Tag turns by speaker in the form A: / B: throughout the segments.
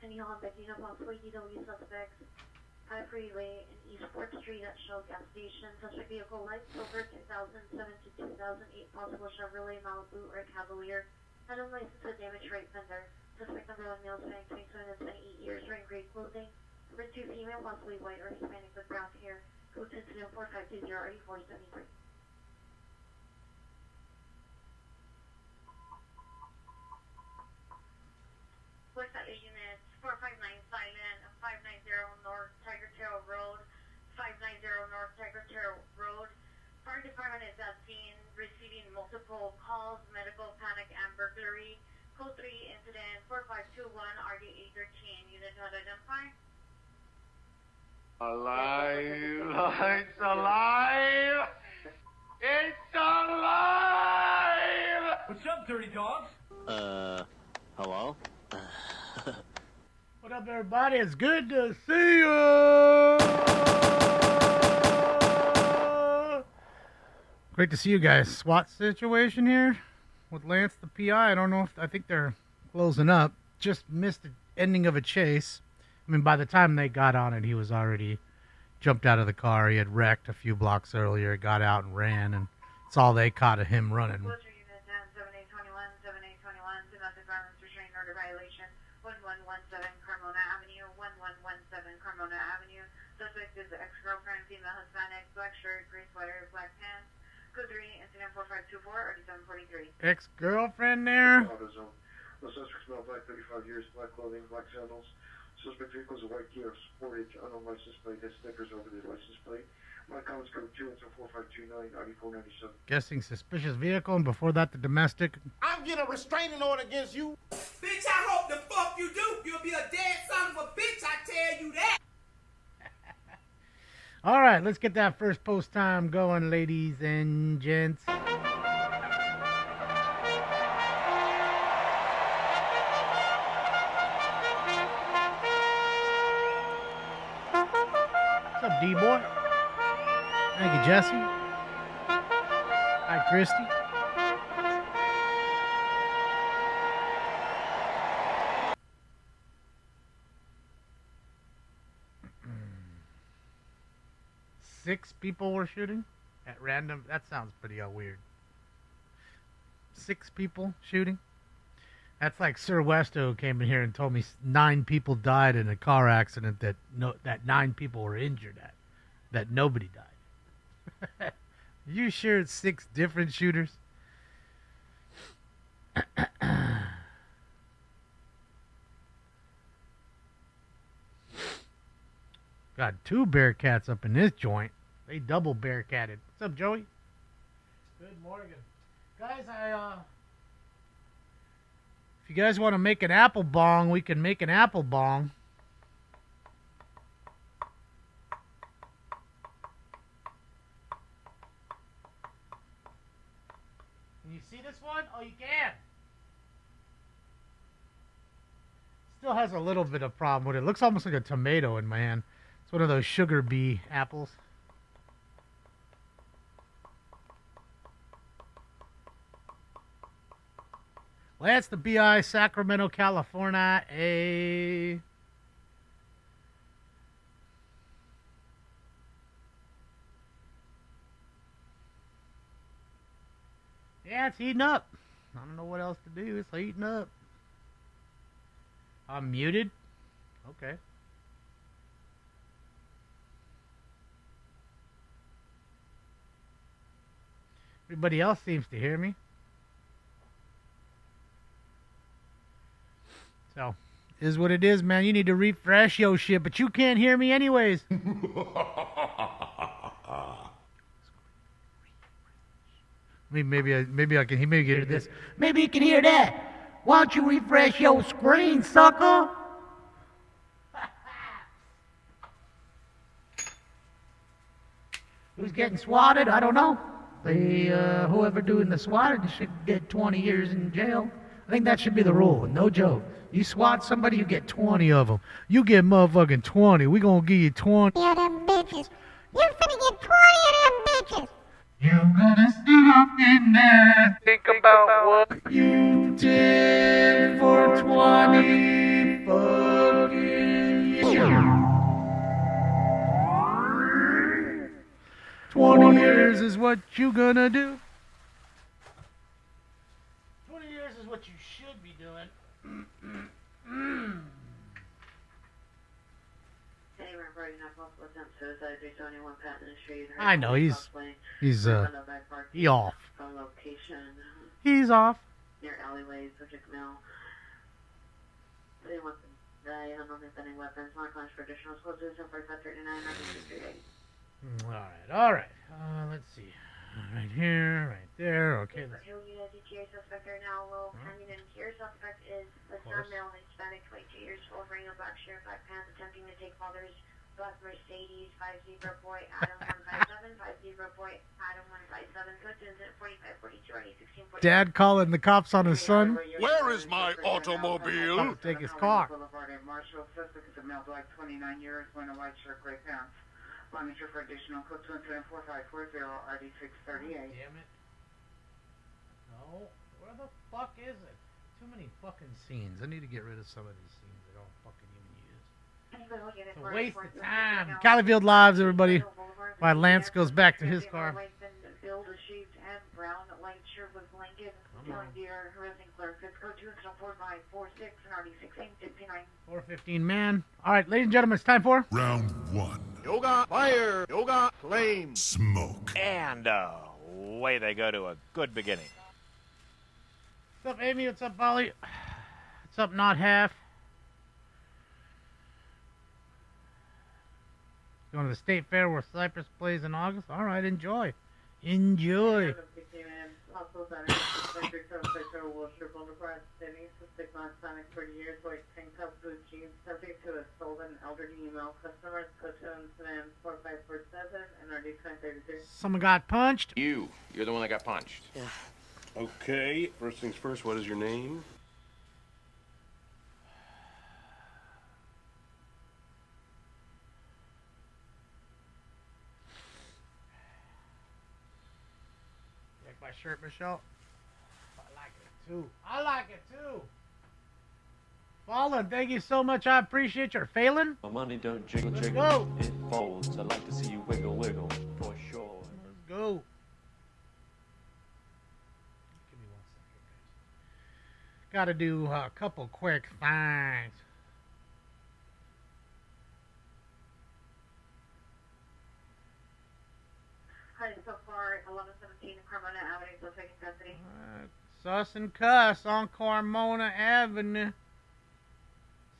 A: Anthony Hall, picking up possibly DW suspects. High Freeway and Eastport Street at Shell gas station. Suspect vehicle light silver 2007 to 2008. Possible Chevrolet Malibu or Cavalier. Had a license with damaged right fender. Suspect number 1 male spanning 27 to 28 years wearing gray clothing. Number 2 female, possibly white or Hispanic with brown hair. Code to incident 4520 RD473. What's that unit? 459 silent, 590 North Tiger Trail Road, 590 North Tiger Trail Road. Fire department is at scene, receiving multiple calls, medical panic and burglary. Code 3 incident 4521 RD813. Unit not identified.
B: Alive! It's alive! It's alive!
C: What's up, dirty dogs?
D: Hello?
E: What up, everybody? It's good to see you. Great to see you guys. SWAT situation here with Lance, the PI. I don't know if I think they're closing up. Just missed the ending of a chase. I mean, by the time they got on it, he was already jumped out of the car. He had wrecked a few blocks earlier, got out and ran, and it's all they caught of him running.
A: Closure unit 7821, 7821, domestic violence restraining order violation, 1117 Carmona Avenue, 1117 Carmona Avenue. Suspect is ex-girlfriend, female Hispanic, black shirt, gray sweater, black pants. Code 3, incident 4524, RD743.
E: Ex-girlfriend there?
F: AutoZone. The suspect's male, black, 35 years, black clothing, black sandals. Suspect vehicle is a white Kia Sportage, unknown license plate, has stickers over the license plate. My comments code 2 and 4529, RD497.
E: Guessing suspicious vehicle, and before that, the domestic.
G: I'm getting a restraining order against you.
C: Bitch, I hope the fuck you do. You'll be a dead son of a bitch, I tell you that.
E: All right, let's get that first post time going, ladies and gents. What's up, D-boy? Thank you, Jesse. Hi, Christy. Six people were shooting at random. That sounds pretty weird. 6 people shooting? That's like Sir Westo came in here and told me 9 people died in a car accident that 9 people were injured at. That nobody died. You sure it's 6 different shooters? Got 2 Bearcats up in this joint. They double Bearcatted. What's up, Joey? Good morning. Guys, if you guys want to make an apple bong, we can make an apple bong. Can you see this one? Oh, you can. Still has a little bit of problem with it. Looks almost like a tomato in my hand. It's one of those sugar bee apples. Lance the BI, Sacramento, California. Yeah, it's heating up. I don't know what else to do. It's heating up. I'm muted. Okay. Everybody else seems to hear me. So, is what it is, man. You need to refresh your shit, but you can't hear me anyways. maybe I can hear this. Maybe you can hear that. Why don't you refresh your screen, sucker? Who's getting swatted? I don't know. Whoever doing the swatting should get 20 years in jail. I think that should be the rule. No joke. You swat somebody, you get 20 of them. You get motherfucking 20. We gonna give you 20
H: of them bitches. You finna get 20 of them bitches.
E: You're gonna sit up in there. Think about what you did for 20 bucks. is what you gonna do. 20 years is what you should be doing.
A: Hey, remember, you're not possible attempt suicide. There's only one patent in the street.
E: I know, he's he off.
A: Location.
E: He's off.
A: Near alleyways, subject mail. They want to die, unknown offending weapons, not claims for additional schools, 4539,
E: All right. Let's see. Right here, right there. Okay.
A: For Hilliard, DTA suspect right now, Will Canyon, and here suspect is a non-male Hispanic, 22 years old, wearing a black shirt, black pants, attempting to take father's black Mercedes, 50 boy, Adam 157, 50 boy, Adam 157, goods in 4542, already 1642.
E: Dad calling the cops on his son.
G: Where is my automobile?
E: Take his car.
I: Boulevard in Marshall, suspect is a male, black, 29 years, wearing a white shirt, gray pants. Monitor for additional code 24540, RD638.
E: Damn it. No. Where the fuck is it? Too many fucking scenes. I need to get rid of some of these scenes I don't fucking even use. It's a waste of time. Califield Lives, everybody. While Lance goes back to his car.
A: Build a shaved head, brown, light shirt with blanket, telling deer, harassing clerk. It's code 24546 and RD1659.
E: 415, man. All right, ladies and gentlemen, it's time for
G: Round 1.
B: Yoga, fire, yoga, flame.
G: Smoke.
D: And away they go to a good beginning.
E: What's up, Amy? What's up, Polly? What's up, Not Half? Going to the state fair where Cypress plays in August? All right, enjoy. Enjoy. Someone got punched?
J: You're the one that got punched.
D: Yeah.
J: Okay, first things first, what is your name?
E: Like my shirt, Michelle? I like it too. I like it too. Fallen, thank you so much. I appreciate your failing.
K: My money don't jiggle
E: Let's
K: jiggle.
E: go.
K: It folds. I like to see you wiggle wiggle for sure.
E: Let's go. Give me 1 second, guys. Got to do a couple quick things.
A: Hi, so far, 1117 Carmona Avenue, so taking custody.
E: Sus and Cuss on Carmona Avenue.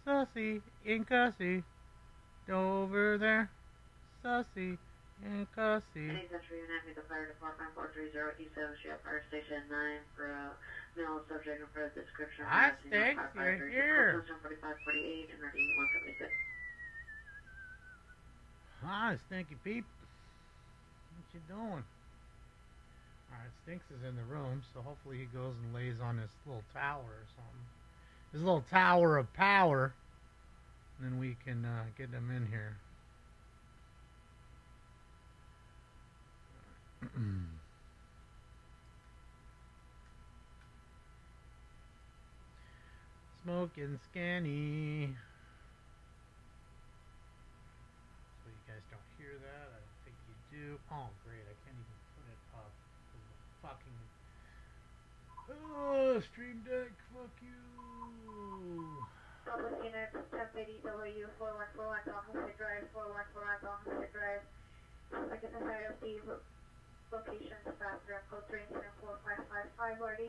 E: Sussy and Cussy. Over there. Sussy and Cussy.
A: Any Century Unit, the Fire Department, 430 East Ship, Fire Station 9, for male subject and for description.
E: Hi, Sticks, you're here.
A: 4548 and 176.
E: Hi, Stinky Peep. What you doing? Alright, Stinks is in the room, so hopefully he goes and lays on this little tower or something. His little tower of power. And then we can get him in here. Smoking Scanny. So you guys don't hear that? I don't think you do. Oh, great. I can't even put it up. Fucking... Oh, Stream Deck. Fuck you.
A: Public Unit, 1080W, 4141, Thompson Drive, 4141, Thompson Drive. I get the side of the location, bathroom, code 34555, already.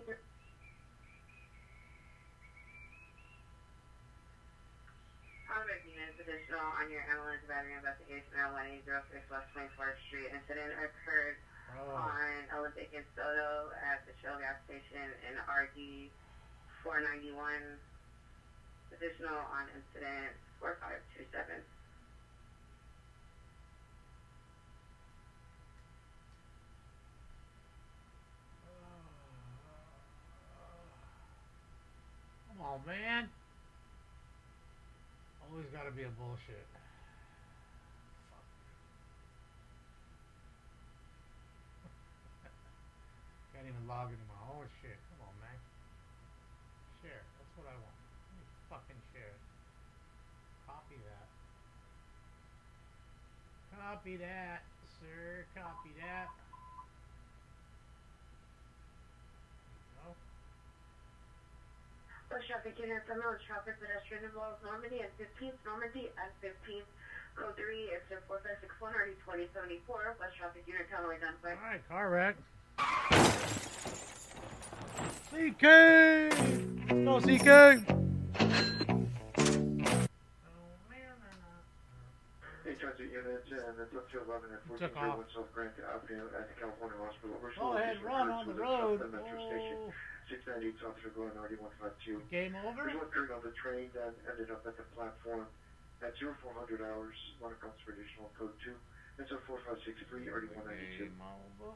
A: Public Unit, additional on your ambulance battery investigation at 1806 West 24th Street. Incident occurred on Olympic and Soto at the Shell gas station in RD 491. Additional on incident 4527.
E: Come on, man. Always gotta be a bullshit. Can't even log into my own shit. Come on, man. Share. That's what I want. Let me fucking share it. Copy that. Copy that, sir. Copy that.
A: West traffic unit, Sunrise traffic pedestrian involves Normandy and 15th, Normandy and 15th. Code 3, exit 4561, RD 2074. West traffic unit, tunnel identified.
E: Alright, car wreck. CK! Go, CK!
F: Hey, transit unit, and it's up to 11 at 1431 South Grant Avenue at the California Hospital.
E: Go ahead, run on the road.
F: Metro Station, 698 South Glen, RD 152.
E: Game over?
F: There's one crew on the train that ended up at the platform at 0400 hours. One accounts for additional code 2. That's a 4563, RD 192.
E: Game over.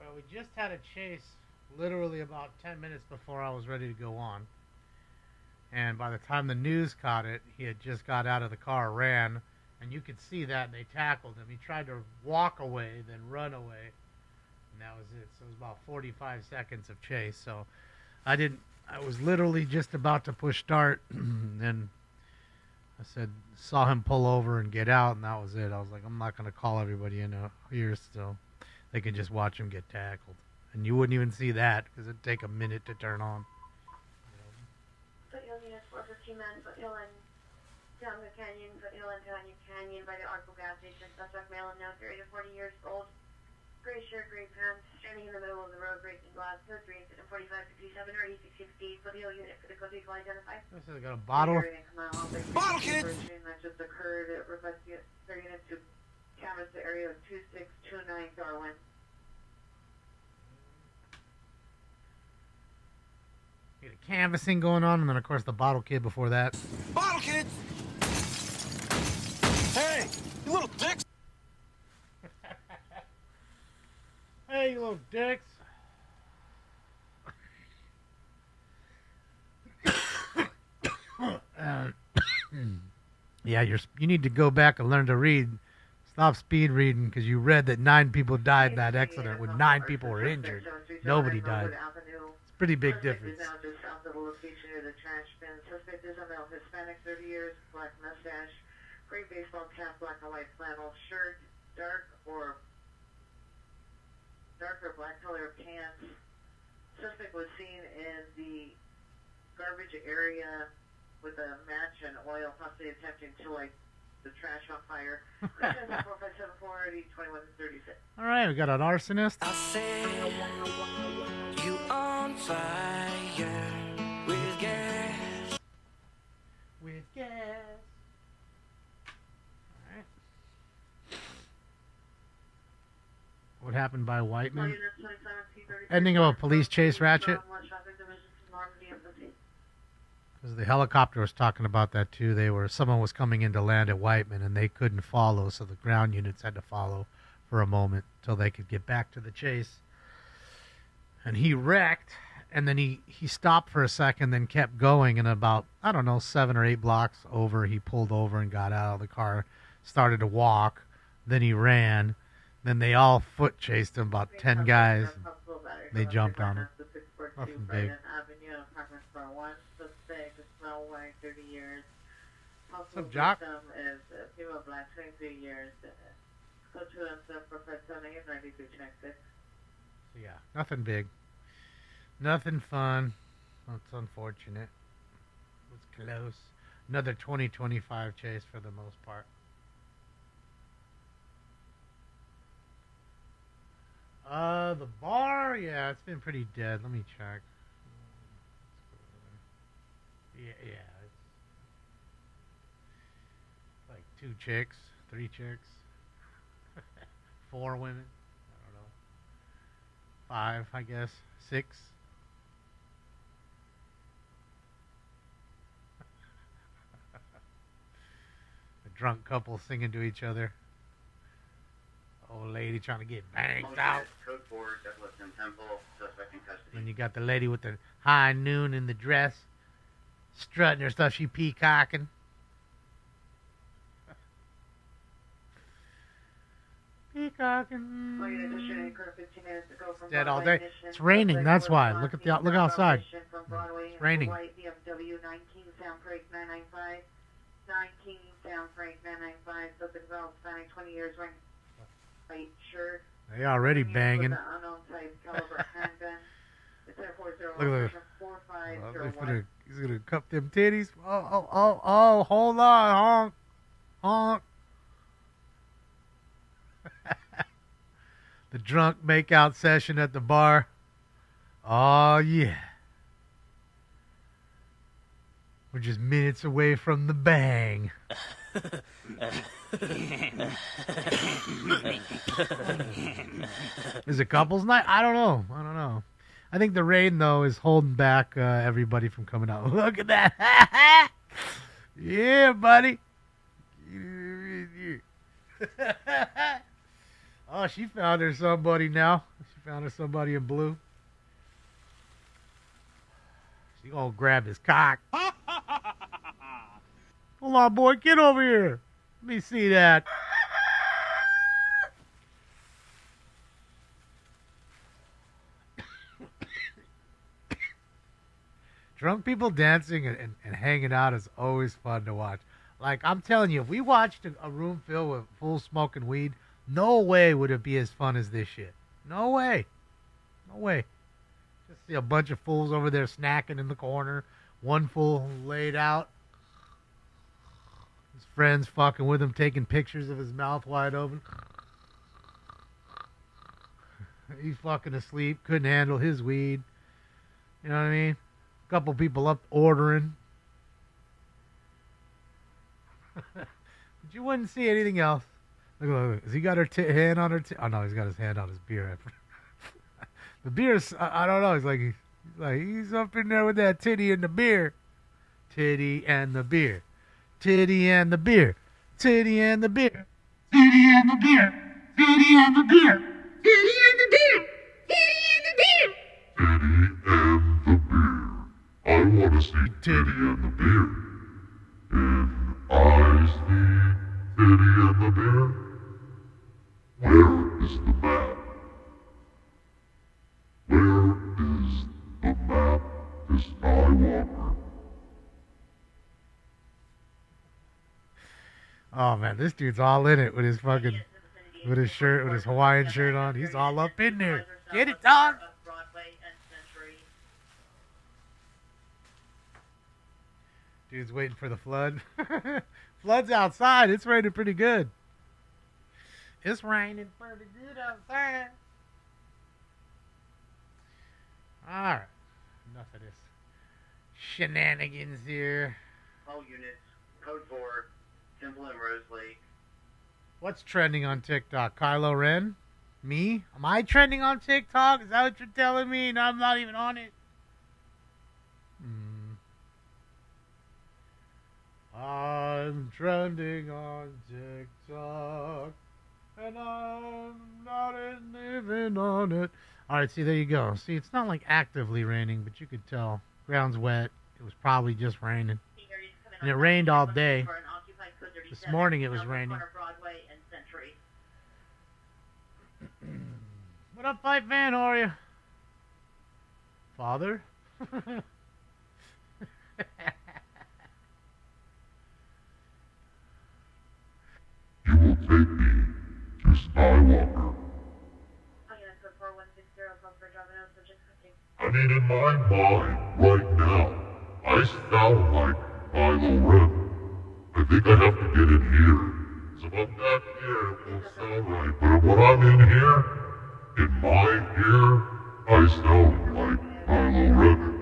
E: Well, we just had a chase literally about 10 minutes before I was ready to go on. And by the time the news caught it, he had just got out of the car, ran, and you could see that, and they tackled him. He tried to walk away, then run away, and that was it. So it was about 45 seconds of chase. So I was literally just about to push start, and I saw him pull over and get out, and that was it. I was like, I'm not going to call everybody in here still. They can just watch him get tackled. And you wouldn't even see that, because it'd take a minute to turn on.
A: Foothill units 415 men, Foothill and Tonga Canyon, Foothill and Tonga Canyon by the Arco gas station. Suspect male and now 30 to 40 years old. Gray shirt, gray pants, standing in the middle of the road, breaking glass. Code 3, incident 4557 or 8660. Foothill unit for the code vehicle identified.
E: This has got a bottle.
I: Bottle kid! That just occurred. It requests their unit to canvass the area of 2629 Darwin.
E: Get a canvassing going on, and then of course the bottle kid before that.
C: Bottle kid! Hey, you little dicks!
E: Hey, you little dicks! Yeah, you need to go back and learn to read. Stop speed reading, because you read that 9 people died in that accident when 9 people were injured. Nobody died. It's a pretty big difference.
I: Now just south of the location near the trash bin. Suspect is a male, Hispanic, 30 years, black mustache, gray baseball cap, black and white flannel shirt, dark or black color pants. Suspect was seen in the garbage area with a match and oil, possibly attempting to light the trash on fire. 4574 2136.
E: All right, we got an arsonist.
L: I say you on fire with gas.
E: With gas. All right. What happened by Whiteman? Ending of a police chase ratchet. Because the helicopter was talking about that too. Someone was coming in to land at Whiteman, and they couldn't follow, so the ground units had to follow for a moment till they could get back to the chase. And he wrecked, and then he stopped for a second, then kept going, and about, 7 or 8 blocks over, he pulled over and got out of the car, started to walk, then he ran, then they all foot chased him, about 10 guys. They jumped on him. Nothing big. What's up, Jock?
I: Is female black, 23 years. Code 2 and 74578 9226.
E: So yeah, nothing big. Nothing fun. That's unfortunate. It was close. Another 2025 chase for the most part. The bar, yeah, it's been pretty dead. Let me check. Yeah, it's like 2 chicks, 3 chicks, 4 women. I don't know. 5, I guess. 6. A drunk couple singing to each other. Old lady trying to get banged out.
M: Code 4, Douglas and Temple, suspect in custody.
E: Then you got the lady with the high noon in the dress, strutting her stuff. She peacocking. Peacocking. It's dead all day. It's raining. That's why. Look outside. It's raining.
I: BMW 19 Sound Break 995. 19 Sound Break 995. Something about spanning 20 years wearing white shirt.
E: They already banging.
I: Unknown type caliber handgun. It's at 40
E: Look.
I: 4501.
E: He's gonna cup them titties. Oh, hold on, honk. Honk. The drunk makeout session at the bar. Oh, yeah. We're just minutes away from the bang. Is it couples night? I don't know. I think the rain, though, is holding back everybody from coming out. Look at that. Yeah, buddy. Oh, she found her somebody now. She found her somebody in blue. She gonna grab his cock. Hold on, boy. Get over here. Let me see that. Drunk people dancing and hanging out is always fun to watch. Like, I'm telling you, if we watched a room filled with full smoking weed, no way would it be as fun as this shit. No way. No way. Just see a bunch of fools over there snacking in the corner. One fool laid out. His friends fucking with him, taking pictures of his mouth wide open. He's fucking asleep. Couldn't handle his weed. You know what I mean? Couple people up ordering. But you wouldn't see anything else. Look. Has he got her hand on her? Oh no, he's got his hand on his beer. The beer's, I don't know. He's up in there with that titty and the beer. Titty and the beer. Titty and the beer. Titty and the beer.
H: Titty and the beer. Titty and the beer. Titty and the beer. Titty and the beer.
G: I want to see titty and the beer. If I see titty and the beer, where is the map? Where is the map to Skywalker?
E: Oh man, this dude's all in it with his fucking, with his shirt, with his Hawaiian shirt on. He's all up in there. Get it, dog. Dude's waiting for the flood. Flood's outside. It's raining pretty good. It's raining pretty good outside. Alright. Enough of this shenanigans here.
M: All units, code 4, Temple and Rose Lake.
E: What's trending on TikTok? Kylo Ren? Me? Am I trending on TikTok? Is that what you're telling me? No, I'm not even on it. I'm trending on TikTok, and I'm not living on it. All right, see, there you go. See, it's not like actively raining, but you could tell. Ground's wet. It was probably just raining. And it rained all day. This morning it was raining. What up, Pipe Man? How are you? Father?
G: You will take me to Skywalker. I mean, in my mind, right now, I sound like Kylo Ren. I think I have to get in here. So if I'm back here, it won't sound right. But when I'm in here, in my ear, I sound like Kylo Ren.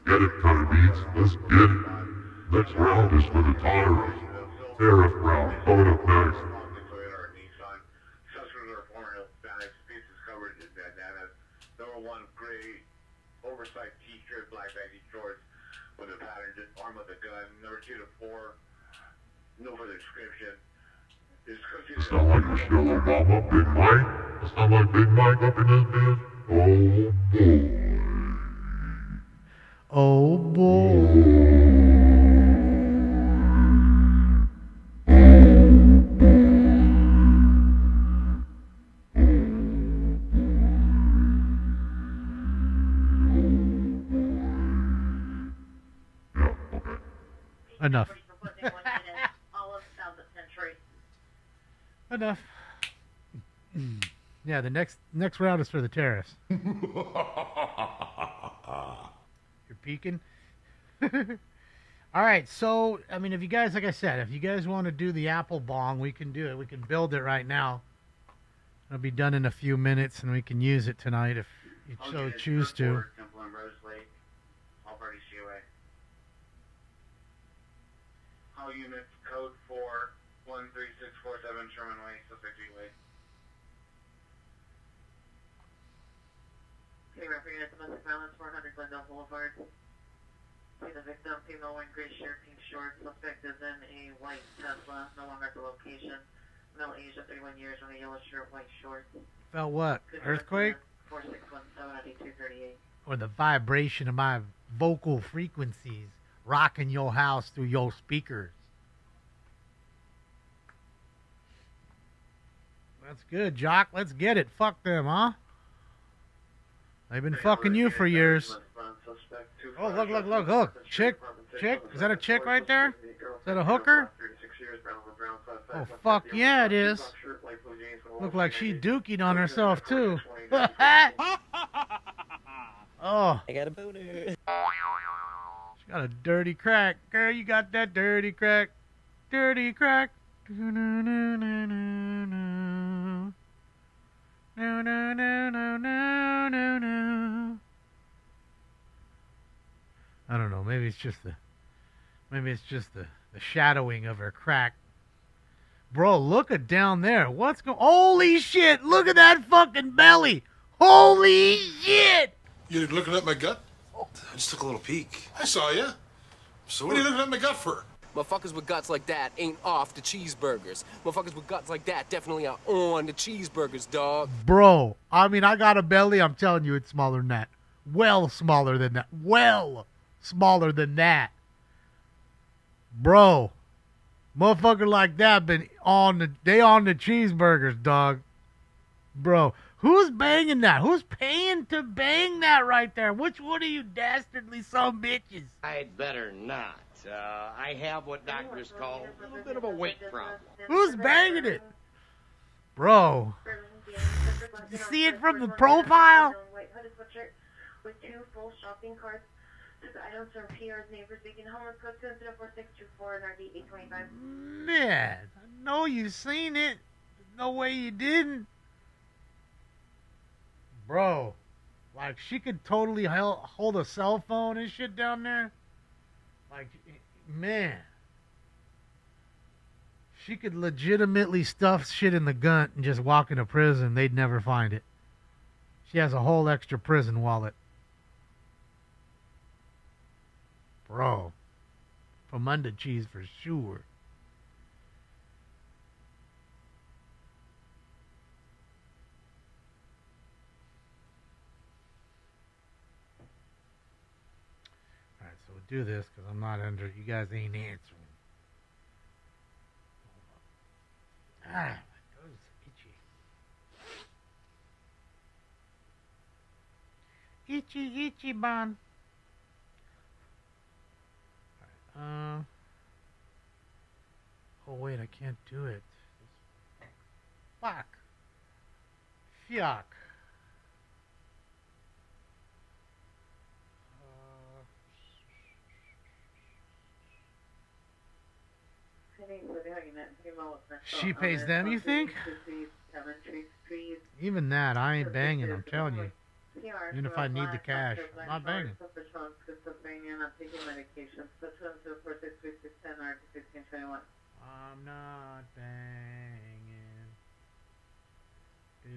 G: Get it, Tyrese. Let's get it. Next round is for the tyrants. Tariff round coming up next.
B: Number 1, gray oversized t-shirt, black baggy shorts with a pattern, just arm with a gun. Number 2 to 4, no further description.
G: It's not like Michelle Obama, Big Mike. It's not like Big Mike up in this bitch.
E: Oh boy. Enough.
A: All of South Century.
E: Enough. Yeah, the next round is for the terrorists. You're peeking? All right, so, I mean, if you guys, like I said, if you guys want to do the apple bong, we can do it. We can build it right now. It'll be done in a few minutes, and we can use it tonight if you so choose to.
M: Temple and Rose Lake, all parties COA.
B: All units, code 4-13647 Sherman Way, suspect Way.
I: Okay, referee unit, domestic violence, 400 Glendale Boulevard. See the victim, female wearing gray shirt, pink shorts. Suspect is in a white Tesla, no longer at the location. Male age of 31 years, wearing a yellow shirt, white shorts.
E: Felt what? Earthquake?
I: 4617
E: Or the vibration of my vocal frequencies rocking your house through your speakers. That's good, Jock. Let's get it. Fuck them, huh? They've been fucking you for years. Oh, look. Chick. Is that a chick right there? Is that a hooker? Oh, fuck yeah, it is. Look like she dookied on herself, too. Oh.
N: I got a boner.
E: She got a dirty crack. Girl, you got that dirty crack. Dirty crack. No. I don't know. Maybe it's just the shadowing of her crack. Bro, look at down there. What's going? Holy shit! Look at that fucking belly. Holy shit!
O: You looking at my gut?
P: I just took a little peek.
O: I saw you.
P: So
O: what are you looking at my gut for?
Q: Motherfuckers with guts like that ain't off the cheeseburgers. Motherfuckers with guts like that definitely are on the cheeseburgers, dog.
E: Bro, I mean, I got a belly. I'm telling you, it's smaller than that. Well smaller than that. Well smaller than that. Bro, motherfucker like that been on the cheeseburgers, dog. Bro, who's banging that? Who's paying to bang that right there? Which one of you dastardly son bitches?
R: I'd better not. I have what doctors call a little bit of a weight problem.
E: Who's banging it? Bro, you see it from the profile?
A: With 2 full shopping carts. Items from PR's neighbors making homeless code 24624 and RD 825.
E: Man, I know you seen it. There's no way you didn't. Bro, like she could totally hold a cell phone and shit down there. Like, man. She could legitimately stuff shit in the gun and just walk into prison. They'd never find it. She has a whole extra prison wallet. Bro, from under cheese for sure. Alright, so we'll do this because I'm not under. You guys ain't answering. Ah, my nose is itchy. Itchy, bun. Oh wait, I can't do it. Fuck. Fuck. She pays them, you think? Even that, I ain't banging, I'm telling you. Even if I need the cash, I'm not banging. I'm not banging. Do.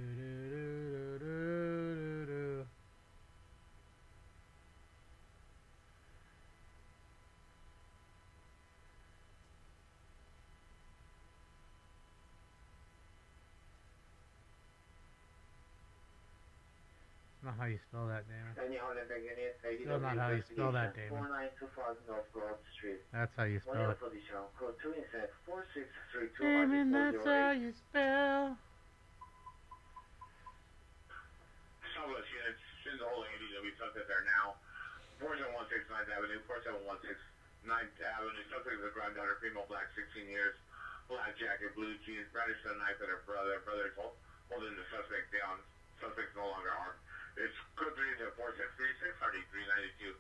E: Not how you spell that, damn it. Still not how you spell that, damn it. That's how you spell it. Damn it, that's how you spell.
B: Southwest units, send the whole ADW suspect there now. 4716 9th Avenue, 4716 9th Avenue. Suspect is a granddaughter, female, black, 16 years, black jacket, blue jeans, brandished a knife at her brother. Brother is holding the suspect down. Suspect's no longer armed. It's code 3-4636, RD 392.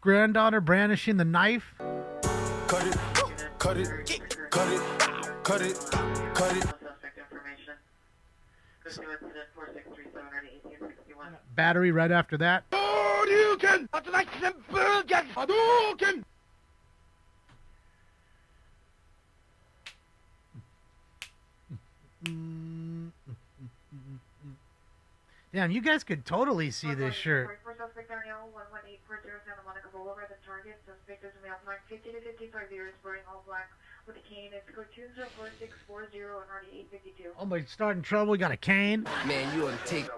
E: Granddaughter brandishing the knife.
L: Cut it, cut it, cut it, cut it, cut it.
I: Suspect information. Pursuant incident 4637 1861.
E: Battery right after that.
H: Hadouken! Hadouken!
E: Damn, you guys could totally see this shirt.
A: Suspect Daniel 11840 Santa Monica Boulevard. The target suspect is a male, 50 to 55 years, wearing all black with a cane. It's code 204-640 and RD 852.
E: Oh, my, starting trouble. We got a cane.
Q: Man, you ought to take.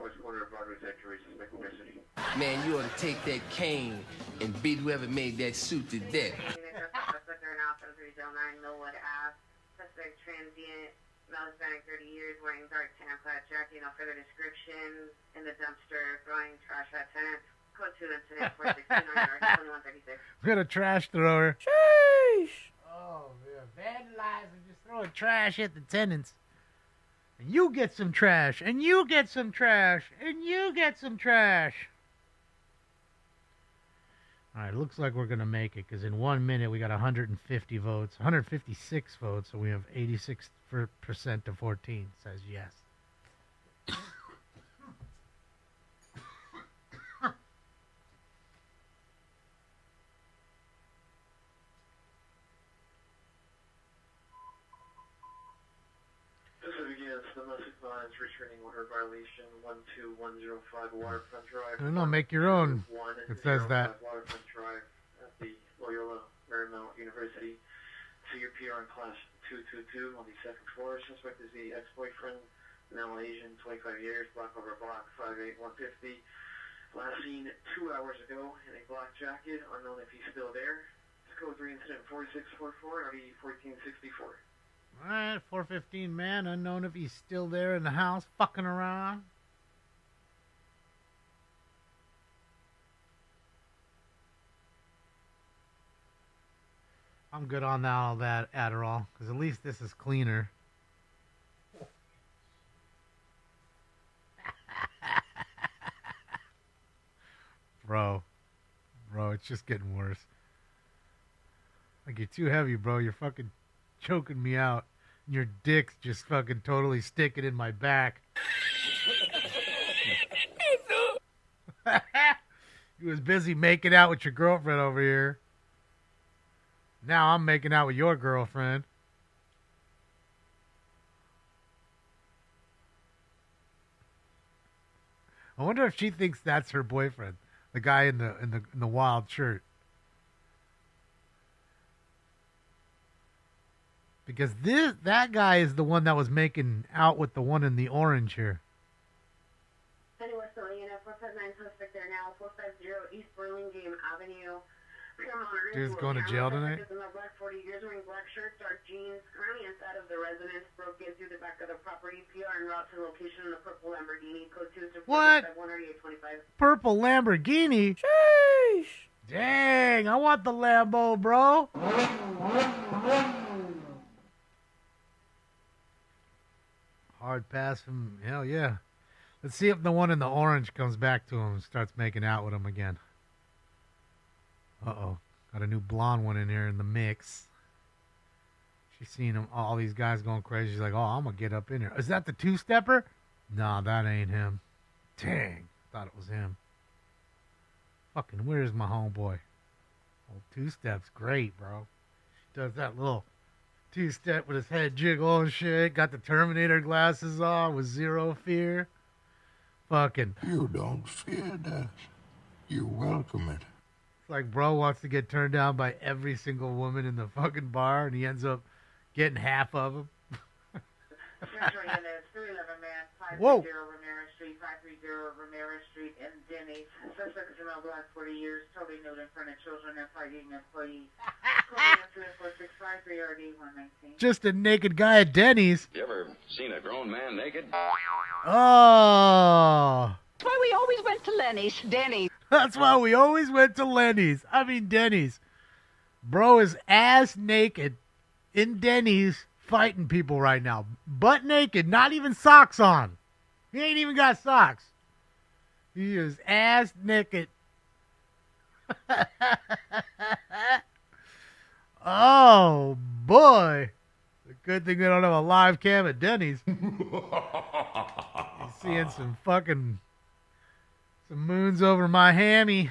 Q: Man, you ought to take that cane and beat whoever made that suit to death.
I: Suspect are now 7309 Millwood Ave. Suspect transient. Male Hispanic, 30 years, wearing dark tan plaid jacket. No further description. In the dumpster, throwing trash at tenants. Code 2 incident 4629 2136.
E: We got a trash thrower.
H: Sheesh!
E: Oh, yeah. Vandalizing, just throwing trash at the tenants. And you get some trash, and you get some trash, and you get some trash. All right, looks like we're going to make it, because in 1 minute we got 150 votes, 156 votes, so we have 86% to 14 says yes.
F: Domestic violence returning order violation 12105 Waterfront Drive.
E: I don't know, make your own. It says that.
F: Waterfront Drive at the Loyola Marymount University. See your PR in class 222 on the second floor. Suspect is the ex-boyfriend, male Asian, 25 years, black over black, 5'8", 150. Last seen 2 hours ago in a black jacket, unknown if he's still there. It's code 3 incident 4644, RD 1464.
E: Alright, 415 man, unknown if he's still there in the house, fucking around. I'm good on all that Adderall, because at least this is cleaner. Bro, it's just getting worse. Like, you're too heavy, bro. You're fucking choking me out. Your dick's just fucking totally sticking in my back. You was busy making out with your girlfriend over here. Now I'm making out with your girlfriend. I wonder if she thinks that's her boyfriend, the guy in the wild shirt. Because that guy is the one that was making out with the one in the orange here.
A: Anyway, so ENF 459 suspect there now, 450 East Burlingame Avenue.
E: Dude's going to jail tonight?
A: Black 40 years, wearing black shirt, dark jeans, currently inside of the residence, broke in through the back of the property, PR en route to location in the purple Lamborghini, code 2
E: What?
A: 13825.
E: Purple Lamborghini? Sheesh! Dang, I want the Lambo, bro. Hard pass from, hell yeah. Let's see if the one in the orange comes back to him and starts making out with him again. Uh-oh. Got a new blonde one in here in the mix. She's seen him, all these guys going crazy. She's like, oh, I'm going to get up in here. Is that the two-stepper? Nah, that ain't him. Dang. Thought it was him. Fucking, where's my homeboy? Old two-step's great, bro. Does that little two-step with his head jiggle and shit. Got the Terminator glasses on with zero fear. Fucking.
O: You don't fear that. You welcome it.
E: It's like bro wants to get turned down by every single woman in the fucking bar, and he ends up getting half of them. Whoa.
I: 530 Ramirez Street, 530 Ramirez Street in Denny's. Suspect is a male, black, 40 years, totally nude in front of children and fighting employees.
E: Just a naked guy at Denny's.
N: You ever seen a grown man naked?
E: Oh.
S: That's why we always went to Lenny's, Denny's.
E: That's why we always went to Lenny's. I mean, Denny's. Bro is ass naked in Denny's fighting people right now. Butt naked, not even socks on. He ain't even got socks. He is ass naked. Oh, boy. Good thing we don't have a live cam at Denny's. Seeing some moons over my hammy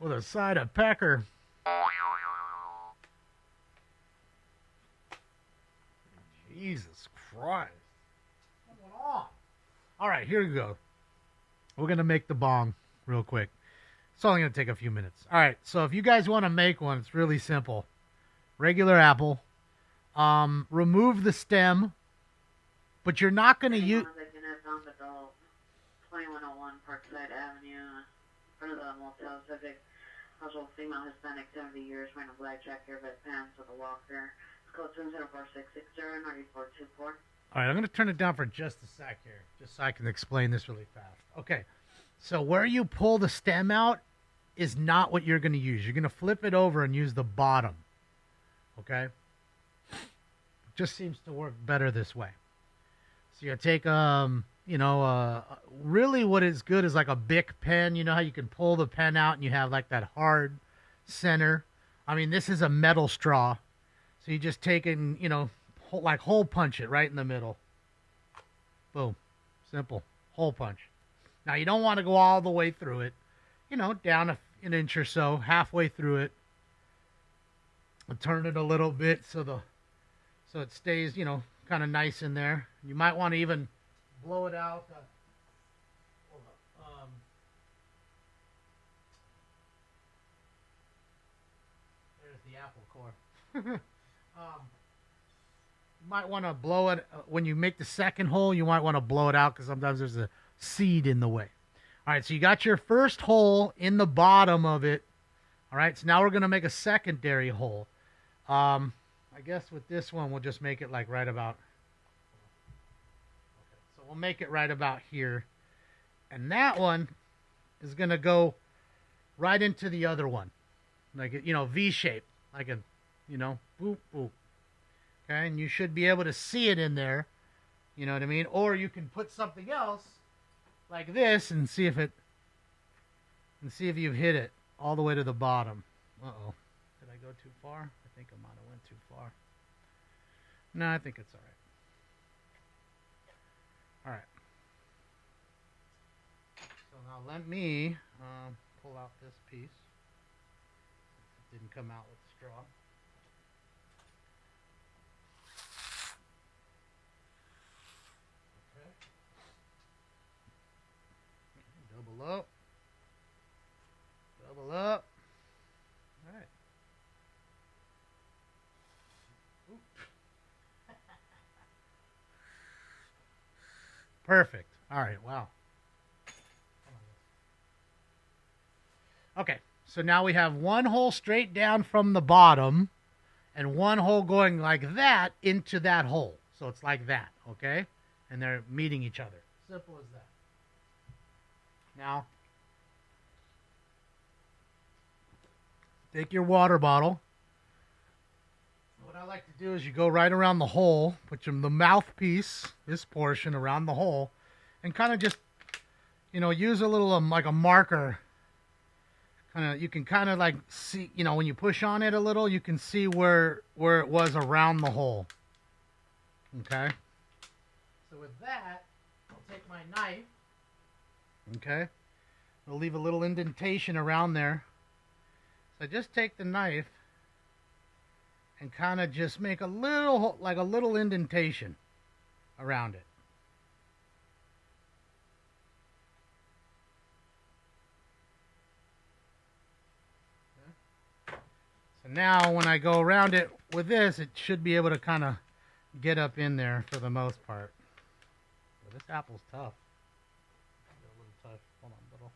E: with a side of pecker. Jesus Christ. What's going on? All right, here we go. We're going to make the bong real quick. It's only going to take a few minutes. All right, so if you guys want to make one, it's really simple. Regular apple. Remove the stem, but you're not going to use...
I: 2101 Parkside Avenue, in front of the motel. Subject, household female, Hispanic, 70 years, wearing a black jacket, red pants with a walker. Code 704-660-9424.
E: All right, I'm going to turn it down for just a sec here, just so I can explain this really fast. Okay, so where you pull the stem out is not what you're going to use. You're going to flip it over and use the bottom. Okay? Just seems to work better this way. So you take, really what is good is like a Bic pen. You know how you can pull the pen out and you have like that hard center? I mean, this is a metal straw. So you just take it and, like hole punch it right in the middle. Boom. Simple. Hole punch. Now, you don't want to go all the way through it. Down an inch or so, halfway through it. Turn it a little bit so it stays, kind of nice in there. You might want to even blow it out. Hold up. There's the apple core. You might want to blow it when you make the second hole. You might want to blow it out because sometimes there's a seed in the way. All right, so you got your first hole in the bottom of it. All right, so now we're going to make a secondary hole. I guess with this one, we'll just make it like right about... Okay, so we'll make it right about here. And that one is going to go right into the other one. Like, V-shape. Like a, boop, boop. Okay, and you should be able to see it in there. You know what I mean? Or you can put something else like this and see if you've hit it all the way to the bottom. Uh-oh. Did I go too far? I think I might have went too far. No, I think it's all right. All right. So now let me pull out this piece. It didn't come out with straw. Okay. Double up. Double up. All right. Perfect. All right. Wow. Okay. So now we have one hole straight down from the bottom and one hole going like that into that hole. So it's like that. Okay. And they're meeting each other. Simple as that. Now, take your water bottle. What I like to do is you go right around the hole, put the mouthpiece, this portion around the hole, and kind of just, use a little like a marker. You can kind of like see, when you push on it a little, you can see where it was around the hole. Okay. So with that, I'll take my knife. Okay. I'll leave a little indentation around there. So just take the knife and kind of just make a little indentation around it. Okay. So now when I go around it with this, it should be able to kind of get up in there for the most part. But this apple's tough. A little tough. Hold on, a little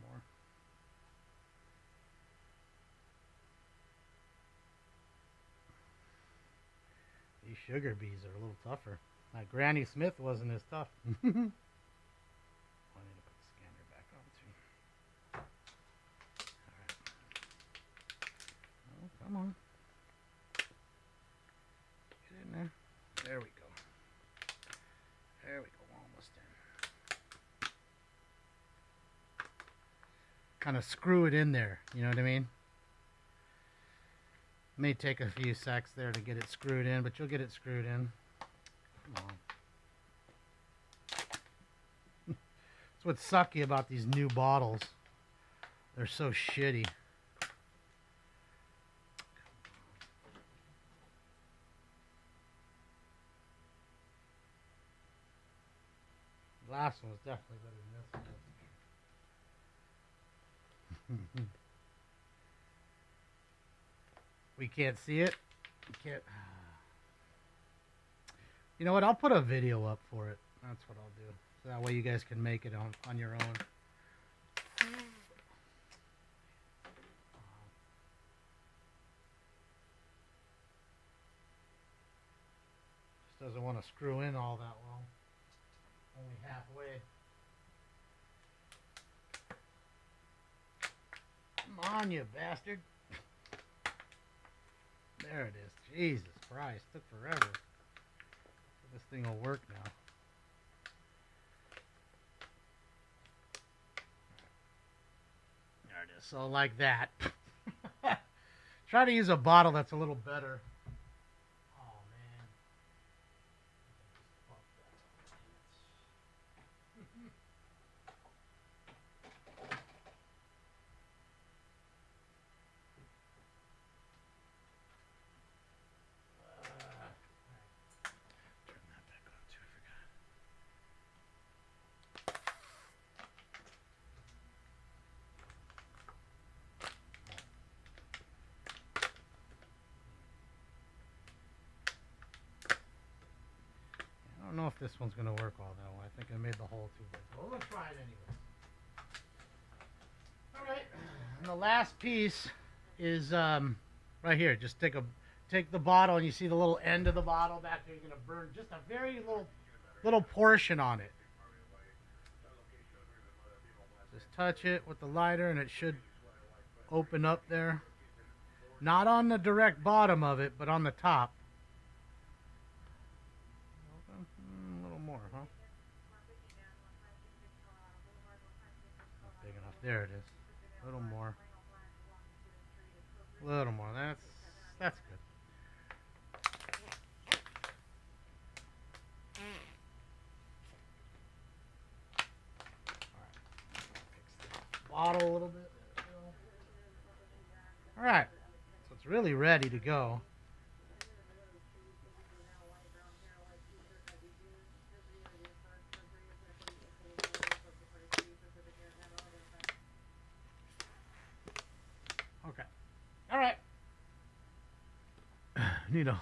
E: more. These sugar bees are a little tougher. Like Granny Smith wasn't as tough. I need to put the scanner Come on. Get in there. There we go. There we go. Almost in. Kind of screw it in there. You know what I mean? May take a few secs there to get it screwed in, but you'll get it screwed in. Come on. That's what's sucky about these new bottles. They're so shitty. The last one was definitely better than this one. We can't see it. We can't. You know what? I'll put a video up for it. That's what I'll do. So that way you guys can make it on your own. Just doesn't want to screw in all that well. Only halfway. Come on, you bastard. There it is. Jesus Christ. Took forever. This thing will work now. There it is. So like that. Try to use a bottle that's a little better. Oh, man. I don't know if this one's going to work all that well. I think I made the hole too big. Well, let's try it anyway. Alright. And the last piece is right here. Just take the bottle and you see the little end of the bottle back there. You're going to burn just a very little portion on it. Just touch it with the lighter and it should open up there. Not on the direct bottom of it, but on the top. A little more, huh? Not big enough. There it is. A little more. A little more. That's good. Bottle a little bit. All right, so it's really ready to go. Okay. All right. Need to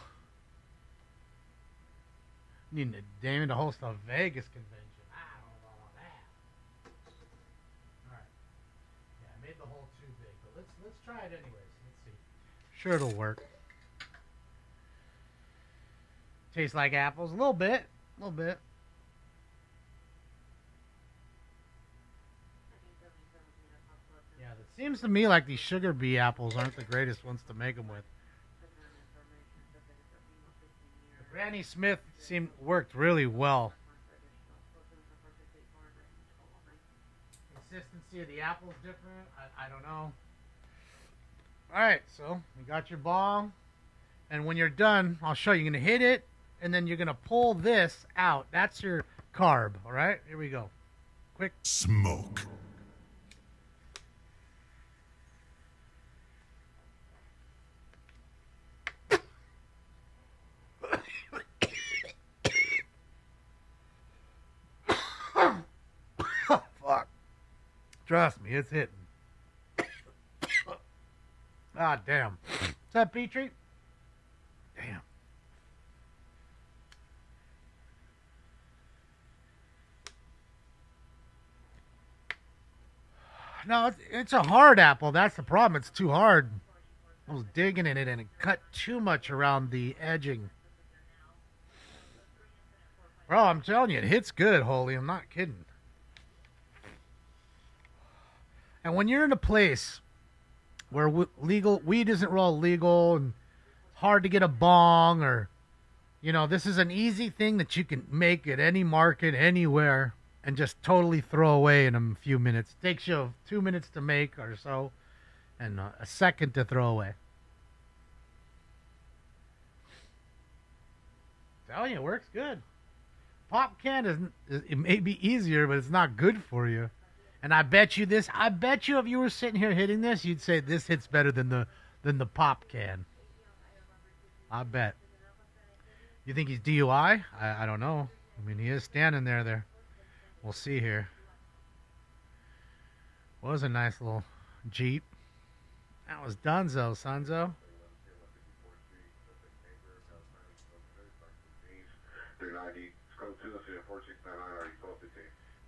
E: Damon to host a Vegas convention. I don't know about that. All right. Yeah, I made the hole too big, but let's try it anyways. Let's see. Sure, it'll work. Tastes like apples, a little bit, a little bit. Yeah, it seems to me like these sugar bee apples aren't the greatest ones to make them with. The Granny Smith worked really well. Consistency of the apple's different. I don't know. Alright, so you got your ball. And when you're done, I'll show you. You're going to hit it, and then you're going to pull this out. That's your carb. Alright, here we go. Quick.
L: Smoke.
E: Fuck. Trust me, it's hitting. Ah, damn. Is that Petrie? Damn. No, it's a hard apple. That's the problem. It's too hard. I was digging in it and it cut too much around the edging. Bro, I'm telling you, it hits good, Holy. I'm not kidding. And when you're in a place where legal weed isn't real legal and it's hard to get a bong, or this is an easy thing that you can make at any market anywhere and just totally throw away in a few minutes. It takes you 2 minutes to make or so, and a second to throw away. Telling you, it works good. Pop can it may be easier, but it's not good for you. And I bet you if you were sitting here hitting this, you'd say this hits better than the pop can. I bet. You think he's DUI? I don't know. I mean, he is standing there. We'll see here. Was a nice little Jeep. That was Dunzo, Sonzo.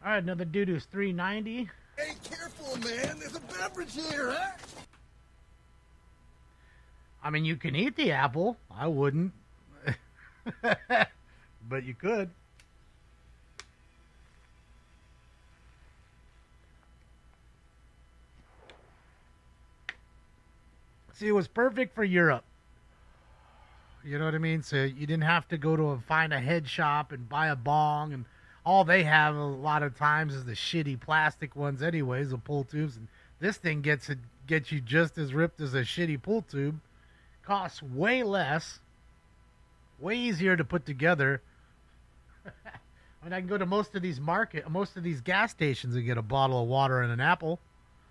E: All right, another dude who's 390.
L: Hey, careful, man. There's a beverage here, huh?
E: I mean, you can eat the apple. I wouldn't. But you could. See, it was perfect for Europe. You know what I mean? So you didn't have to go to find a head shop and buy a bong, and all they have a lot of times is the shitty plastic ones anyways, the pull tubes. And this thing gets you just as ripped as a shitty pull tube. Costs way less. Way easier to put together. I mean, I can go to most of these gas stations and get a bottle of water and an apple.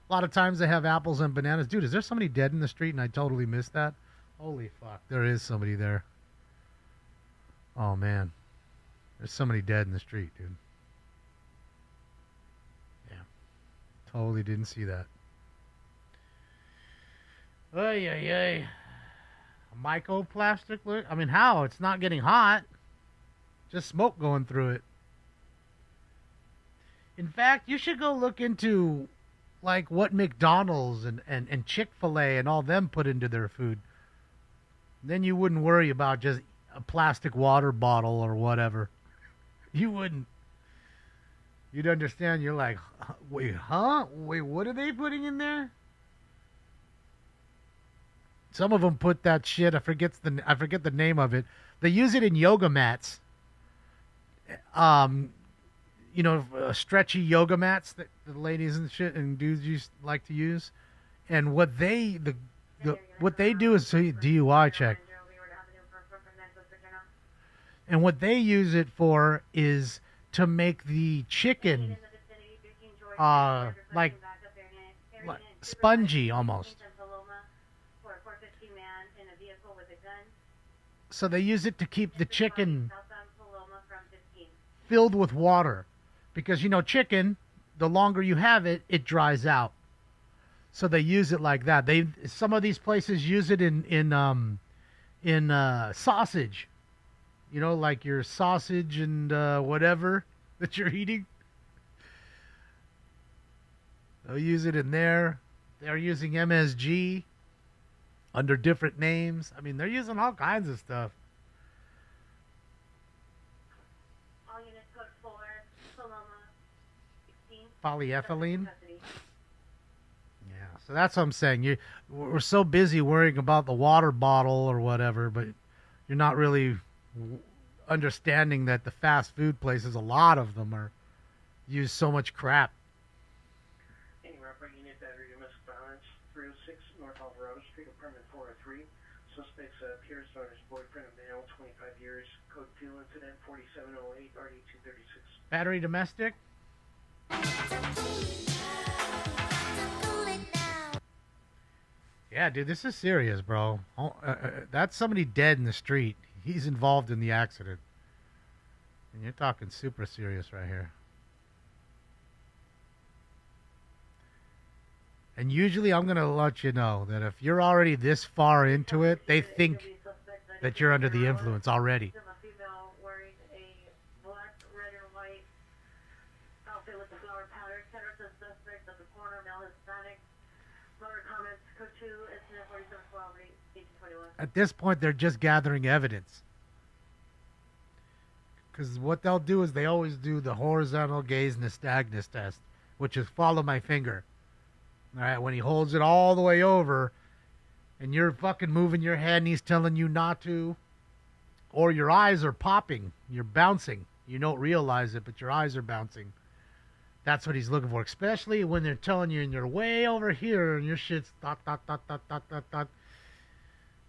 E: A lot of times they have apples and bananas. Dude, is there somebody dead in the street and I totally missed that? Holy fuck. There is somebody there. Oh, man. There's somebody dead in the street, dude. Yeah. Totally didn't see that. Ay, ay, ay. A microplastic look? I mean, how? It's not getting hot. Just smoke going through it. In fact, you should go look into, like, what McDonald's and Chick-fil-A and all them put into their food. Then you wouldn't worry about just a plastic water bottle or whatever. You wouldn't. You'd understand. You're like, wait, huh? Wait, what are they putting in there? Some of them put that shit. I forget the name of it. They use it in yoga mats. Stretchy yoga mats that the ladies and shit and dudes like to use. And what they do is DUI check. And what they use it for is to make the chicken like spongy almost. So they use it to keep the chicken filled with water. Because, chicken, the longer you have it, it dries out. So they use it like that. Some of these places use it in sausage. Like your sausage and whatever that you're eating. They'll use it in there. They're using MSG under different names. I mean, they're using all kinds of stuff.
A: All units code 4, Paloma 16.
E: Polyethylene. Yeah, so that's what I'm saying. We're so busy worrying about the water bottle or whatever, but you're not really understanding that the fast food places, a lot of them use so much crap.
F: Anywhere up unit battery domestic violence, 306 North Alvarado Street, apartment 403. Suspects appears on his boyfriend, a male, 25 years. Code fuel incident 4708 RD236.
E: Battery domestic. Yeah, dude, this is serious, bro. That's somebody dead in the street. He's involved in the accident. And you're talking super serious right here. And usually I'm going to let you know that if you're already this far into it, they think that you're under the influence already.
A: Female wearing a black, red, or white outfit with the flower powder. Center says suspect at the corner, male Hispanic. Motor comments, code 2, incident 4712, 1821.
E: At this point, they're just gathering evidence. Because what they'll do is they always do the horizontal gaze nystagmus test, which is follow my finger. All right, when he holds it all the way over and you're fucking moving your head and he's telling you not to, or your eyes are popping, you're bouncing. You don't realize it, but your eyes are bouncing. That's what he's looking for, especially when they're telling you and you're way over here and your shit's dot, dot, dot, dot, dot, dot, dot.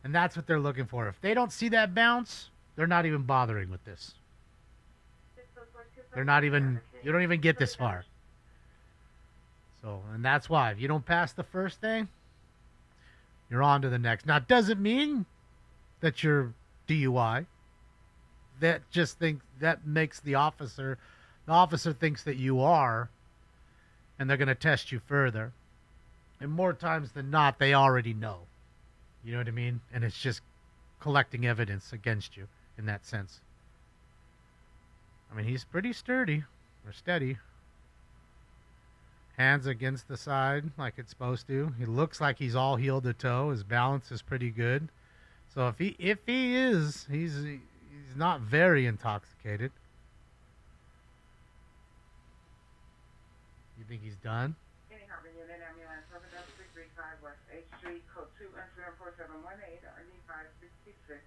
E: And that's what they're looking for. If they don't see that bounce, they're not even bothering with this. They're not even, you don't even get this far. So, and that's why. If you don't pass the first thing, you're on to the next. Now, it doesn't mean that you're DUI. That just that makes the officer thinks that you are, and they're going to test you further. And more times than not, they already know. You know what I mean? And it's just collecting evidence against you in that sense. I mean, he's pretty sturdy or steady. Hands against the side like it's supposed to. He looks like he's all heel to toe. His balance is pretty good. So if he is, he's not very intoxicated. You think he's done?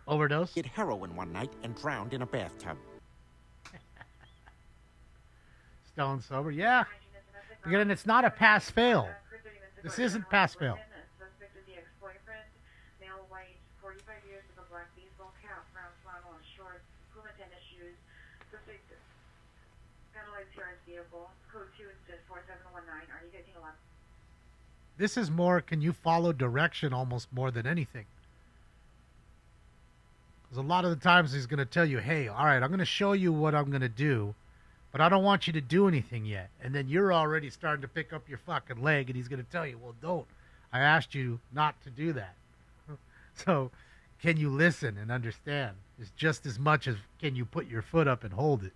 E: Overdose?
S: Did heroin one night and drowned in a bathtub.
E: Stone sober, yeah. Again, it's not a pass-fail. This isn't pass-fail.
A: Suspect is the ex-boyfriend, male white, 45 years with a black baseball cap, brown flannel and shorts, Puma tennis shoes. Suspect vandalized here in vehicle. Code 2 is 4719. Are you getting a lot?
E: This is more, can you follow direction almost more than anything? Because a lot of the times he's going to tell you, hey, all right, I'm going to show you what I'm going to do, but I don't want you to do anything yet. And then you're already starting to pick up your fucking leg, and he's going to tell you, well, don't. I asked you not to do that. So can you listen and understand? It's just as much as can you put your foot up and hold it.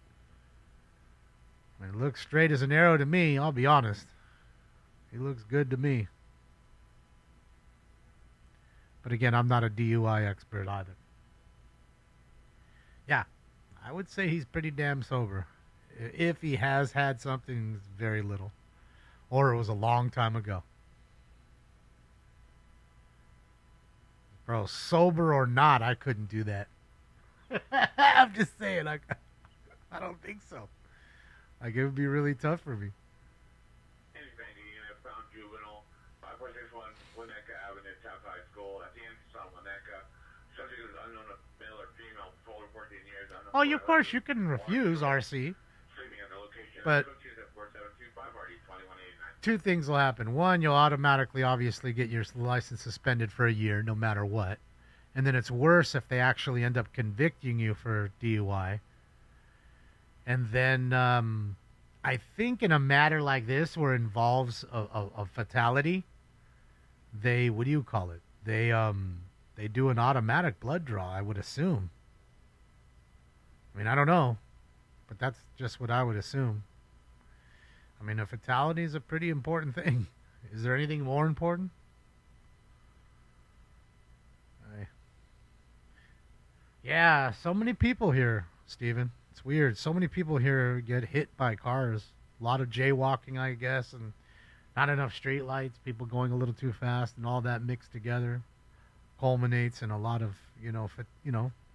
E: I mean, it looks straight as an arrow to me, I'll be honest. He looks good to me. But again, I'm not a DUI expert either. Yeah, I would say he's pretty damn sober. If he has had something, it's very little. Or it was a long time ago. Bro, sober or not, I couldn't do that. I'm just saying, I don't think so. Like, it would be really tough for me.
B: Anything, found juvenile, 5461 Winnetka Avenue, South High School, at the end of Winnetka. Subject is unknown male or female, older 14 years.
E: Oh, of course, you can refuse RC. But two things will happen. One, you'll automatically, obviously, get your license suspended for a year, no matter what. And then it's worse if they actually end up convicting you for DUI. And then I think in a matter like this where it involves a fatality, they, what do you call it? They do an automatic blood draw, I would assume. I mean, I don't know, but that's just what I would assume. I mean, a fatality is a pretty important thing. Is there anything more important? Yeah, so many people here, Steven. It's weird. So many people here get hit by cars. A lot of jaywalking, I guess, and not enough street lights, people going a little too fast, and all that mixed together culminates in a lot of,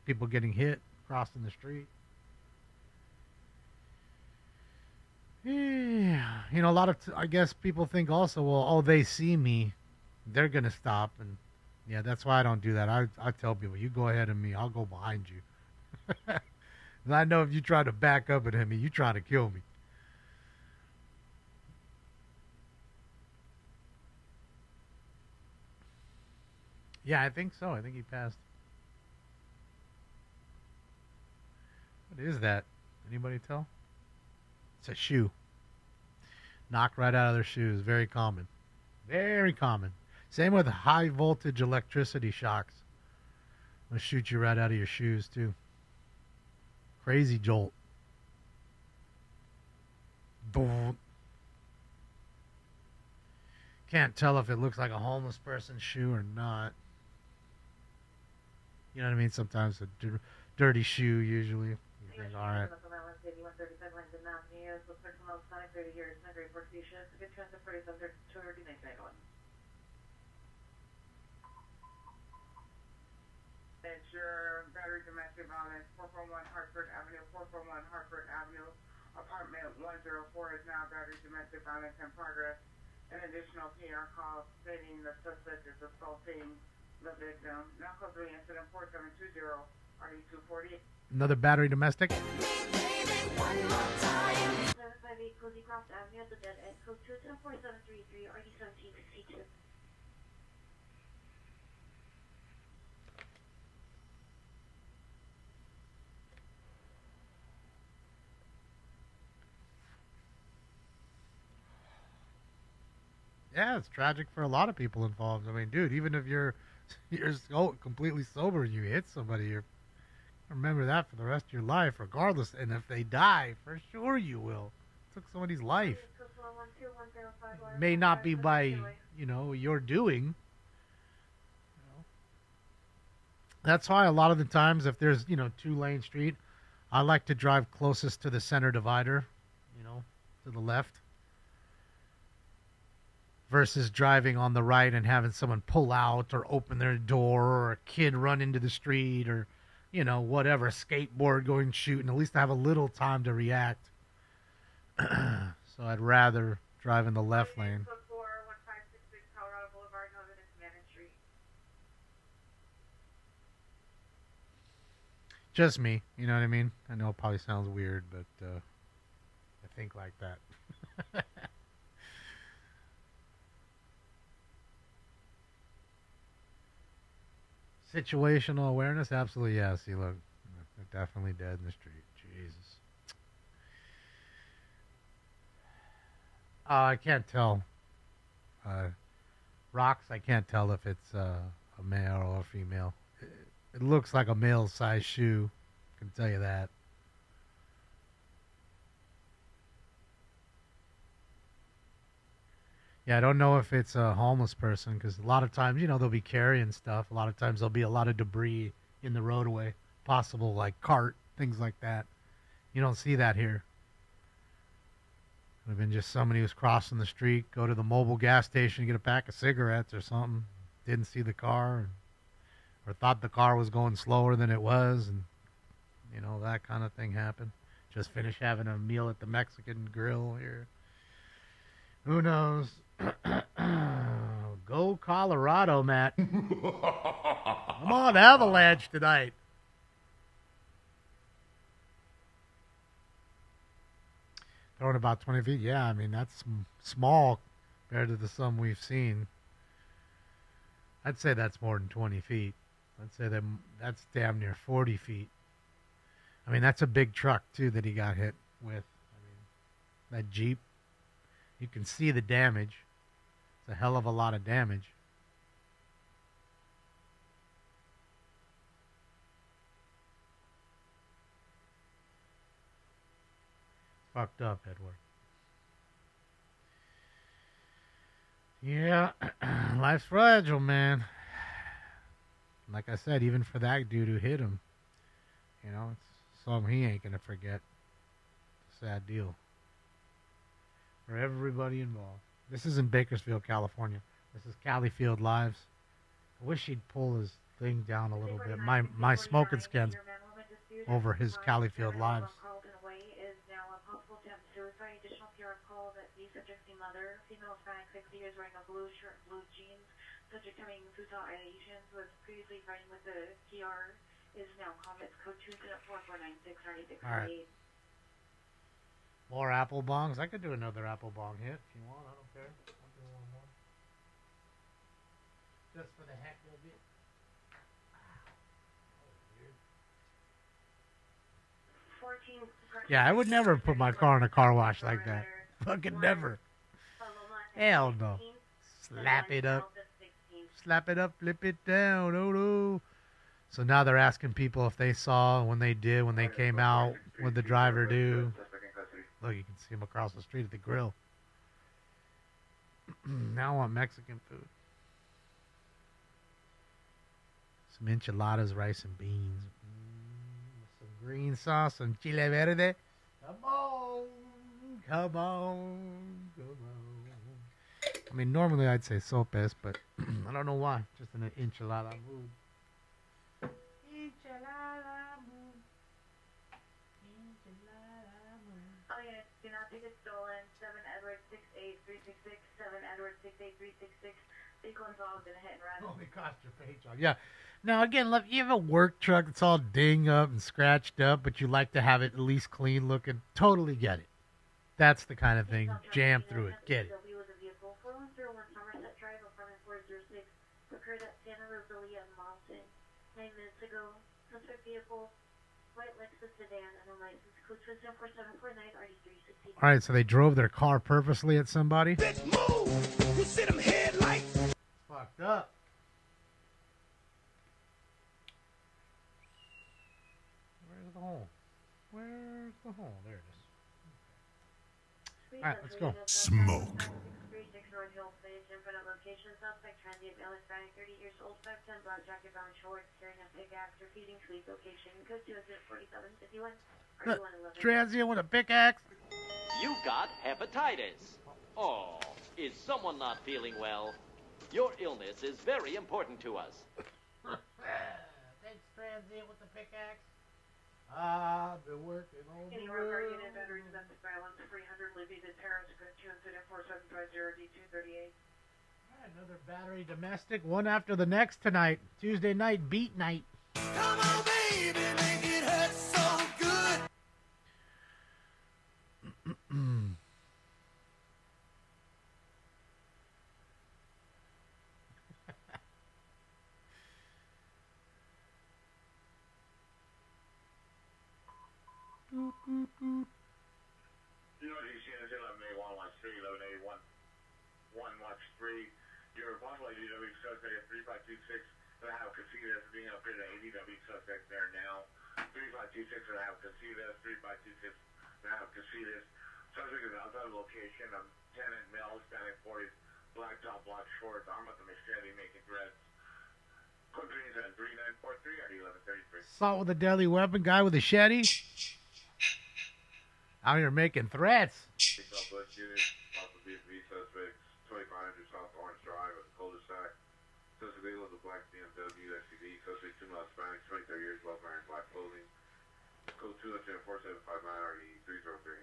E: people getting hit, crossing the street. Yeah, a lot of, I guess people think also, well, oh, they see me, they're going to stop. And yeah, that's why I don't do that. I tell people, you go ahead of me, I'll go behind you. And I know if you try to back up at him, you try to kill me. Yeah, I think so. I think he passed. What is that? Anybody tell? It's a shoe. Knocked right out of their shoes. Very common. Very common. Same with high voltage electricity shocks. They'll shoot you right out of your shoes too. Crazy jolt. Boom. Can't tell if it looks like a homeless person's shoe or not. You know what I mean? Sometimes a dirty shoe usually. You think, all right.
I: 8135 Langdon Avenue. Suspect from outside, 30 years, and report station. Good transit for 23991.
T: It's your battery domestic violence, 441 Hartford Avenue, 441 Hartford Avenue. Apartment 104 is now battery domestic violence in progress. An additional PR call stating the suspect is assaulting the victim. Now call 3 incident 4720 RD240.
E: Another battery domestic.
A: 758 Cozy Cross Avenue at the dead end. Code 2104733 RD1762.
E: Yeah, it's tragic for a lot of people involved. I mean, dude, even if you're completely sober and you hit somebody, you remember that for the rest of your life, regardless. And if they die, for sure you will. It took somebody's life. It may not be by, your doing. That's why a lot of the times, if there's, 2-lane street, I like to drive closest to the center divider, to the left. Versus driving on the right and having someone pull out or open their door or a kid run into the street or, whatever, a skateboard going shooting. At least I have a little time to react. So I'd rather drive in the left lane. Just me, you know what I mean? I know it probably sounds weird, but I think like that. Situational awareness? Absolutely, yeah. See, look, they're definitely dead in the street. Jesus. I can't tell. Rocks, I can't tell if it's a male or a female. It looks like a male-sized shoe. I can tell you that. Yeah, I don't know if it's a homeless person because a lot of times, they'll be carrying stuff. A lot of times there'll be a lot of debris in the roadway, possible like cart, things like that. You don't see that here. It would have been just somebody who's crossing the street, go to the mobile gas station, get a pack of cigarettes or something, didn't see the car, or thought the car was going slower than it was, and, that kind of thing happened. Just finished having a meal at the Mexican grill here. Who knows? Go Colorado, Matt. I'm on Avalanche tonight. Throwing about 20 feet. Yeah, I mean, that's small compared to the some we've seen. I'd say that's more than 20 feet. I'd say that's damn near 40 feet. I mean, that's a big truck, too, that he got hit with. I mean, that Jeep. You can see the damage. It's a hell of a lot of damage. Fucked up, Edward. Yeah, life's fragile, man. Like I said, even for that dude who hit him, it's something he ain't gonna forget. It's a sad deal. For everybody involved. This is in Bakersfield, California. This is Califield Lives. I wish he'd pull his thing down a little bit. My smoking scan's over his Califield Lives.
A: Is now a possible attempt suicide. Additional PR call that the subject's mother, female Hispanic, 60 years, wearing a blue shirt and blue jeans. Subject having suicidal ideations, was previously fighting with the PR, is now comments code 24496
E: All right. More apple bongs. I could do another apple bong hit if you want. I don't care. I'll do one more. Just for the heck of it. Yeah, I would never put my car in a car wash like that. Fucking never. Hell no. Slap it up. Slap it up, flip it down. Oh no. So now they're asking people if they saw when they came out, what the driver do. Look, you can see him across the street at the grill. Now I want Mexican food. Some enchiladas, rice, and beans. Some green sauce, some chile verde. Come on. Come on. Come on. I mean, normally I'd say sopes, but I don't know why. Just in an enchilada mood. Enchilada mood. Enchilada mood.
A: Oh yeah, do not take it stolen. 7 Edward 68366. 7 Edward 68366. Vehicle involved in a hit and run.
E: Only cost your paycheck. Yeah. Now again, look, you have a work truck that's all dinged up and scratched up, but you like to have it at least clean looking. Totally get it. That's the kind of thing. Jam through it. Get it.
A: Vehicle 4101 Somerset Drive, apartment 406. Occurred at Santa Rosalia, Malton. 9 minutes ago. Suspect vehicle, white Lexus sedan, and a license code 24749 RD360.
E: All right, so they drove their car purposely at somebody.
C: Bitch, move! You see them headlights?
E: Fucked up. Where's the hole? Where's the hole? There it is. All right, let's go.
L: Smoke.
A: 36 North Hill Place, infinite location, suspect, transient, male, Hispanic, 30 years old, 5'10", black jacket, brown shorts, carrying a pickaxe, repeating sweep location, code 24751, RD111.
E: Transient with a pickaxe.
R: You got hepatitis. Oh, is someone not feeling well? Your illness is very important to us.
E: Thanks, transient with the pickaxe. I've been working on
T: Any
E: the
T: record
E: road.
T: unit, battery domestic violence, 300 Libby to Terrace, code 2 incident 4750 D238.
E: All right, another battery domestic, one after the next tonight. Tuesday night, beat night.
C: Come on, baby, make it hurt so good.
B: URGCNZ 11A113, 11A1, 113. Your possible ADW suspect at 3526 and a half Casitas being upgraded to ADW suspect there now. 3526 and a half Casitas, 3526 and a half Casitas. Subject is outside of location of tenant male, Hispanic 40s, black top, black shorts, arm with a machete making threats. Code greens at 3943 RD1133.
E: Assault with a deadly weapon, guy with a machete. Out here making threats.
B: Southwest unit, possible B&B suspects, 2500 South Orange Drive at the cul-de-sac. Suspect vehicle is a black BMW SUV. Suspect 2 miles Hispanic, 23 years, well wearing black clothing. Code 24759 RD303.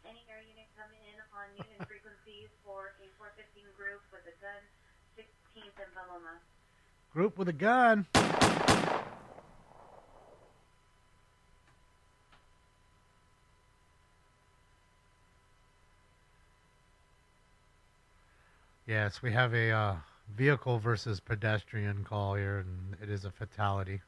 A: Any air unit coming in on Newton frequencies for a 415 group with a gun, 16th and Paloma.
E: Group with a gun. Yes, we have a vehicle versus pedestrian call here, and it is a fatality.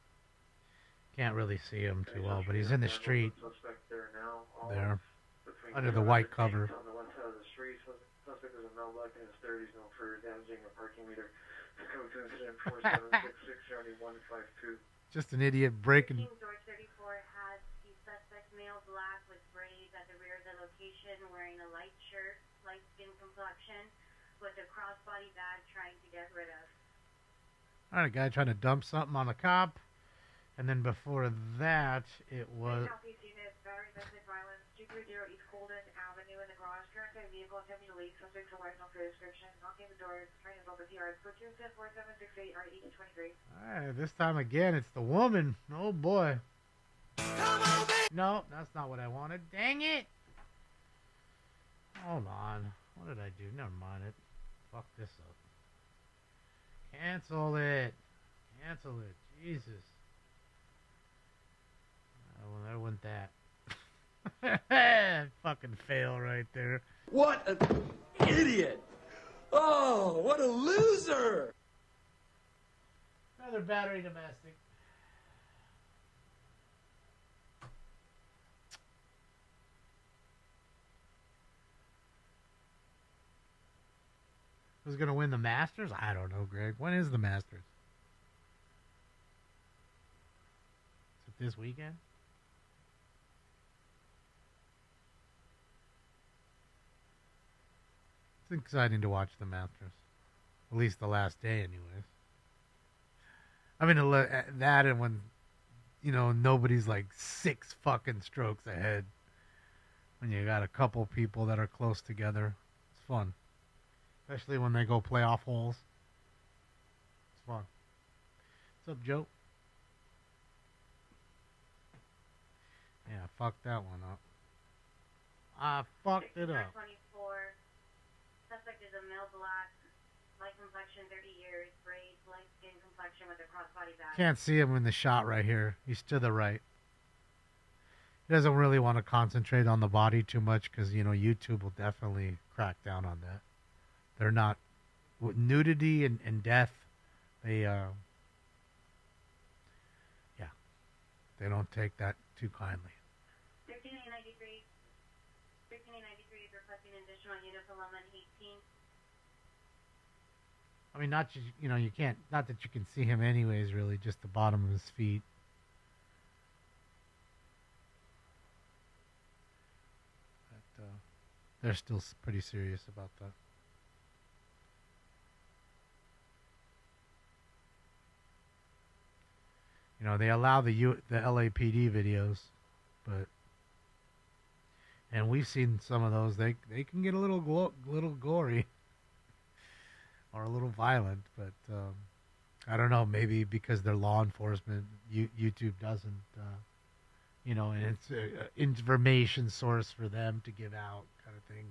E: Can't really see him too well, but he's in the street
F: Suspect there now. all
E: there,
F: between
E: under the
F: 200
E: white
F: feet
E: cover.
F: On the west side of the street, suspect is a male black in his 30s, known for damaging a parking meter. Code to incident 4766 152.
E: Just an idiot breaking.
A: George 34 has the suspect male black with braids at the rear of the location, wearing a light shirt, light skin complexion, with a crossbody bag trying to get rid of.
E: All right, a guy trying to dump something on the cop. And then before that, it was...
T: Southeast unit, battery domestic violence, 230 East Colden Avenue in the garage. Current type vehicle attempting to leave. Suspects arrived on clear description. Knocking the door, trying to involve the TRS. Code 24768 RD23.
E: All right, this time again, it's the woman. Oh, boy. No, that's not what I wanted. Dang it. Hold on. What did I do? Never mind it. Fuck this up. Cancel it. Cancel it. Jesus. Oh, well, there went that. Fucking fail right there.
C: What an idiot! Oh, what a loser!
E: Another battery domestic. Who's going to win the Masters? I don't know, Greg. When is the Masters? this weekend? It's exciting to watch the Masters. At least the last day, anyways. I mean, that and when, you know, nobody's like 6 fucking strokes ahead. When you got a couple people that are close together. It's fun. Especially when they go playoff holes. It's fun. What's up, Joe? Yeah, fucked that one up. I fucked it up.
A: 24. Suspect is a male black, light complexion, 30 years, braids, light skin complexion with a crossbody back.
E: Can't see him in the shot right here. He's to the right. He doesn't really want to concentrate on the body too much because, you know, YouTube will definitely crack down on that. They're not... With nudity and death, they, they don't take that too kindly.
A: 1393 is requesting an additional unit for Loma 18.
E: I mean, not just, you know, you can't, not that you can see him anyways, really, just the bottom of his feet. But they're still pretty serious about that. You know, they allow the LAPD videos, but, and we've seen some of those. They can get a little gory or a little violent, but I don't know. Maybe because they're law enforcement, YouTube doesn't, you know, and it's an information source for them to give out, kind of thing,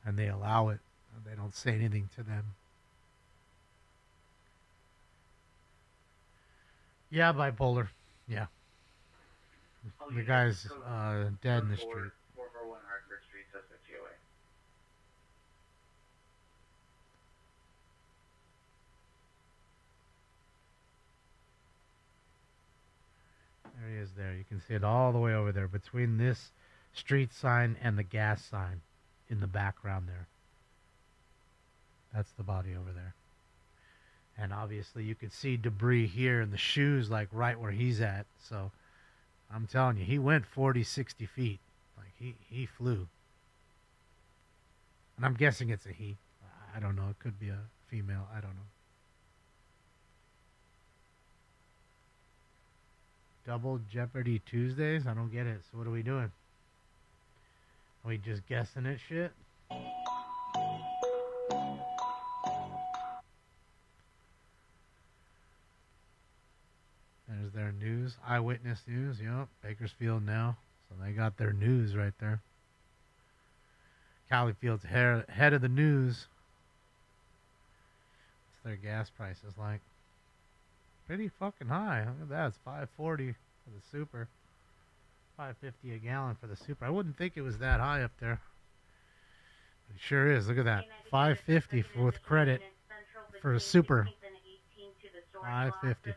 E: and they allow it. They don't say anything to them. Yeah, bipolar. Yeah. The guy's dead in the street.
M: 441 Hartford Street, suspect GOA.
E: There he is there. You can see it all the way over there between this street sign and the gas sign in the background there. That's the body over there. And obviously you could see debris here in the shoes, like right where he's at. So I'm telling you, he went 40, 60 feet. Like he flew. And I'm guessing it's a he. I don't know. It could be a female. I don't know. Double Jeopardy Tuesdays? I don't get it. So what are we doing? Are we just guessing at shit? There's their news. Eyewitness News. Yep. Bakersfield Now. So they got their news right there. Callifield's head of the news. What's their gas prices like? Pretty fucking high. Look at that. It's $5.40 for the super. $5.50 a gallon for the super. I wouldn't think it was that high up there. But it sure is. Look at that. $5.50 with credit for a super. $5.50.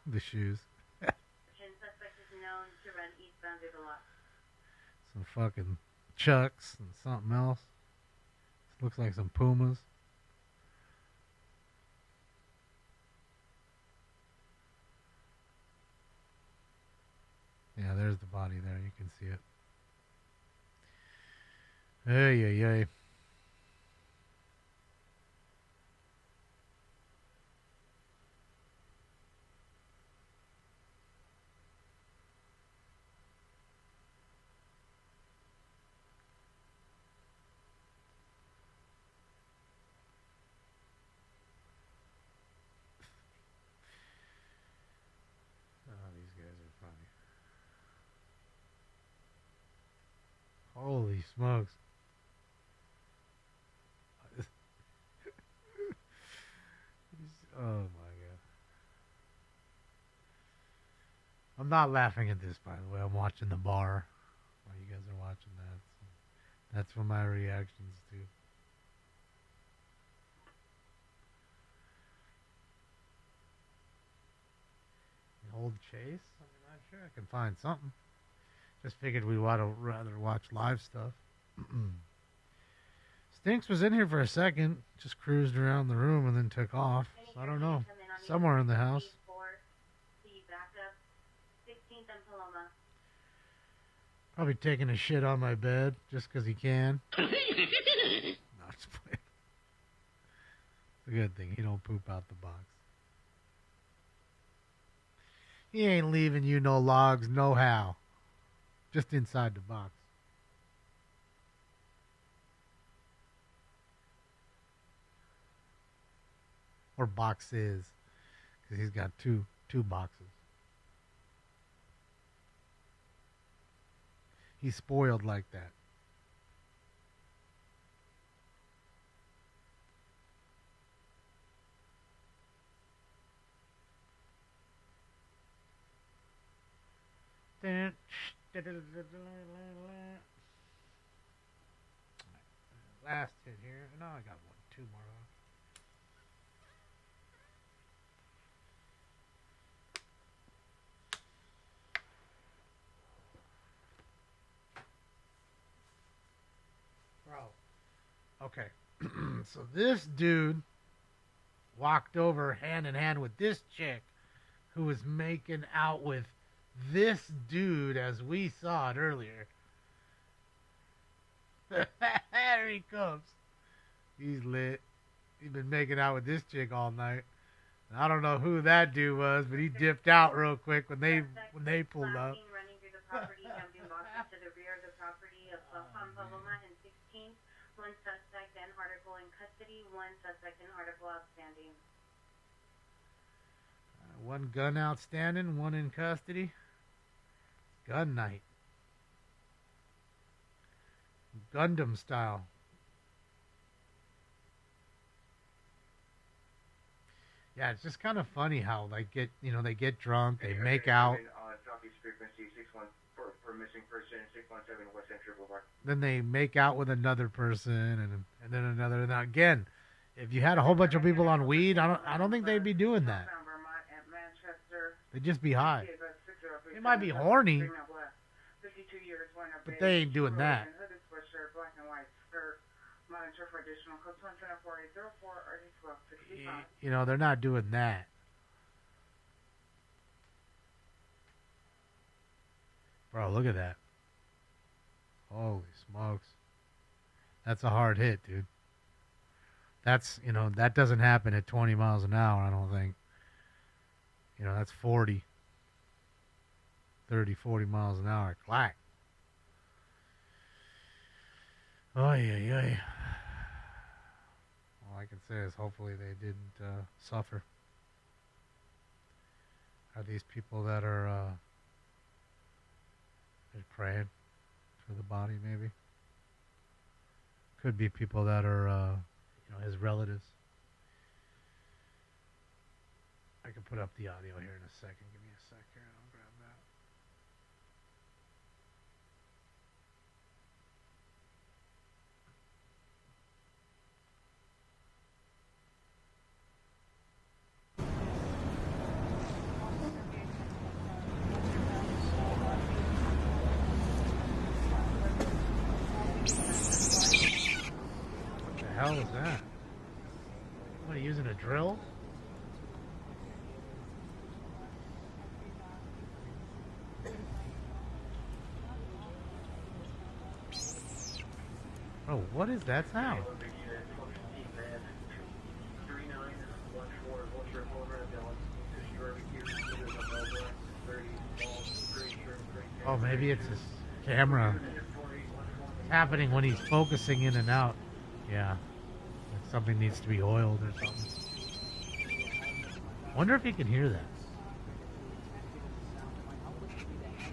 E: The shoes. Some fucking Chucks and something else. This looks like some Pumas. Yeah, there's the body there. You can see it. Ay, ay, ay. Holy smokes. Oh my god. I'm not laughing at this, by the way. I'm watching the bar while you guys are watching that. So that's what my reactions to. An old chase? I'm not sure I can find something. Just figured we would rather watch live stuff. Stinks was in here for a second, just cruised around the room and then took off. So I don't know. Somewhere in the house. Probably taking a shit on my bed just because he can. No, just playing. It's a good thing he don't poop out the box. He ain't leaving you no logs, no how. Just inside the box. Or boxes. Because he's got two boxes. He's spoiled like that. Last hit here. No, I got two more. Bro. Okay. So this dude walked over hand in hand with this chick who was making out with this dude as we saw it earlier. There he comes. He's lit. He's been making out with this chick all night. And I don't know who that dude was, but he dipped out real quick when they pulled up.
A: Running through the property, jumping boxes to the rear of the property of Paloma and 16. One suspect and article in custody. One suspect and article outstanding.
E: One gun outstanding, one in custody. Gun night. Gundam style. Yeah, it's just kind of funny how they get drunk, they make out.
F: Southeast frequency 61 for missing person 617 West Central Boulevard.
E: Then they make out with another person and then another. Now again, if you had a whole bunch of people on weed, I don't think they'd be doing that. They'd just be high. They might be horny, but they ain't doing that. You know, they're not doing that. Bro, look at that. Holy smokes. That's a hard hit, dude. That's, that doesn't happen at 20 miles an hour, I don't think. That's 40, 40 miles an hour. Clack. Oy. All I can say is hopefully they didn't suffer. Are these people that are they're praying for the body, maybe? Could be people that are, his relatives. I can put up the audio here in a second. Give me a sec here and I'll grab that. What the hell is that? What, are you using a drill? Oh, what is that sound? Oh, maybe it's his camera. It's happening when he's focusing in and out. Yeah. Like something needs to be oiled or something. Wonder if he can hear that.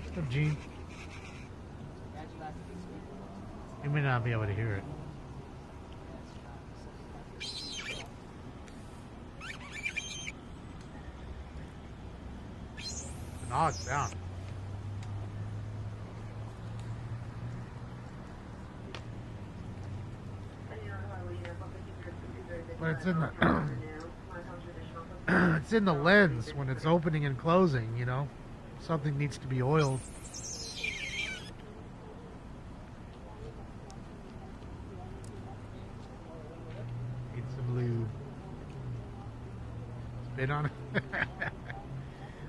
E: What's up, Gene? You may not be able to hear it. It's an odd sound. But it's in the it's in the lens when it's opening and closing, Something needs to be oiled. Spit on it.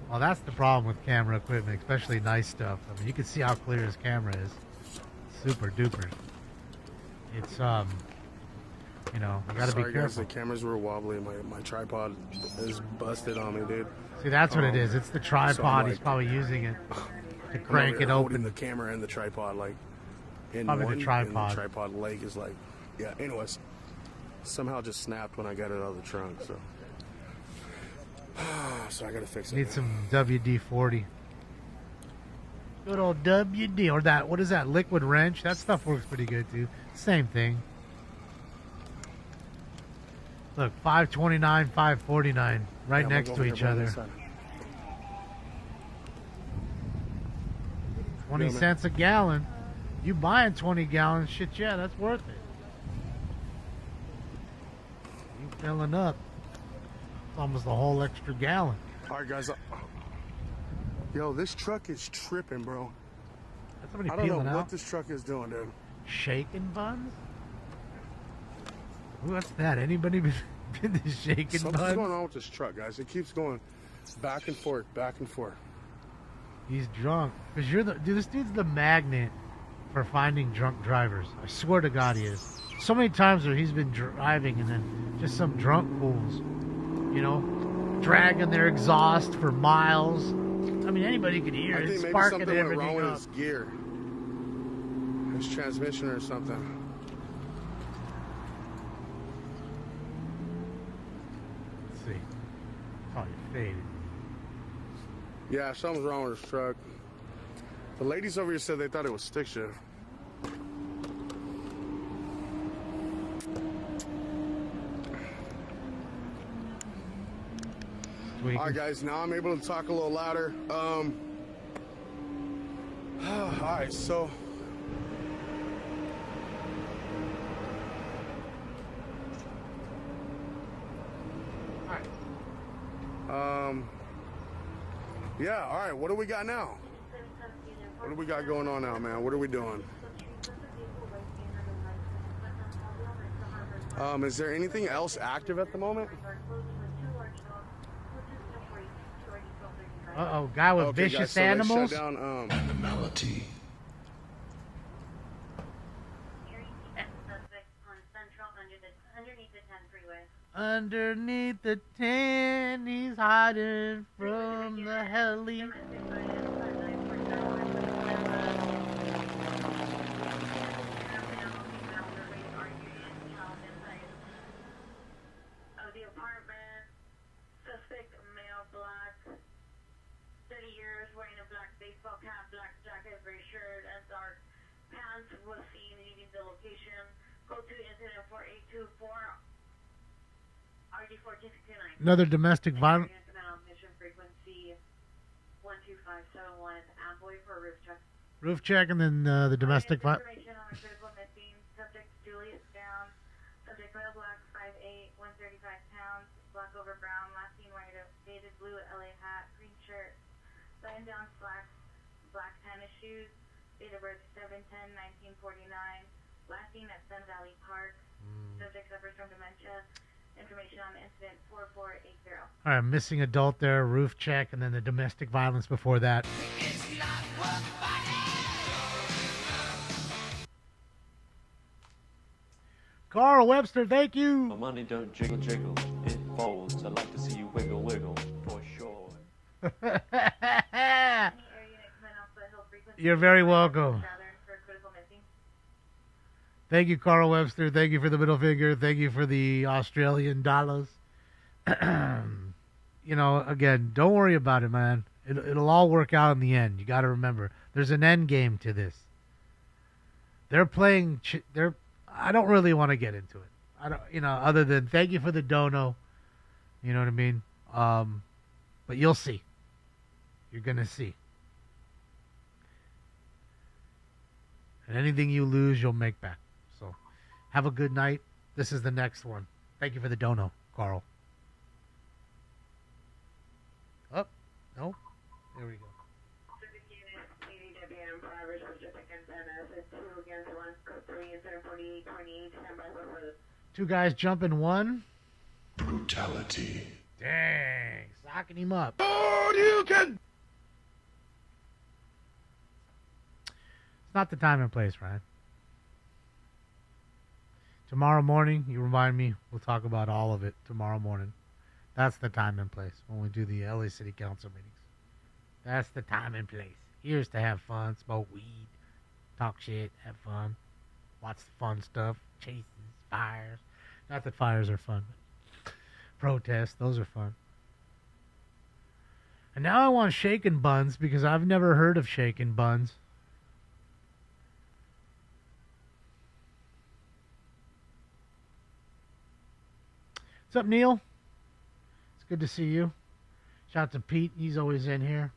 E: Well, that's the problem with camera equipment, especially nice stuff. I mean, you can see how clear his camera is. Super duper. It's, you know, you gotta be
J: Sorry,
E: careful.
J: guys, the cameras were wobbly. My tripod is busted on me, dude.
E: See, that's what it is. It's the tripod.
J: So I'm
E: He's
J: like-
E: probably using it to
J: I'm
E: crank
J: over
E: it
J: here holding
E: open.
J: the camera and the tripod, like, in
E: Probably the
J: one,
E: tripod.
J: and the tripod leg is like, yeah, anyways. Somehow just snapped when I got it out of the trunk, so. So I gotta fix it.
E: Need some WD-40. Good old WD, or that, what is that, liquid wrench? That stuff works pretty good too. Same thing. Look, $5.29, $5.49, right
J: Yeah, I'm
E: next
J: gonna
E: to
J: go
E: each
J: over here,
E: other.
J: bro, on this side.
E: 20
J: Yeah, man.
E: cents a gallon. You buying 20 gallons, shit, yeah, that's worth it. You filling up. It's almost a whole extra gallon.
J: All right, guys. Yo, this truck is tripping, bro.
E: That's somebody
J: I don't know
E: peeling
J: what
E: out.
J: this truck is doing, dude.
E: Shaking buns? Ooh, what's that? Anybody been to shaking
J: Something's
E: buns?
J: going on with this truck, guys. It keeps going back and forth, back and forth.
E: He's drunk. Because you're the dude, this dude's the magnet for finding drunk drivers. I swear to God he is. So many times where he's been driving and then just some drunk fools, you know, dragging their exhaust for miles. I mean, anybody could hear
J: I
E: it,
J: think maybe
E: sparking
J: something went wrong
E: everything
J: with
E: up.
J: his gear, his transmission or something.
E: Let's see. Probably faded.
J: Yeah, something's wrong with his truck. The ladies over here said they thought it was stick shift. All right, guys, now I'm able to talk a little louder. All right, so yeah, all right, what do we got now? What do we got going on now, man? What are we doing? Is there anything else active at the moment?
E: Uh-oh, guy with
J: Okay,
E: vicious
J: guys, so they
E: animals?
J: shut down,
O: Animality.
E: Underneath the 10, he's hiding from the heli.
A: Of the apartment, suspect male, black, 30 years, wearing a black baseball cap, black jacket, gray shirt, and dark pants, was seen leaving the location. Code 2 incident 4824, RD1469.
E: Another domestic violence.
A: Mission frequency 12571, Amboy for roof check.
E: Roof check and then the domestic violence.
A: Information on a critical missing. Subject Julius down. Subject male black, 5'8", 135 pounds, black over brown, last seen wearing a faded blue LA hat, green shirt, button down slacks, black tennis shoes, date of birth 7/10/1949, last seen at Sun Valley Park. Subject suffers from dementia. Information on incident 4480.
E: All right, missing adult there, roof check, and then the domestic violence before that. Carl Webster, thank you.
K: My money don't jiggle jiggle, it folds. I'd like to see you wiggle wiggle, for sure.
E: You're very welcome. Thank you, Carl Webster. Thank you for the middle finger. Thank you for the Australian dollars. You know, again, don't worry about it, man. It'll all work out in the end. You got to remember, there's an end game to this. They're playing. I don't really want to get into it. I don't, you know, other than thank you for the dono. You know what I mean? But you'll see. You're gonna see. And anything you lose, you'll make back. So, have a good night. This is the next one. Thank you for the dono, Carl. Oh, no. There we go. Two guys jumping one.
O: Brutality.
E: Dang. Socking him up.
J: Oh, you can.
E: It's not the time and place, Ryan. Tomorrow morning, you remind me, we'll talk about all of it tomorrow morning. That's the time and place when we do the LA City Council meetings. That's the time and place. Here's to have fun, smoke weed, talk shit, have fun, watch the fun stuff, chases, fires. Not that fires are fun, but protests, those are fun. And now I want shaken buns because I've never heard of shaken buns. What's up, Neil? It's good to see you. Shout out to Pete. He's always in here.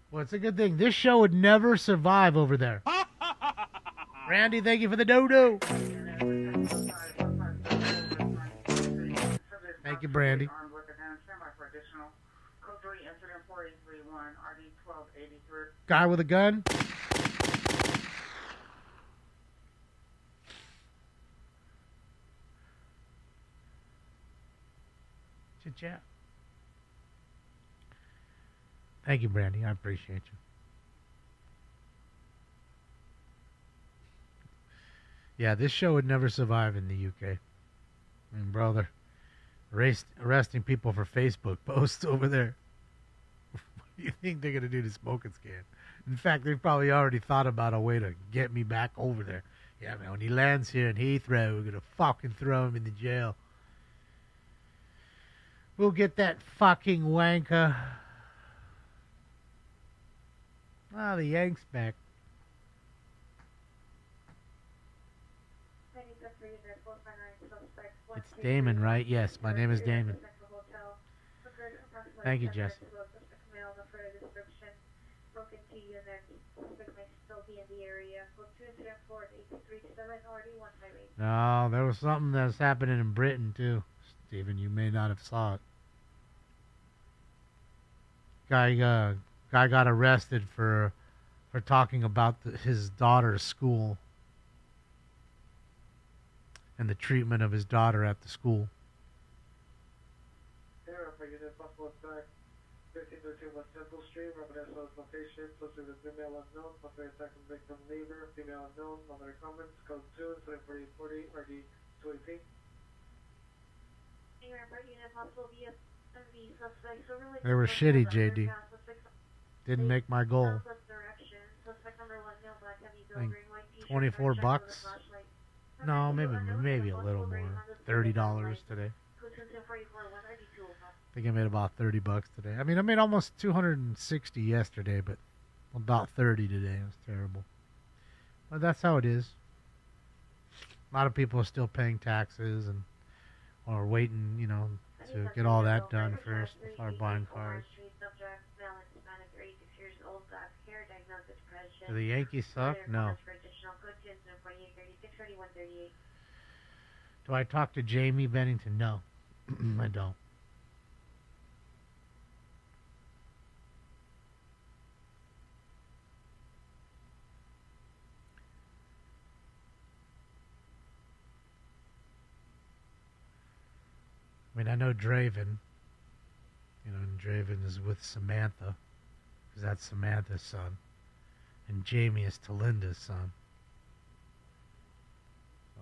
E: Well, it's a good thing. This show would never survive over there. Randy, thank you for the dodo. Thank you, Brandy. Guy with a gun. Chit-chat. Thank you, Brandy. I appreciate you. Yeah, this show would never survive in the UK. I mean, brother, arresting people for Facebook posts over there. What do you think they're going to do to Smoking Scan? In fact, they've probably already thought about a way to get me back over there. Yeah, man, when he lands here in Heathrow, we're going to fucking throw him in the jail. We'll get that fucking wanker. Ah, the Yank's back. It's Damon, right? Yes, my name is Damon. Thank you, Jess. No, there was something that's happening in Britain, too. Stephen, you may not have saw it. Guy got arrested for talking about his daughter's school and the treatment of his daughter at the school.
F: Buffalo back, 1502 West Temple Street, Robert S. location, suspect is female unknown, suspect attack from victim neighbor, female unknown, other comments, code 2, 74840, RD 218.
E: They were shitty, JD. Didn't make my goal. I think $24. No, maybe a little more. $30 today. I think I made about $30 today. I mean, I made almost 260 yesterday, but about 30 today. It was terrible. But that's how it is. A lot of people are still paying taxes and or waiting, you know, to get all that done first before buying cars. Do the Yankees suck? No. Do I talk to Jamie Bennington? No. I don't. I mean, I know Draven. You know, and Draven is with Samantha, because that's Samantha's son. And Jamie is Talinda's son. So.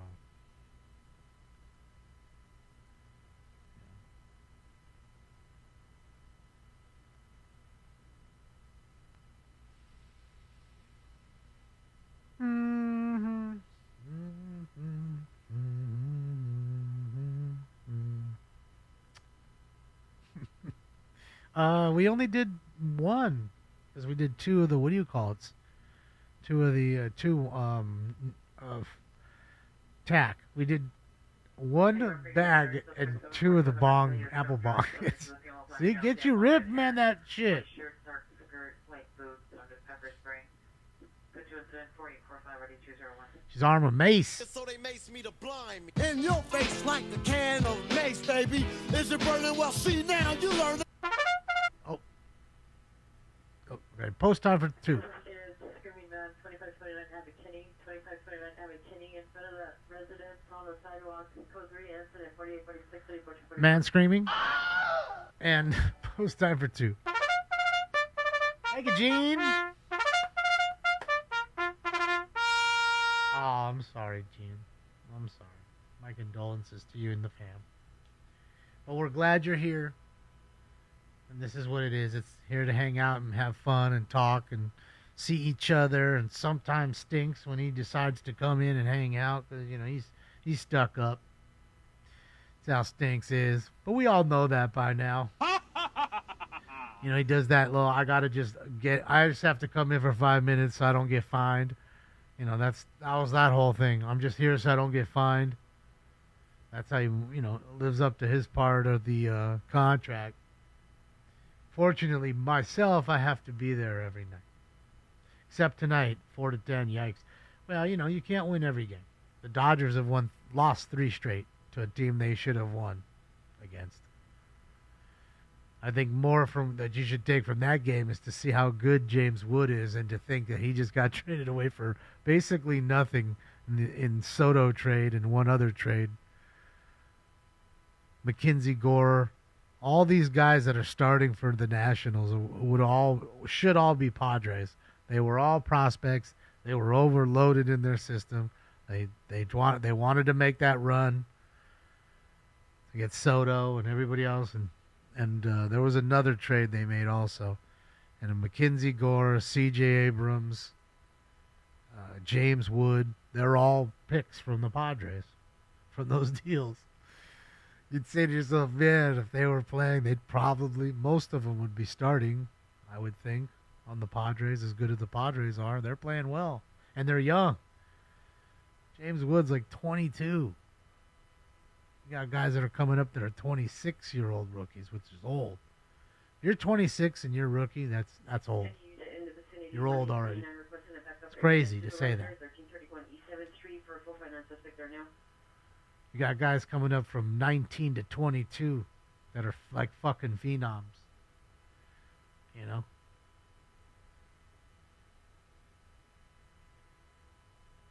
E: We only did one, because we did two of the, what do you call it? Two of tack. We did one bag and two of the bong, apple bong. See, get you ripped, man, that shit. She's armed with mace.
L: So they mace me to blind me. In your face like the can of mace, baby. Is it burning? Well, see now, you learn.
E: Okay, post time for 2.
I: have a Kinney, 2529 have a Kinney in front of the residence on the sidewalk, code 3 incident 4846
E: Man screaming. And post time for 2. Thank you, Gene. Oh, I'm sorry, Gene. I'm sorry. My condolences to you and the fam. But we're glad you're here. And this is what it is. It's here to hang out and have fun and talk and see each other. And sometimes stinks when he decides to come in and hang out because, you know, he's stuck up. That's how Stinks is. But we all know that by now. You know, he does that little, I just have to come in for 5 minutes so I don't get fined. You know, that was that whole thing. I'm just here so I don't get fined. That's how he, you know, lives up to his part of the contract. Fortunately, myself, I have to be there every night. Except tonight, 4 to 10, yikes. Well, you know, you can't win every game. The Dodgers have lost 3 straight to a team they should have won against. I think more that you should take from that game is to see how good James Wood is and to think that he just got traded away for basically nothing in Soto trade and one other trade. Mackenzie Gore, all these guys that are starting for the Nationals should all be Padres. They were all prospects. They were overloaded in their system. They wanted to make that run to get Soto and everybody else, and there was another trade they made also, and a Mackenzie Gore, C.J. Abrams, James Wood. They're all picks from the Padres from those deals. You'd say to yourself, man, if they were playing, most of them would be starting, I would think, on the Padres. As good as the Padres are, they're playing well, and they're young. James Wood's like 22. You got guys that are coming up that are 26-year-old rookies, which is old. If you're 26 and you're a rookie, that's old. You're old already. It's crazy to say that. You got guys coming up from 19 to 22 that are like fucking phenoms. You know?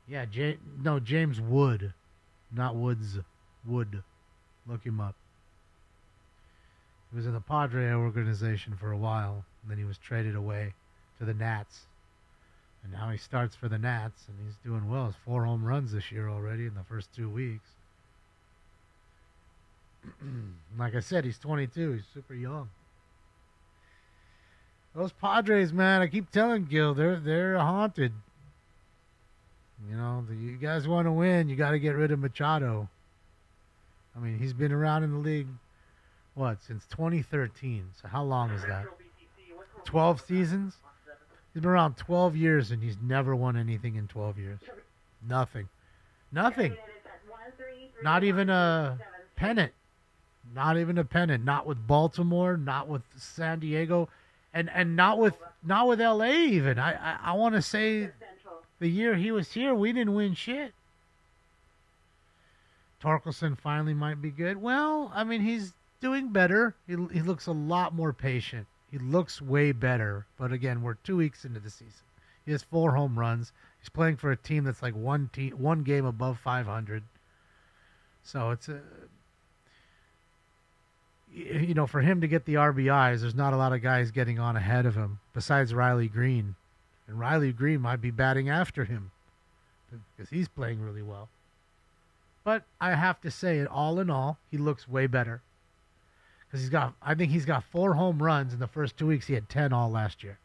E: Yeah, James Wood. Not Woods. Wood. Look him up. He was in the Padre organization for a while, and then he was traded away to the Nats. And now he starts for the Nats, and he's doing well. He's 4 home runs this year already in the first 2 weeks. Like I said, he's 22. He's super young. Those Padres, man, I keep telling Gil, they're haunted. You know, you guys want to win, you got to get rid of Machado. I mean, he's been around in the league, since 2013. So how long is that? 12 seasons? He's been around 12 years, and he's never won anything in 12 years. Nothing. Nothing. Not even a pennant. Not even a pennant. Not with Baltimore, not with San Diego, and not with LA even. I want to say the year he was here, we didn't win shit. Torkelson finally might be good. Well, I mean, he's doing better. He looks a lot more patient. He looks way better. But again, we're 2 weeks into the season. He has 4 home runs. He's playing for a team that's like one game above 500. So it's for him to get the RBIs, there's not a lot of guys getting on ahead of him besides Riley Green. And Riley Green might be batting after him because he's playing really well. But I have to say, all in all, he looks way better. Because I think he's got 4 home runs in the first 2 weeks. He had 10 all last year.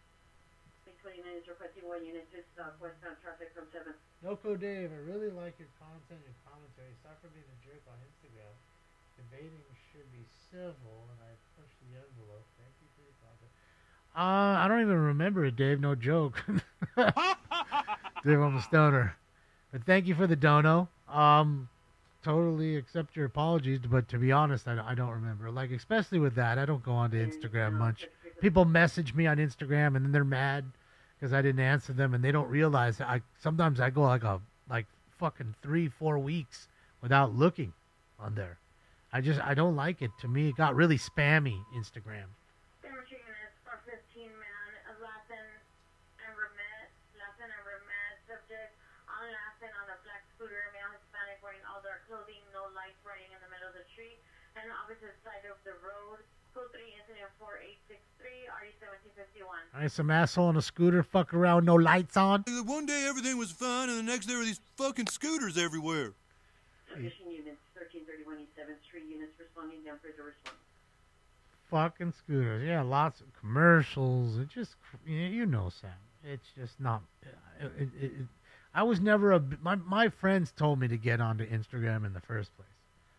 E: Noko Dave, I really like your content and commentary. Sorry for being a jerk on Instagram. Debating should be civil, and I pushed the envelope. Thank you for your content. I don't even remember it, Dave. No joke. Dave, I'm a stoner. But thank you for the dono. Totally accept your apologies, but to be honest, I don't remember. Like, especially with that, I don't go onto Instagram much. People message me on Instagram, and then they're mad because I didn't answer them, and they don't realize sometimes I go like fucking 3-4 weeks without looking on there. I don't like it. To me, it got really spammy, Instagram.
A: on an accident on a black scooter, male Hispanic wearing all dark clothing, no lights, riding in the middle of the street, and the opposite side of the road. Code 3, incident 4863, RE 1751.
E: All right, some asshole on a scooter, fuck around, no lights on.
U: One day everything was fine, and the next day there were these fucking scooters everywhere.
I: Submission units, 1331 East 7th Street, units responding down for the response.
E: Fucking scooters. Yeah, lots of commercials. It just, you know, Sam. It's just not. I was never my friends told me to get onto Instagram in the first place.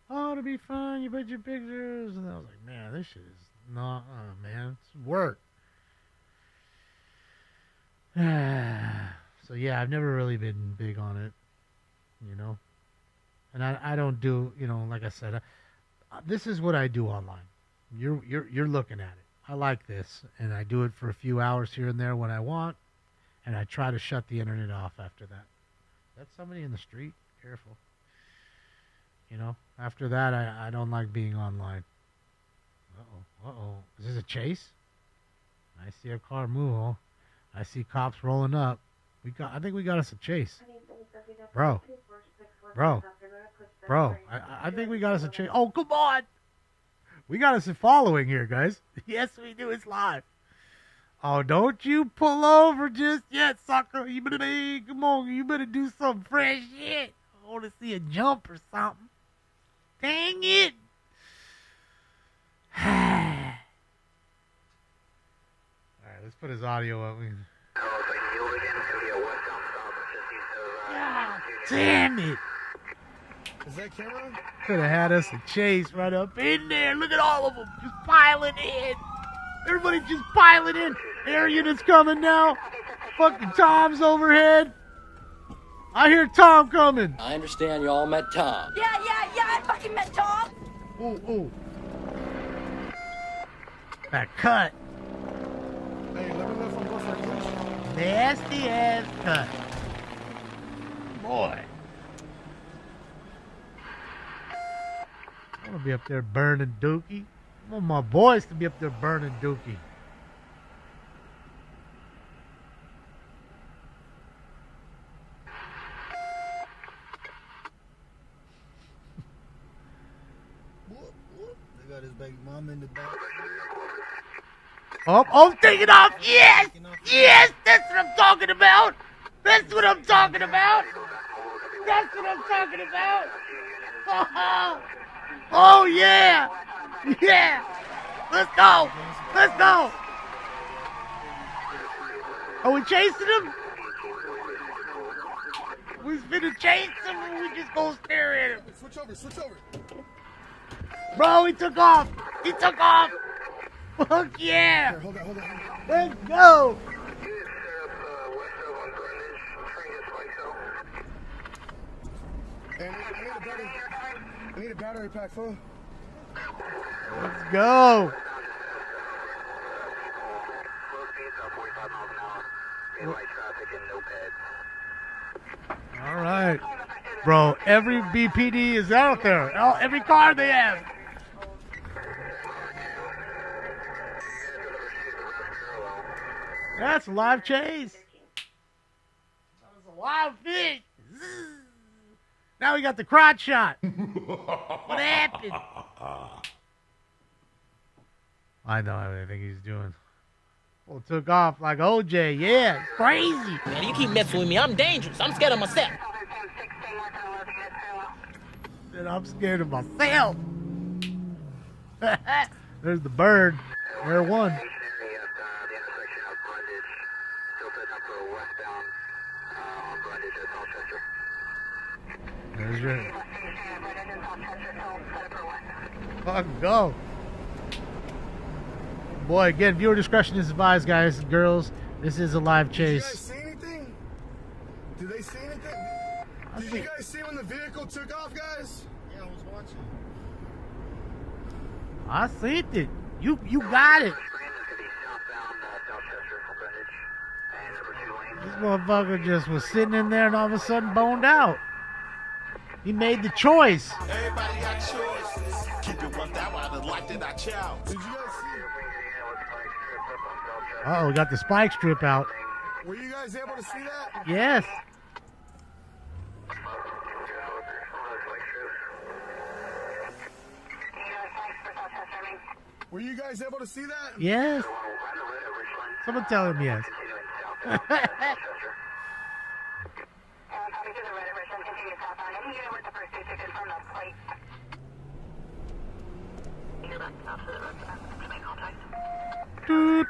E: Oh, it'll be fun. You put your pictures. And I was like, man, this shit is not, man. It's work. So, yeah, I've never really been big on it, you know. And I don't do, you know, like I said, this is what I do online. You're looking at it. I like this, and I do it for a few hours here and there when I want, and I try to shut the internet off after that. That's somebody in the street. Careful. You know, after that, I don't like being online. Uh-oh. Is this a chase? I see a car move. I see cops rolling up. I think we got us a chase. Bro. I think we got us a chase. Oh, come on. We got us a following here, guys. Yes, we do. It's live. Oh, don't you pull over just yet, sucker. You better come on. You better do some fresh shit. I want to see a jump or something. Dang it. All right, let's put his audio up. God damn it.
J: Is that camera?
E: Could have had us a chase right up in there. Look at all of them just piling in. Everybody just piling in. Air units coming now. Fucking Tom's overhead. I hear Tom coming.
V: I understand you all met Tom.
W: Yeah, I fucking met Tom.
E: Ooh. That cut.
J: Hey, let me know if I'm going for English.
E: Nasty ass cut. Boy. I want to be up there burning dookie. I want my boys to be up there burning dookie.
J: They got his baby mom in the back.
E: Oh, take it off. Yes. Yes, that's what I'm talking about. That's what I'm talking about. That's what I'm talking about. Oh, yeah. Yeah. Let's go. Let's go. Are we chasing him? We finna chase him or we just gonna stare at him?
J: Switch over.
E: Bro, he took off. Fuck yeah.
J: Here, hold on.
E: Let's go.
J: And I need a battery pack full.
E: Let's go. All right. Bro, every BPD is out there. Every car they have. That's a live chase. That was a live fish. Now we got the crotch shot. What happened? I know what I think he's doing. Well, took off like OJ. Yeah, it's crazy.
W: Man, you keep messing with me. I'm dangerous. I'm scared of myself.
E: And I'm scared of myself. There's the bird. Air one. There's your... Fucking go. Boy, again, viewer discretion is advised, guys and girls. This is a live chase.
J: Did you guys see anything? Did they see anything? Did you guys see when the vehicle took off, guys? Yeah, I was watching.
E: I seen it. You got it. This motherfucker just was sitting in there and all of a sudden boned out. He made the choice.
L: Everybody got choices. Keep it 1,000 out of life that I chow.
J: Did you guys see?
E: Uh-oh, we got the spike strip out.
J: Were you guys able to see that?
E: Yes.
J: Were you guys able to see that?
E: Yes. Someone tell him yes. Dude.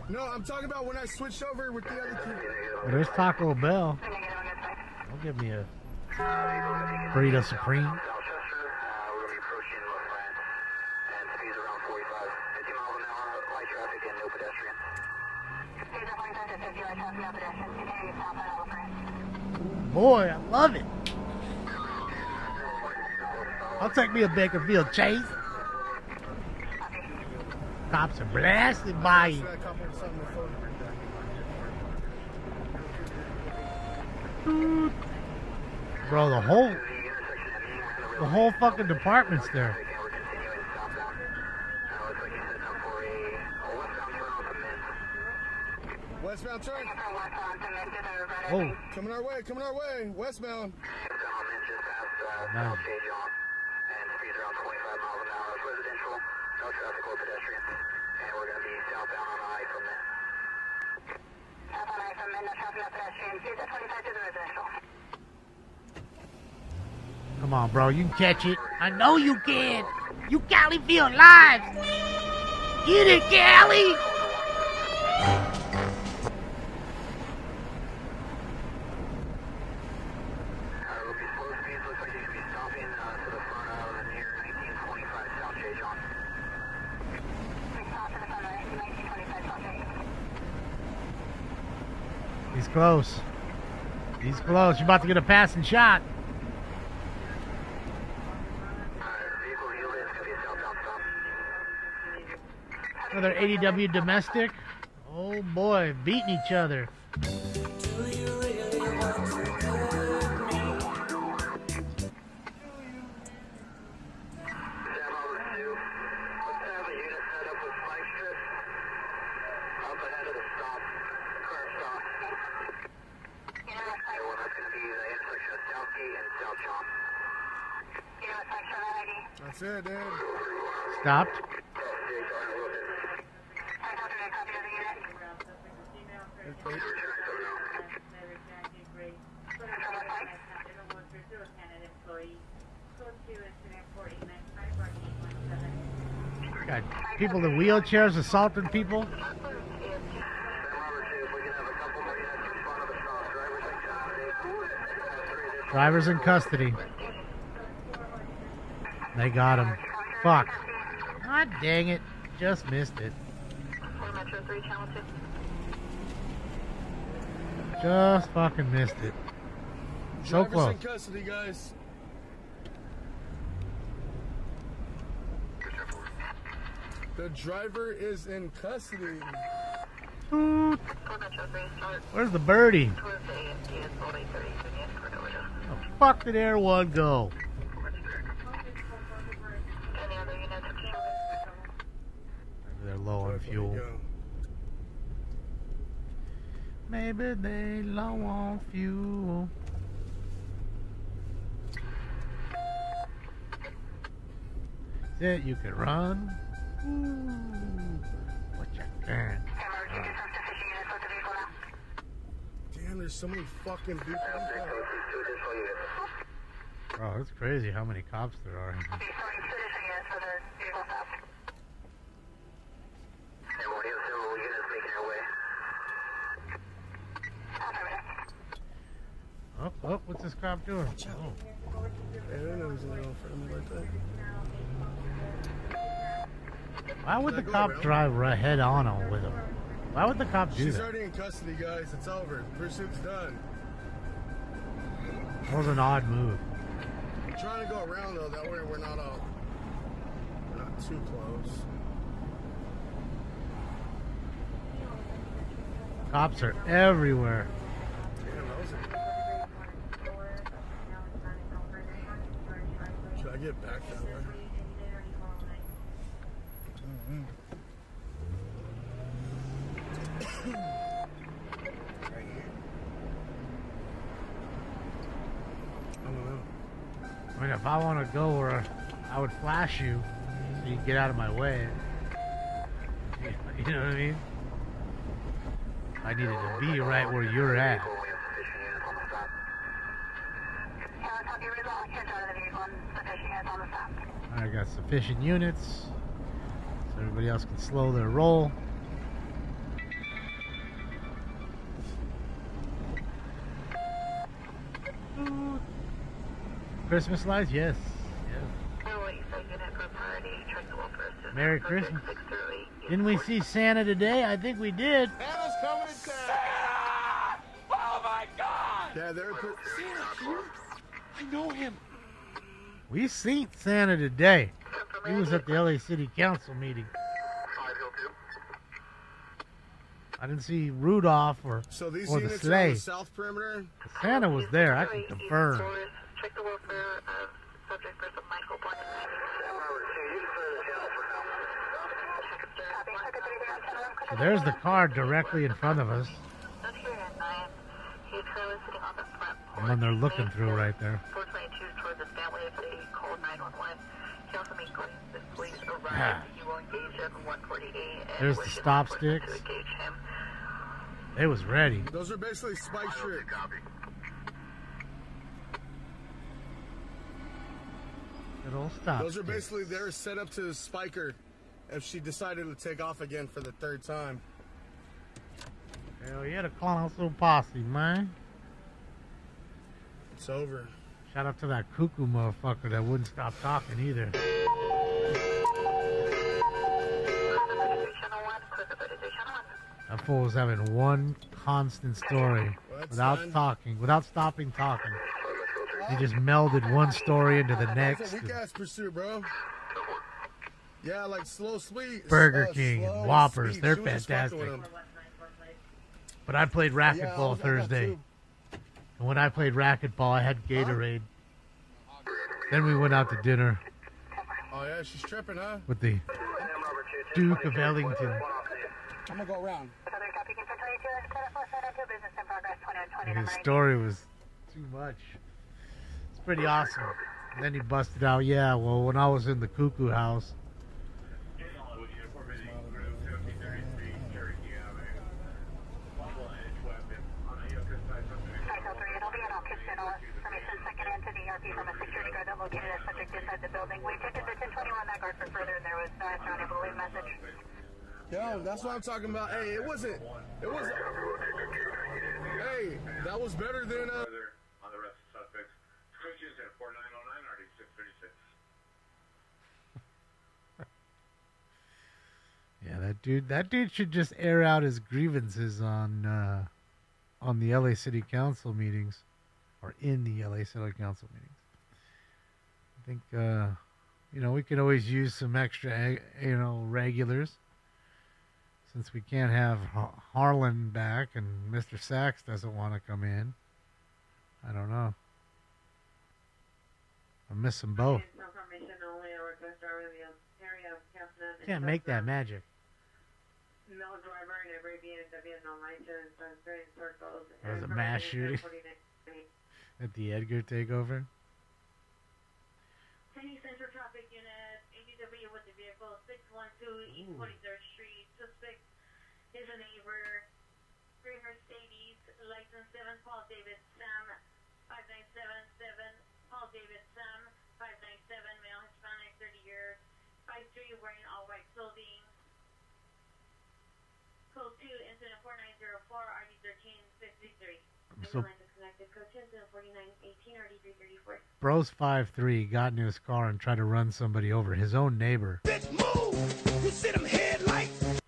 J: No, I'm talking about when I switched over with the other two.
E: Well, there's Taco Bell. Don't give me a burrito supreme. Boy, I love it. I'll take me a Bakerfield Chase. Cops are blasted by you. Bro, the whole fucking department's there.
J: Westbound turn.
E: Oh.
J: Coming our way, westbound.
E: Nice. Come on, bro, you can catch it. I know you can. You Cali feel alive. Get it, Cali. He's close. He's close. You're about to get a passing shot. Another ADW domestic. Oh boy, beating each other.
J: That's it, dude.
E: Stopped. Got people in wheelchairs assaulting people. Driver's in custody. They got him. Fuck. God dang it. Just missed it. Just fucking missed it. So
J: Driver's
E: close.
J: in custody, guys. The driver is in custody.
E: Toot. Where's the birdie? The fuck did Air One go? Maybe they're low on fuel. Maybe they low on fuel. That's it, you can run. Ooh, what you can.
J: Damn, there's so many fucking people.
E: Bro, it's crazy how many cops there are. Oh, what's this cop doing? Oh. Why would the cop drive right head on with him? Why would the cop do
J: She's
E: that?
J: already in custody, guys. It's over. Pursuit's done.
E: That was an odd move.
J: I'm trying to go around though. That way we're not too close.
E: Cops are everywhere.
J: Should I get back that way? I don't know.
E: I mean, if I want to go where I would flash you, so you get out of my way. You know what I mean? I needed to be right where you're at. I got sufficient units, so everybody else can slow their roll. Christmas lights, yes. Merry Christmas. Didn't we see Santa today? I think we did.
J: Santa's coming to town.
C: Santa! Oh my God!
J: Yeah, they're
C: Santa here? I know him.
E: We seen Santa today. He was at the LA City Council meeting. I didn't see Rudolph or
J: So these
E: the
J: units are on
E: sleigh.
J: the south perimeter?
E: Santa was there, I can confirm.
I: Check the welfare of subject person Michael Black.
E: So there's the car directly in front of us. The one they're looking through right there.
I: 422 towards his family if they call 911. He also means the police arrive.
E: Ah.
I: He will engage at 148.
E: There's the stop sticks. It was ready.
J: Those are basically spike strips.
E: Good old stop
J: Those are
E: sticks.
J: basically, they're set up to spike her if she decided to take off again for the third time.
E: Hell yeah, the Colossal Posse, man.
J: It's over.
E: Shout out to that cuckoo motherfucker that wouldn't stop talking either. That fool was having one constant story without talking, without stopping talking. He just melded one story into the next.
J: That's a weak ass pursuit, bro. Yeah, like slow speed.
E: Burger King and
J: slow
E: Whoppers,
J: speed.
E: they're
J: She was just fucking with
E: fantastic.
J: him.
E: But I played
J: Yeah, I was
E: racquetball
J: like that
E: Thursday.
J: too.
E: And when I played racquetball, I had Gatorade. Then we went out to dinner
J: Oh yeah, she's tripping, huh?
E: with the Duke of Ellington.
J: I'm gonna go around.
E: His story was too much. It's pretty awesome. And then he busted out, yeah, well, when I was in the cuckoo house,
J: Yo, that's what I'm talking about. Hey, it wasn't. Hey, that was better than.
B: On the rest of the suspects. Coaches at 4909 RD 636.
E: yeah, that dude should just air out his grievances on the LA City Council meetings, or in the LA City Council meetings. I think we could always use some extra regulars, since we can't have Harlan back and Mr. Sachs doesn't want to come in. I don't know. I miss them both. Can't make that magic.
I: No driver and every BMW, no license, straight circles.
E: There was a mass shooting at the Edgar takeover.
A: City Center Traffic Unit, ABW with the vehicle, 612 East 43rd Street. Suspect is a neighbor, Green Mercedes, license 7, Paul David Sam, 5977, Paul David Sam, 597, male Hispanic, 30 years, 5'3", wearing all white clothing. Code 2, incident 4904, RD 1353.
E: So-
A: Line disconnected. Code 2, incident 4918, RD 334.
E: Bro's 5'3", got into his car and tried to run somebody over, his own neighbor.
C: Bitch, move! You see them headlights?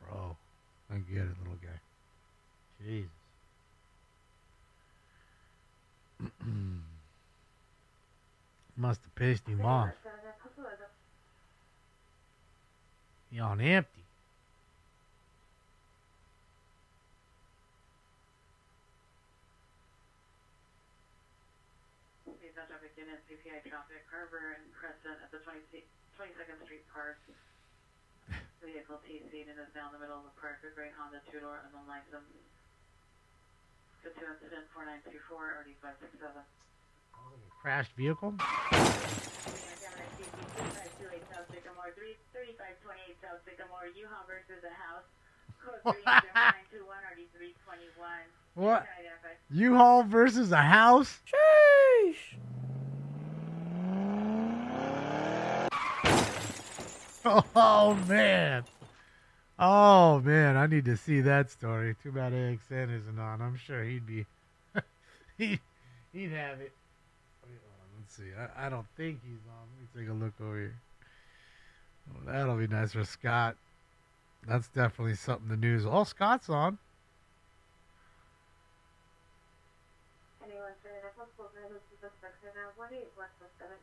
E: Bro, I get it, little guy. Jesus. Must have pissed him off. He on empty.
I: south traffic unit, CPI traffic, Carver and Crescent at the 22nd Street Park. Vehicle TC'd and is now in the middle of the park. A gray Honda two-door unlicensed. Go to incident 4924, RD 567.
E: Crashed vehicle?
I: 3528 South Sycamore, 3528 South Sycamore, U-Haul versus a house. Code 3921, RD 321.
E: What? U-Haul versus a house? Sheesh. Oh, man. Oh, man. I need to see that story. Too bad AXN isn't on. I'm sure he'd be... he'd have it. Let's see. I don't think he's on. Let me take a look over here. Well, that'll be nice for Scott. That's definitely something the news. Oh, Scott's on.
A: Anyone saying that possible man who's the suspect in now 18117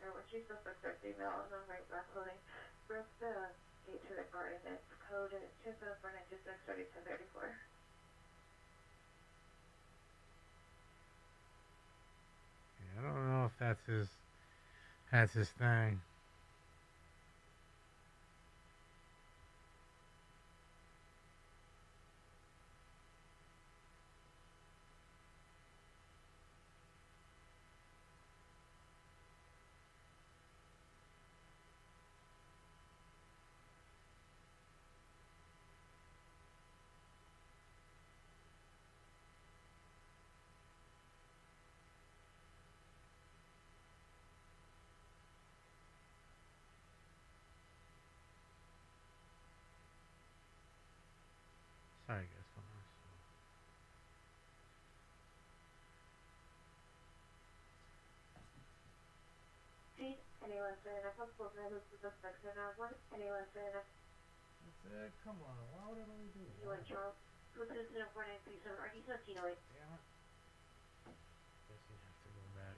A: or what she's the suspect email on the right back loading. Press the gate to the car and its code is 27496 3234.
E: I don't know if that's his thing. Sorry, guys. Hold on.
A: See, anyone saying that possible man who's the suspect in now anyone saying that.
E: Come on, why would I only do it?
A: You and Charles, who's incident 4937 RD 1708.
E: Damn it. Guess you'd have to go back.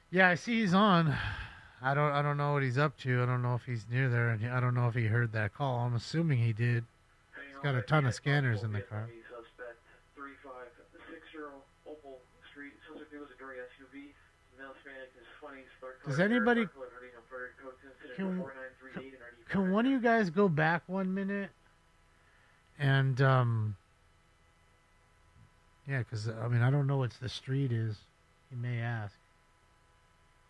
E: Yeah, I see he's on. I don't know what he's up to. I don't know if he's near there, and I don't know if he heard that call. I'm assuming he did. He's got a ton of scanners in the car.
F: Suspect 3560 Opal Street. Suspect was a gray SUV. Male Hispanic is 20s.
E: Does anybody? Can one of you guys go back 1 minute? And yeah, because I mean I don't know what the street is. He may ask.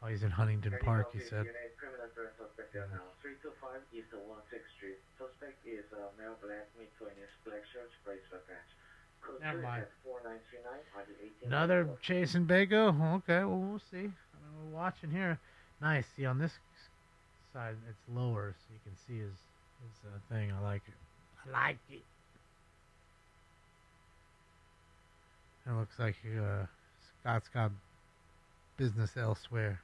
E: Oh, he's in Huntington Park, he said.
F: Suspect now. 325 East 16th Street. Suspect is male black, mid-20s, black shirt, gray sweatpants. Code
E: Never mind.
F: 4939,
E: Another chasing Bago? Okay, well, we'll see. I mean, we're watching here. Nice. See, on this side, it's lower, so you can see his thing. I like it. I like it. It looks like Scott's got business elsewhere.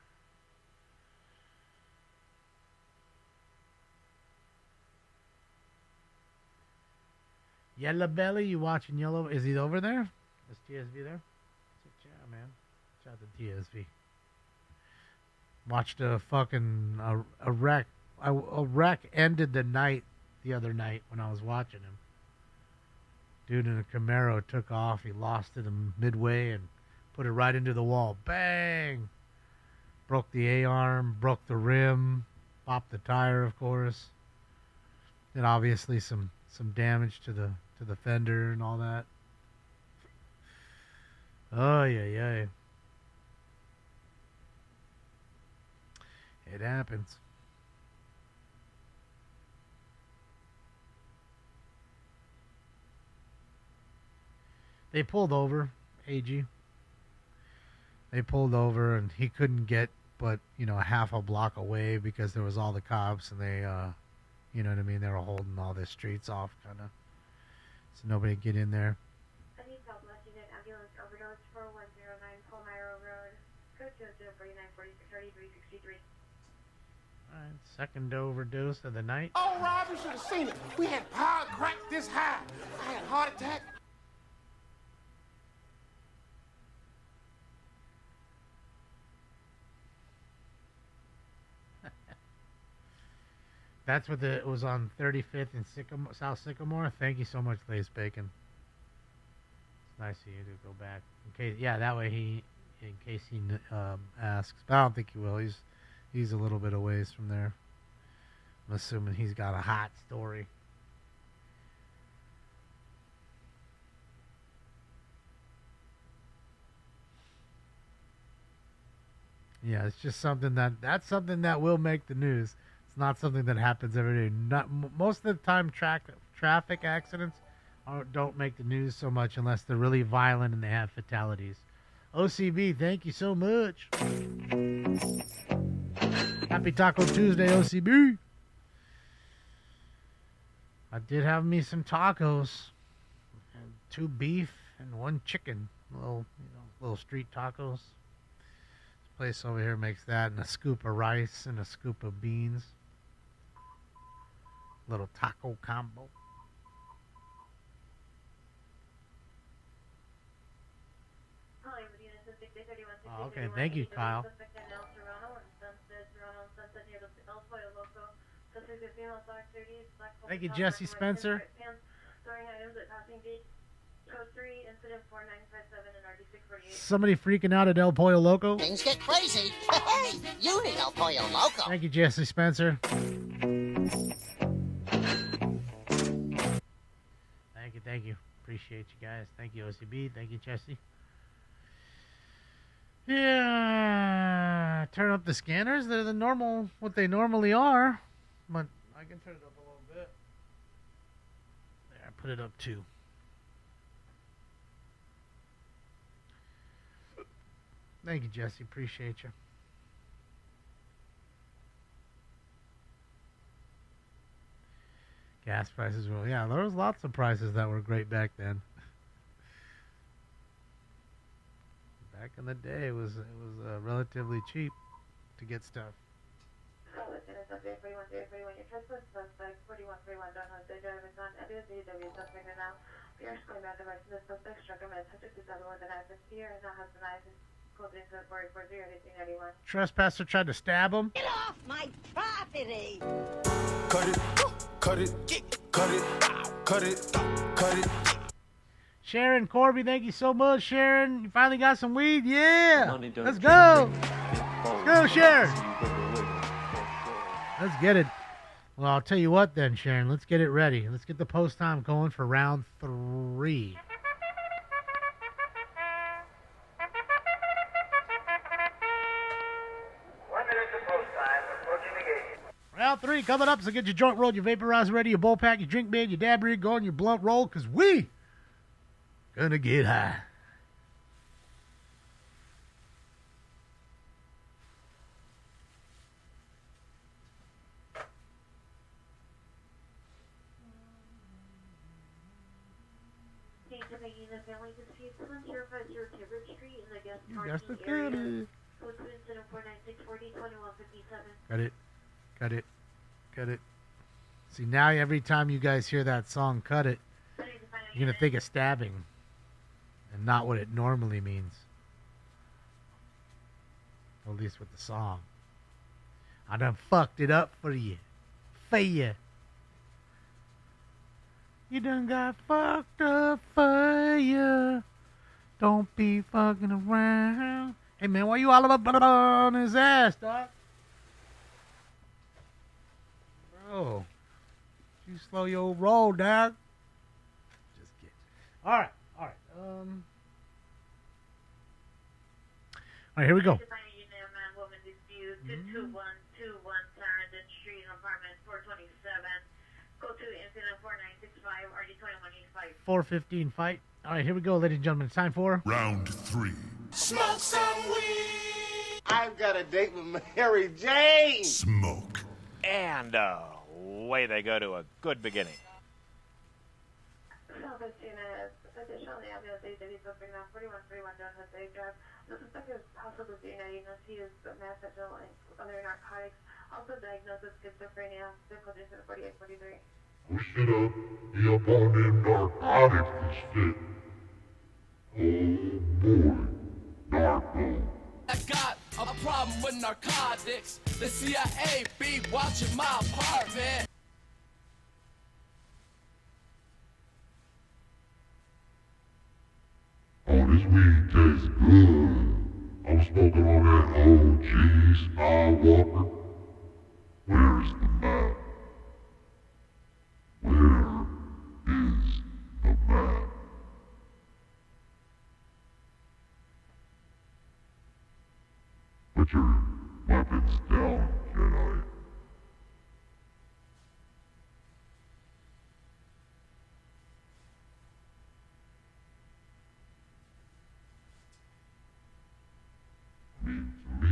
E: Yellow Belly, you watching Yellow? Is he over there? Is TSV there? Yeah, man. Shout out to TSV. Watched a fucking a wreck. A wreck ended the night the other night when I was watching him. Dude in a Camaro took off. He lost it in midway and put it right into the wall. Bang! Broke the A-arm, broke the rim, popped the tire, of course. And obviously some damage to the fender and all that. Oh, yeah. It happens. They pulled over, AG. They pulled over, and he couldn't get but, a half a block away because there was all the cops, and they, you know what I mean? They were holding all the streets off, kind of. So nobody could get in there.
A: I need Southwest Unit Ambulance Overdose 4109 Palmyra Road. Code 249-46-3363.
E: All right, second overdose of the night.
L: Oh, Rob, you should have seen it. We had power crack this high. I had a heart attack.
E: That's what it was on 35th and South Sycamore. Thank you so much, Lace Bacon. It's nice of you to go back. In case, yeah, that way in case he asks. But I don't think he will. He's a little bit a ways from there. I'm assuming he's got a hot story. Yeah, it's just something that's something that will make the news. It's not something that happens every day. Most of the time, traffic accidents don't make the news so much unless they're really violent and they have fatalities. OCB, thank you so much. Happy Taco Tuesday, OCB. I did have me some tacos, and 2 beef and 1 chicken. Little street tacos. Place over here makes that, and a scoop of rice and a scoop of beans. Little taco combo. Oh, okay, thank you, Kyle. Thank you, Jesse Spencer. Somebody freaking out at El Pollo Loco.
D: Things get crazy. Hey, you need El Pollo Loco.
E: Thank you, Jesse Spencer. Thank you. Appreciate you guys. Thank you, OCB. Thank you, Jesse. Yeah, turn up the scanners. They're what they normally are. But I can turn it up a little bit. There, I put it up too. Thank you, Jesse. Appreciate you. Gas prices were, yeah, there was lots of prices that were great back then. Back in the day, it was relatively cheap to get stuff. Trespasser tried to stab him.
D: Get off my property!
U: Cut it, cut it, cut it, cut it, cut it.
E: Sharon Corby, thank you so much, Sharon. You finally got some weed? Yeah! Let's go! Let's go, Sharon! Let's get it. Well, I'll tell you what then, Sharon. Let's get it ready. Let's get the post time going for round 3. Round 3 coming up, so get your joint rolled, your vaporizer ready, your bowl pack, your drink bag, your dab rig going, your blunt roll, because we gonna get high. Cut it. See, now every time you guys hear that song, Cut It, you're going to think of stabbing and not what it normally means. At least with the song. I done fucked it up for you. For you. You done got fucked up for you. Don't be fucking around. Hey, man, why you all up on his ass, dog? Bro, you slow your roll, dog. Just kidding. All right. All right, here we go.
I: Mm-hmm. 22121 Clarendon Street, apartment 427. Go to incident 4965, RD2185.
E: 4:15 fight. All right, here we go, ladies and gentlemen. It's time for
O: round 3.
L: Smoke some weed.
G: I've got a date with Mary Jane.
O: Smoke.
P: And away they go to a good beginning.
A: Additionally, I'm going to say that he's up now 4131 down the safe drive. The suspect is possibly diagnosed. He is methamphetamine and other narcotics. Also diagnosed with schizophrenia. Physical distance 4843.
O: Push it up, be up on them narcotics and shit. Oh boy, narco.
C: I got a
V: a problem with narcotics. The CIA be watching my apartment.
O: Oh, this weed tastes good. I'm smoking on that OG Skywalker. Where is the map? Where is the map? Put your weapons down, Jedi. To me,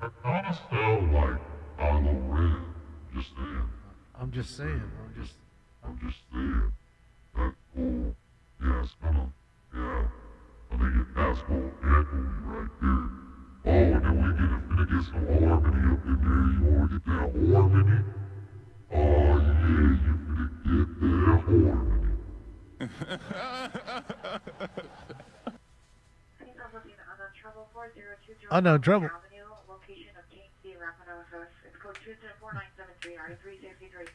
O: I kind of sound like Kylo Ren. Just saying.
E: I'm just saying.
O: I'm just saying. That cool. Yeah, it's gonna. Yeah. I think that's cool. Echoey right there. Oh, and then we finna get some harmony up in there. You wanna get that harmony? Oh, yeah, you finna get that harmony.
E: No trouble.
A: Avenue, location of King C. Rapido House. It's code 24973, R363.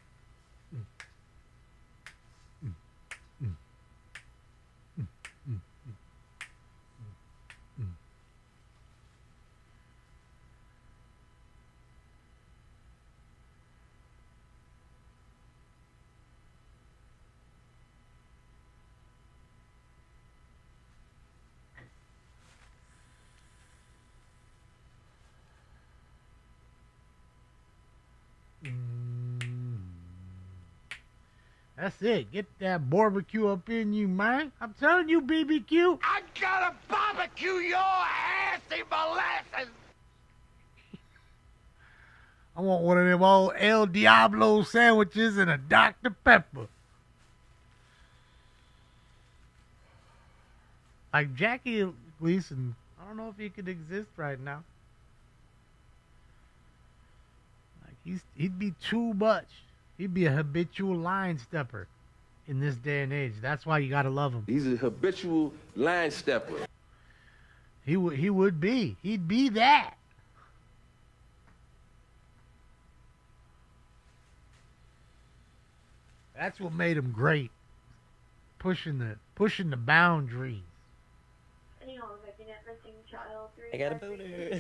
E: That's it. Get that barbecue up in you, man. I'm telling you, BBQ.
L: I gotta barbecue your ass in molasses.
E: I want one of them old El Diablo sandwiches and a Dr. Pepper. Like Jackie Gleason, I don't know if he could exist right now. Like he'd be too much. He'd be a habitual line stepper in this day and age. That's why you gotta love him.
H: He's a habitual line stepper.
E: He would be. He'd be that. That's what made him great. Pushing the boundaries.
A: I got a booter.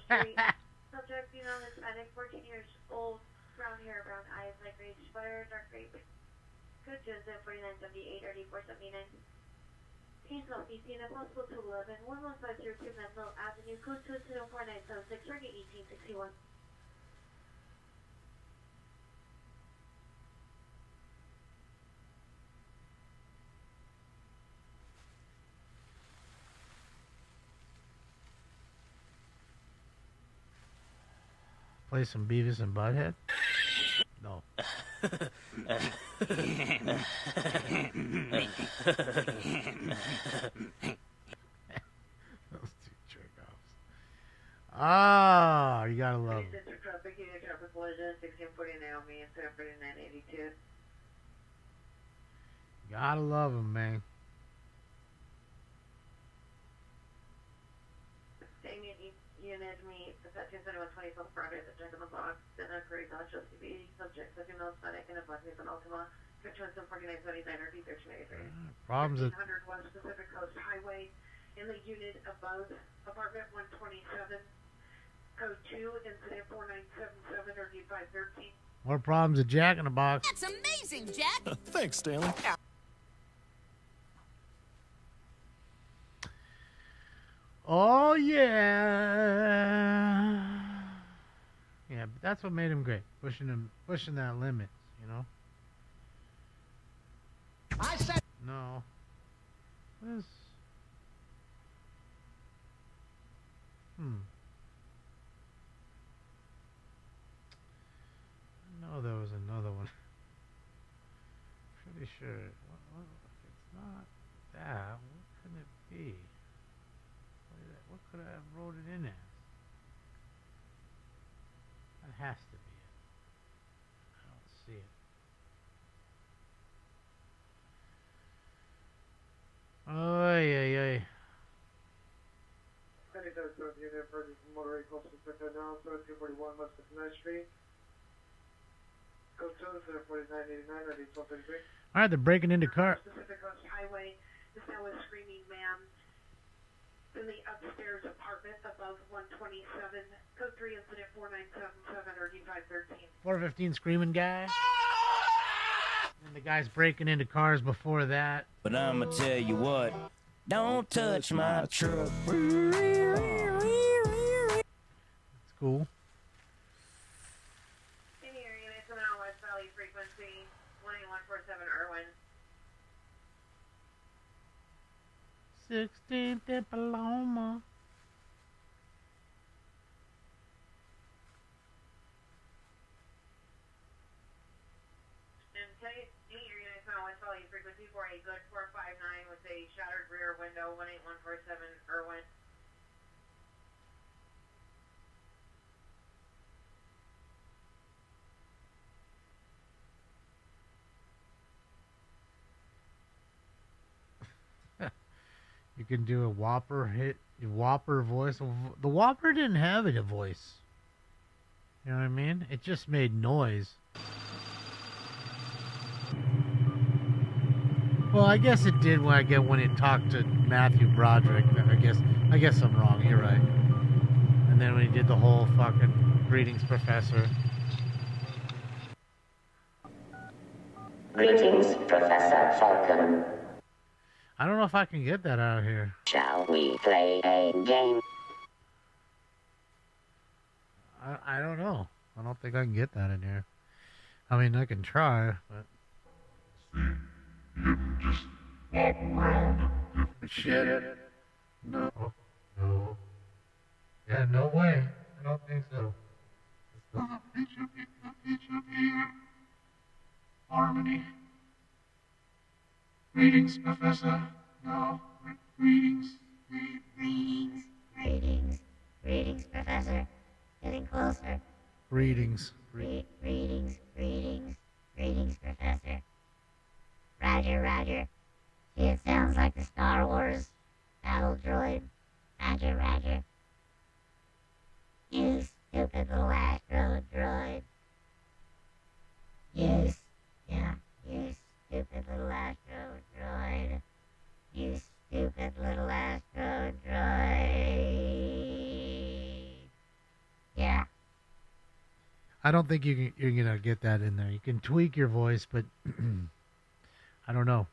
A: Subject, female, Hispanic, 14 years old, brown hair, brown eyes, light gray, sweater, dark gray. Good Joseph, 4978, RD 479. Case of BC and possible to 11, 11502 Menlo Avenue, code 2249776, target 1861.
E: Play some Beavis and Butthead? No. Those two jerk-offs. Ah, you gotta love it.
I: Traffic collision, 1640 Naomi and 74982.
E: Gotta love him, man.
A: Damien, unit me, the 27120 South Broadway, the Jack in the Box, Dinner, Curry, Dodge, LCB, subject, 50 Mills, Hispanic, and a Black News and Ultima, 24979, RP 1383.
E: Problems at
A: 100 West Pacific Coast Highway, in the unit above apartment 127, code 2, incident 4977, RD 513.
E: more problems at Jack in the Box.
W: That's amazing, Jack.
N: Thanks, Stanley.
E: Oh yeah. Yeah, but that's what made him great. Pushing that limit, you know?
L: I said
E: No. What is No, there was another one. Pretty sure. What, if it's not that, what could it be? What could I have wrote it in as? That has to be it. I don't see it. Oy, oy, oy.
F: Unit for the Monterey West 59th Street. Code 2 4989 at 1233.
E: All right, they're breaking into car.
A: Pacific Coast Highway. This now a screaming man in the upstairs apartment above 127. Code 3 incident 4977 or D513.
E: 415 screaming guy. And the guy's breaking into cars before that.
N: But I'ma tell you what, don't touch my truck.
E: It's cool.
A: In the area, it's now West Valley frequency 18147 Irwin.
E: 16th at Paloma.
A: Okay, in the area, it's now West Valley frequency for a good 459 with a shattered rear window 18147 Irwin.
E: You can do a Whopper hit, Whopper voice. The Whopper didn't have a voice. You know what I mean? It just made noise. Well, I guess it did when it talked to Matthew Broderick. I guess I'm wrong. You're right. And then when he did the whole fucking greetings, Professor.
Q: Greetings, Professor Falcon.
E: I don't know if I can get that out of here.
Q: Shall we play a game?
E: I don't know. I don't think I can get that in here. I mean, I can try, but...
O: Just walk around.
E: Shit. No. Yeah, no way. I don't think so.
O: Harmony. Greetings, Professor. No. Greetings.
Q: Greetings, Professor. Getting closer.
E: Greetings.
Q: Greetings, Professor. Roger. See, it sounds like the Star Wars battle droid. Roger. You stupid little astro droid. You stupid little astro droid. You stupid little astro droid. Yeah.
E: I don't think you're gonna get that in there. You can tweak your voice, but I don't know.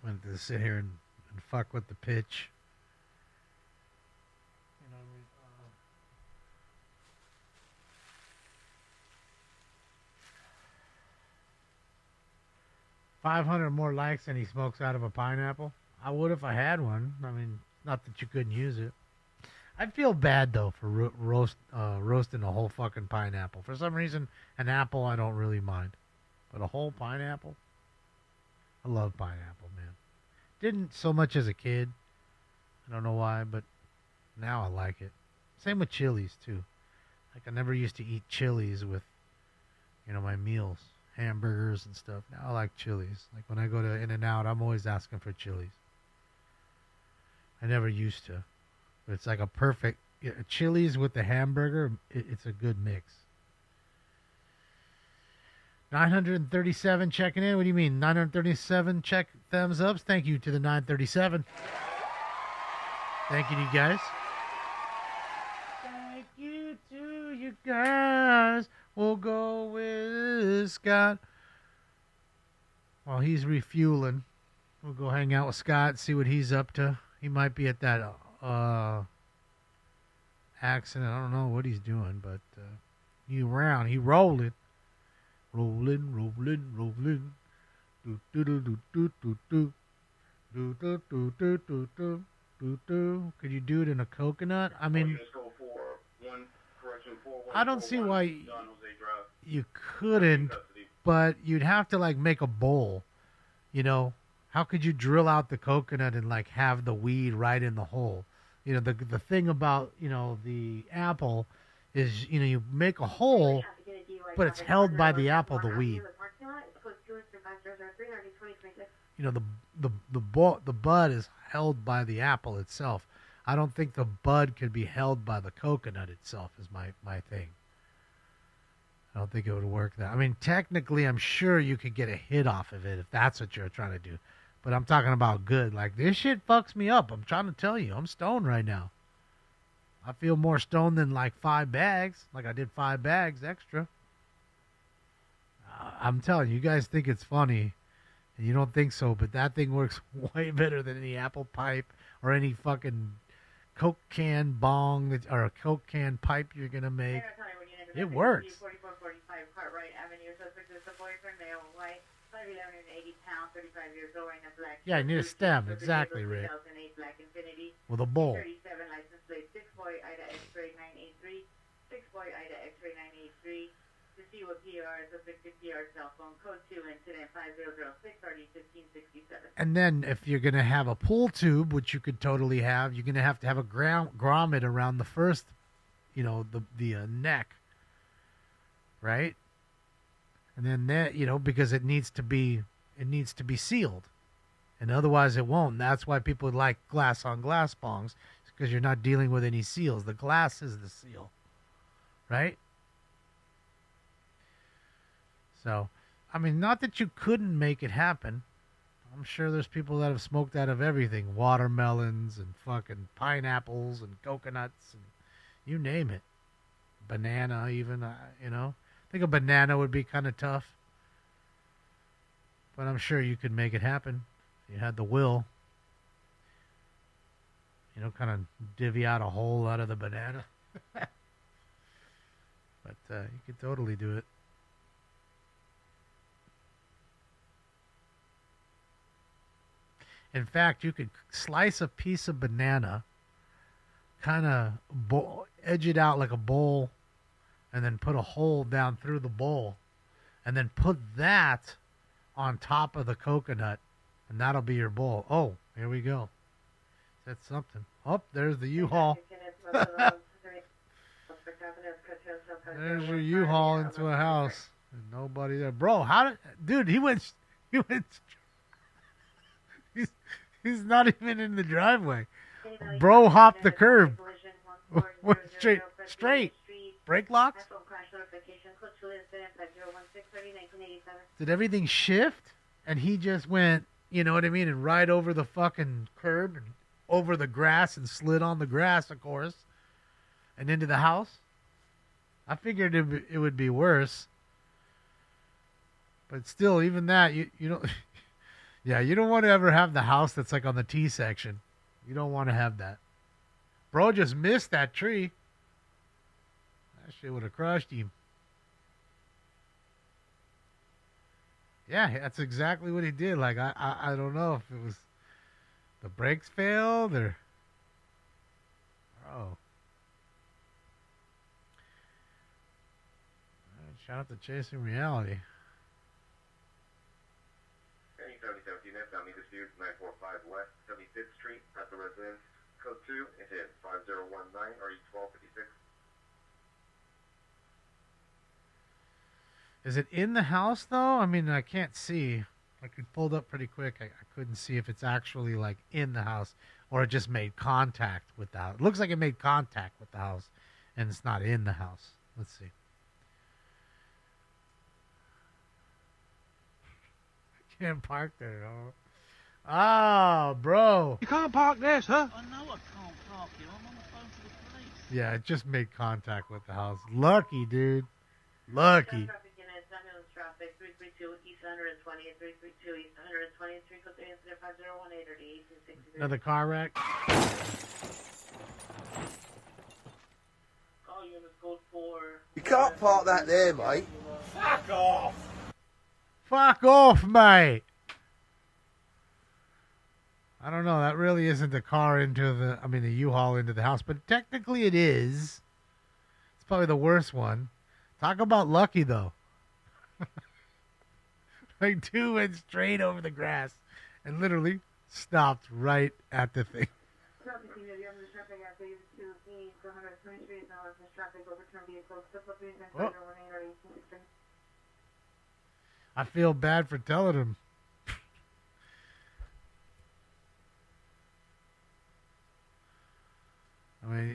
E: I'm going to sit here and fuck with the pitch. You know, 500 more likes than he smokes out of a pineapple. I would if I had one. I mean, not that you couldn't use it. I feel bad though for roasting a whole fucking pineapple. For some reason, an apple I don't really mind, but a whole pineapple. I love pineapple, man. Didn't so much as a kid. I don't know why, but now I like it. Same with chilies too. Like I never used to eat chilies with, my meals, hamburgers and stuff. Now I like chilies. Like when I go to In-N-Out, I'm always asking for chilies. I never used to. But it's like a perfect chilies with the hamburger. It's a good mix. 937 checking in. What do you mean? 937 check thumbs ups. Thank you to the 937. Thank you to you guys. Thank you to you guys. We'll go with Scott. While he's refueling, we'll go hang out with Scott, see what he's up to. He might be at that accident. I don't know what he's doing, but he around. He rolling. Rolling. Do do do do do do do do do do do do do do do. Could you do it in a coconut? I mean, I don't see why you couldn't, but you'd have to like make a bowl. How could you drill out the coconut and like have the weed right in the hole? The thing about the apple is you make a hole, but it's held by the apple, the weed. The bud is held by the apple itself. I don't think the bud could be held by the coconut itself is my thing. I don't think it would work that. I mean, technically, I'm sure you could get a hit off of it if that's what you're trying to do. But I'm talking about good. Like, this shit fucks me up. I'm trying to tell you. I'm stoned right now. I feel more stoned than like 5 bags. Like I did 5 bags extra. I'm telling you, you guys think it's funny. And you don't think so. But that thing works way better than any apple pipe or any fucking Coke can bong or a Coke can pipe you're going to make. It works.
I: 4445 Cartwright Avenue. Suspect is a boyfriend, male, white, 5'11" and 80 pounds, 35 years old, wearing a black.
E: Yeah, you need a stem. Exactly, Rick.
I: 2008 Black Infinity.
E: With a bowl.
I: 37 license plate 6 boy Ida X-ray 983. 6 boy Ida X-ray 983. To see what PR is, suspect to PR cell phone code 2 incident 5006 RD 1567.
E: And then if you're going to have a pull tube, which you could totally have, you're going to have a grommet around the first, the neck. Right? And then that, because it needs to be sealed. And otherwise it won't. That's why people like glass on glass bongs, because you're not dealing with any seals. The glass is the seal. Right? So, I mean, not that you couldn't make it happen. I'm sure there's people that have smoked out of everything. Watermelons and fucking pineapples and coconuts and you name it. Banana even, I think a banana would be kind of tough. But I'm sure you could make it happen. You had the will. Kind of divvy out a hole out of the banana. But you could totally do it. In fact, you could slice a piece of banana, kind of edge it out like a bowl, and then put a hole down through the bowl, and then put that on top of the coconut, and that'll be your bowl. Oh, here we go. That's something. Oh, there's the U-Haul. There's your U-Haul into a house. And nobody there. Bro, dude, he went he's not even in the driveway. Bro hopped the curb. Straight. Brake locks? Did everything shift? And he just went, you know what I mean, and right over the fucking curb and over the grass and slid on the grass, of course, and into the house? I figured it would be worse. But still, even that, you don't... Yeah, you don't want to ever have the house that's like on the T section. You don't want to have that. Bro just missed that tree. That shit would have crushed him. Yeah, that's exactly what he did. Like, I don't know if it was the brakes failed or... Oh. Shout out to Chasing Reality.
B: 77 units, Alameda Dispute, 945 West 75th Street, at the residence, code 2, incident 5019, RE 1256.
E: Is it in the house, though? I mean, I can't see. Like, it pulled up pretty quick. I couldn't see if it's actually, like, in the house or it just made contact with the house. It looks like it made contact with the house, and it's not in the house. Let's see. Can't park there, oh. Ah, bro.
L: You can't park this, huh?
R: I know I can't park here. I'm on the phone to the police.
E: Yeah, it just made contact with the house. Lucky, dude. Lucky.
I: Traffic 332 East 120 and 332 East 120 code 3 incident 5018 or the 1863.
E: Another car wreck?
I: Call unit code 4.
G: You can't park that there, mate.
C: Fuck off.
E: Fuck off, mate. I don't know. That really isn't the car the U-Haul into the house, but technically it is. It's probably the worst one. Talk about lucky, though. Like, two went straight over the grass and literally stopped right at the thing. Oh. I feel bad for telling him.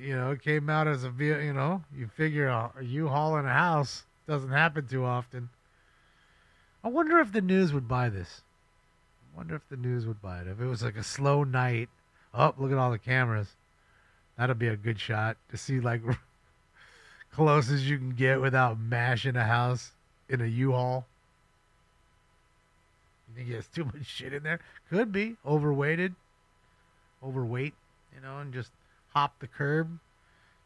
E: you know, it came out as a, you know, you figure a U-Haul in a house doesn't happen too often. I wonder if the news would buy this. I wonder if the news would buy it. If it was like a slow night. Oh, look at all the cameras. That'd be a good shot to see like close as you can get without mashing a house in a U-Haul. You think he has too much shit in there? Could be. Overweight, you know, and just hop the curb.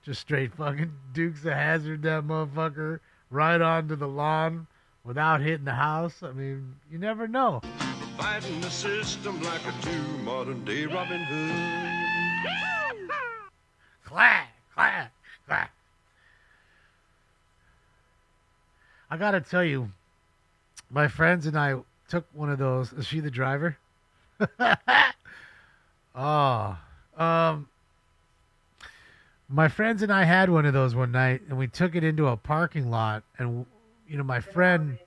E: Just straight fucking Dukes of Hazzard that motherfucker right onto the lawn without hitting the house. I mean, you never know.
M: Fighting the system like a true modern-day Robin Hood.
E: Clack, clack, clack. I gotta tell you, my friends and I took one of those. Is she the driver? My friends and I had one of those one night, and we took it into a parking lot, and you know, my friend.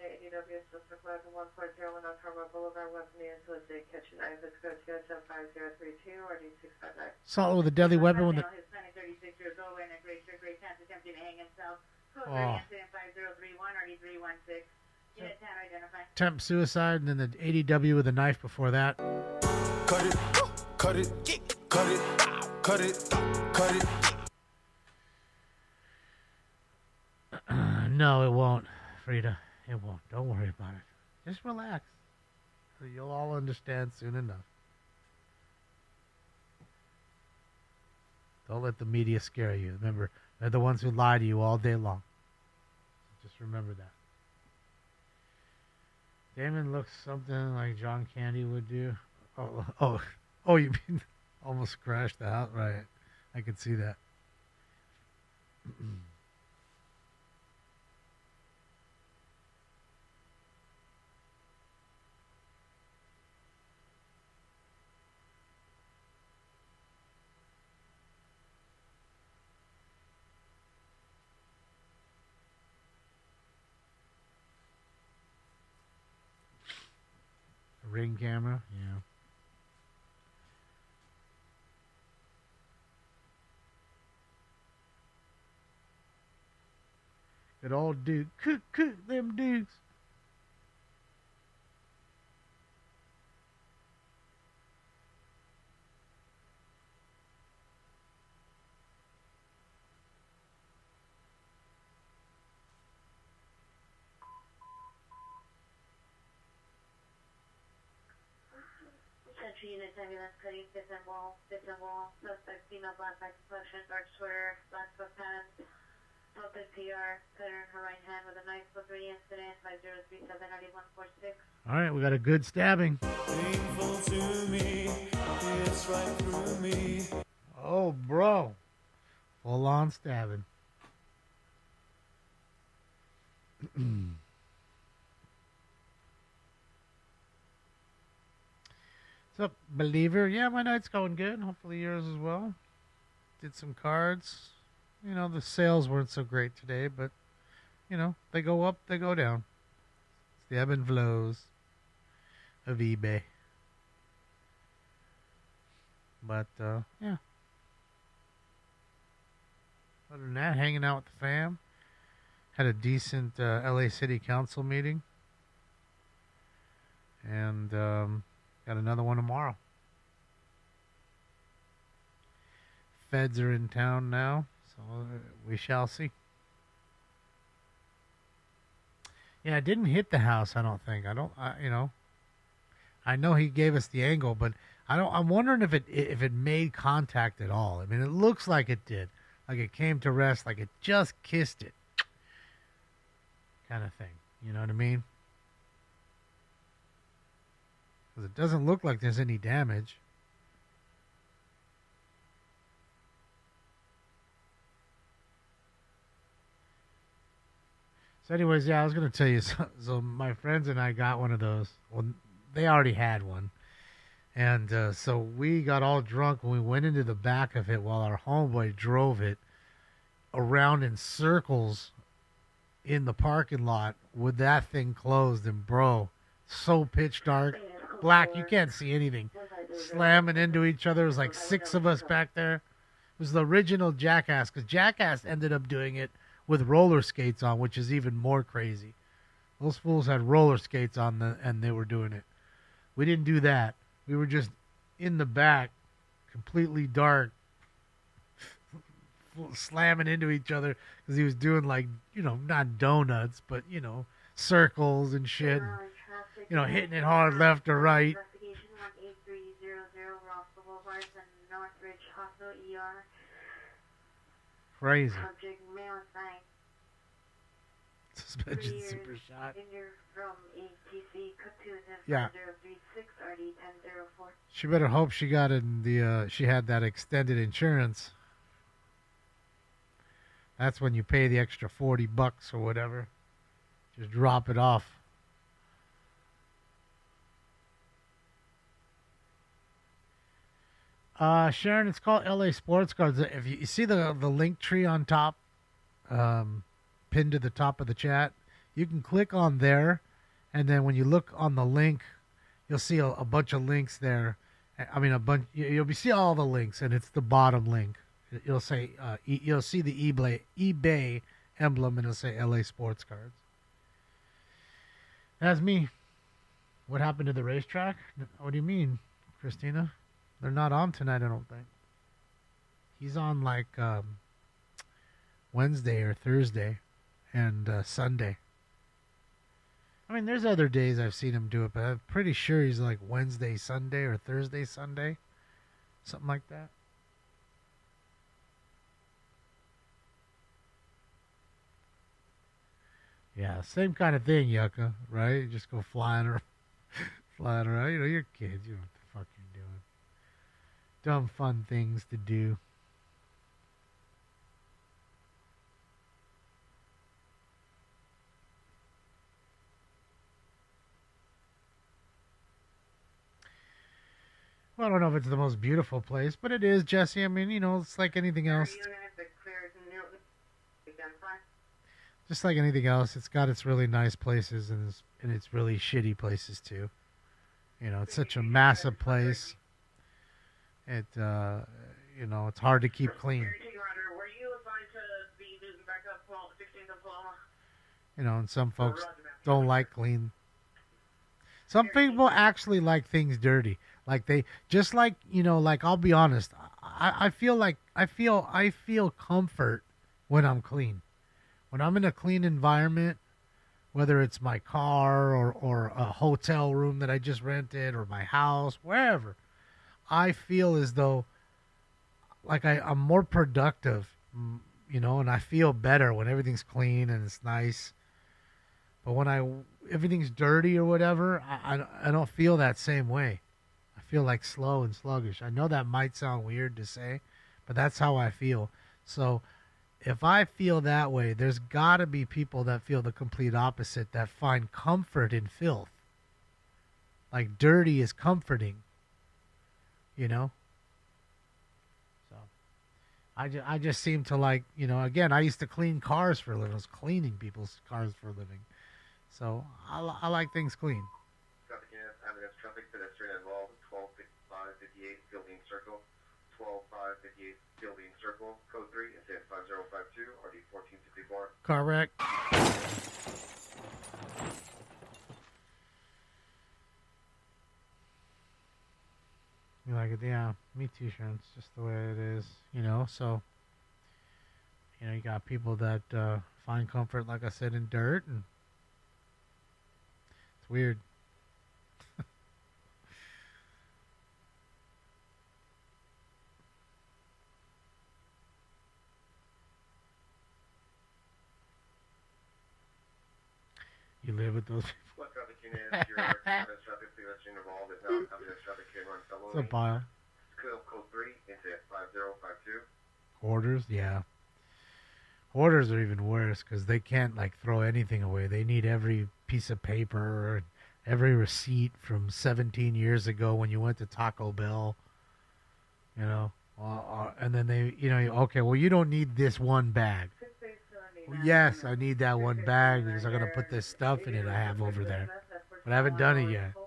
E: Assault with a deadly weapon with the. Oh. Attempt suicide, and then the ADW with a knife before that.
U: Cut it, cut it, cut it, cut it, cut it.
E: No, it won't, Frida. It won't. Don't worry about it. Just relax. You'll all understand soon enough. Don't let the media scare you. Remember, they're the ones who lie to you all day long. Just remember that. Damon looks something like John Candy would do. Oh, you mean almost crashed the house? Right. I could see that. Ring camera, yeah. Good old Duke. Cook them Dukes.
A: Unit ambulance cutting, fifth and wall, suspect female, black back complexion, dark sweater, black sweatpants, open PR, cutter in her right hand with a knife, book ready incident, 5037-9146.
E: All right, we got a good stabbing.
U: Painful to me, it's right through me.
E: Oh, bro. Full on stabbing. What's up, Believer? Yeah, my night's going good. Hopefully yours as well. Did some cards. You know, the sales weren't so great today, but, you know, they go up, they go down. It's the ebb and flows of eBay. But, yeah. Other than that, hanging out with the fam. Had a decent LA City Council meeting. And, got another one tomorrow. Feds are in town now, so we shall see. Yeah, it didn't hit the house, I don't think. You know, I know he gave us the angle, but I'm wondering if it made contact at all. I mean, it looks like it did. Like it came to rest, like it just kissed it. Kind of thing. You know what I mean? It doesn't look like there's any damage. So anyways, yeah, I was going to tell you, so my friends and I got one of those. Well, they already had one. And so we got all drunk when we went into the back of it while our homeboy drove it around in circles in the parking lot with that thing closed. And bro, so pitch dark. Black, you can't see anything. Slamming into each other. There's like 6 of us back there. was the original Jackass, because Jackass ended up doing it with roller skates on, which is even more crazy. Those fools had roller skates on, and they were doing it. We didn't do that. We were just in the back, completely dark, slamming into each other, because he was doing, like, you know, not donuts, but, you know, circles and shit. You know, hitting it hard left or right.
A: Investigation 18300 Rossville Boulevard and Northridge Hospital ER.
E: Crazy.
A: Subject male assigned.
E: Suspension super shot.
A: From ATC Katuza
E: Yeah.
A: 036 RD 1004.
E: She better hope she got in the, she had that extended insurance. That's when you pay the extra $40 or whatever. Just drop it off. Sharon, it's called LA Sports Cards. If you see the link tree on top, pinned to the top of the chat, you can click on there, and then when you look on the link, you'll see a bunch of links there. I mean, a bunch. You'll see all the links, and it's the bottom link. It'll say you'll see the eBay emblem, and it'll say LA Sports Cards. That's me. What happened to the racetrack? What do you mean, Christina? They're not on tonight, I don't think. He's on like Wednesday or Thursday and Sunday. I mean, there's other days I've seen him do it, but I'm pretty sure he's like Wednesday, Sunday, or Thursday, Sunday. Something like that. Yeah, same kind of thing, Yucca, right? You just go flying around. You know, you're kids. You know what the fuck you're doing. Dumb, fun things to do. Well, I don't know if it's the most beautiful place, but it is, Jesse. I mean, you know, it's like anything else. Just like anything else, it's got its really nice places and its really shitty places too. You know, it's such a massive place. It, you know, it's hard to keep clean. You know, and some folks don't like clean. Some people actually like things dirty. Like they, just like, you know, like I'll be honest, I feel comfort when I'm clean. When I'm in a clean environment, whether it's my car or a hotel room that I just rented or my house, wherever, I feel as though like I'm more productive, you know, and I feel better when everything's clean and it's nice. But when everything's dirty or whatever, I don't feel that same way. I feel like slow and sluggish. I know that might sound weird to say, but that's how I feel. So if I feel that way, there's got to be people that feel the complete opposite, that find comfort in filth. Like dirty is comforting, you know? So I just seem to like, you know, again, I used to clean cars for a living. I was cleaning people's cars for a living. So I like things clean.
B: Traffic unit, ambulance traffic, pedestrian involved, 125558 Fielding Circle, 12558 Fielding Circle, code 3, incident 5052, RD 1454.
E: Correct. You like it? Yeah, me too, Sharon. It's just the way it is, you know. So, you know, you got people that find comfort, like I said, in dirt, and it's weird. You live with those people.
B: What traffic unit is your ambulance traffic pedestrian involved is now ambulance traffic camera on fellow.
E: It's a pile.
B: Code 3, incident 5052.
E: Hoarders, yeah. Hoarders are even worse because they can't like throw anything away. They need every piece of paper or every receipt from 17 years ago when you went to Taco Bell. You know, and then they, you know, okay, well, you don't need this one bag. Well, yes, I need that one bag because I'm going to put this stuff in it I have over there. But I haven't done it yet.
I: The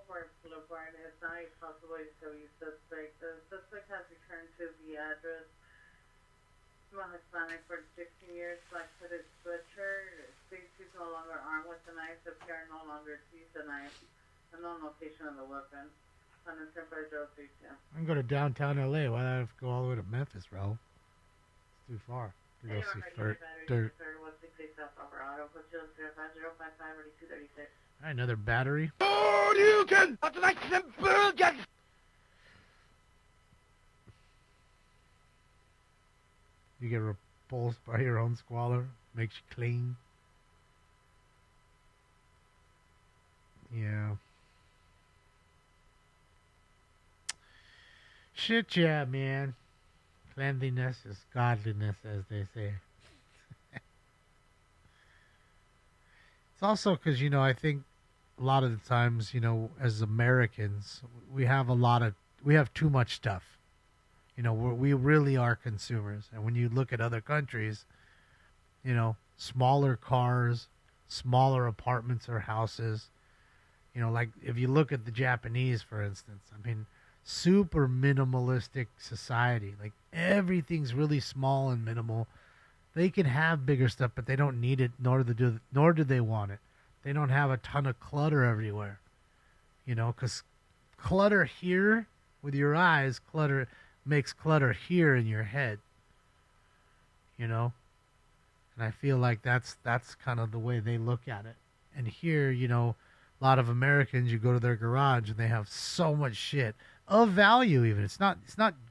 I: suspect has returned to the address Hispanic for 16 years, black-footed butcher. Big tooth no longer armed with the knife. The PR no longer sees the knife. Unknown location of the weapon. London 105032.
E: I can go to downtown LA. Why do I have to go all the way to Memphis, bro? It's too far to go see dirt. All right, another battery.
L: Oh, you can! Like some burgers!
E: You get repulsed by your own squalor. Makes you clean. Yeah. Shit, yeah, man. Cleanliness is godliness, as they say. It's also because, you know, I think a lot of the times, you know, as Americans, we have too much stuff. You know, we really are consumers. And when you look at other countries, you know, smaller cars, smaller apartments or houses, you know, like if you look at the Japanese, for instance, I mean, super minimalistic society. Like everything's really small and minimal. They can have bigger stuff, but they don't need it, nor do they want it. They don't have a ton of clutter everywhere. You know, because clutter here with your eyes, clutter makes clutter here in your head. You know? And I feel like that's kind of the way they look at it. And here, you know, a lot of Americans, you go to their garage and they have so much shit of value even. It's not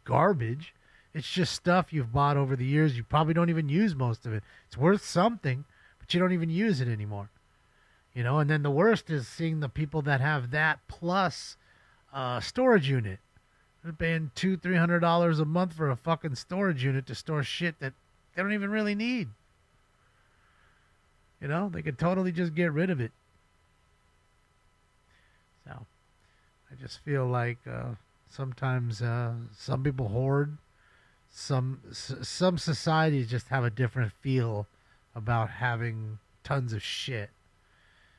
E: garbage. It's just stuff you've bought over the years. You probably don't even use most of it. It's worth something, but you don't even use it anymore. You know, and then the worst is seeing the people that have that plus storage unit. They're paying $200-300 a month for a fucking storage unit to store shit that they don't even really need. You know, they could totally just get rid of it. So, I just feel like sometimes some people hoard. Some societies just have a different feel about having tons of shit.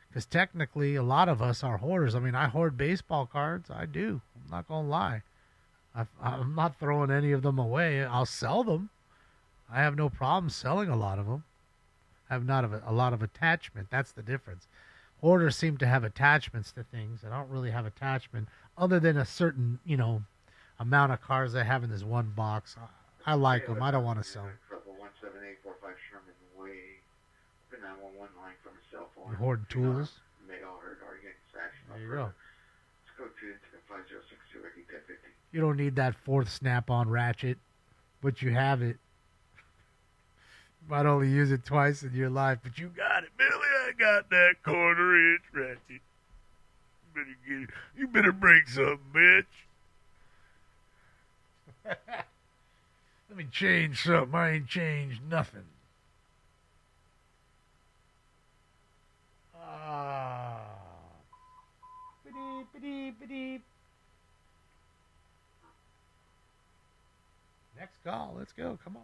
E: Because technically, a lot of us are hoarders. I mean, I hoard baseball cards. I do. I'm not going to lie. I'm not throwing any of them away. I'll sell them. I have no problem selling a lot of them. I have not a lot of attachment. That's the difference. Hoarders seem to have attachments to things. I don't really have attachment other than a certain, you know, amount of cards I have in this one box. I like them. I don't want to sell them.
F: 17845 Sherman Way. The 911 line from a cell phone.
E: You hoard tools?
F: May all heard arguments.
E: There you go.
F: Let's go to incident 5062 1050.
E: You don't need that fourth snap-on ratchet, but you have it. Might only use it twice in your life, but you got it, Billy. I got that quarter-inch ratchet. You better break something, bitch. Let me change something. I ain't changed nothing. Next call. Let's go. Come on.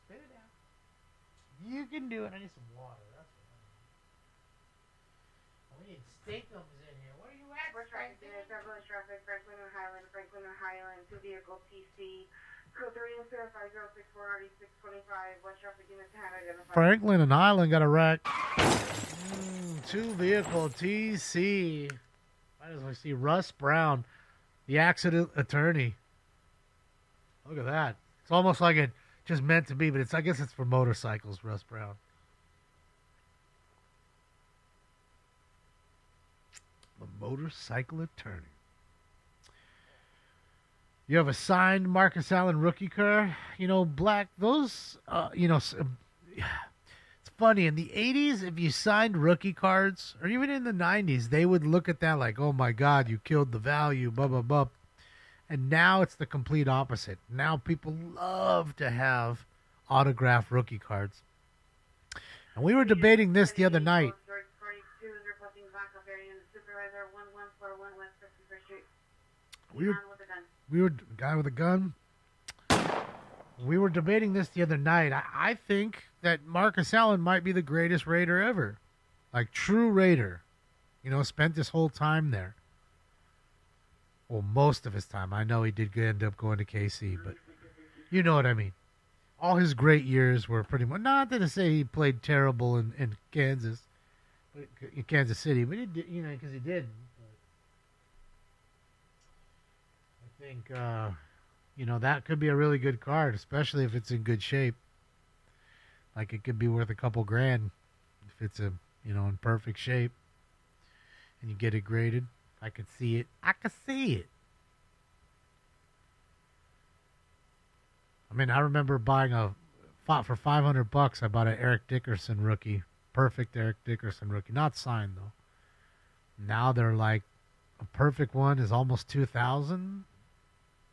E: Spit it out. You can do it. I need some water. That's what I need. We need steakums in here. Where are you at?
A: We're traffic, traffic, Franklin or Highland, 2 vehicle TC, code 3505064 625, West traffic unit 10 identified.
E: Franklin and Highland got a wreck. 2 vehicle TC. Might as well see Russ Brown, the accident attorney. Look at that. It's almost like it just meant to be, but I guess it's for motorcycles, Russ Brown. The motorcycle attorney. You have a signed Marcus Allen rookie car. You know, Black, those, it's funny. In the 80s, if you signed rookie cards, or even in the 90s, they would look at that like, oh my God, you killed the value, blah, blah, blah. And now it's the complete opposite. Now people love to have autographed rookie cards. And we were debating this the other night. We were guy with a gun. We were debating this the other night. I think that Marcus Allen might be the greatest Raider ever. Like, true Raider. You know, spent this whole time there. Well, most of his time. I know he did end up going to KC, but you know what I mean. all his great years were pretty much, not to say he played terrible in Kansas, in Kansas City, but he did, you know, because he did. But I think, you know, that could be a really good card, especially if it's in good shape. Like, it could be worth a couple grand if it's you know, in perfect shape and you get it graded. I could see it. I could see it. I mean, I remember buying for $500. I bought an Eric Dickerson rookie, perfect Eric Dickerson rookie, not signed though. Now they're like, a perfect one is almost $2,000,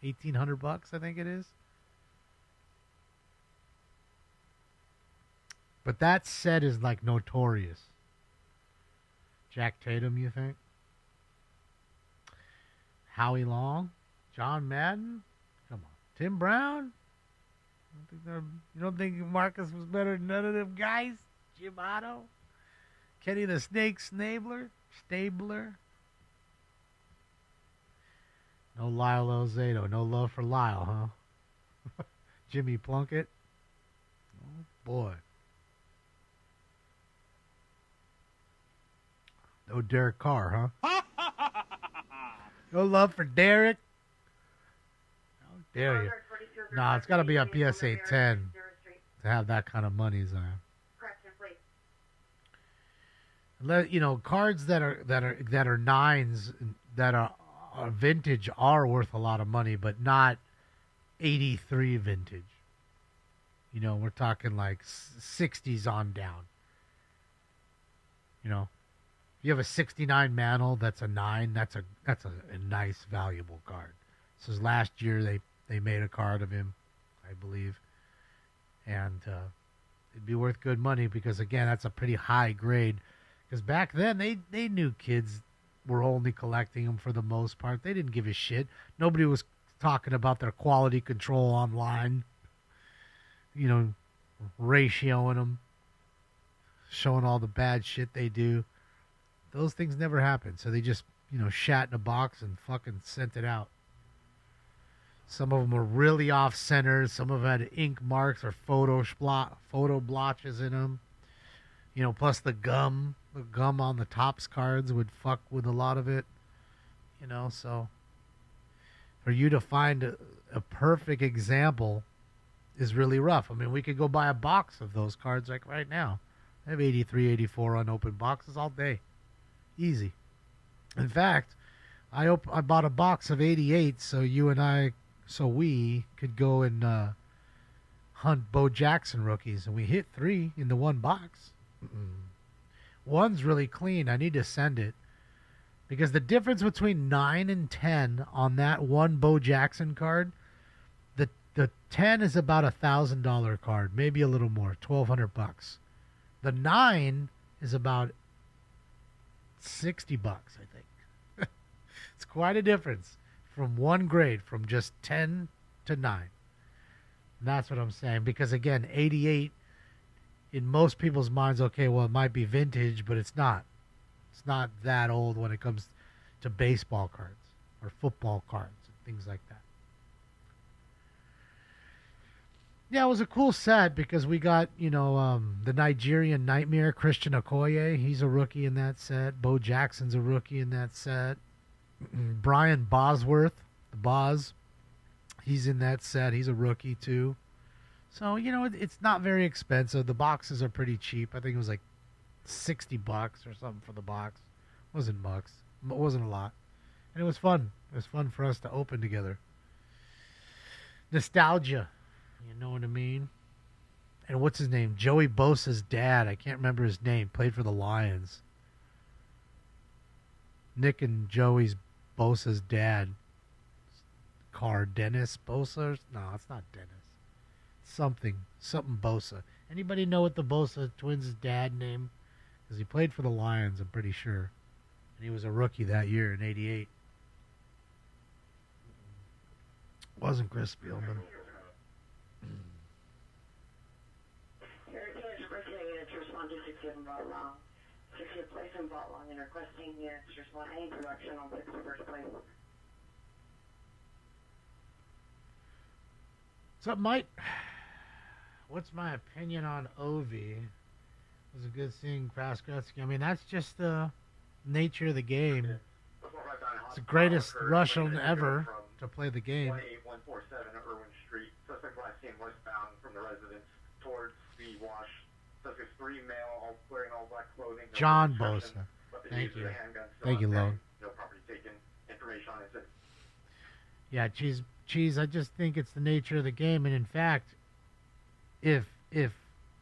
E: $1,800, I think it is. But that set is like notorious. Jack Tatum, you think? Howie Long, John Madden, come on, Tim Brown. You don't think Marcus was better than none of them guys? Jim Otto? Kenny the Snake Stabler? No Lyle Alzado. No love for Lyle, huh? Jimmy Plunkett? Oh, boy. No Derek Carr, huh? No love for Derek? How dare you? No, it's got to be a PSA 10 to have that kind of money, Zion. You know, cards that are nines that are vintage are worth a lot of money, but not 83 vintage. You know, we're talking like 60s on down. You know, if you have a 69 Mantle that's a 9, that's a nice, valuable card. This is last year they made a card of him, I believe. And it'd be worth good money because, again, that's a pretty high grade. Because back then, they knew kids were only collecting them for the most part. They didn't give a shit. Nobody was talking about their quality control online. You know, ratioing them, showing all the bad shit they do. Those things never happened. So they just, you know, shat in a box and fucking sent it out. Some of them were really off-center. Some of them had ink marks or photo blotches in them. You know, plus the gum on the Topps cards would fuck with a lot of it. You know, so for you to find a perfect example is really rough. I mean, we could go buy a box of those cards like right now. I have 83, 84 unopened boxes all day. Easy. In fact, I bought a box of 88 so we could go and hunt Bo Jackson rookies, and we hit 3 in the one box. One's really clean. I need to send it because the difference between 9 and 10 on that one Bo Jackson card, the 10 is about $1,000 card, maybe a little more, $1,200. The 9 is about $60, I think. It's quite a difference from one grade, from just 10 to 9. And that's what I'm saying. Because again, 88 in most people's minds, okay, well, it might be vintage, but it's not. It's not that old when it comes to baseball cards or football cards and things like that. Yeah, it was a cool set because we got, you know, the Nigerian Nightmare, Christian Okoye. He's a rookie in that set. Bo Jackson's a rookie in that set. Brian Bosworth, the Boz, he's in that set. He's a rookie too. So, you know, it's not very expensive. The boxes are pretty cheap. I think it was like $60 or something for the box. It wasn't bucks. It wasn't a lot. And it was fun. It was fun for us to open together. Nostalgia. You know what I mean? And what's his name? Joey Bosa's dad. I can't remember his name. Played for the Lions. Nick and Joey's Bosa's dad. Dennis Bosa? No, it's not Dennis. Something Bosa. Anybody know what the Bosa twins' dad name? Because he played for the Lions, I'm pretty sure. And he was a rookie that year in 88. Wasn't Chris Spielman.
I: If you place and bought long and requesting units, respond any production on 61st place.
E: So it might What's my opinion on Ovi? It was a good seeing Kraft Gretzky. I mean, that's just the nature of the game. It's the greatest Russian ever to play the game.
F: 18147 Irwin Street. Suspect last seen westbound from the residence towards the wash. Suspects 3 male, all wearing all black clothing. No
E: John
F: description,
E: Bosa.
F: but the
E: Thank
F: use of
E: you.
F: the handgun still
E: Thank you,
F: unpacked.
E: Lone.
F: No property taken. Information on incident.
E: Yeah, cheese. I just think it's the nature of the game, and in fact, if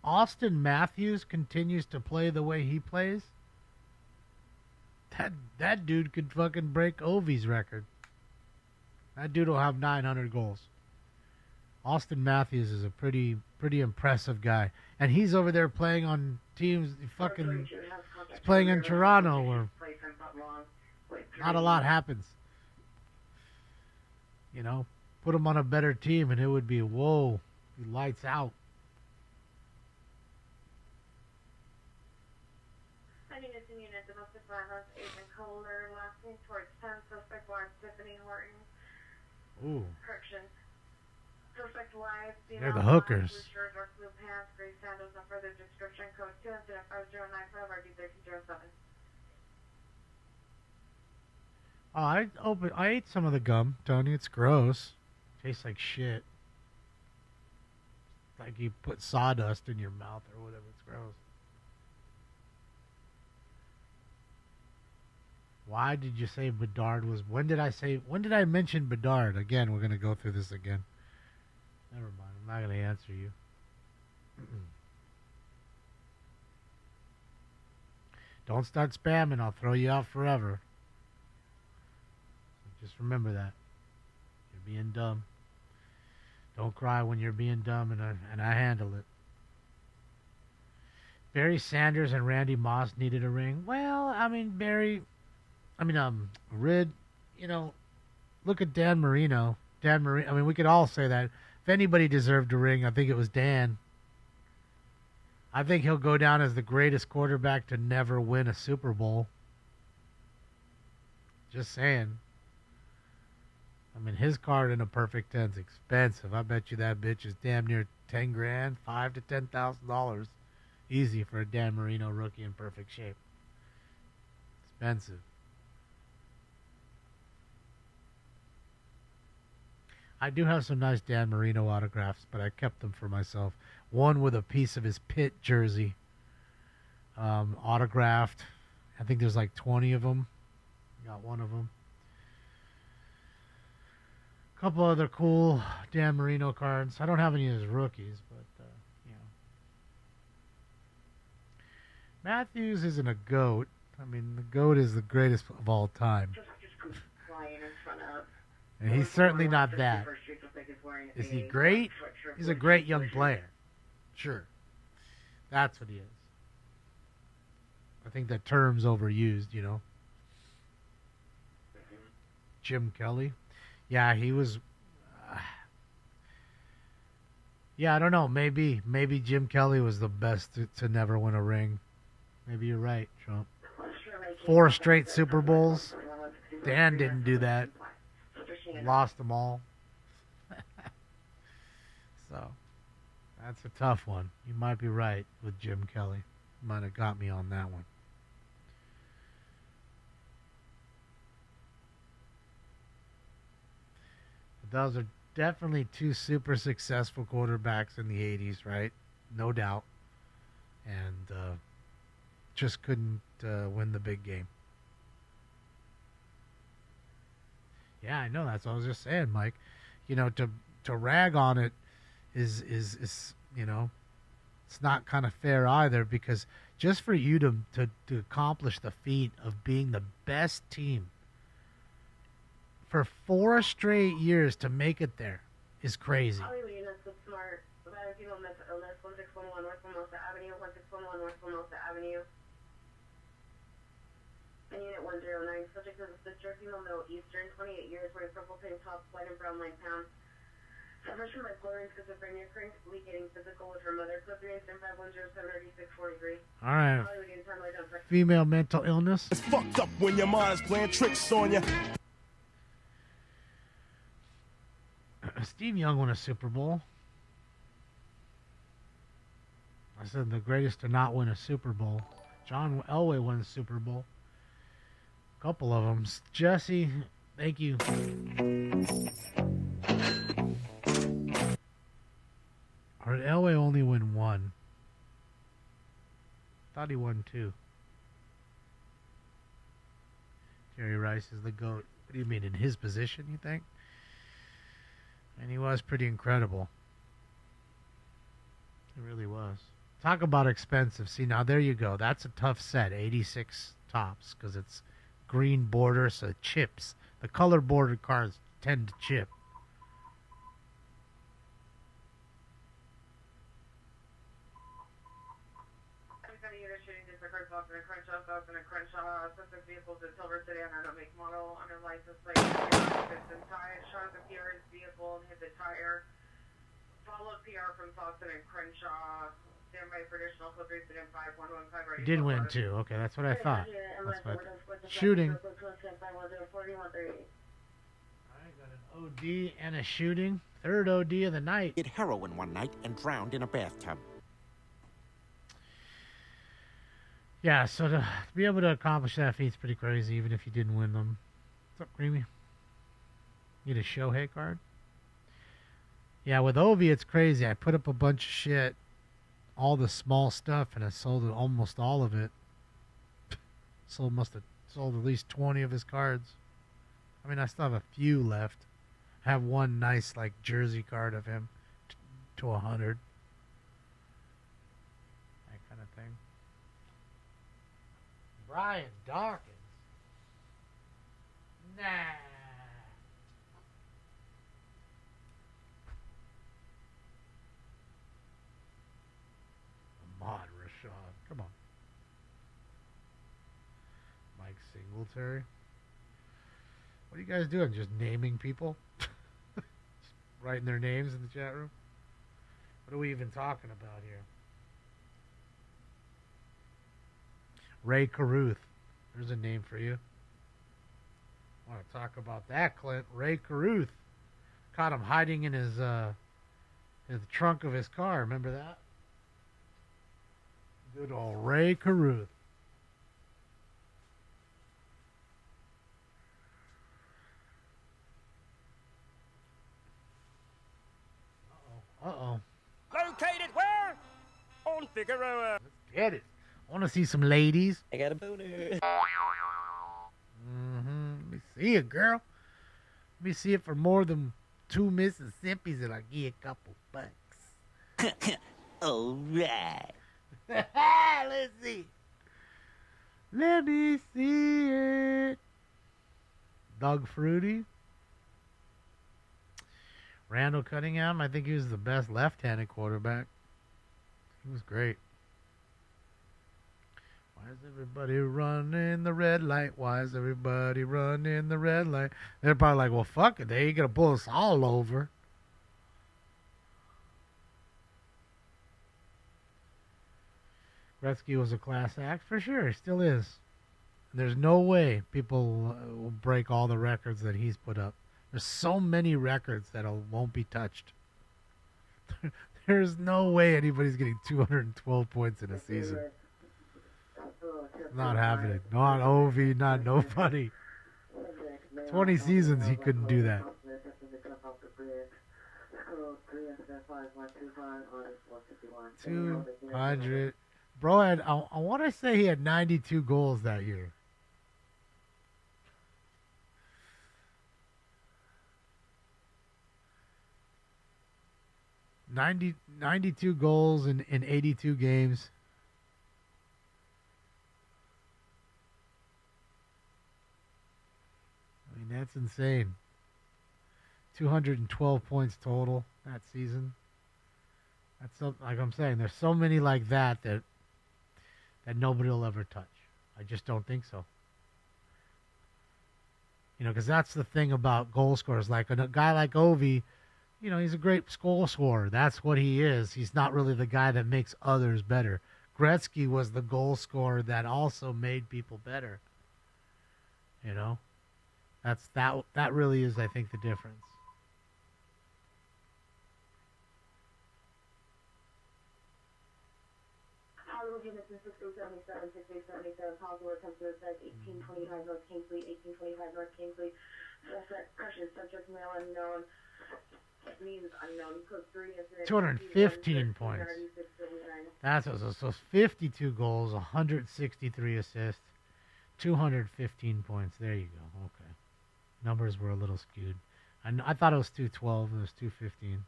E: Austin Matthews continues to play the way he plays, that dude could fucking break Ovi's record. That dude will have 900 goals. Austin Matthews is a pretty impressive guy, and he's over there playing on teams. He's playing in Toronto, where not a lot happens. You know, put him on a better team, and it would be whoa, he lights out.
A: Ammunition unit, domestic violence, Agent Kohler, last name towards 10, suspect wife, Tiffany Horton.
E: Ooh.
A: Correction. Suspect wife,
E: They're the hookers.
A: blue shirt, dark blue pants, gray sandals, no further description, code 2, incident 5095, RD1307.
E: Oh, I ate some of the gum, Tony. It's gross. Tastes like shit. Like you put sawdust in your mouth or whatever. It's gross. Why did you say Bedard was... When did I mention Bedard? Again, we're going to go through this again. Never mind. I'm not going to answer you. Don't start spamming. I'll throw you out forever. Just remember that. You're being dumb. Don't cry when you're being dumb, and I handle it. Barry Sanders and Randy Moss needed a ring. Well, I mean, Rid, you know, look at Dan Marino. I mean, we could all say that. If anybody deserved a ring, I think it was Dan. I think he'll go down as the greatest quarterback to never win a Super Bowl. Just saying. I mean, his card in a perfect 10's expensive. I bet you that bitch is damn near 10 grand, $5,000 to $10,000. Easy for a Dan Marino rookie in perfect shape. Expensive. I do have some nice Dan Marino autographs, but I kept them for myself. One with a piece of his Pitt jersey, autographed. I think there's like 20 of them. Got one of them. A couple other cool Dan Marino cards. I don't have any of his rookies, but, you know. Matthews isn't a GOAT. I mean, the GOAT is the greatest of all time. And he's certainly not that. Is he great? He's a great young player. Sure. That's what he is. I think that term's overused, you know. Jim Kelly. Yeah, he was... yeah, I don't know. Maybe Jim Kelly was the best to never win a ring. Maybe you're right, Trump. 4 straight Super Bowls. Dan didn't do that. Lost them all. So, that's a tough one. You might be right with Jim Kelly. You might have got me on that one. But those are definitely 2 super successful quarterbacks in the 80s, right? No doubt. And just couldn't win the big game. Yeah, I know. That's what I was just saying, Mike. You know, to rag on it is you know, it's not kind of fair either, because just for you to accomplish the feat of being the best team for 4 straight years to make it there is crazy.
A: Smart. Mental illness, 1611 North Formosa Avenue, 1611 North Formosa Avenue. And Unit 109, subject is a sister, female Middle Eastern, 28 years, wearing purple tank top, white and brown line pants. Suffers from bipolar and schizophrenia, currently getting physical with her mother. Code 3 and 5107
E: All right. Female mental illness.
L: It's fucked up when your mind is playing tricks on you.
E: Steve Young won a Super Bowl. I said the greatest to not win a Super Bowl. John Elway won the Super Bowl. A couple of them. Jesse, thank you. Or did Elway only win one? Thought he won two. Jerry Rice is the GOAT. What do you mean, in his position, you think? And he was pretty incredible. It really was. Talk about expensive. See, now there you go. That's a tough set. 86 tops, because it's green border, so it chips. The color bordered cars tend to chip.
I: Suspect vehicles in Silver City and I don't make model under license plate. Shot the PR's vehicle and hit the tire. Followed PR from Boston and Crenshaw. Standby for additional code 375
E: He did win too. Okay, that's what I thought. That's what. Shooting. Alright, got an OD and a shooting. Third OD of the night.
K: Did heroin one night and drowned in a bathtub.
E: Yeah, so to be able to accomplish that feat's pretty crazy, even if you didn't win them. What's up, Creamy? You get a Shohei card? Yeah, with Ovi, it's crazy. I put up a bunch of shit, all the small stuff, and I sold almost all of it. Must have sold at least 20 of his cards. I mean, I still have a few left. I have one nice, like, jersey card of him to 100. That kind of thing. Brian Dawkins. Nah. Ahmad Rashad. Come on. Mike Singletary. What are you guys doing? Just naming people? Just writing their names in the chat room? What are we even talking about here? Ray Caruth. There's a name for you. Want to talk about that, Clint? Ray Caruth. Caught him hiding in his in the trunk of his car. Remember that? Good old Ray Caruth. Uh-oh.
N: Located where? On Figueroa.
E: Let's get it. I want to see some ladies.
N: I got a boner.
E: Let me see it, girl. Let me see it for more than 2 Mississippis and I'll give you a couple bucks.
N: All right.
E: Let's see. Let me see it. Doug Fruity. Randall Cunningham. I think he was the best left-handed quarterback. He was great. Why is everybody running the red light? Why is everybody running the red light? They're probably like, well, fuck it. They ain't going to pull us all over. Gretzky was a class act for sure. He still is. There's no way people will break all the records that he's put up. There's so many records that won't be touched. There's no way anybody's getting 212 points in a season. Not having it. Not Ovi, not nobody. 20 seasons he couldn't do that. 200. Bro, I want to say he had 92 goals that year. $92 goals in 82 games. I mean, that's insane. 212 points total that season. That's so, like I'm saying, there's so many like that nobody will ever touch. I just don't think so. You know, because that's the thing about goal scorers. Like a guy like Ovi, you know, he's a great goal scorer. That's what he is. He's not really the guy that makes others better. Gretzky was the goal scorer that also made people better. You know? That really is, I think, the difference.
A: Trilogy missing 6877, 6877, possible attempt to assess 1825 North Kingsley, 1825 North Kingsley. Suspect crushes subject male unknown. Means unknown. Code 3 incident.
E: 215 points. That's what it was. So 52 goals, 163 assists, 215 points. There you go. Okay. Numbers were a little skewed. I thought it was 212. It was 215.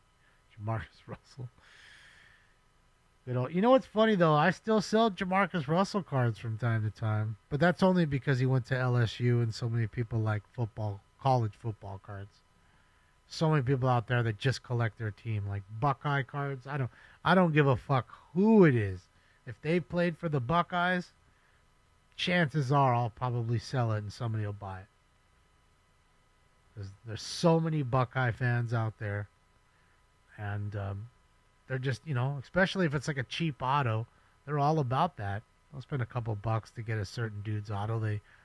E: Jamarcus Russell. Good old, you know what's funny, though? I still sell Jamarcus Russell cards from time to time. But that's only because he went to LSU and so many people like football, college football cards. So many people out there that just collect their team, like Buckeye cards. I don't give a fuck who it is. If they played for the Buckeyes, chances are I'll probably sell it and somebody will buy it. There's so many Buckeye fans out there, and they're just, especially if it's like a cheap auto, they're all about that. They'll spend a couple bucks to get a certain dude's auto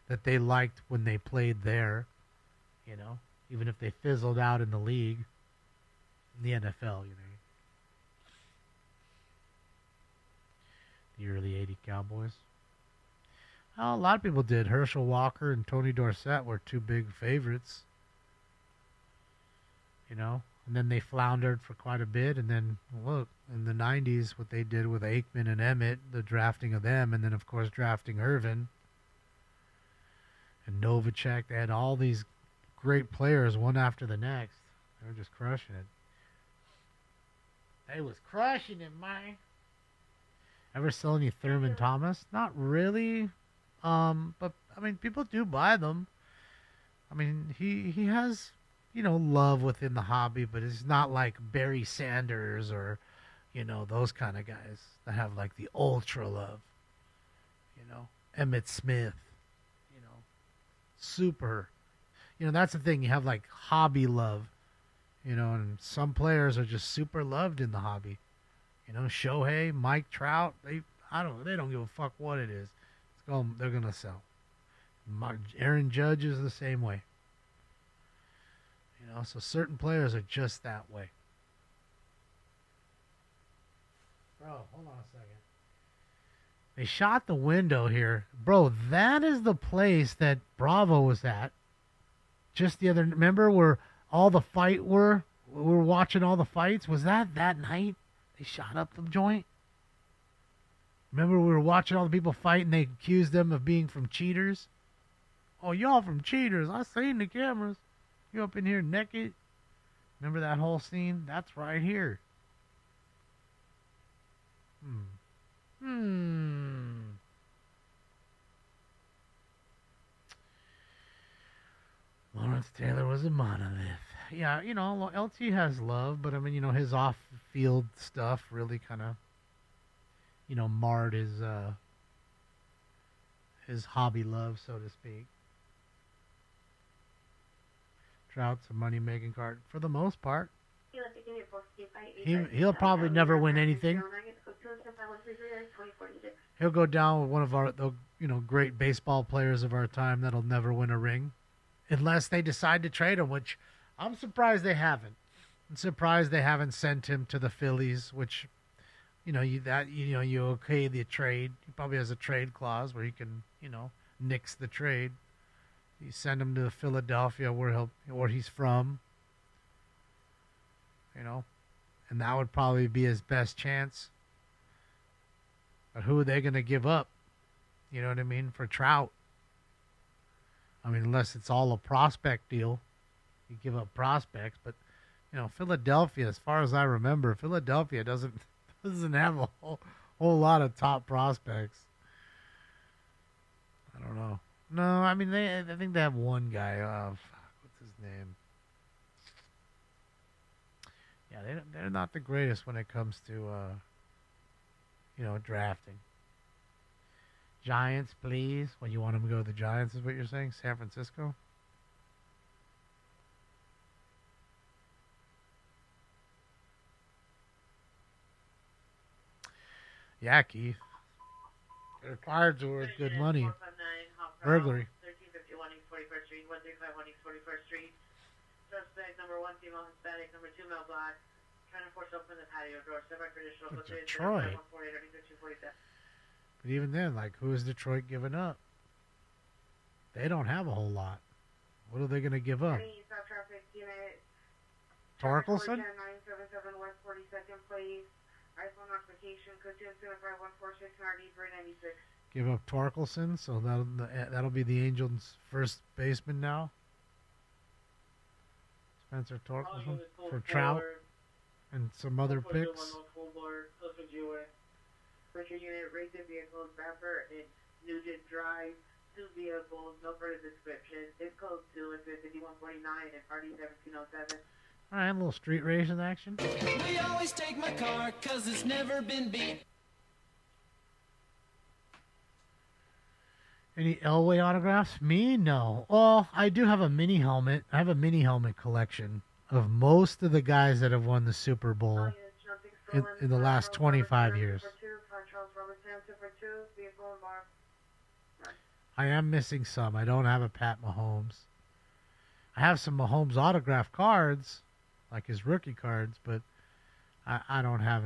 E: that they liked when they played there, even if they fizzled out in the league, in the NFL, The early 80 Cowboys. Well, a lot of people did. Herschel Walker and Tony Dorsett were two big favorites, and then they floundered for quite a bit, and then, look, in the 90s, what they did with Aikman and Emmett, the drafting of them, and then, of course, drafting Irvin and Novacek. They had all these great players, one after the next. They were just crushing it. They was crushing it, man. Ever sell any Thurman Thomas? Not really. But, people do buy them. He has, love within the hobby, but it's not like Barry Sanders or, those kind of guys that have, like, the ultra love. Emmitt Smith, super. That's the thing. You have, like, hobby love, and some players are just super loved in the hobby. Shohei, Mike Trout, they don't give a fuck what it is. They're going to sell. Aaron Judge is the same way. So certain players are just that way. Bro, hold on a second. They shot the window here. Bro, that is the place that Bravo was at. Just the other, remember where all the fight were? We were watching all the fights. Was that night they shot up the joint? Remember we were watching all the people fight and they accused them of being from Cheaters? Oh, y'all from Cheaters. I seen the cameras. You up in here naked? Remember that whole scene? That's right here. Lawrence Taylor was a monolith. Yeah, LT has love, but his off-field stuff really kind of, marred his hobby love, so to speak. Trout's a money-making card for the most part. He'll probably never win anything. He'll go down with one of our, great baseball players of our time that'll never win a ring, unless they decide to trade him, which I'm surprised they haven't. I'm surprised they haven't sent him to the Phillies, which, you okay the trade. He probably has a trade clause where he can, nix the trade. You send him to Philadelphia where he's from, and that would probably be his best chance. But who are they going to give up? You know what I mean? For Trout. Unless it's all a prospect deal, you give up prospects. But Philadelphia, as far as I remember, Philadelphia doesn't have a whole lot of top prospects. I don't know. No, I think they have one guy. What's his name? Yeah, they're not the greatest when it comes to drafting. Giants, please. When you want them to go to the Giants, is what you're saying? San Francisco? Yeah, Keith. Their cards are worth good money. Burglary.
I: 1351 East 41st Street, 1351 East 41st Street. Suspect number 1, female Hispanic, number 2, male black. Trying to force open the patio door. Semi-traditional.
E: Detroit. But even then, like, who is Detroit giving up? They don't have a whole lot. What are they going to give up?
A: Any South traffic unit.
E: Torkelson?
A: 977 West 42nd, please. iPhone notification, code 2751469 396.
E: Give up Torkelson, so that'll be the Angels' first baseman now. Spencer Torkelson for Trout and some other picks.
I: Richard unit, rate the vehicles, Bradford and Nugent Drive, 2 vehicles, no further description. Zip code 2 is 5149 and RD 1707.
E: All right, a little street racing action.
V: We always take my car, cause it's never been beat.
E: Any Elway autographs? Me? No. Oh, I do have a mini helmet. I have a mini helmet collection of most of the guys that have won the Super Bowl in the last 25 years. I am missing some. I don't have a Pat Mahomes. I have some Mahomes autograph cards, like his rookie cards, but I don't have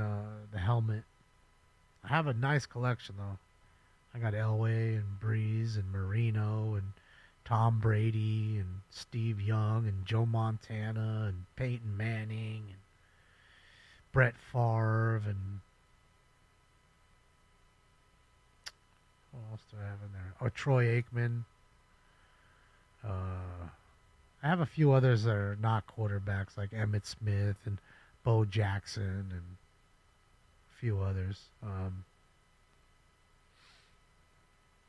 E: the helmet. I have a nice collection, though. I got Elway and Breeze and Marino and Tom Brady and Steve Young and Joe Montana and Peyton Manning and Brett Favre and what else do I have in there? Oh, Troy Aikman. I have a few others that are not quarterbacks, like Emmitt Smith and Bo Jackson and a few others.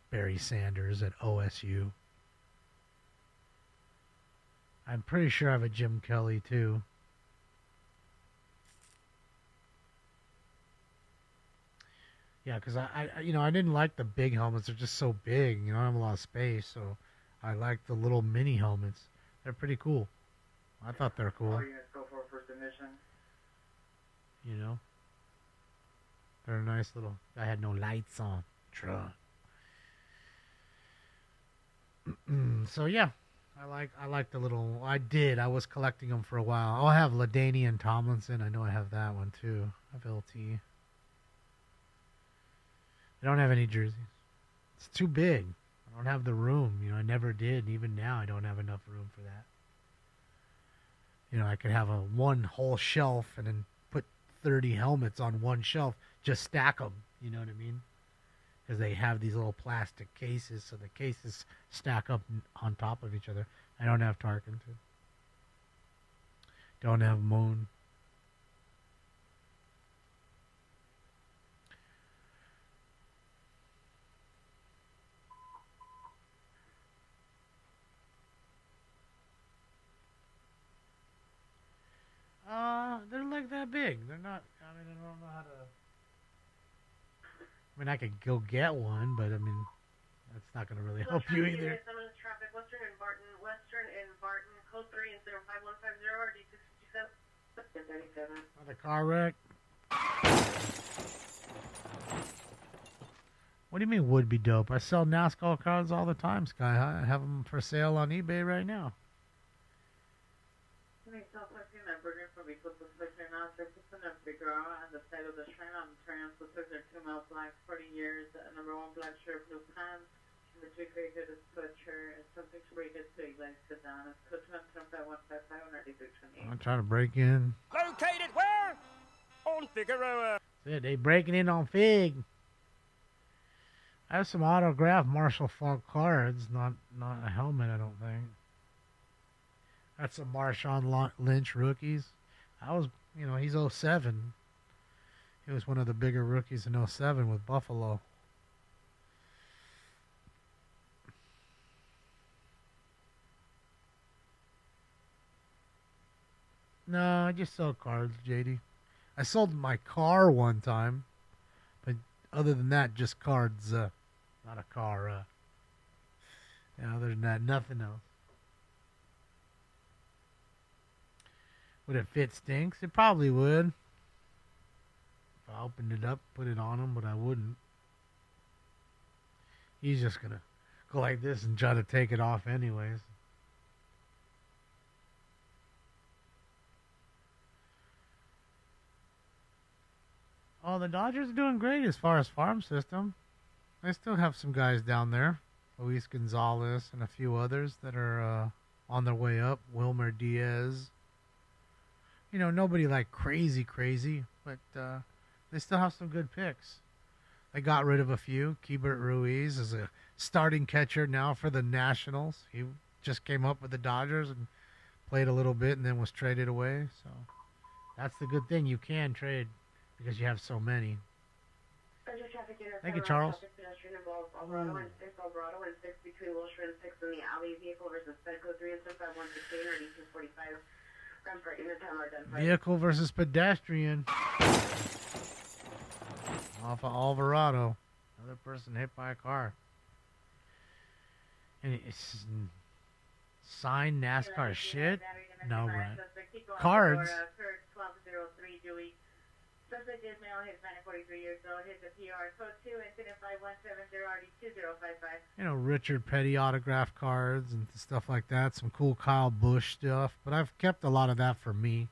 E: Barry Sanders at OSU. I'm pretty sure I have a Jim Kelly too. Yeah, because I didn't like the big helmets. They're just so big. You know, I don't have a lot of space, so I like the little mini helmets. They're pretty cool. I thought they're cool.
I: All units go for first admission.
E: You know, they're a nice little. I had no lights on. Truck. So yeah, I like the little. I was collecting them for a while. I have LaDainian Tomlinson. I know I have that one too. I have LT. I don't have any jerseys. It's too big. I don't have the room. You know, I never did. Even now, I don't have enough room for that. You know, I could have one whole shelf and then put 30 helmets on one shelf. Just stack them. You know what I mean? Because they have these little plastic cases, so the cases stack up on top of each other. I don't have Tarkenton. Don't have Moon. They're like that big. They're not. I mean, I don't know how to. I mean, I could go get one, but I mean, that's not going to really help you either.
A: Traffic, Western and Barton, code 3 and 5150 or D627.
E: Not a car wreck. What do you mean would be dope? I sell NASCAR cars all the time, Sky High. I have them for sale on eBay right now.
I: On the side of the shrine on the trans, the are 2 mile black, 40 years, number 1 black shirt, blue pants, and the 2 rated is sweatshirt, and something's rated so he likes to down. It's code 27515
E: I'm trying to break in.
N: Located where? On Figueroa.
E: Said they breaking in on Fig. I have some autographed Marshall Faulk cards, not a helmet, I don't think. That's some Marshawn Lynch rookies. He's 07. He was one of the bigger rookies in 07 with Buffalo. No, I just sell cards, JD. I sold my car one time, but other than that, just cards. Not a car. Other than that, nothing else. Would it fit Stinks? It probably would. If I opened it up, put it on him, but I wouldn't. He's just going to go like this and try to take it off anyways. Oh, the Dodgers are doing great as far as farm system. I still have some guys down there. Luis Gonzalez and a few others that are on their way up. Wilmer Diaz. You know, nobody like crazy, but they still have some good picks. They got rid of a few. Keibert Ruiz is a starting catcher now for the Nationals. He just came up with the Dodgers and played a little bit and then was traded away. So that's the good thing. You can trade because you have so many. Thank you, Charles.
A: Alvarado and 6 between Wilshire and 6 in the alley. Vehicle versus Petco 3 and 6 1 16 or 1845. Ground for unit time identified.
E: Vehicle versus pedestrian. Off of Alvarado. Another person hit by a car. And it's signed NASCAR shit? No, Brent. Cards?
A: Suspect is male, his 43 years old, his PR code 2, incident 5170RD2055.
E: You know, Richard Petty autograph cards and stuff like that. Some cool Kyle Busch stuff. But I've kept a lot of that for me.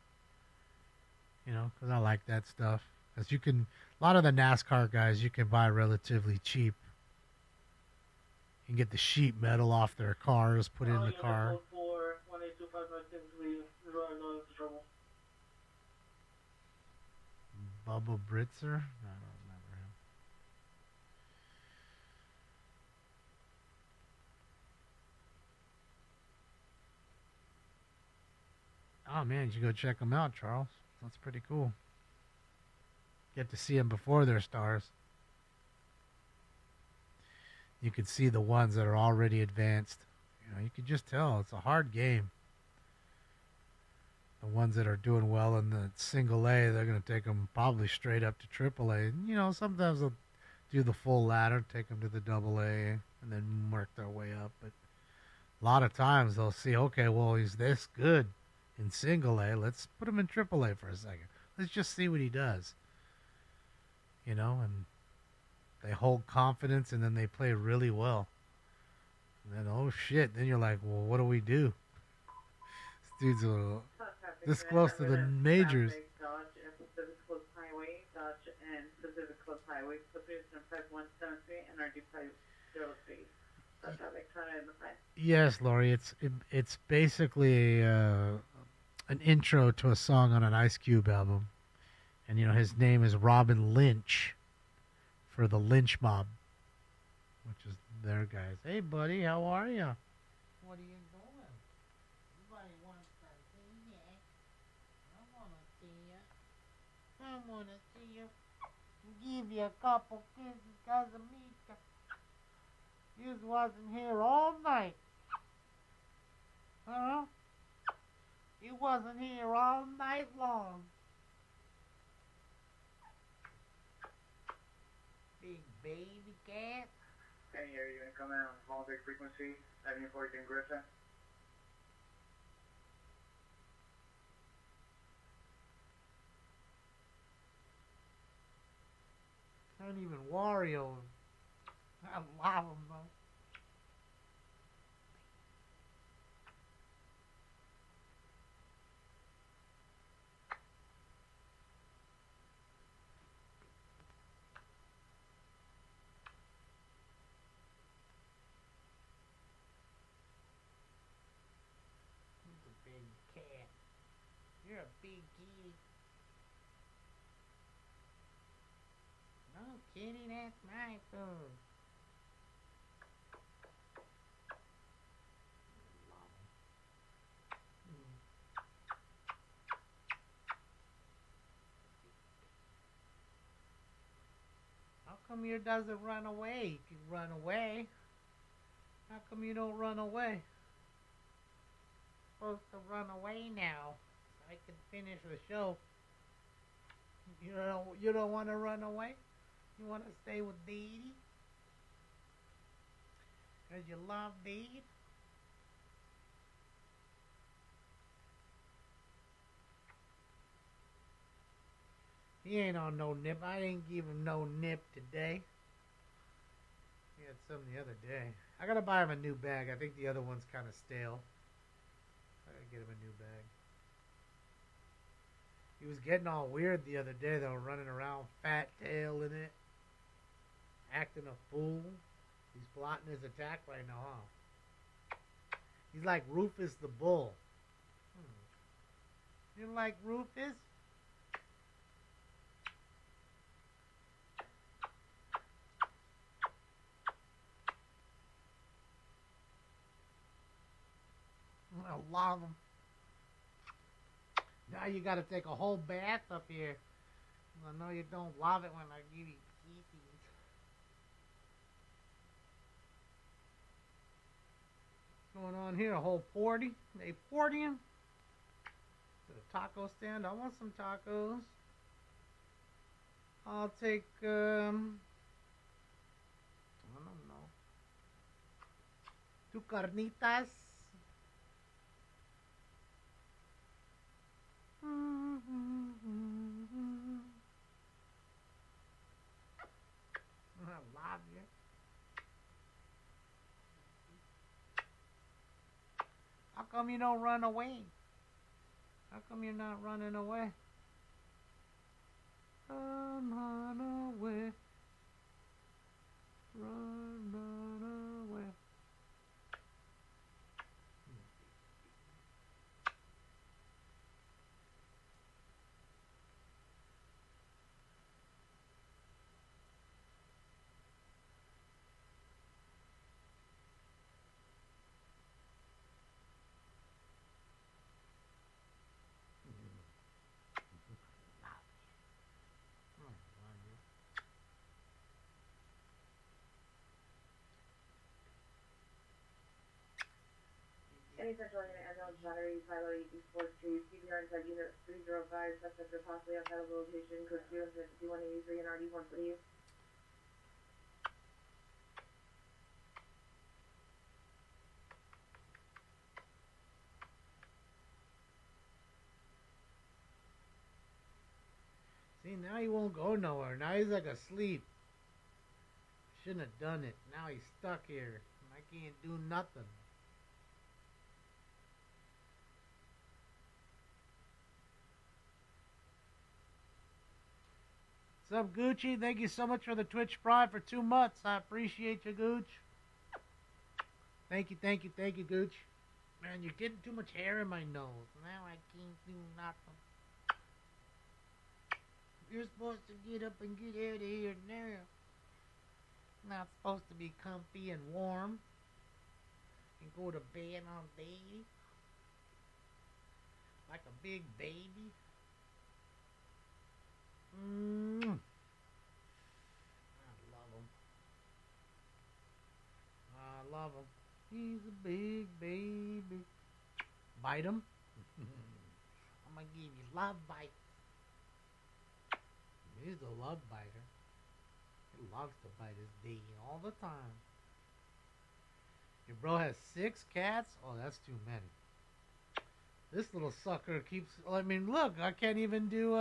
E: You know, because I like that stuff. Because you can, a lot of the NASCAR guys you can buy relatively cheap. You can get the sheet metal off their cars, put it in the car. Bubba Britzer? I don't remember him. Oh man, you should go check them out, Charles. That's pretty cool. Get to see them before they're stars. You could see the ones that are already advanced. You know, you could just tell it's a hard game. The ones that are doing well in the single A, they're going to take them probably straight up to triple A. And, you know, sometimes they'll do the full ladder, take them to the double A, and then work their way up. But a lot of times they'll see, okay, well, he's this good in single A. Let's put him in triple A for a second. Let's just see what he does. You know, and they hold confidence, and then they play really well. And then, oh, shit. Then you're like, well, what do we do? This dude's this close to the majors.
I: Dodge and Pacific Coast Highway, Dodge and Pacific Coast Highway, Pacific 5173 and RD 503. That's how they try to identify.
E: Yes, Lori, it's basically an intro to a song on an Ice Cube album, and you know his name is Robin Lynch, for the Lynch Mob, which is their guys. Hey, buddy, how are you? What are you doing? Everybody wants to see you. I want to see you. I want to see you. Give you a couple kisses because of me. You wasn't here all night. Huh? You wasn't here all night long. Big baby cat.
F: Hey, are you going to come in on holiday frequency, Avenue 14 Griffin?
E: Not even Wario. I love him, though. He's a big cat. You're a big kitty. No, kitty, that's my food. How come you doesn't run away? You can run away. How come you don't run away? Supposed to run away now. So I can finish the show. You don't want to run away? You want to stay with Dee? Because you love Dee? He ain't on no nip. I didn't give him no nip today. He had some the other day. I gotta buy him a new bag. I think the other one's kind of stale. I gotta get him a new bag. He was getting all weird the other day, though, running around, fat tail in it. acting a fool. He's plotting his attack right now, huh? He's like Rufus the Bull. You like Rufus? I love him. Now you gotta take a whole bath up here. I know you don't love it when I give you kisses. What's going on here? A whole 40? They 40ing? To the taco stand. I want some tacos. I'll take, I don't know. 2 carnitas. I love you. How come you don't run away? How come you're not running away? Run away. Run away.
A: Any central unit, ambulance battery, pilot 84th Street, CBR inside unit 305, suspect are possibly outside of the location, code 25183 and RD1, please.
E: See, now he won't go nowhere. Now he's like asleep. Shouldn't have done it. Now he's stuck here. I can't do nothing. What's up, Gucci? Thank you so much for the Twitch Prime for 2 months. I appreciate you, Gooch. Thank you, thank you, thank you, Gooch. Man, you're getting too much hair in my nose. Now I can't do nothing. You're supposed to get up and get out of here now. Not supposed to be comfy and warm. And go to bed all day. Like a big baby. I love him. I love him. He's a big baby. Bite him. I'm gonna give you love bite. He's a love biter. He loves to bite his D all the time. Your bro has 6 cats? Oh, that's too many. This little sucker keeps... I mean, look, I can't even do,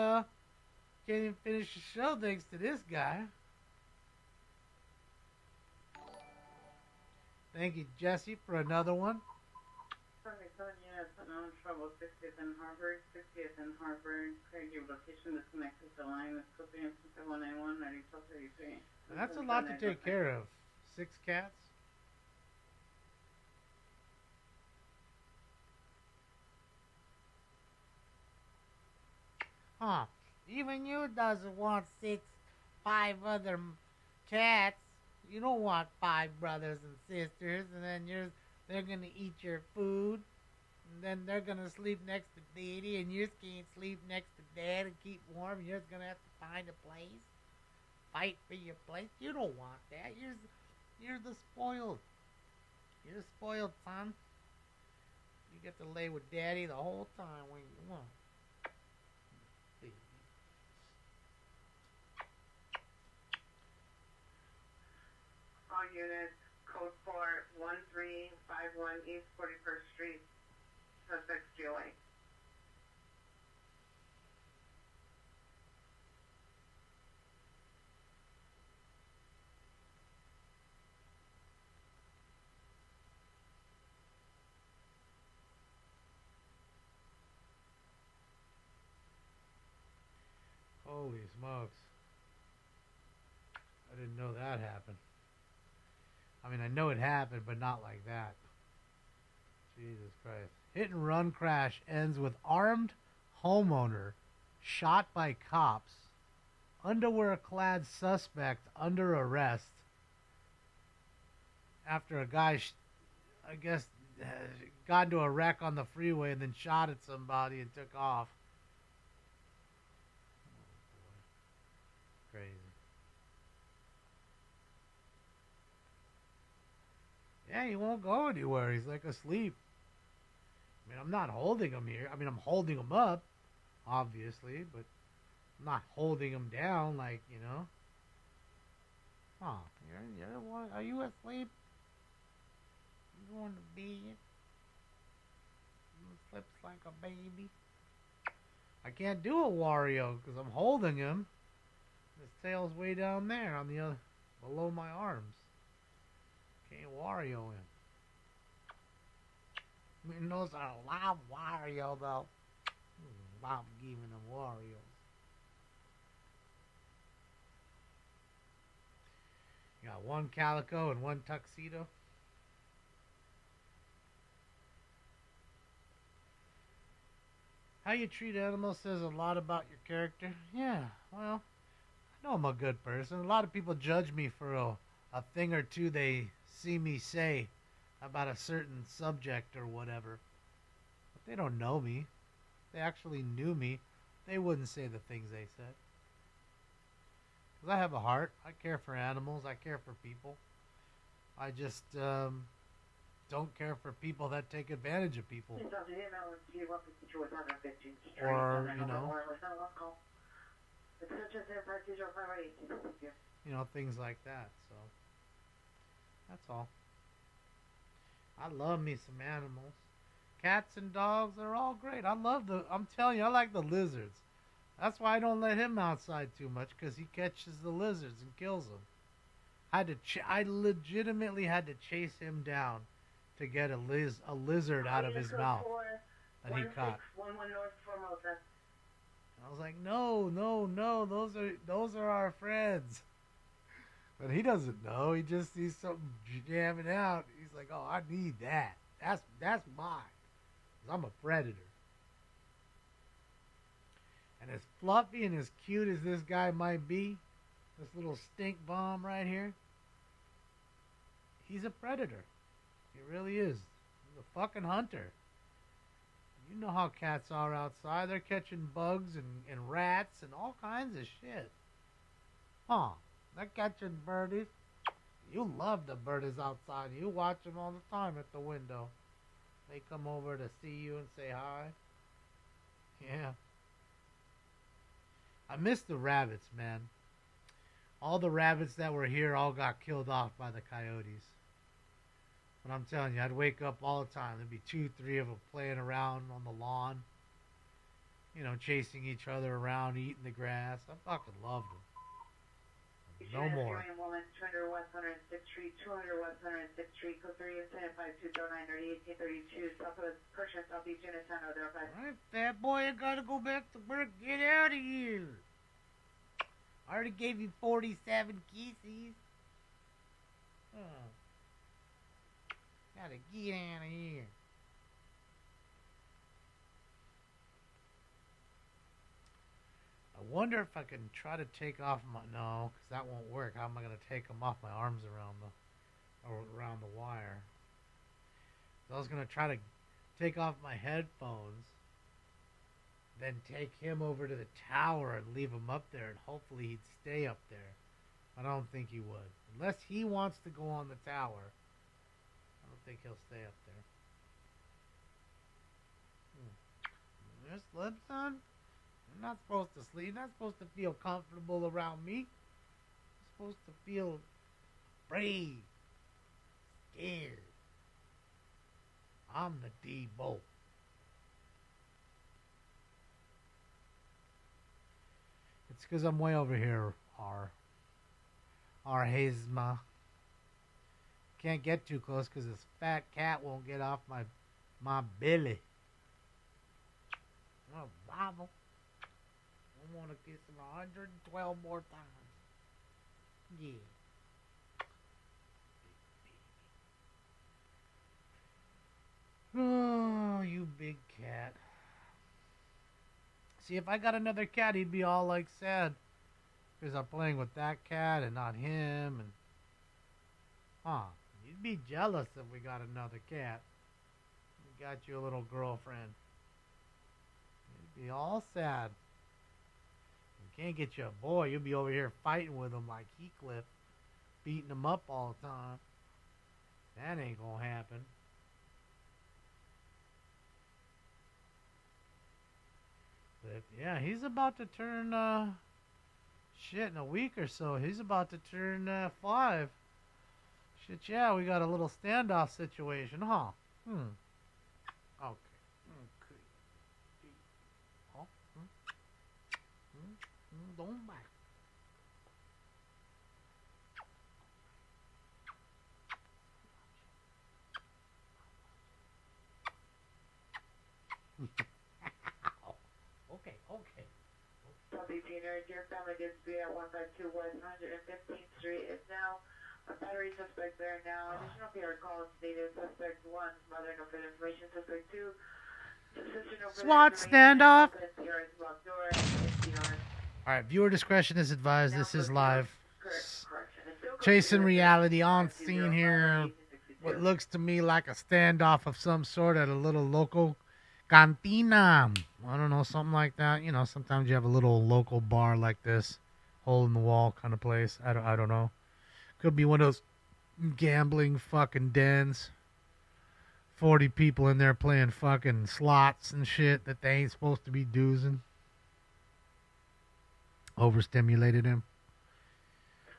E: can't even finish the show thanks to this guy. Thank you, Jesse, for another one.
I: Sunday 7 units, unknown trouble, 60th and Harvard, 60th and Harvard. Craig, your location disconnected to line. It's copy 191, 9233.
E: That's a lot to take care of. 6 cats. Huh. Even you doesn't want 5 other cats. You don't want 5 brothers and sisters, and then they're gonna eat your food, and then they're gonna sleep next to Daddy, and yours can't sleep next to Dad and keep warm. Yours gonna have to find a place, fight for your place. You don't want that. You're the spoiled. You're the spoiled son. You get to lay with Daddy the whole time when you want.
I: All units, code 41351 East 41st Street, suspect GOA.
E: Holy smokes. I didn't know that happened. I mean, I know it happened, but not like that. Jesus Christ. Hit and run crash ends with armed homeowner shot by cops. Underwear-clad suspect under arrest after a guy, I guess, got into a wreck on the freeway and then shot at somebody and took off. Oh, boy. Crazy. Yeah, he won't go anywhere. He's like asleep. I mean, I'm not holding him here. I mean, I'm holding him up, obviously, but I'm not holding him down like, you know. Oh, you're what? Are you asleep? You going to bed? You sleeps like a baby. I can't do a Wario because I'm holding him. His tail's way down there on the other, below my arms. Can't Wario him. I mean, those are live Wario though. I'm giving them Wario. You got one calico and one tuxedo. How you treat animals says a lot about your character. Yeah, well, I know I'm a good person. A lot of people judge me for a thing or two they see me say about a certain subject or whatever. But they don't know me. If they actually knew me, they wouldn't say the things they said. Because I have a heart. I care for animals. I care for people. I just don't care for people that take advantage of people. Or, you know, things like that. So, that's all. I love me some animals. Cats and dogs, they're all great. I'm telling you, I like the lizards. That's why I don't let him outside too much, because he catches the lizards and kills them. I legitimately had to chase him down to get a lizard out of his mouth that he caught. I was like, no, those are our friends. But he doesn't know. He just sees something jamming out. He's like, oh, I need that. That's mine. 'Cause I'm a predator. And as fluffy and as cute as this guy might be, this little stink bomb right here, he's a predator. He really is. He's a fucking hunter. You know how cats are outside. They're catching bugs and rats and all kinds of shit. Huh. They're catching birdies. You love the birdies outside. You watch them all the time at the window. They come over to see you and say hi. Yeah. I miss the rabbits, man. All the rabbits that were here all got killed off by the coyotes. But I'm telling you, I'd wake up all the time. There'd be 2, 3 of them playing around on the lawn. You know, chasing each other around, eating the grass. I fucking loved them. No more.
I: 200 West 106th Street, 200 West 106th Street, code 3 5209 3832, Southwest Persia, Southeast Unison, 05.
E: Alright, fat boy, I gotta go back to work. Get out of here. I already gave you 47 kisses. Oh. Gotta get out of here. I wonder if I can try to take off my... No, because that won't work. How am I going to take them off my arms around the wire? So I was going to try to take off my headphones, then take him over to the tower and leave him up there, and hopefully he'd stay up there. I don't think he would. Unless he wants to go on the tower, I don't think he'll stay up there. There's Slimson. You're not supposed to sleep. You're not supposed to feel comfortable around me. You're supposed to feel brave, scared. I'm the D-Bolt. It's because I'm way over here, our Hazma. Can't get too close because this fat cat won't get off my belly. Oh, Bible. I want to kiss him 112 more times. Yeah. Oh, you big cat. See, if I got another cat, he'd be all like sad. Because I'm playing with that cat and not him. And you'd be jealous if we got another cat. We got you a little girlfriend. You'd be all sad. You can't get you a boy. You'll be over here fighting with him like Heathcliff. Beating him up all the time. That ain't gonna happen. But yeah, he's about to turn shit in a week or so. He's about to turn 5. Shit, yeah, we got a little standoff situation, huh? Okay. Oh. Don't back. Okay.
I: South 18er, dear family, gives be at 152 West 115th Street is now a battery suspect there now. Additional PR calls stated suspect 1's mother, no further information. Suspect 2, sister, no further
E: SWAT
I: information.
E: standoff.
I: PR is blocked door.
E: Alright, viewer discretion is advised. This is live. Chasing reality on scene here. What looks to me like a standoff of some sort at a little local cantina. I don't know, something like that. You know, sometimes you have a little local bar like this, hole in the wall kind of place. I don't know. Could be one of those gambling fucking dens. 40 people in there playing fucking slots and shit that they ain't supposed to be doing. Overstimulated him.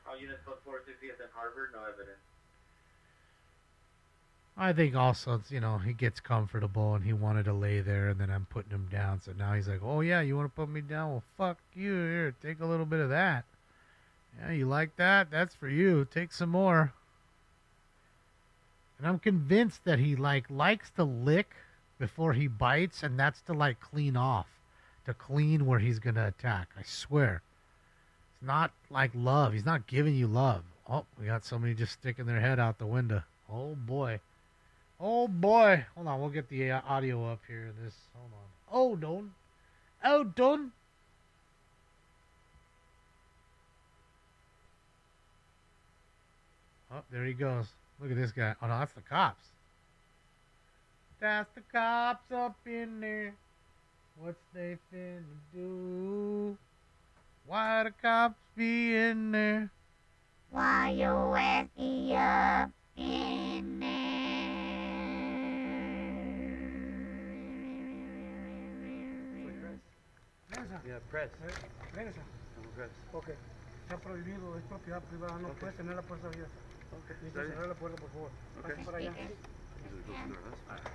J: All units code 460th and Harvard, no evidence.
E: I think also, it's, you know, he gets comfortable and he wanted to lay there and then I'm putting him down. So now he's like, oh yeah, you want to put me down? Well, fuck you. Here, take a little bit of that. Yeah, you like that? That's for you. Take some more. And I'm convinced that he likes to lick before he bites, and that's to clean off. To clean where he's going to attack. I swear. It's not like love. He's not giving you love. Oh, we got somebody just sticking their head out the window. Oh boy. Oh boy. Hold on, we'll get the audio up here. Hold on. Oh, don't. Oh, don't. Oh, there he goes. Look at this guy. Oh, no, that's the cops. That's the cops up in there. What's they finna do? Why the cops be in there?
Q: Why you with me up in
J: Yeah, press.
S: Regresa.
J: Press.
S: Ok. Está prohibido, es propiedad privada, no puedes tener la puerta abierta.
J: Okay.
S: Necesito cerrar la puerta, por favor. Pasa por allá.
T: I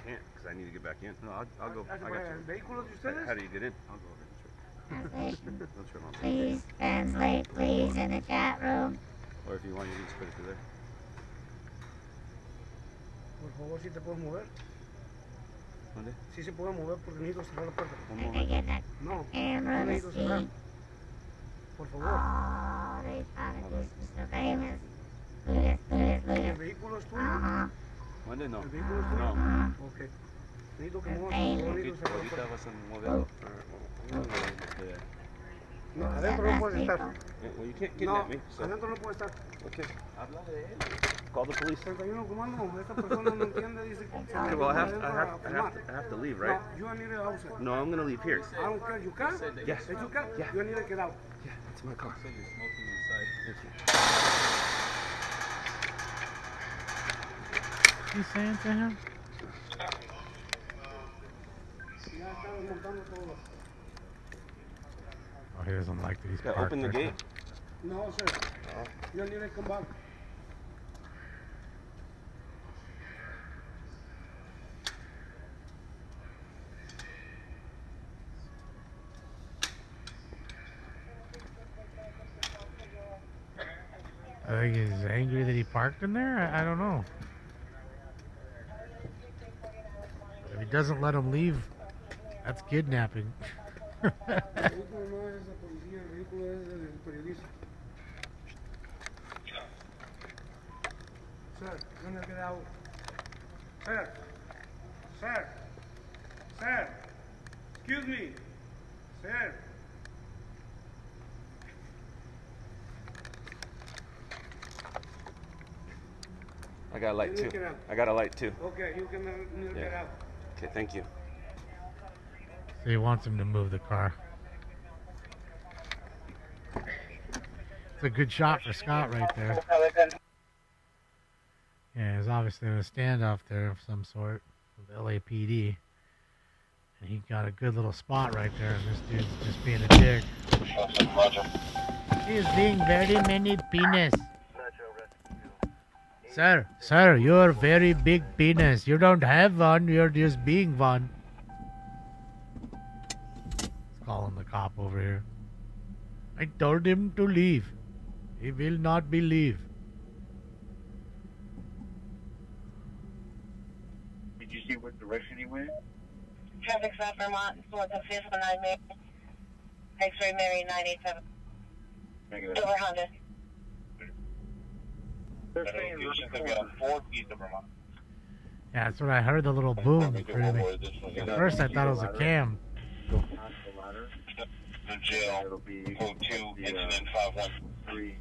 T: can't, because I need to get back in. No, I'll go. I got you.
S: ¿Vehículos de ustedes?
T: How do you get in? I'll go over and check. Don't trip on me.
Q: Please translate, please, in the chat room.
T: Or if you want, you can just put it through there.
S: Por favor, si te puedes mover.
T: ¿Dónde?
S: Sí se puede mover porque necesito cerrar la puerta.
T: ¿Cómo?
S: No, no necesito cerrar. Por favor.
Q: Oh, they found a distance surveillance.
S: ¿El vehículo es tuyo?
T: ¿Dónde? No.
S: ¿El vehículo es tuyo?
T: No.
S: Ok. Necesito que muevas, necesito cerrar la
T: Ahorita
S: puerta.
T: vas a moverlo.
S: No, adentro no puedes estar.
T: Well, you can't kidnap me. So.
S: Adentro no puedes estar.
T: Okay. Habla de él. Call the police.
S: 31 comando, esta persona no entiende, dice que
T: Okay, well, I have to leave, right?
S: No, you need it outside.
T: No, I'm gonna leave here.
S: I don't care. You can?
T: Yes.
S: If you can,
T: Yeah.
S: you need to get out.
T: Yeah, it's my car.
J: You're smoking inside.
E: What's he saying to him?
S: Ya está desmontando todo.
E: Oh, he doesn't like that he's
T: Yeah,
E: parked
T: open the
E: there.
T: gate.
S: No, sir. You need to come back.
E: I think he's angry that he parked in there. I don't know. If he doesn't let him leave, that's kidnapping.
S: El vehículo no es de policía, el vehículo es del periodista.
D: out. Sir. Sir. Sir. Excuse me. Sir.
T: I got a light too. I got a light too.
D: Okay, you can get out.
T: Okay, thank you.
E: So he wants him to move the car. It's a good shot for Scott right there. Yeah, there's obviously a standoff there of some sort with LAPD. And he got a good little spot right there, and this dude's just being a dick. He is being very many penis. Sir, you're very big penis. You don't have one, you're just being one. Let's call him the cop over here. I told him to leave. He will not believe.
H: Did you see what direction he went?
I: Traffic stop Vermont, north of 5th and 9 Mary. X-ray Mary 987. Silver Honda.
H: They're saying they've got 4 feet of Vermont.
E: Yeah, that's what I heard, the little boom. At first I thought it was a cam.
H: The jail, code 2, incident 513.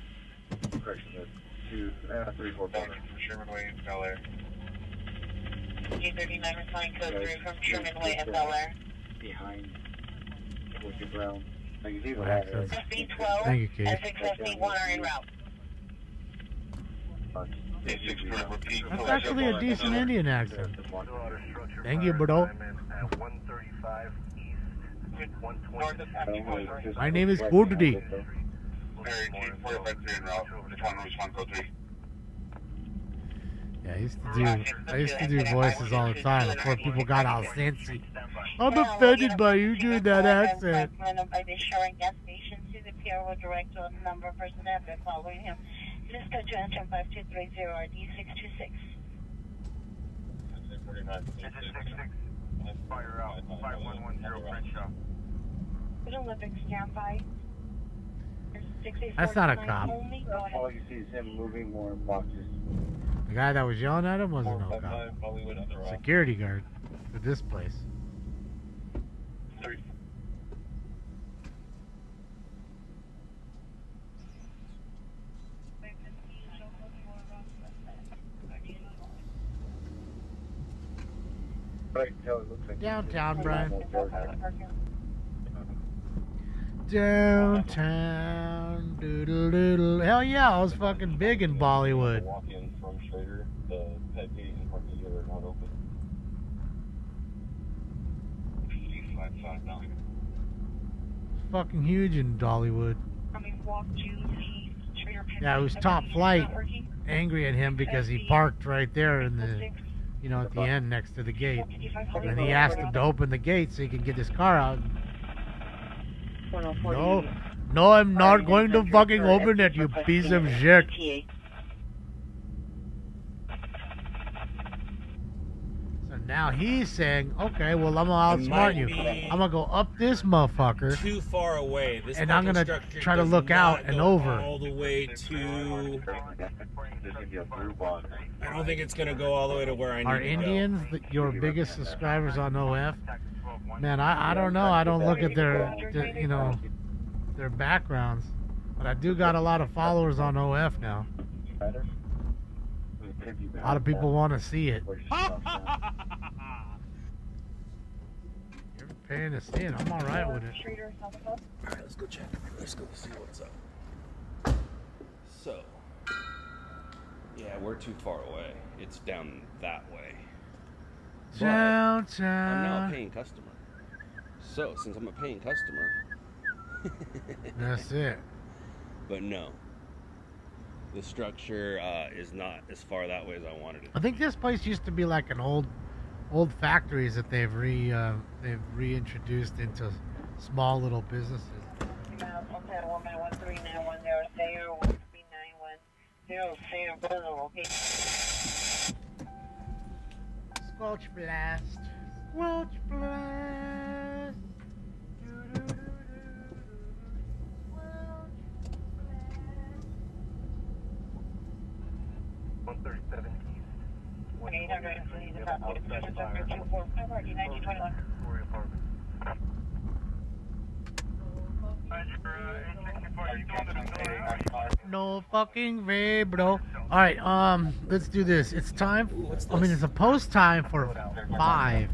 H: Correction, 34 Bonner. Sherman Way, Bel Air.
I: G39 responding code 3 from Sherman Way at Bel Air.
H: Behind Wicked Brown.
E: Thank you,
I: SB12
E: Thank you, Kate.
I: and 651 are en route.
E: That's actually a decent Indian accent. Thank you, bro. My name is Gooddy. Yeah, I used to do voices all the time before people got all fancy. I'm offended by you doing that accent.
I: By the Sharon gas station to the Pierre will direct to a number of persons after following him. This go to enter 5230 RD 626.
H: Fire out. 5110 Crenshaw.
I: Good Olympic standby.
E: That's not a cop.
H: All you see is him moving more boxes.
E: The guy that was yelling at him wasn't no cop. Security guard for this place. Downtown, Brian. Downtown, doodle doodle. Hell yeah, I was fucking big in Bollywood.
H: Walk in from Schrader, the pet gate and parking dealer are not open.
E: Fucking huge in Dollywood. Yeah, it was top flight. Angry at him because he parked right there in the, you know, at the end next to the gate. And he asked him to open the gate so he could get his car out. No, I'm not going to fucking open it, you piece of shit. So now he's saying, okay, well, I'm gonna outsmart you. I'm gonna go up this motherfucker.
P: Too far away. This
E: and I'm gonna try to look out and over.
P: All the way to. I don't think it's gonna go all the way to where I need
E: Are
P: to
E: Indians your biggest subscribers on OF? Man, I don't know. I don't look at their you know, their backgrounds, but I do got a lot of followers on OF now. A lot of people want to see it. You're paying to see it. I'm all right with it.
P: All right, let's go check. Let's go see what's up. So, yeah, we're too far away. It's down that way. But I'm now a paying customer. So, since I'm a paying customer,
E: that's it.
P: But no, the structure is not as far that way as I wanted it.
E: I think this place used to be like an old factories that they've reintroduced into small little businesses. Squelch blast. Squelch blast.
H: 137 east.
E: No fucking way, bro. Alright, let's do this. It's time. I mean, it's a post time for 5.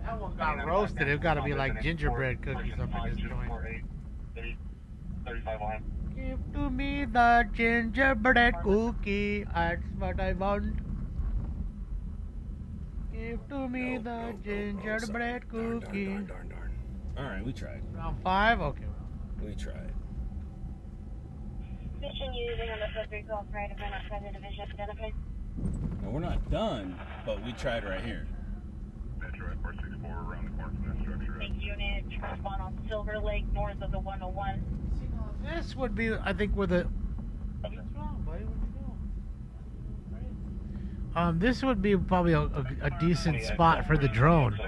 E: That one got roasted. It got to be like gingerbread cookies up in this joint. Give to me the gingerbread cookie. That's what I want. Give to me the gingerbread cookie.
P: Darn. Alright, we tried.
E: Round 5? Okay.
P: We tried.
S: Mission using on the subject call prior to burn outside the division identified.
P: Well, we're not done, but we tried right here.
H: Metro at 464 around the corner from that structure.
S: Big unit to respond on Silver Lake north of the 101.
E: This would be, I think, where the... What's wrong, buddy? What are you doing? This would be probably a decent spot for the drone.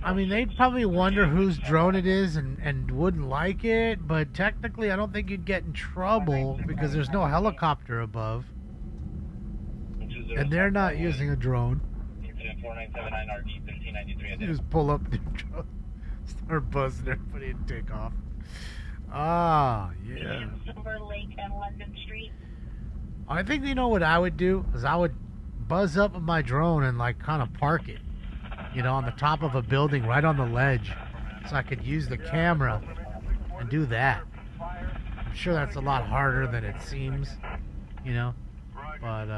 E: I mean, they'd probably wonder whose drone it is and wouldn't like it, but technically I don't think you'd get in trouble because there's no helicopter above. And they're not using a drone. You just pull up the drone, start buzzing everybody and take off. Ah, yeah.
S: Silver Lake and London Street.
E: I think, you know what I would do is I would buzz up with my drone and like kind of park it, you know, on the top of a building right on the ledge, so I could use the camera and do that. I'm sure that's a lot harder than it seems, you know, but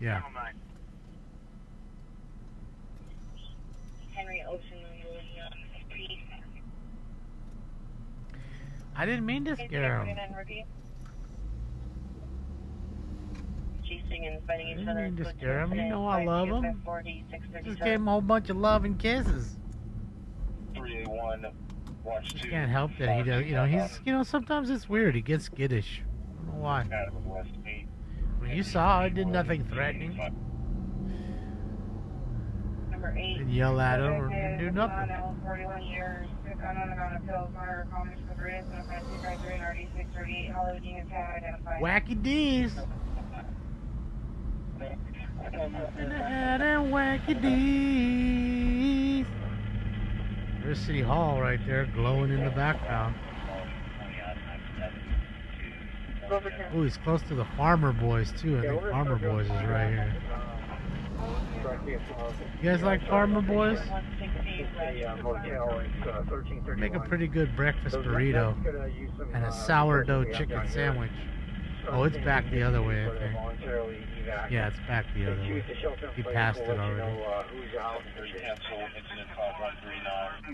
E: yeah.
S: Henry Ocean Street.
E: I didn't mean to scare him. I didn't mean to scare him. You know I love him. Just gave him a whole bunch of love and kisses.
H: 381, watch 2.
E: You can't help that he does. You know, he's. You know, sometimes it's weird. He gets skittish. I don't know why. When you saw, I did nothing threatening.
S: Number 8.
E: Didn't yell at him or didn't do nothing.
S: 41 years.
E: Wacky D's. In the head and wacky D's. There's City Hall right there glowing in the background. Oh, he's close to the Farmer Boys too. I think Farmer Boys is right here. You guys like Farmer Boys? Make a pretty good breakfast burrito and a sourdough chicken sandwich. Oh, it's back the other way, I think. Yeah, it's back the other way. He passed it already.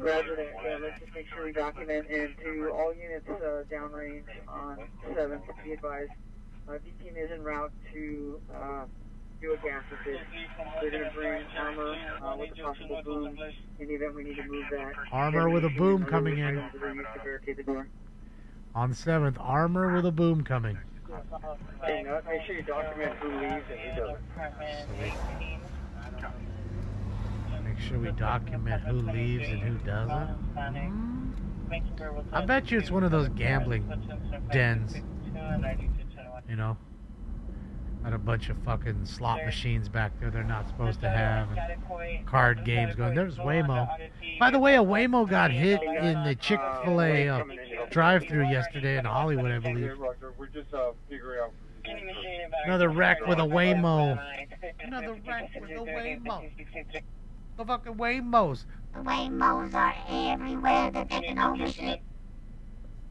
I: Roger that. Yeah, let's just make sure we document, and to all units downrange on 7, be advised, D-Team is en route to do a gas assist. They're going to bring armor with a possible boom in the event we need to move that.
E: Armor with a boom coming in. On 7th, armor with a boom coming.
I: Hey, make sure you document who leaves and who doesn't.
E: Make sure we document who leaves and who doesn't. I bet you it's one of those gambling dens. You know? Got a bunch of fucking slot machines back there they're not supposed to have. And card games going. There's Waymo. By the way, a Waymo got hit in the Chick-fil-A drive-thru yesterday in Hollywood, I believe. Another wreck with a Waymo. Another wreck with a Waymo. The fucking Waymos.
Q: The Waymos are everywhere. They're taking over shit.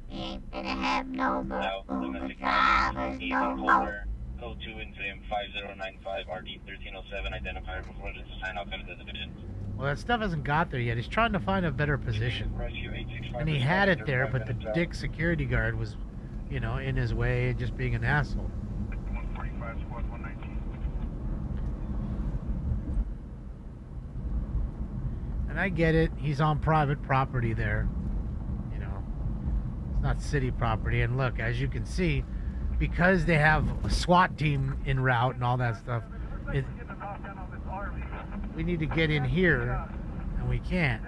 Q: We ain't gonna have no more Uber drivers no more.
H: Code 2 incident 5095 RD 1307 identifier before the sign off into the division.
E: Well, that stuff hasn't got there yet. He's trying to find a better position. And he had it there, but the dick security guard was, you know, in his way and just being an asshole.
H: 145 squad 119.
E: And I get it. He's on private property there. You know, it's not city property. And look, as you can see, because they have a SWAT team en route and all that stuff, we need to get in here, and we can't.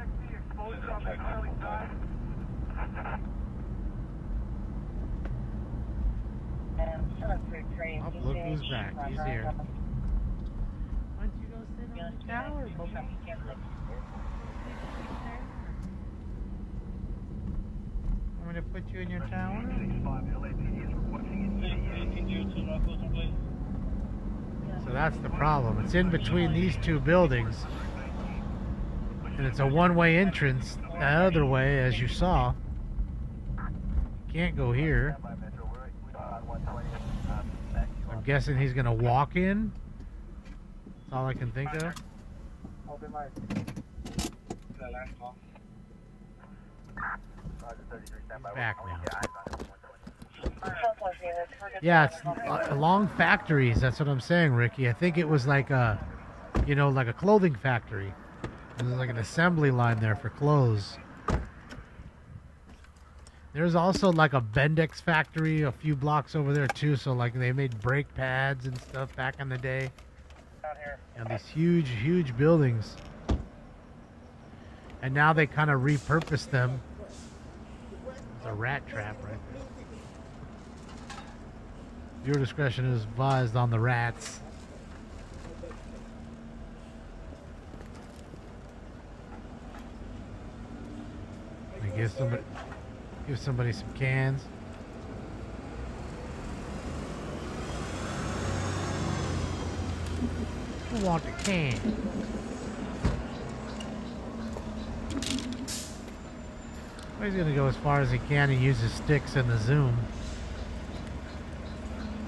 E: Oh, look who's back. He's here. Why don't you go sit on the tower, Bubba? Want me to put you in your tower? So that's the problem. It's in between these two buildings. And it's a one-way entrance the other way, as you saw. Can't go here. I'm guessing he's gonna walk in. That's all I can think of. He's back now. Yeah, it's along factories. That's what I'm saying, Ricky. I think it was like a, you know, like a clothing factory. There's like an assembly line there for clothes. There's also like a Bendix factory a few blocks over there too. So like they made brake pads and stuff back in the day. And these huge, huge buildings. And now they kind of repurposed them. It's a rat trap right there. Your discretion is advised on the rats. Give somebody some cans. Who wants a can? Well, he's gonna go as far as he can and use his sticks in the zoom.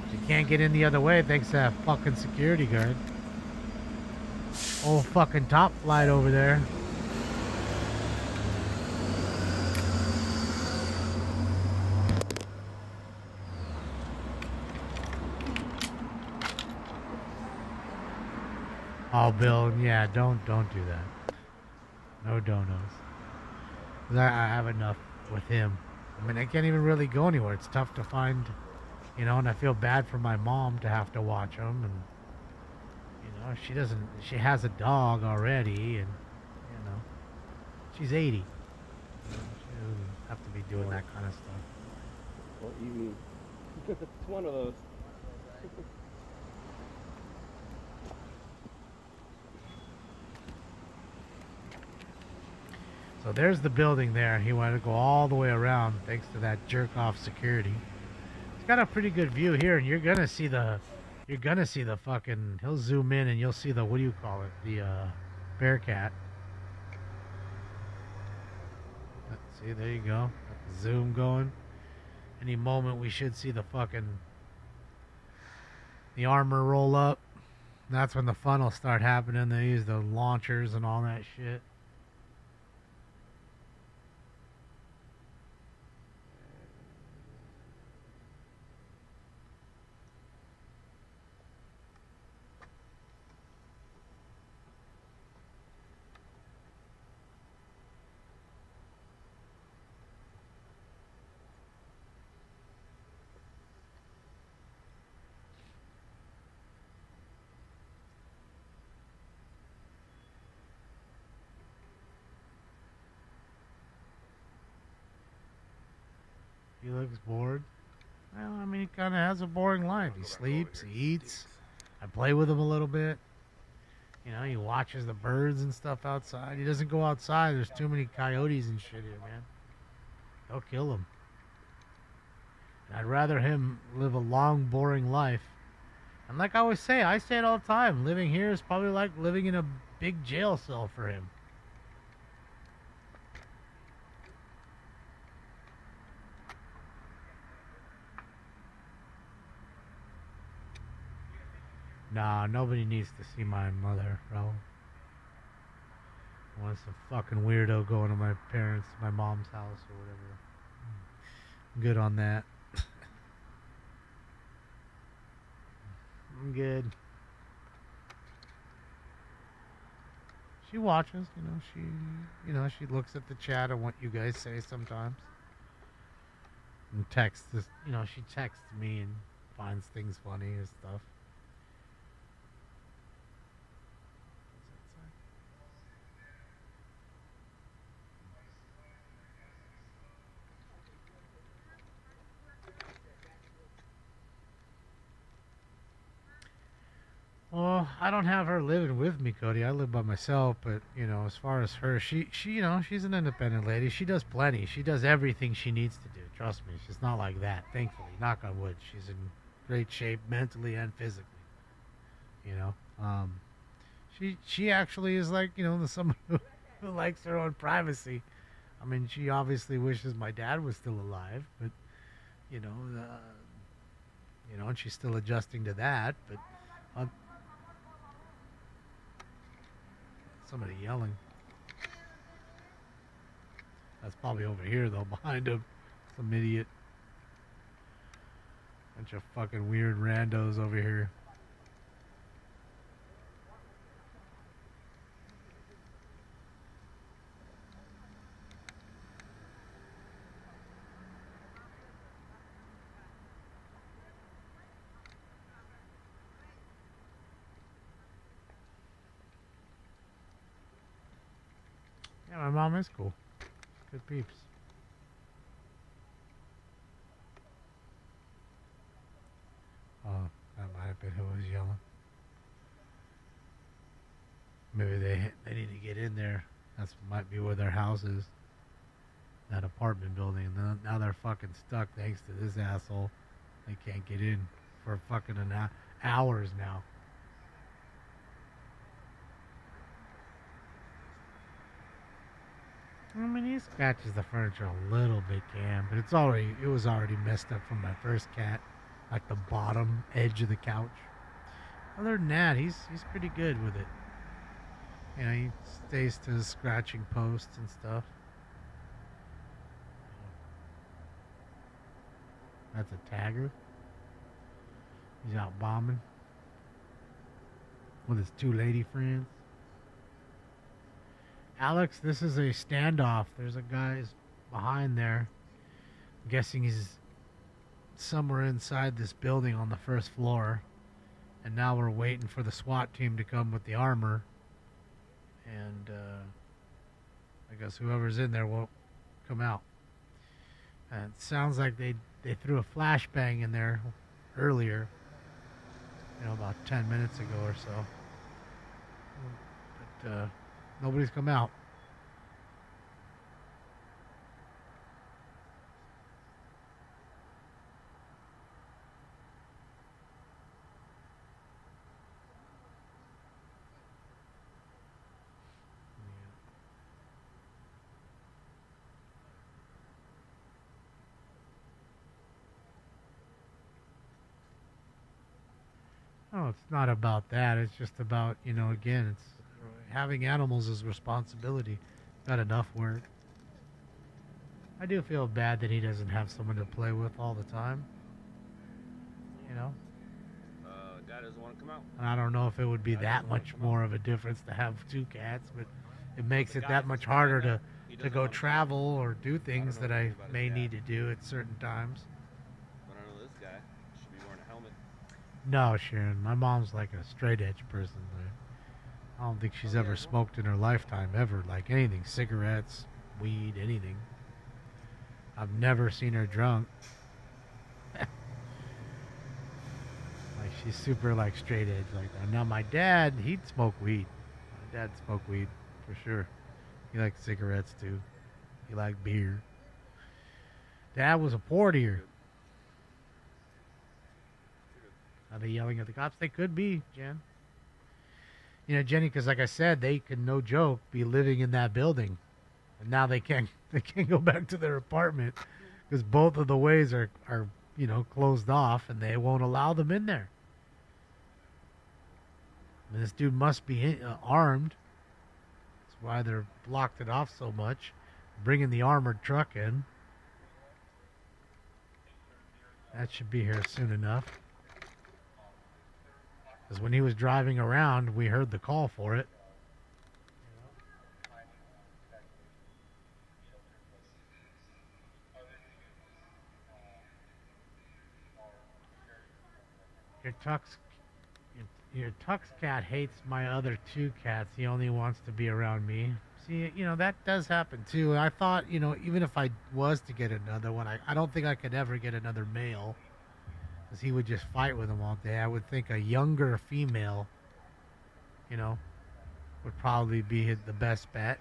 E: If you can't get in the other way thanks to that fucking security guard. Old fucking Top Flight over there. Oh, Bill, yeah, don't do that. No donos. I have enough with him. I mean, I can't even really go anywhere. It's tough to find, you know, and I feel bad for my mom to have to watch him. And, you know, she has a dog already, and, you know, she's 80. You know, she doesn't have to be doing that kind of stuff.
P: What do you mean? It's one of those.
E: So there's the building there. He wanted to go all the way around thanks to that jerk-off security. He's got a pretty good view here, and you're gonna see the fucking. He'll zoom in, and you'll see the, what do you call it? The Bearcat. See, there you go. Got the zoom going. Any moment we should see the armor roll up. That's when the fun will start happening. They use the launchers and all that shit. He looks bored. Well, I mean, he kind of has a boring life. He sleeps, he eats. I play with him a little bit. You know, he watches the birds and stuff outside. He doesn't go outside. There's too many coyotes and shit here, man. They'll kill him. And I'd rather him live a long, boring life. And like I always say, I say it all the time, living here is probably like living in a big jail cell for him. Nah, nobody needs to see my mother, bro. Unless a fucking weirdo going to my mom's house or whatever. I'm good on that. I'm good. She watches, she looks at the chat and what you guys say sometimes. And texts, she texts me and finds things funny and stuff. know, I don't have her living with me, Cody. I live by myself, but, you know, as far as her, she you know, she's an independent lady. She does plenty. She does everything she needs to do. Trust me, she's not like that, thankfully. Knock on wood. She's in great shape mentally and physically. You know, she actually is like, you know, someone who likes her own privacy. I mean, she obviously wishes my dad was still alive, but, you know, and she's still adjusting to that, but somebody yelling. That's probably over here, though, behind him. Some idiot. Bunch of fucking weird randos over here. Yeah, my mom is cool. Good peeps. Oh, that might have been who was yelling. Maybe they need to get in there. That's might be where their house is. That apartment building. And now they're fucking stuck thanks to this asshole. They can't get in for fucking hours now. I mean, he scratches the furniture a little bit, Cam, but it was already messed up from my first cat, like the bottom edge of the couch. Other than that, he's pretty good with it. You know, he stays to his scratching posts and stuff. That's a tagger. He's out bombing with his two lady friends. Alex, this is a standoff. There's a guy behind there. I'm guessing he's somewhere inside this building on the first floor. And now we're waiting for the SWAT team to come with the armor. And I guess whoever's in there won't come out. And it sounds like they threw a flashbang in there earlier. You know, about 10 minutes ago or so. But nobody's come out. Oh, it's not about that. It's just about, you know, again, it's having animals is responsibility. Got enough work. I do feel bad that he doesn't have someone to play with all the time. You know?
T: Guy doesn't want to come out.
E: And I don't know if it would be that much more of a difference to have two cats, but it makes it that much harder to go travel or do things that I may need to do at certain times.
T: But I know this guy should be wearing a helmet.
E: No, Sharon. My mom's like a straight edge person. I don't think she's ever smoked in her lifetime, ever. Like anything. Cigarettes, weed, anything. I've never seen her drunk. Like she's super like straight edge like that. Now my dad, he'd smoke weed. My dad smoked weed for sure. He liked cigarettes too. He liked beer. Dad was a partier. Are they yelling at the cops? They could be, Jen. You know, Jenny, because like I said, they can, no joke, be living in that building. And now they can't go back to their apartment because both of the ways are you know, closed off and they won't allow them in there. And this dude must be armed. That's why they're blocked it off so much. Bringing the armored truck in. That should be here soon enough. Because when he was driving around, we heard the call for it. Your Tux cat hates my other two cats. He only wants to be around me. See, you know, that does happen too. I thought, you know, even if I was to get another one, I don't think I could ever get another male. Because he would just fight with them all day. I would think a younger female you know, would probably be the best bet.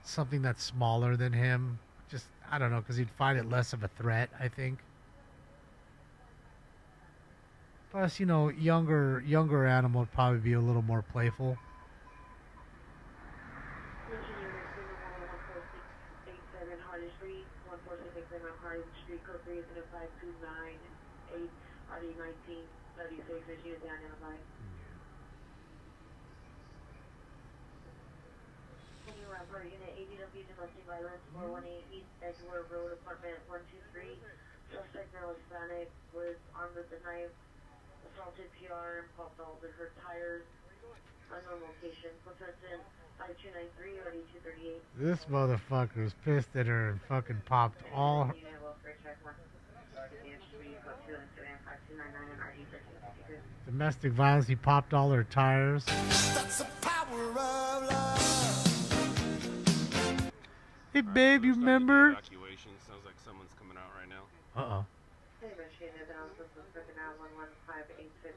E: Something that's smaller than him, just, I don't know, because he'd find it less of a threat, I think. Plus, you know, younger animal would probably be a little more playful.
A: Hardy Street, 14687 Hardy Street, code 3 is 5298, RD 1936, is unit identified. For Unit ADW Domestic Violence 418 East Edgewater Road, Apartment 123. Suspect male Hispanic was armed with a knife, assaulted PR and popped all of her tires. Unknown location. Possession 5293 or 238.
E: This motherfucker was pissed at her and fucking popped all her... Domestic violence, he popped all her tires.
L: That's the power of love.
E: Hey babe, you remember?
T: Evacuation. Sounds like someone's coming out right now.
E: Uh-oh.
A: Hey, machine is down. This is freaking out 11586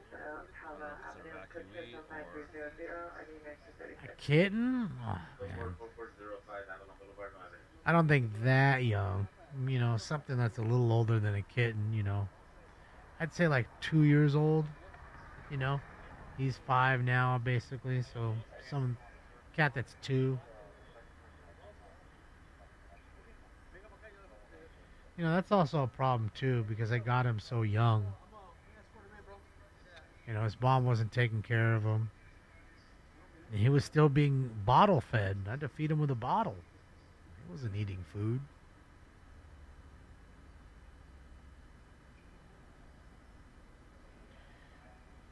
A: Calva Avenue. Consistent 5300. Are you next to 36?
E: A kitten? Oh, man. I don't think that young. You know, something that's a little older than a kitten, you know. I'd say like 2 years old, you know. He's 5 now, basically, so some cat that's 2. You know, that's also a problem, too, because I got him so young. You know, his mom wasn't taking care of him. And he was still being bottle fed. I had to feed him with a bottle. He wasn't eating food.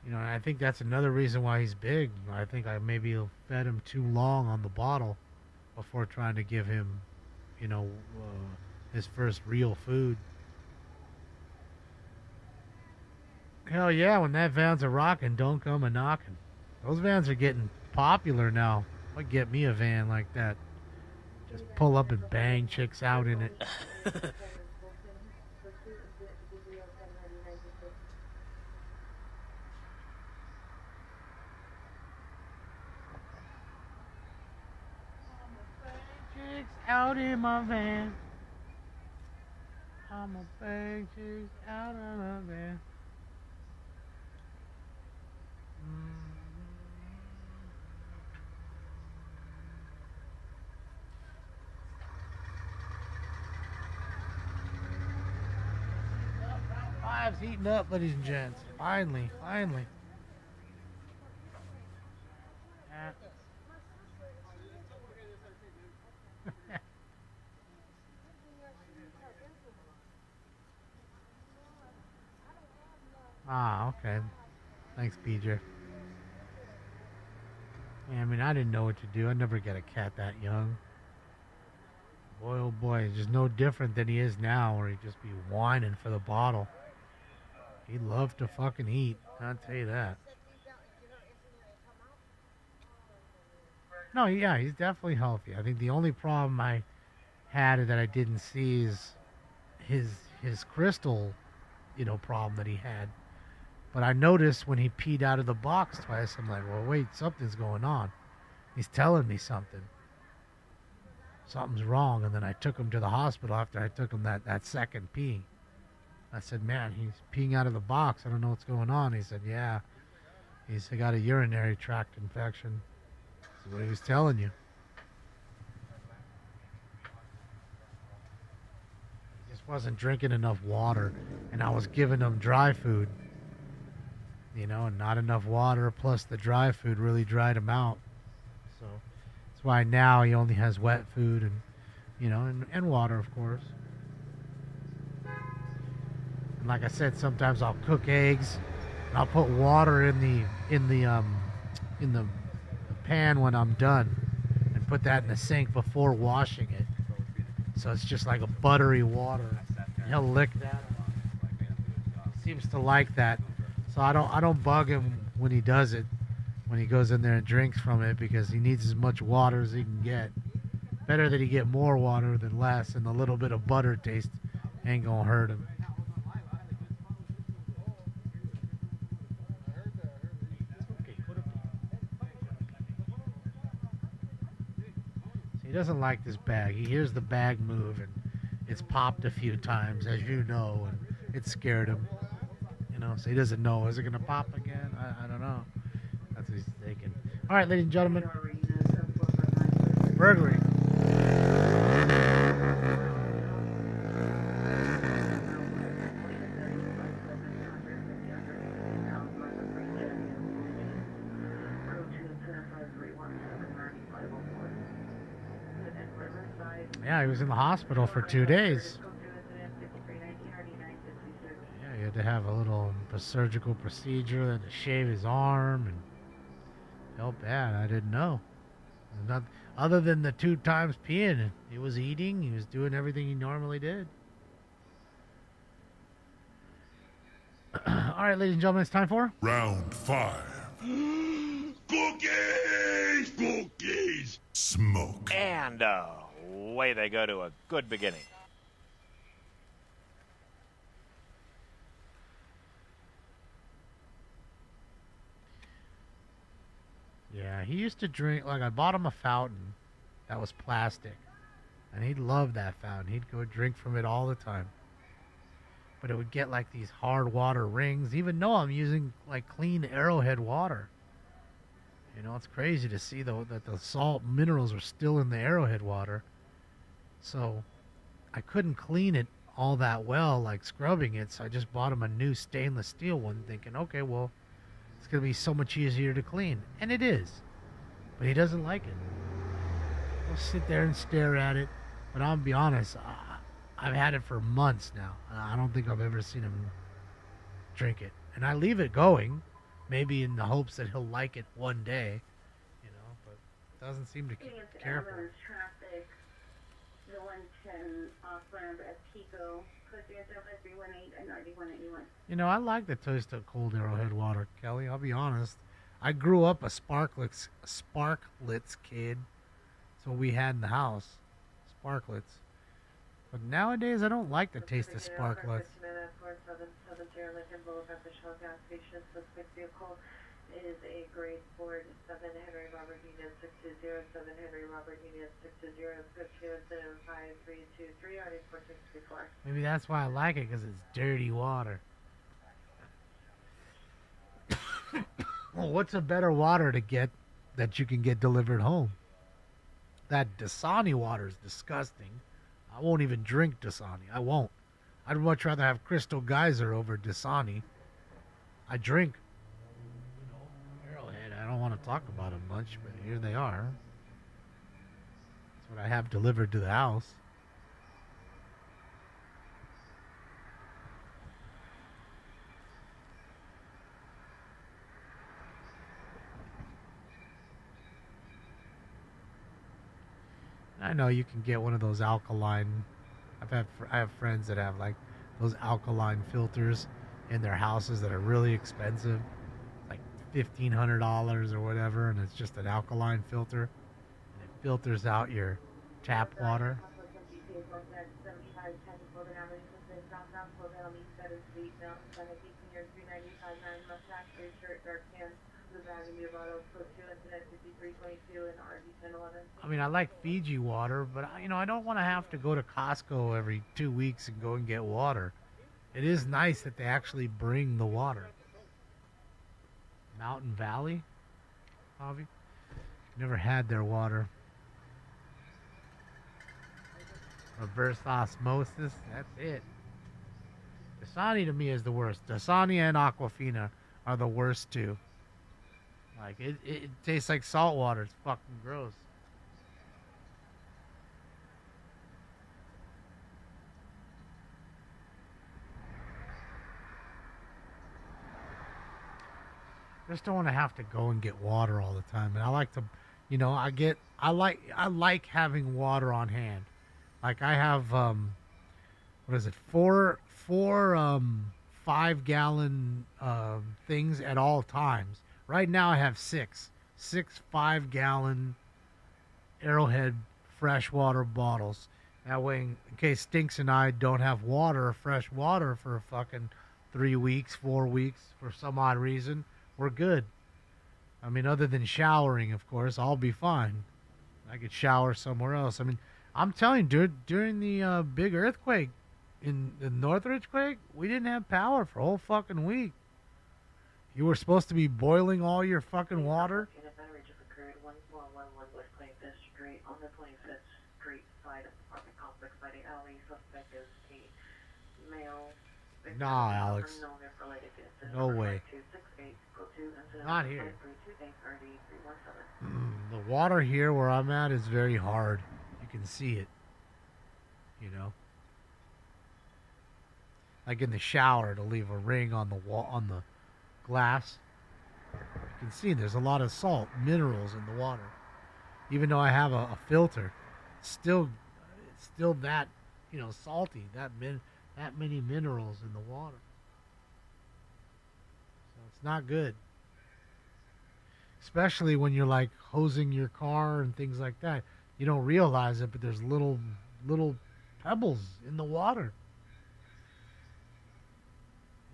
E: You know, and I think that's another reason why he's big. I think I maybe fed him too long on the bottle before trying to give him, you know, his first real food. Hell yeah, when that van's a rockin', don't come a knockin'. Those vans are getting popular now. What get me a van like that? Just pull up and bang chicks out in it. Chicks out in my van. I'm a bang chicks out of my van. Five's heating up, ladies and gents. Finally. Yeah. Ah, okay. Thanks, PJ. Yeah, I mean, I didn't know what to do. I'd never get a cat that young. Boy, oh boy, he's just no different than he is now, where he'd just be whining for the bottle. He'd love to fucking eat, I'll tell you that. No, yeah, he's definitely healthy. I think the only problem I had that I didn't see is his crystal, you know, problem that he had. But I noticed when he peed out of the box twice, I'm like, well, wait, something's going on. He's telling me something. Something's wrong. And then I took him to the hospital after I took him that second pee. I said, man, he's peeing out of the box. I don't know what's going on. He said, yeah. He's got a urinary tract infection. That's what he was telling you. He just wasn't drinking enough water. And I was giving him dry food. You know, and not enough water, plus the dry food really dried him out. So that's why now he only has wet food and, you know, and water, of course. And like I said, sometimes I'll cook eggs and I'll put water in the pan when I'm done and put that in the sink before washing it. So it's just like a buttery water. He'll lick that. He seems to like that. So I don't bug him when he does it, when he goes in there and drinks from it, because he needs as much water as he can get. Better that he get more water than less, and a little bit of butter taste ain't gonna hurt him. He doesn't like this bag. He hears the bag move, and it's popped a few times, as you know, and it scared him. You know, so he doesn't know. Is it going to pop again? I don't know. That's what he's thinking. All right, ladies and gentlemen. Burglary. Yeah, he was in the hospital for 2 days. Yeah, he had to have a little surgical procedure and to shave his arm, and felt bad. I didn't know. Not, other than the 2 times peeing, he was eating. He was doing everything he normally did. All right, ladies and gentlemen, it's time for
O: Round 5. Cookies! Cookies! Smoke.
R: And away they go to a good beginning.
E: Yeah, he used to drink, like I bought him a fountain that was plastic. And he'd love that fountain. He'd go drink from it all the time. But it would get like these hard water rings, even though I'm using like clean Arrowhead water. You know, it's crazy to see though that the salt minerals are still in the Arrowhead water. So I couldn't clean it all that well, like scrubbing it. So I just bought him a new stainless steel one, thinking, okay, well, it's going to be so much easier to clean. And it is. But he doesn't like it. He'll sit there and stare at it. But I'll be honest, I've had it for months now. I don't think I've ever seen him drink it. And I leave it going, maybe in the hopes that he'll like it one day, you know, but doesn't seem to care for it.
S: Traffic, the 110 off-ramp at Pico, code 318 and 9181.
E: You know, I like the taste of cold Arrowhead water, Kelly. I'll be honest. I grew up a Sparklets kid. That's what we had in the house. Sparklets. But nowadays, I don't like the taste of Sparklets.
I: Suspect vehicle is a grade Ford 7 Henry Robert Unit 620, 7 Henry Robert Unit 620, script 25323, already 4634.
E: Maybe that's why I like it, because it's dirty water. Well, what's a better water to get that you can get delivered home? That Dasani water is disgusting. I won't even drink Dasani. I won't. I'd much rather have Crystal Geyser over Dasani. I drink, you know, Arrowhead. I don't want to talk about them much, but here they are. That's what I have delivered to the house. I know you can get one of those alkaline. I have friends that have like those alkaline filters in their houses that are really expensive, like $1,500 or whatever, and it's just an alkaline filter, and it filters out your tap water. I mean, I like Fiji water, but you know, I don't want to have to go to Costco every 2 weeks and go and get water. It is nice that they actually bring the water. Mountain Valley, Bobby? Never had their water. Reverse osmosis, that's it. Dasani to me is the worst. Dasani and Aquafina are the worst too. Like, it tastes like salt water. It's fucking gross. Just don't want to have to go and get water all the time. And I like to, you know, I like having water on hand. Like I have, what is it? Four 5-gallon things at all times. Right now I have six 5-gallon Arrowhead freshwater bottles. That way, in case Stinks and I don't have water, fresh water for fucking 3 weeks, 4 weeks, for some odd reason, we're good. I mean, other than showering, of course, I'll be fine. I could shower somewhere else. I mean, I'm telling you, during the big earthquake in the Northridge quake, we didn't have power for a whole fucking week. You were supposed to be boiling all your fucking water.
I: In a battery just occurred 1411 West 25th Street on the 25th Street side of the apartment complex by the alley. Suspect is a male.
E: Nah, Alex.
I: Unknown if related to incident.
E: No way.
I: 26802 incident.
E: Not here.
I: 328
E: The water here where I'm at is very hard. You can see it. You know? Like in the shower, to leave a ring on the wall, on the glass. You can see there's a lot of salt, minerals in the water. Even though I have a filter, it's still that, salty, that many minerals in the water. So it's not good. Especially when you're like hosing your car and things like that. You don't realize it, but there's little pebbles in the water.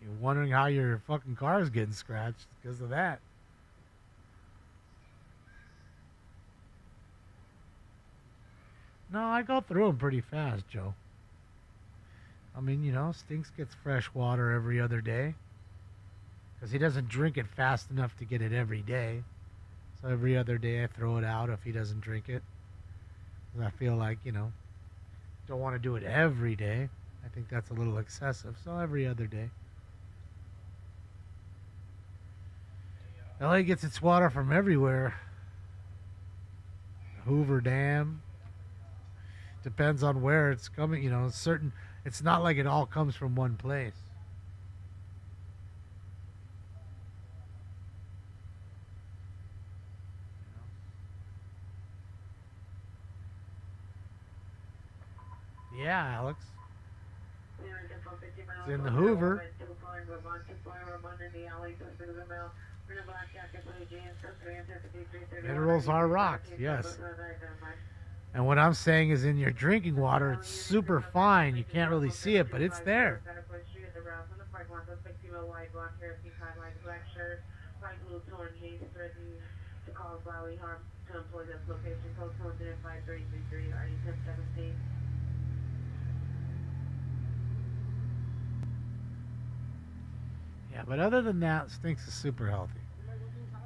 E: You're wondering how your fucking car is getting scratched because of that. No, I go through them pretty fast, Joe. I mean, Stinks gets fresh water every other day. Because he doesn't drink it fast enough to get it every day. So every other day I throw it out if he doesn't drink it. Because I feel like, don't want to do it every day. I think that's a little excessive. So every other day. LA gets its water from everywhere. Hoover Dam. Depends on where it's coming. It's not like it all comes from one place. Yeah, Alex. It's in the Hoover. Minerals are rocks, yes. And what I'm saying is in your drinking water, it's super fine. You can't really see it, but it's there. Yeah, but other than that, Stinks is super healthy.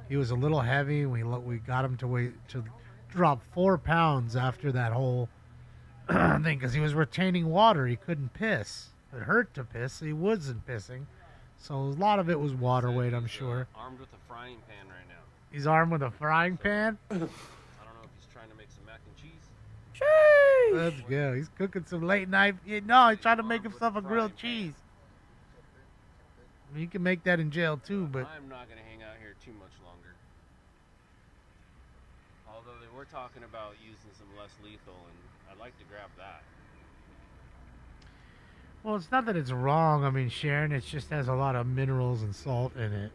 E: He was a little heavy. We got him to drop 4 pounds after that whole thing because he was retaining water. He couldn't piss. It hurt to piss. He wasn't pissing. So a lot of it was water weight, I'm sure.
P: Armed with a frying pan right now.
E: He's armed with a frying pan?
P: I don't know if he's trying to make some mac and cheese.
E: Sheesh! Let's go. He's cooking some late night. No, he's trying to make himself a grilled cheese. I mean, you can make that in jail too, but
P: I'm not going to hang out here too much longer. Although they were talking about using some less lethal, and I'd like to grab that.
E: Well, it's not that it's wrong. I mean, Sharon, it just has a lot of minerals and salt in it.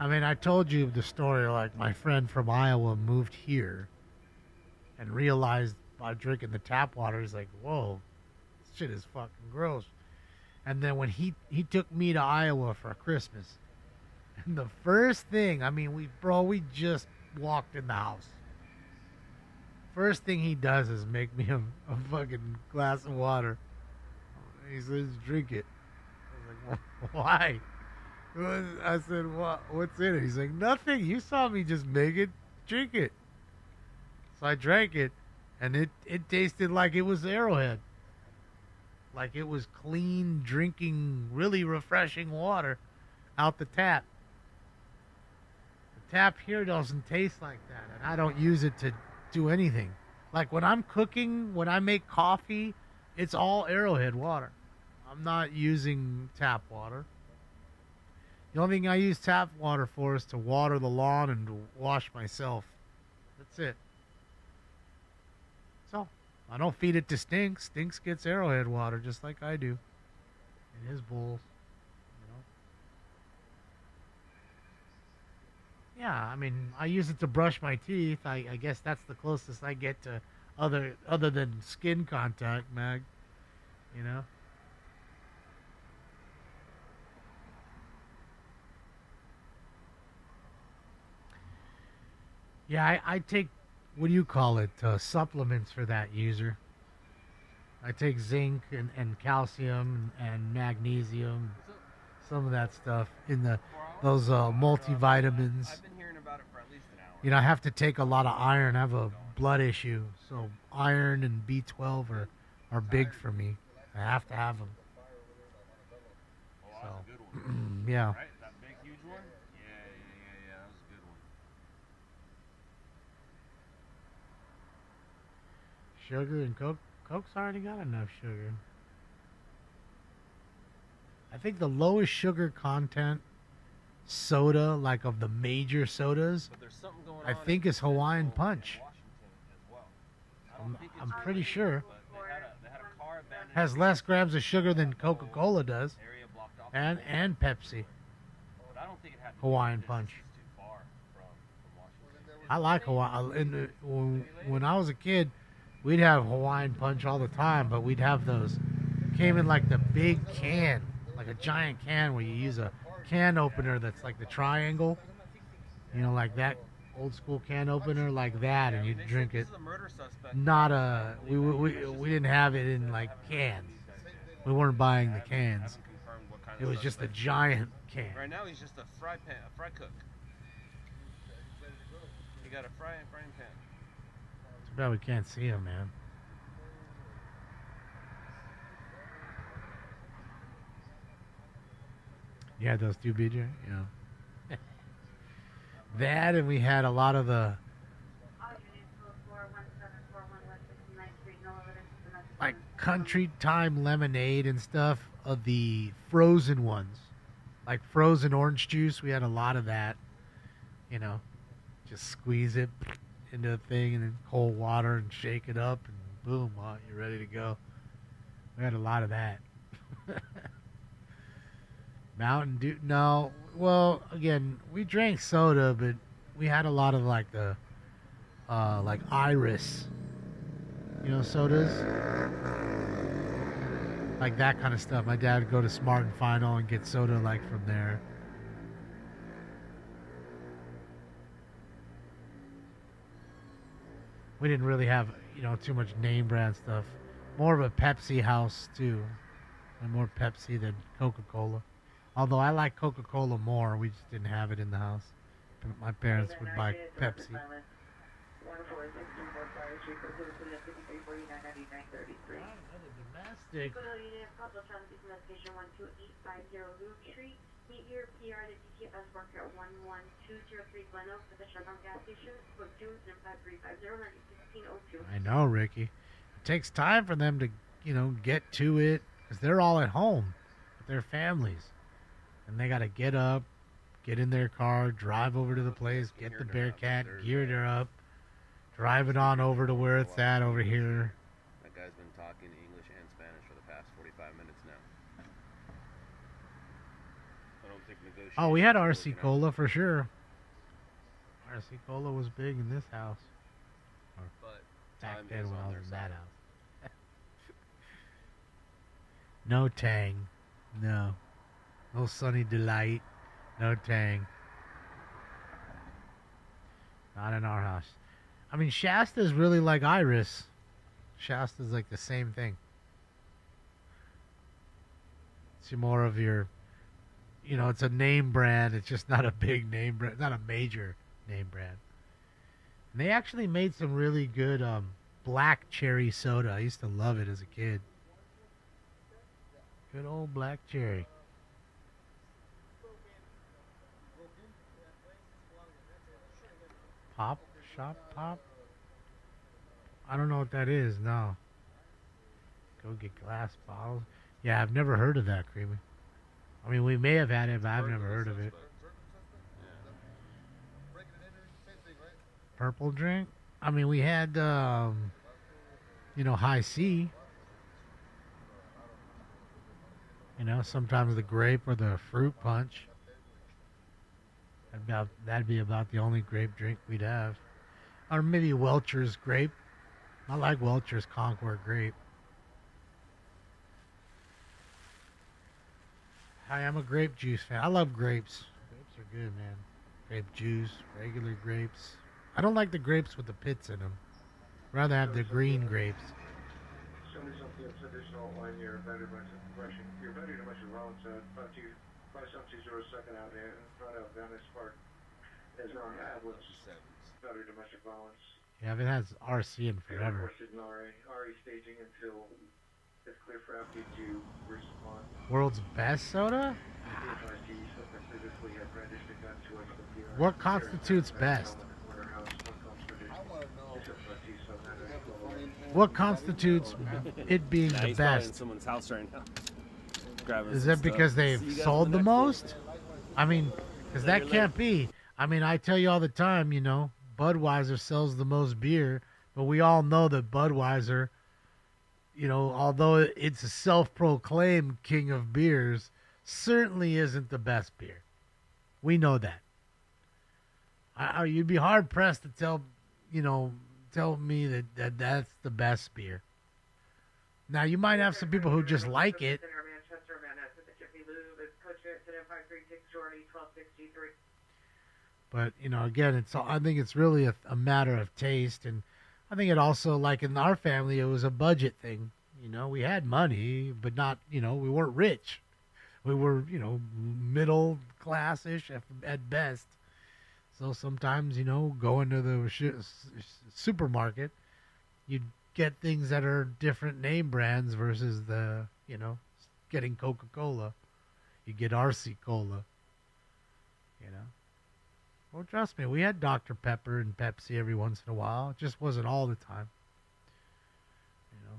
E: I mean, I told you the story, like my friend from Iowa moved here and realized by drinking the tap water, he's like, whoa, this shit is fucking gross. And then when he took me to Iowa for Christmas, and the first thing, I mean, we just walked in the house. First thing he does is make me a fucking glass of water. He says, drink it. I was like, why? I said, what's in it? He's like, nothing. You saw me just make it. Drink it. So I drank it, and it tasted like it was Arrowhead. Like it was clean, drinking, really refreshing water out the tap. The tap here doesn't taste like that, and I don't use it to do anything. Like when I'm cooking, when I make coffee, it's all Arrowhead water. I'm not using tap water. The only thing I use tap water for is to water the lawn and to wash myself. That's it. So, I don't feed it to Stinks. Stinks gets Arrowhead water just like I do in his bowls. Yeah, I mean, I use it to brush my teeth. I guess that's the closest I get to other than skin contact, Mag. You know? Yeah, I take what do you call it, supplements for that user. I take zinc and calcium and magnesium, some of that stuff in those multivitamins.
P: I've been hearing about it for at least an hour.
E: You know, I have to take a lot of iron. I have a blood issue, so iron and B12 are big for me. I have to have them.
P: Oh, that was a good one.
E: Yeah.
P: Right? That big, huge one? Yeah, that was a good one.
E: Sugar and Coke. Coke's already got enough sugar. I think the lowest sugar content soda, like of the major sodas,
P: But there's something going
E: I
P: on
E: think
P: in
E: is Hawaiian Punch.
P: Washington as well. I don't think
E: I'm
P: it's
E: pretty sure.
P: but they had a car abandoned.
E: Has less grams of sugar than Coca-Cola does,
P: Area blocked off.
E: and Pepsi.
P: But I don't think it had to
E: Hawaiian Punch.
P: It's too far from Washington.
E: I like Hawaii. When I was a kid, we'd have Hawaiian Punch all the time, but we'd have those. Came in like the big can, like a giant can where you use a can opener that's like the triangle. You know, like that old school can opener, like that, and you drink it. Not a. We didn't have it in like cans. We weren't buying the cans. It was just a giant can.
P: Right now he's just a fry cook. He got a frying pan.
E: Too bad we can't see him, man. You had those two, BJ? Yeah. That, and we had a lot of the like Country Time lemonade and stuff of the frozen ones, like frozen orange juice. We had a lot of that. You know, just squeeze it into a thing and then cold water and shake it up and boom, you're ready to go. We had a lot of that. Mountain Dew, no. Well, again, we drank soda, but we had a lot of like the like Iris, you know, sodas, like that kind of stuff. My dad would go to Smart and Final and get soda like from there. We didn't really have, you know, too much name brand stuff. More of a Pepsi house too, and more Pepsi than Coca-Cola. Although I like Coca-Cola more, we just didn't have it in the house. My parents would buy Pepsi. Domestic.
A: Go to Unit Pablo Transit Investigation 12850 Root Street. Meet your PR to DTFS worker at 11203 Glen Oak for the Chevron gas station. Book June 5350
E: I know, Ricky. It takes time for them to, you know, get to it because they're all at home with their families. And they got to get up, get in their car, drive over to the place, get the Bearcat, gear it up, drive it on over to where it's at over here.
T: That guy's been talking English and Spanish for the past 45 minutes now. I don't think negotiation.
E: Oh, we had RC Cola for sure. RC Cola was big in this house. Or back then when I was in that house. No Tang. No. No Sunny Delight. No Tang. Not in our house. I mean, Shasta's really like Iris. Shasta's like the same thing. It's more of your, you know, it's a name brand. It's just not a big name brand. Not a major name brand. And they actually made some really good black cherry soda. I used to love it as a kid. Good old black cherry. Pop? Shop Pop? I don't know what that is, no. Go get glass bottles. Yeah, I've never heard of that, Creamy. I mean, we may have had it, but I've never heard of it. Purple drink? I mean, we had, you know, High C. You know, sometimes the grape or the fruit punch. That'd be about the only grape drink we'd have. Or maybe Welch's grape. I like Welch's Concord grape. I am a grape juice fan. I love grapes. Grapes are good, man. Grape juice, regular grapes. I don't like the grapes with the pits in them. Rather have the green grapes.
F: Somebody something additional on your battery impression. Your battery dimension allowance at 5720 second out in front of Van Ness Park is on Atlas battery dimension balance.
E: Yeah, it has RC in forever.
F: Requested an RE staging until it's clear for FD to respond.
E: World's best soda? What constitutes best? What constitutes it being the
P: he's probably in
E: best?
P: someone's house right now. Grabbing
E: Is
P: some
E: that because
P: stuff. See
E: they've
P: you guys
E: sold
P: in
E: the
P: next one.
E: most? I mean, because that
P: Later,
E: can't be. I mean, I tell you all the time, you know, Budweiser sells the most beer, but we all know that Budweiser, you know, although it's a self-proclaimed king of beers, certainly isn't the best beer. We know that. You'd be hard-pressed to tell me that that's the best beer. Now, you might have some people who just like it. But, you know, again, I think it's really a matter of taste. And I think it also, like in our family, it was a budget thing. You know, we had money, but not, you know, we weren't rich. We were, you know, middle class-ish at best. So sometimes, you know, going to the supermarket, you'd get things that are different name brands versus the, you know, getting Coca-Cola. You get RC Cola, you know. Well, trust me, we had Dr. Pepper and Pepsi every once in a while. It just wasn't all the time. You know.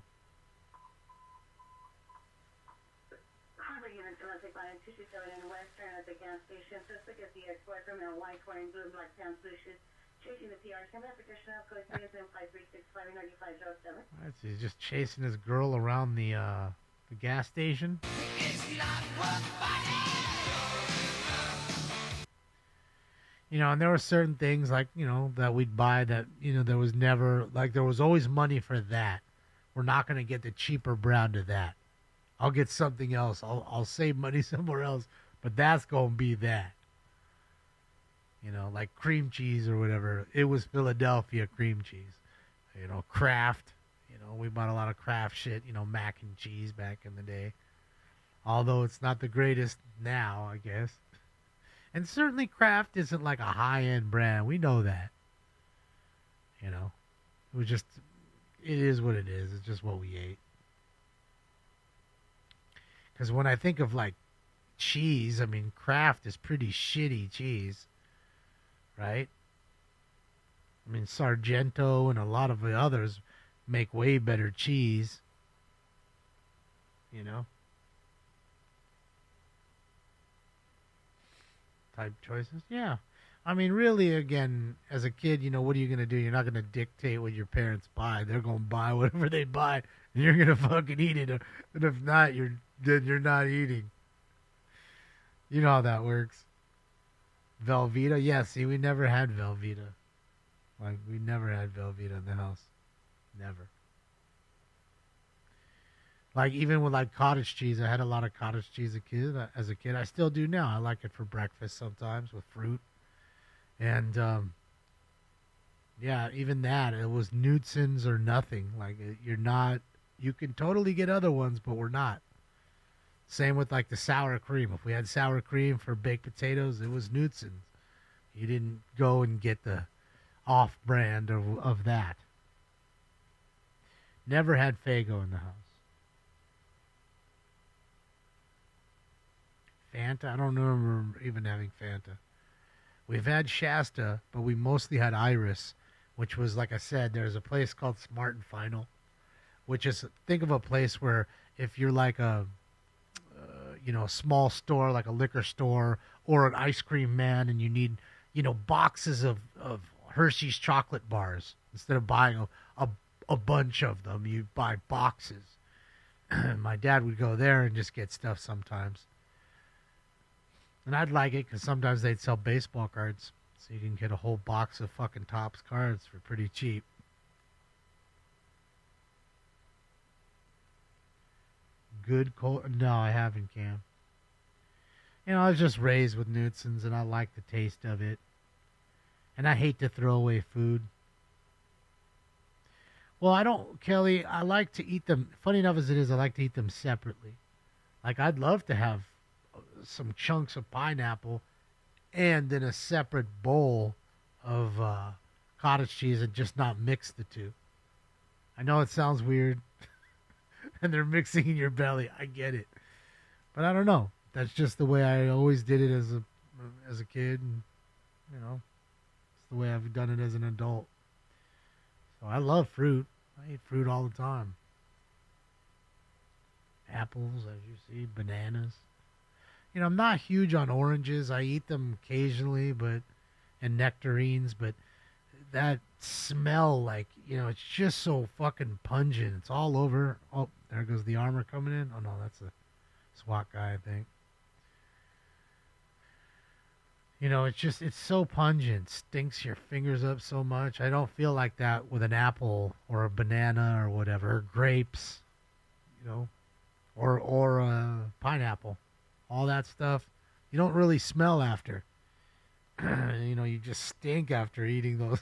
S: Harvard unit domestic line 227 in Western at the gas station. Suspect is the ex-boyfriend in a white wearing blue black pants blue shoes. Chasing the PR. Come application of code 536595 drop 7.
E: Right, so he's just chasing his girl around the gas station. You know, and there were certain things like, you know, that we'd buy that, you know, there was never, like, there was always money for that. We're not going to get the cheaper brand of that. I'll get something else. I'll save money somewhere else, but that's going to be that. You know, like cream cheese or whatever. It was Philadelphia cream cheese. You know, Kraft. You know, we bought a lot of Kraft shit, you know, mac and cheese back in the day. Although it's not the greatest now, I guess. And certainly Kraft isn't like a high-end brand. We know that. You know, it is what it is. It's just what we ate. Because when I think of like cheese, I mean, Kraft is pretty shitty cheese, right? I mean, Sargento and a lot of the others make way better cheese, you know? Type choices, yeah. I mean, really, again, as a kid, you know, what are you going to do? You're not going to dictate what your parents buy. They're going to buy whatever they buy, and you're going to fucking eat it. And if not, you're not eating. You know how that works. Velveeta? Yeah, see, we never had Velveeta. Like, we never had Velveeta in the house. Never. Like, even with, like, cottage cheese, I had a lot of cottage cheese as a kid. I still do now. I like it for breakfast sometimes with fruit. And, yeah, even that, it was Knutson's or nothing. Like, you can totally get other ones, but we're not. Same with, like, the sour cream. If we had sour cream for baked potatoes, it was Knutson's. You didn't go and get the off-brand of that. Never had Faygo in the house. Fanta? I don't remember even having Fanta. We've had Shasta, but we mostly had Iris, which was, like I said, there's a place called Smart and Final, which is, think of a place where if you're like a, you know, a small store, like a liquor store or an ice cream man, and you need, you know, boxes of Hershey's chocolate bars. Instead of buying a bunch of them, you buy boxes. My dad would go there and just get stuff sometimes. And I'd like it because sometimes they'd sell baseball cards. So you can get a whole box of fucking Topps cards for pretty cheap. Good cold? No, I haven't, Cam. You know, I was just raised with Knutson's and I like the taste of it. And I hate to throw away food. Well, I don't, Kelly, I like to eat them, funny enough as it is, I like to eat them separately. Like, I'd love to have some chunks of pineapple and then a separate bowl of cottage cheese and just not mix the two. I know it sounds weird. And they're mixing in your belly. I get it. But I don't know. That's just the way I always did it as a kid. And, you know, it's the way I've done it as an adult. So I love fruit. I eat fruit all the time. Apples, as you see, bananas. You know, I'm not huge on oranges. I eat them occasionally, and nectarines, but that smell, like, you know, it's just so fucking pungent. It's all over. Oh, there goes the armor coming in. Oh, no, that's a SWAT guy, I think. You know, it's so pungent. Stinks your fingers up so much. I don't feel like that with an apple or a banana or whatever. Grapes, you know, or a pineapple. All that stuff. You don't really smell after. You know, you just stink after eating those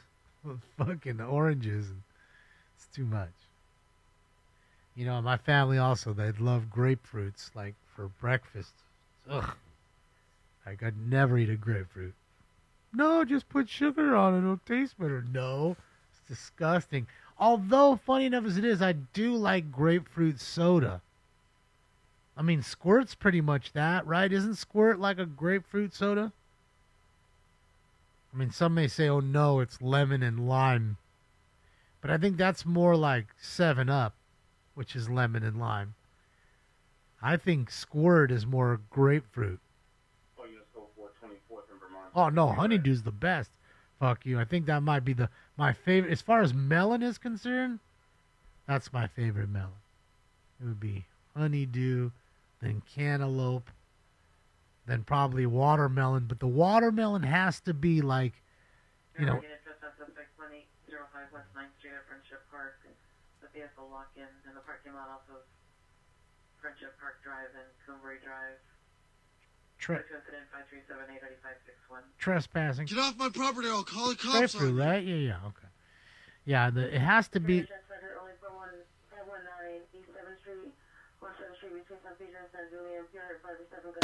E: fucking oranges. It's too much. You know, my family also, they'd love grapefruits, like, for breakfast. Ugh. Like, I'd never eat a grapefruit. No, just put sugar on it. It'll taste better. No, it's disgusting. Although, funny enough as it is, I do like grapefruit soda. I mean, Squirt's pretty much that, right? Isn't Squirt like a grapefruit soda? I mean, some may say, oh no, it's lemon and lime. But I think that's more like 7-Up, which is lemon and lime. I think Squirt is more grapefruit.
T: Oh, you just go for 24th in Vermont.
E: Oh no, Honeydew's the best. Fuck you. I think that might be my favorite. As far as melon is concerned, that's my favorite melon. It would be Honeydew, then cantaloupe, then probably watermelon. But the watermelon has to be like, you know.
I: Suspect 1805 West 9th Street at Friendship Park. The vehicle lock-in in the parking lot off of Friendship Park Drive and Coombury Drive. Incident 537-88561.
E: Trespassing.
L: Get off my property, I'll call the cops
E: Grapefruit,
L: on you.
E: right? Yeah, okay. Yeah, it has to be.
S: Only for 119 East 7th Street, 17th Street between St. Peter and San Julian, Pier 537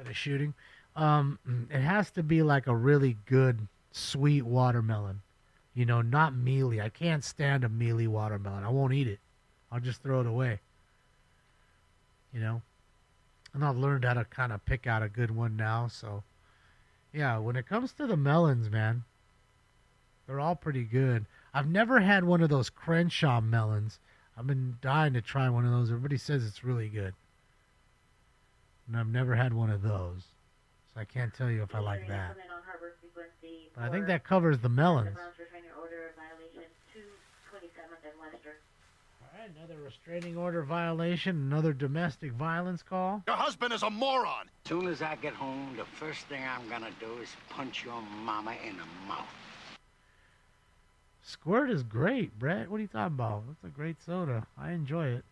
E: The shooting. It has to be like a really good sweet watermelon. You know, not mealy. I can't stand a mealy watermelon. I won't eat it. I'll just throw it away. You know? And I've learned how to kind of pick out a good one now, so yeah, when it comes to the melons, man, they're all pretty good. I've never had one of those Crenshaw melons. I've been dying to try one of those. Everybody says it's really good. And I've never had one of those. So I can't tell you if I like that. But I think that covers the melons. All right, another restraining order violation, another domestic violence call.
L: Your husband is a moron.
C: Soon as I get home, the first thing I'm gonna do is punch your mama in the mouth.
E: Squirt is great, Brett. What are you talking about? It's a great soda. I enjoy it.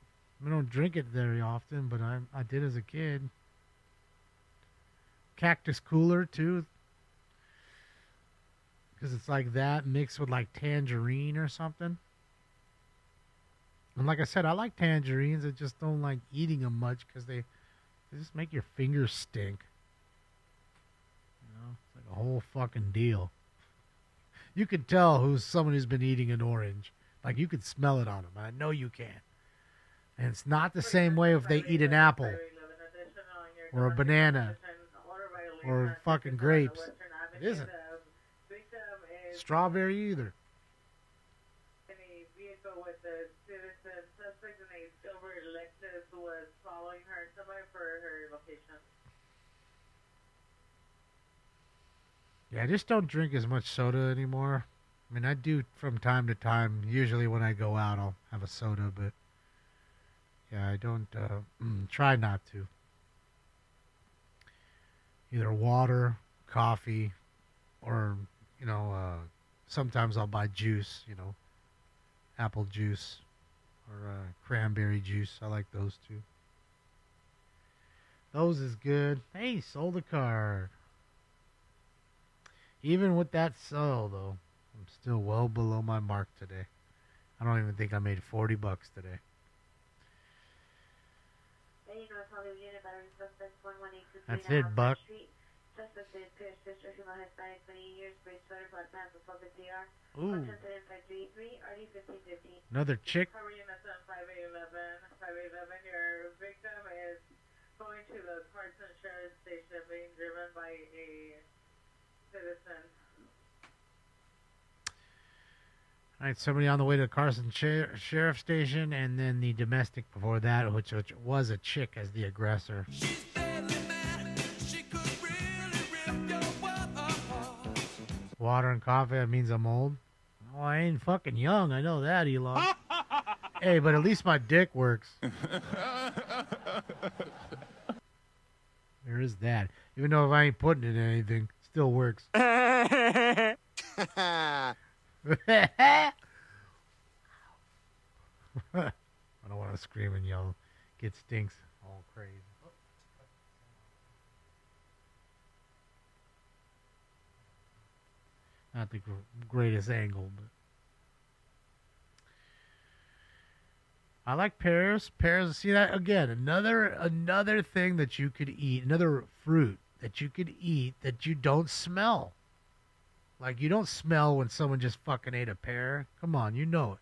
E: I don't drink it very often, but I did as a kid. Cactus Cooler, too. Because it's like that mixed with like tangerine or something. And like I said, I like tangerines. I just don't like eating them much because they just make your fingers stink. You know, it's like a whole fucking deal. You could tell who's someone who's been eating an orange. Like, you could smell it on them. I know you can. And it's not the same way if they eat an apple or a banana or fucking grapes. It isn't. Strawberry either.
I: In a vehicle with a citizen suspect in a silver Lexus was following her somewhere for her location.
E: Yeah, I just don't drink as much soda anymore. I mean, I do from time to time. Usually when I go out, I'll have a soda, but yeah, I don't try not to. Either water, coffee, or, you know, sometimes I'll buy juice, you know, apple juice or cranberry juice. I like those too. Those is good. Hey, sold a car. Even with that sell, though, I'm still well below my mark today. I don't even think I made $40 today. That's it, Buck. Ooh. Another chick.
I: Your victim is going to the Carson Sheriff Station being driven by a citizen.
E: All right, somebody on the way to the Carson Sheriff Station, and then the domestic before that, which was a chick as the aggressor. Water and coffee, that means I'm old. Oh, I ain't fucking young. I know that, Elon. Hey, but at least my dick works. There is that. Even though if I ain't putting it in anything, it still works. I don't want to scream and yell. Get stinks all crazy. Not the greatest angle, but I like pears. Pears, see that again? Another thing that you could eat, another fruit that you could eat that you don't smell. Like you don't smell when someone just fucking ate a pear. Come on, you know it.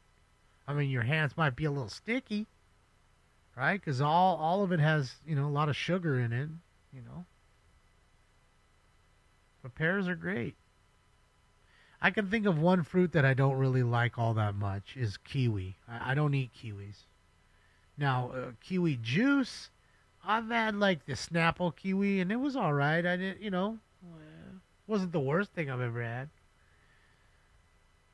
E: I mean, your hands might be a little sticky, right? Because all of it has, a lot of sugar in it, But pears are great. I can think of one fruit that I don't really like all that much is kiwi. I don't eat kiwis. Now, kiwi juice, I've had like the Snapple kiwi, and it was all right. I didn't, wasn't the worst thing I've ever had.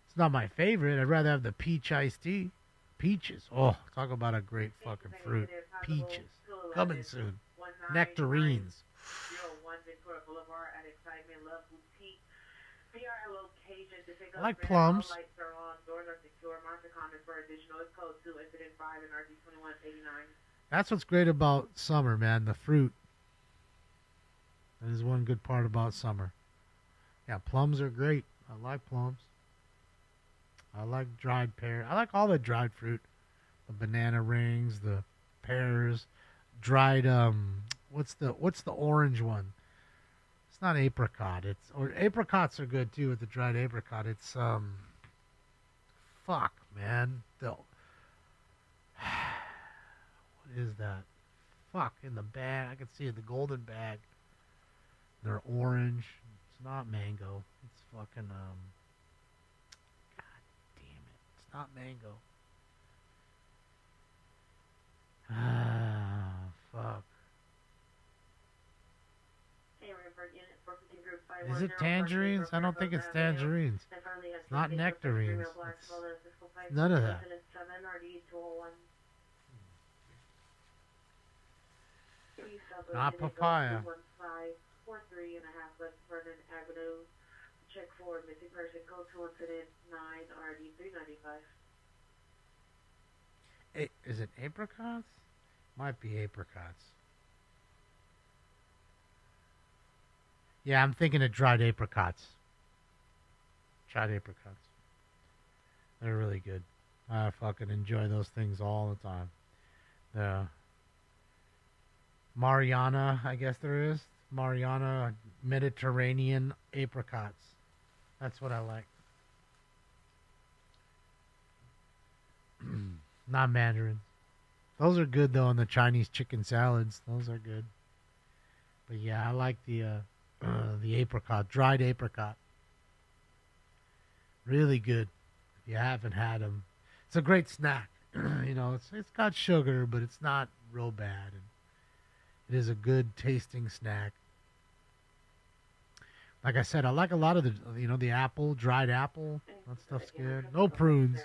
E: It's not my favorite. I'd rather have the peach iced tea. Peaches. Oh, talk about a great fucking fruit. Peaches. Coming soon. Nectarines. I like plums. That's what's great about summer, man. The fruit. That is one good part about summer. Yeah, plums are great. I like plums. I like dried pear. I like all the dried fruit. The banana rings, the pears, dried what's the orange one? It's not apricot. Or apricots are good too with the dried apricot. It's fuck, man. What is that? Fuck, in the bag. I can see it, the golden bag. They're orange. It's not mango. It's fucking God damn it. It's not mango. Ah, fuck. Is it tangerines? I don't think it's tangerines. It's not nectarines. It's none of that. Not papaya.
I: Check for missing person, code to incident 9 RD 395.
E: Is it apricots? Might be apricots. Yeah, I'm thinking of dried apricots. Dried apricots. They're really good. I fucking enjoy those things all the time. The Mariana, I guess there is. Mariana Mediterranean apricots. That's what I like. Not mandarins. Those are good, though, in the Chinese chicken salads. Those are good. But, yeah, I like the apricot, dried apricot. Really good if you haven't had them. It's a great snack. It's got sugar, but it's not real bad. And it is a good tasting snack. Like I said, I like a lot of the apple, dried apple. That stuff's good. No prunes.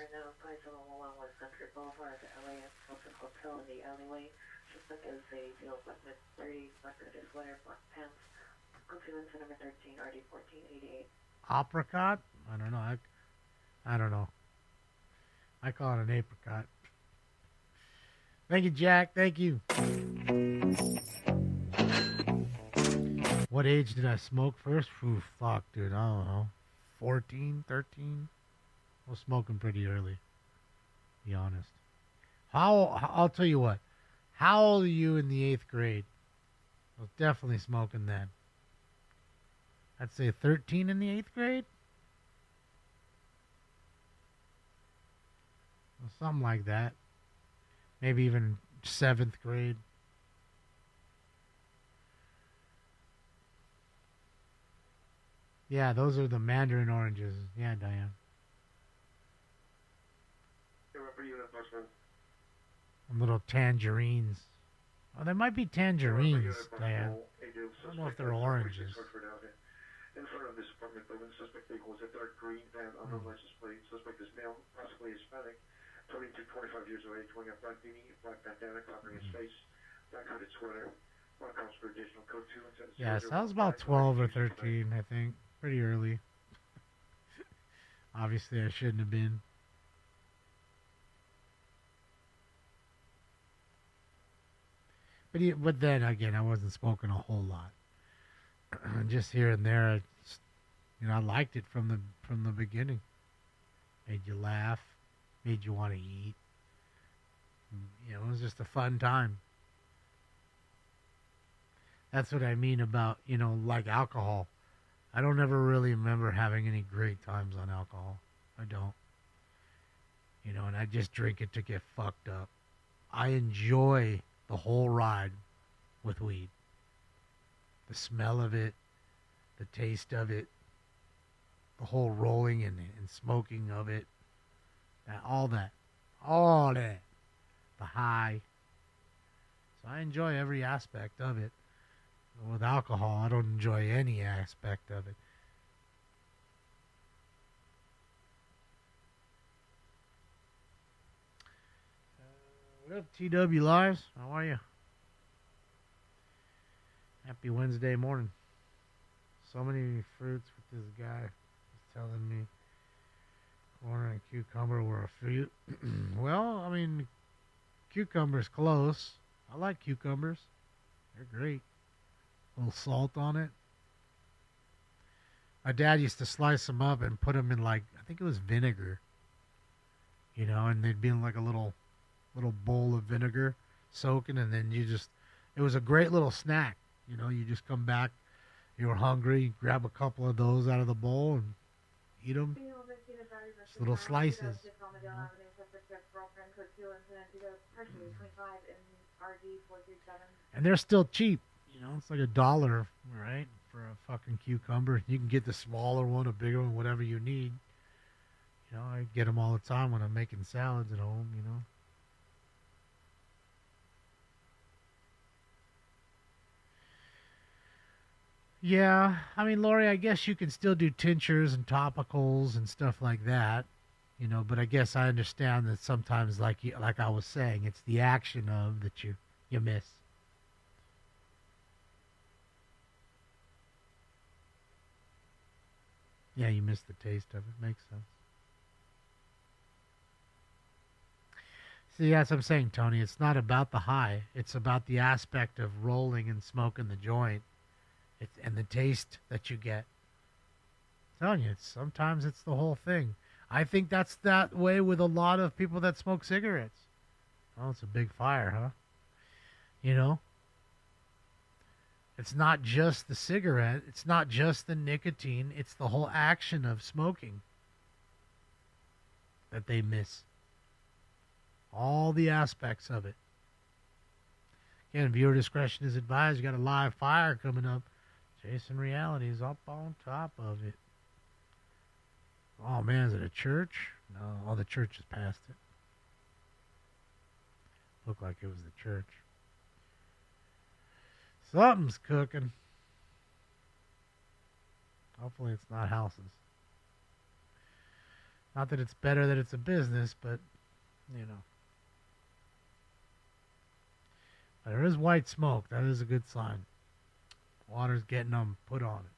E: Apricot? I don't know. I don't know. I call it an apricot. Thank you, Jack. Thank you. What age did I smoke first? Ooh, fuck, dude. I don't know. 14, 13? I was smoking pretty early, to be honest. I'll tell you what. How old are you in the 8th grade? I was definitely smoking then. I'd say 13 in the 8th grade? Well, something like that. Maybe even 7th grade. Yeah, those are the mandarin oranges. Yeah, Diane. Little tangerines. Oh, they might be tangerines, Diane. I don't know if they're oranges.
F: In front of this apartment building, suspect vehicle is a dark green van, unknown license plate. Suspect is male, possibly Hispanic, 20 to 25 years of age, wearing a black beanie, black bandana covering his face, black hooded sweater. One comes for additional code 2 and sentence.
E: Yes, I was about 12 or 13, I think. Pretty early. Obviously, I shouldn't have been. But then again, I wasn't smoking a whole lot. Just here and there, I liked it from the beginning. Made you laugh, made you want to eat. It was just a fun time. That's what I mean about, like alcohol. I don't ever really remember having any great times on alcohol. I don't. And I just drink it to get fucked up. I enjoy the whole ride with weed. The smell of it, the taste of it, the whole rolling and smoking of it, all that, the high. So I enjoy every aspect of it. With alcohol, I don't enjoy any aspect of it. What up, TW Lives? How are you? Happy Wednesday morning. So many fruits with this guy. He's telling me corn and cucumber were a fruit. Well, I mean, cucumber's close. I like cucumbers. They're great. A little salt on it. My dad used to slice them up and put them in, like, I think it was vinegar. And they'd be in like a little bowl of vinegar soaking, and then it was a great little snack. You just come back, you were hungry, grab a couple of those out of the bowl and eat them. Just little slices. And they're still cheap. It's like $1, right, for a fucking cucumber. You can get the smaller one, a bigger one, whatever you need. I get them all the time when I'm making salads at home, Yeah, I mean, Lori, I guess you can still do tinctures and topicals and stuff like that, but I guess I understand that sometimes, like I was saying, it's the action of that you miss. Yeah, you miss the taste of it. Makes sense. See, that's what I'm saying, Tony. It's not about the high. It's about the aspect of rolling and smoking the joint. And the taste that you get. I'm telling you, sometimes it's the whole thing. I think that's that way with a lot of people that smoke cigarettes. Oh, it's a big fire, huh? It's not just the cigarette. It's not just the nicotine. It's the whole action of smoking that they miss. All the aspects of it. Again, viewer discretion is advised. You got a live fire coming up. Jason Reality is up on top of it. Oh, man, is it a church? No, the church is past it. Looked like it was the church. Something's cooking. Hopefully it's not houses. Not that it's better that it's a business, but, But there is white smoke. That is a good sign. Water's getting them put on it.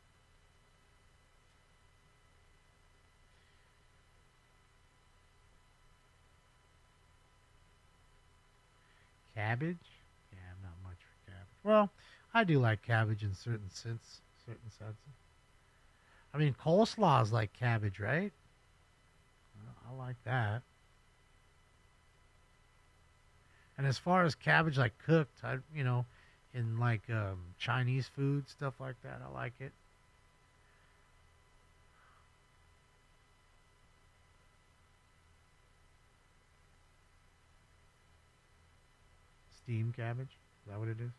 E: Cabbage? Yeah, I'm not much for cabbage. Well, I do like cabbage in certain senses. I mean, coleslaw is like cabbage, right? I like that. And as far as cabbage, like cooked, in like Chinese food, stuff like that, I like it. Steamed cabbage, is that what it is?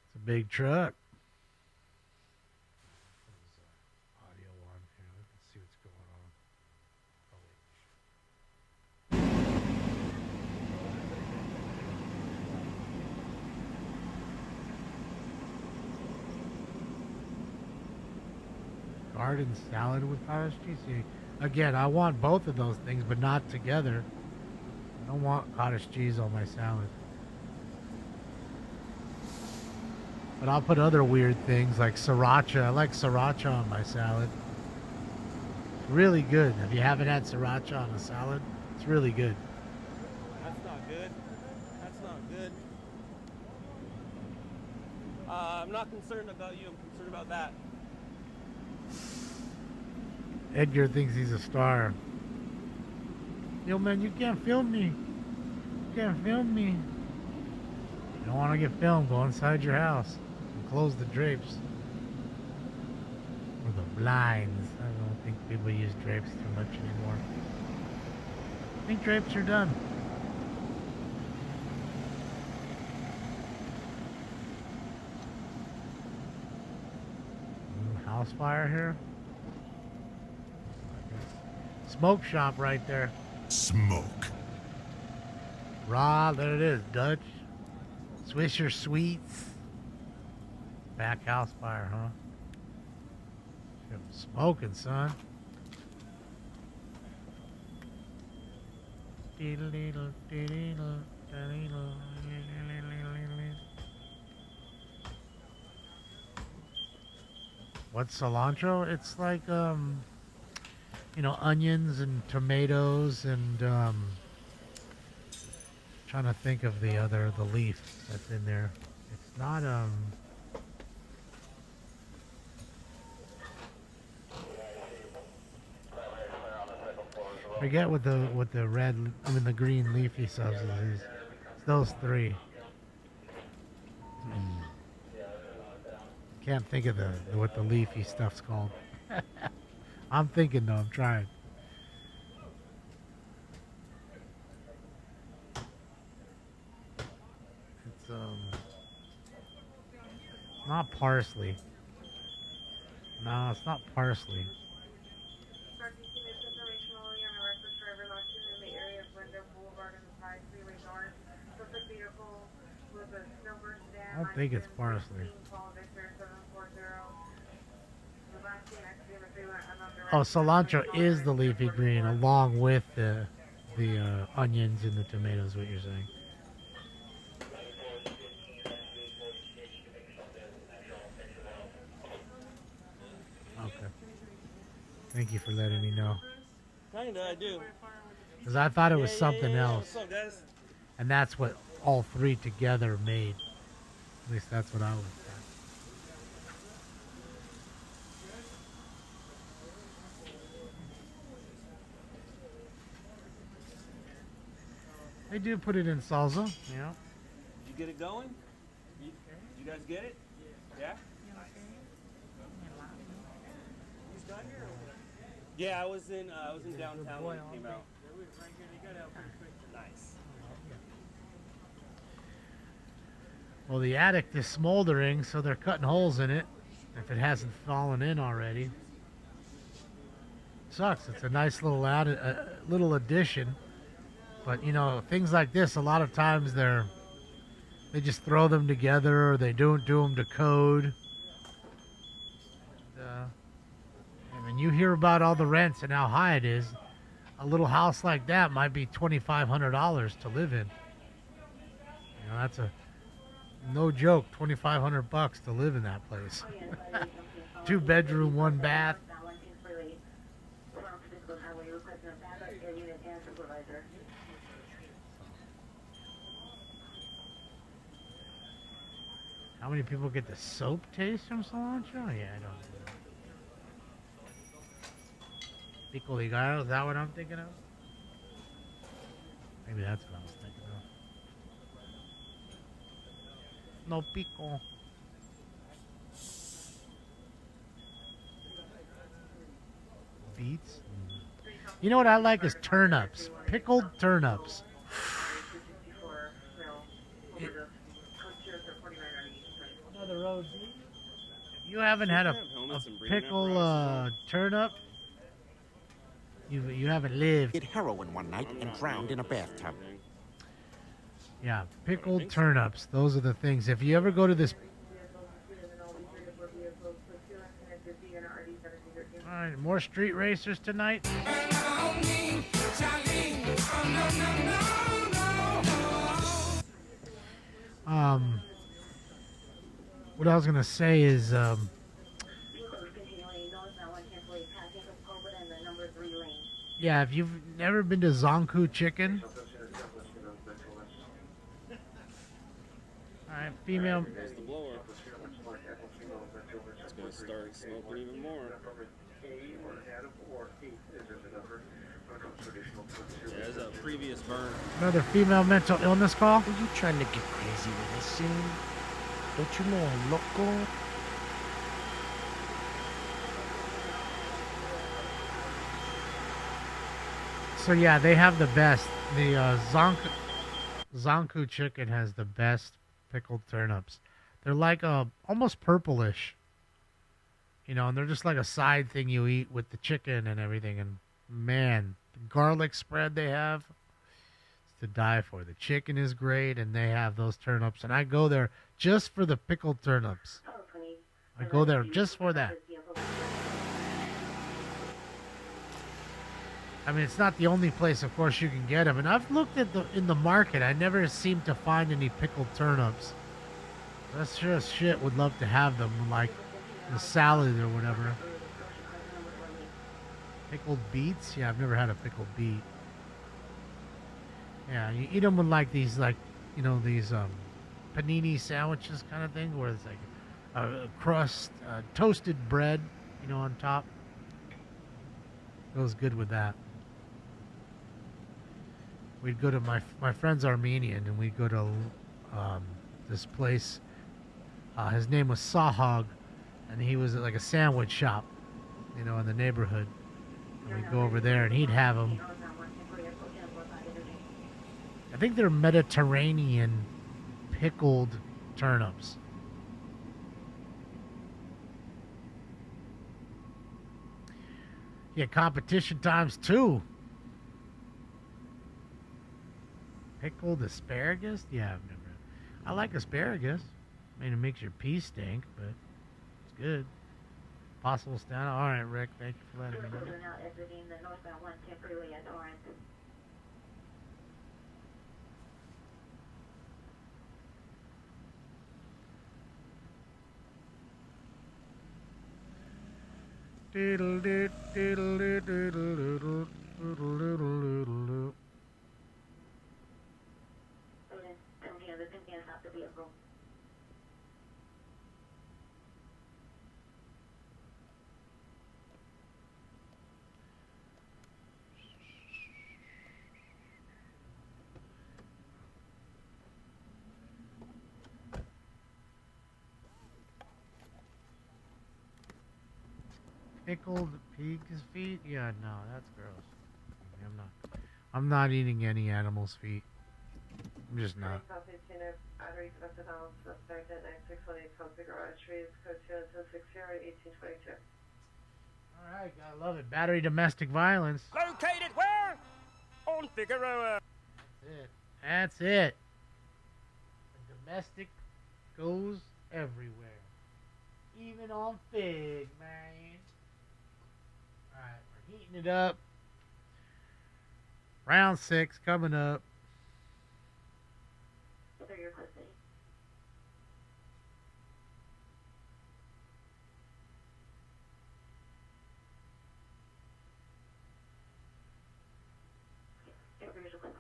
E: It's a big truck. Audio on here. Let's see what's going on. Garden salad with cottage cheese. See, again, I want both of those things, but not together. I don't want cottage cheese on my salad. But I'll put other weird things like sriracha. I like sriracha on my salad. It's really good. If you haven't had sriracha on a salad, it's really good.
P: That's not good. That's not good. I'm not concerned about you. I'm concerned about that.
E: Edgar thinks he's a star. Yo, man, you can't film me. You can't film me. You don't want to get filmed, go inside your house and close the drapes. Or the blinds. I don't think people use drapes too much anymore. I think drapes are done. House fire here. Smoke shop right there.
O: Smoke.
E: Raw, there it is. Dutch. Swisher Sweets. Back house fire, huh? Smoking, son. What's cilantro? It's like, onions and tomatoes and, trying to think of the leaf that's in there. It's not, forget what the red, the green leafy substance is. It's those three. Can't think of what the leafy stuff's called. I'm thinking though, I'm trying. It's not parsley. No, it's not parsley. I don't think it's parsley. Oh, cilantro is the leafy green along with the onions and the tomatoes, what you're saying. Okay. Thank you for letting me know.
P: Kinda, I do.
E: Because I thought it was something else.
P: What's up, guys?
E: And that's what all three together made. At least that's what I was. They do put it in salsa, yeah.
P: Did you get it going? Did you guys get it? Yeah? Yeah, I was in downtown when it came out. Nice.
E: Well, the attic is smoldering, so they're cutting holes in it if it hasn't fallen in already. Sucks. It's a nice little little addition. But, things like this, a lot of times they just throw them together or they don't do them to code. And you hear about all the rents and how high it is. A little house like that might be $2,500 to live in. That's no joke, $2,500 to live in that place. 2-bedroom, 1 bath. How many people get the soap taste from cilantro? Yeah, I don't know. Pico de gallo, is that what I'm thinking of? Maybe that's what I was thinking of. No pico. Beets? You know what I like is turnips. Pickled turnips. Another road. You haven't had a pickle turnip? You haven't lived.
K: Did heroin one night and drowned in a bathtub.
E: Yeah, pickled turnips. Those are the things. If you ever go to this... Alright, more street racers tonight? What I was going to say is... yeah, if you've never been to Zonku Chicken... Alright, female...
P: There's the blower. It's going to start smoking even more. Yeah, there's a previous burn.
E: Another female mental illness call?
K: Are you trying to get crazy with this scene? Don't you know I'm loco?
E: So yeah, they have the best. The Zonku Chicken has the best pickled turnips. They're like almost purplish. You know, and they're just like a side thing you eat with the chicken and everything. And man, the garlic spread they have is to die for. The chicken is great, and they have those turnips. And I go there just for the pickled turnips. I go there just for that. I mean, it's not the only place, of course, you can get them. And I've looked at in the market. I never seem to find any pickled turnips. That's sure as shit would love to have them, like the salad or whatever. Pickled beets? Yeah, I've never had a pickled beet. Yeah, you eat them with like these, like, you know, these panini sandwiches kind of thing, where it's like a crust, toasted bread, you know, on top. Goes good with that. We'd go to my friend's Armenian, and we'd go to this place. His name was Sahag, and he was at like a sandwich shop, you know, in the neighborhood. And we'd go over there, and he'd have them. I think they're Mediterranean pickled turnips. Yeah, competition times 2. Pickled asparagus? Yeah, I've never. I like asparagus. I mean, it makes your pee stink, but it's good. Possible stand. All right, Rick. Thank you for letting me know.
S: Now exiting the northbound 110 freeway at Torrance.
E: Diddle diddle diddle diddle diddle diddle diddle.
S: Stop the vehicle.
E: Pickled pig's feet? Yeah, no, that's gross. I'm not eating any animal's feet. I'm just not. Alright, gotta love it. Battery domestic violence.
N: Located where? On Figueroa.
E: That's it. The domestic goes everywhere. Even on Fig, man. Alright, we're heating it up. Round 6 coming up.
S: Your custody.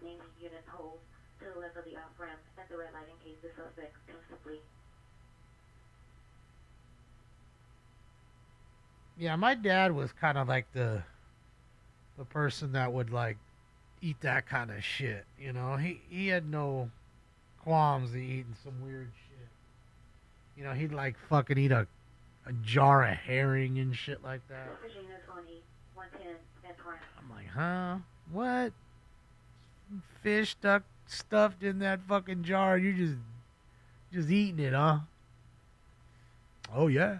A: naming unit hold to the left of the off-ramp at the red light in case the suspect comes to flee.
E: Yeah, my dad was kind of like the person that would like eat that kind of shit. You know, he had no qualms to eating some weird shit. You know, he'd like fucking eat a jar of herring and shit like that. I'm like, huh? What? Fish stuffed in that fucking jar? You just eating it, huh? Oh yeah.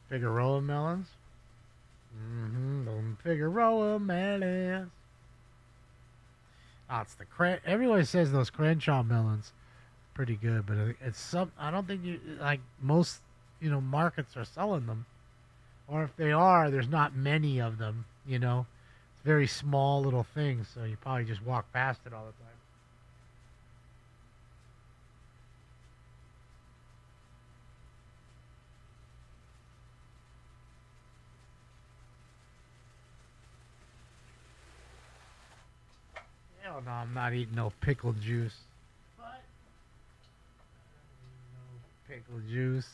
E: Figueroa melons? Them Figueroa melons. Oh, it's the everybody says those Crenshaw melons pretty good, but it's I don't think most, markets are selling them. Or if they are, there's not many of them, It's very small little things, so you probably just walk past it all the time. Hell no, I'm not eating no pickle juice. What? No pickle juice.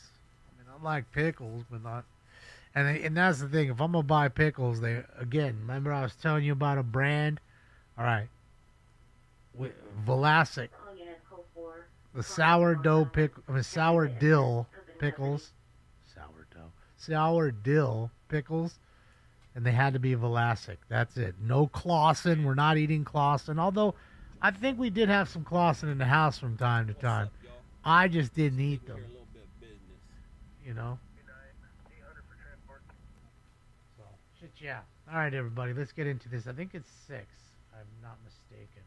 E: I mean, I like pickles, but not. And that's the thing. If I'm gonna buy pickles, remember I was telling you about a brand. All right, Vlasic, the sour dill pickles, sour dill pickles. And they had to be Vlasic. That's it. No Clausen. We're not eating Clausen. Although, I think we did have some Clausen in the house from time to time. I just didn't eat them. So, shit, yeah. All right, everybody. Let's get into this. I think it's 6. If I'm not mistaken.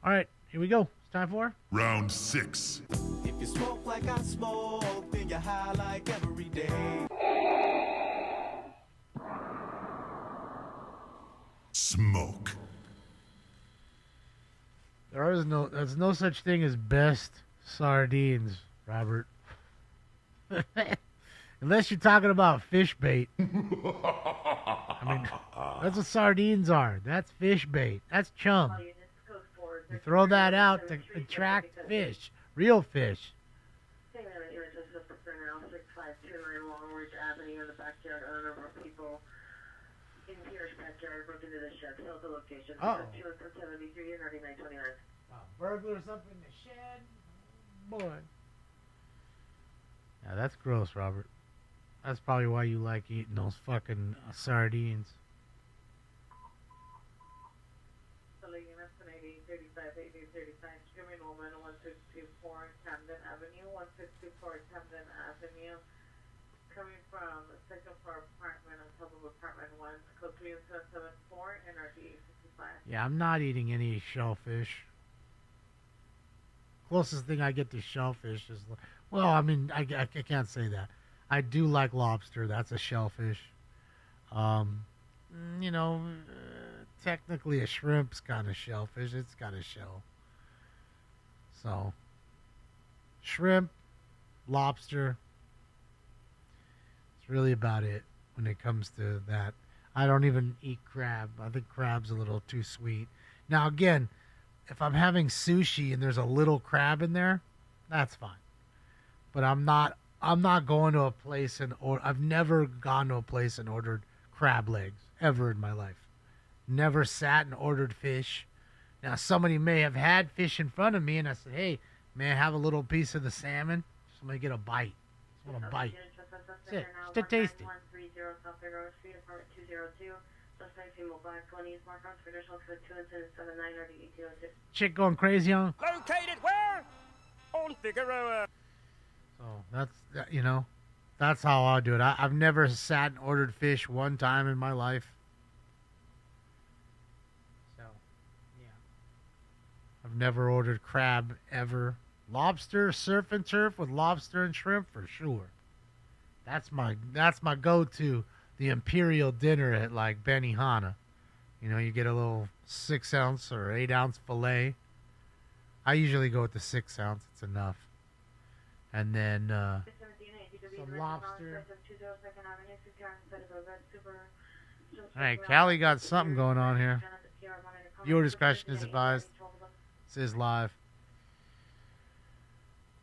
E: All right. Here we go. It's time for
O: Round 6.
L: If you smoke like I smoke, then you're high like every day.
O: Smoke.
E: There's no such thing as best sardines, Robert. Unless you're talking about fish bait. I mean, that's what sardines are. That's fish bait. That's chum. You throw that out to attract fish, real fish. Oh. Burglars up in the shed. Boy. Yeah, that's gross, Robert. That's probably why you like eating those fucking sardines.
I: Woman, 1624 Camden Avenue, 1624 Camden Avenue. Coming from the second floor apartment on top of apartment 1, code 3774, NRD 55.
E: Yeah, I'm not eating any shellfish. Closest thing I get to shellfish is, well, I mean, I can't say that. I do like lobster. That's a shellfish. Technically a shrimp's kind of shellfish. It's got a shell. So, shrimp, lobster. It's really about it when it comes to that. I don't even eat crab. I think crab's a little too sweet. Now, again, if I'm having sushi and there's a little crab in there, that's fine. But I'm not going to a place I've never gone to a place and ordered crab legs ever in my life. Never sat and ordered fish. Now, somebody may have had fish in front of me, and I said, hey, may I have a little piece of the salmon? Just let me get a bite. Just want a bite. That's it. Just to taste it. Chick going crazy on?
N: Located where? On Figueroa.
E: So, that's how I'll do it. I've never sat and ordered fish one time in my life. I've never ordered crab ever. Lobster, surf and turf with lobster and shrimp for sure. That's my go-to the imperial dinner at like Benihana. You know, you get a little 6-ounce or 8-ounce fillet. I usually go with the 6-ounce. It's enough. And then some lobster. All right, Callie got something going on here. Viewer discretion is advised. This is live.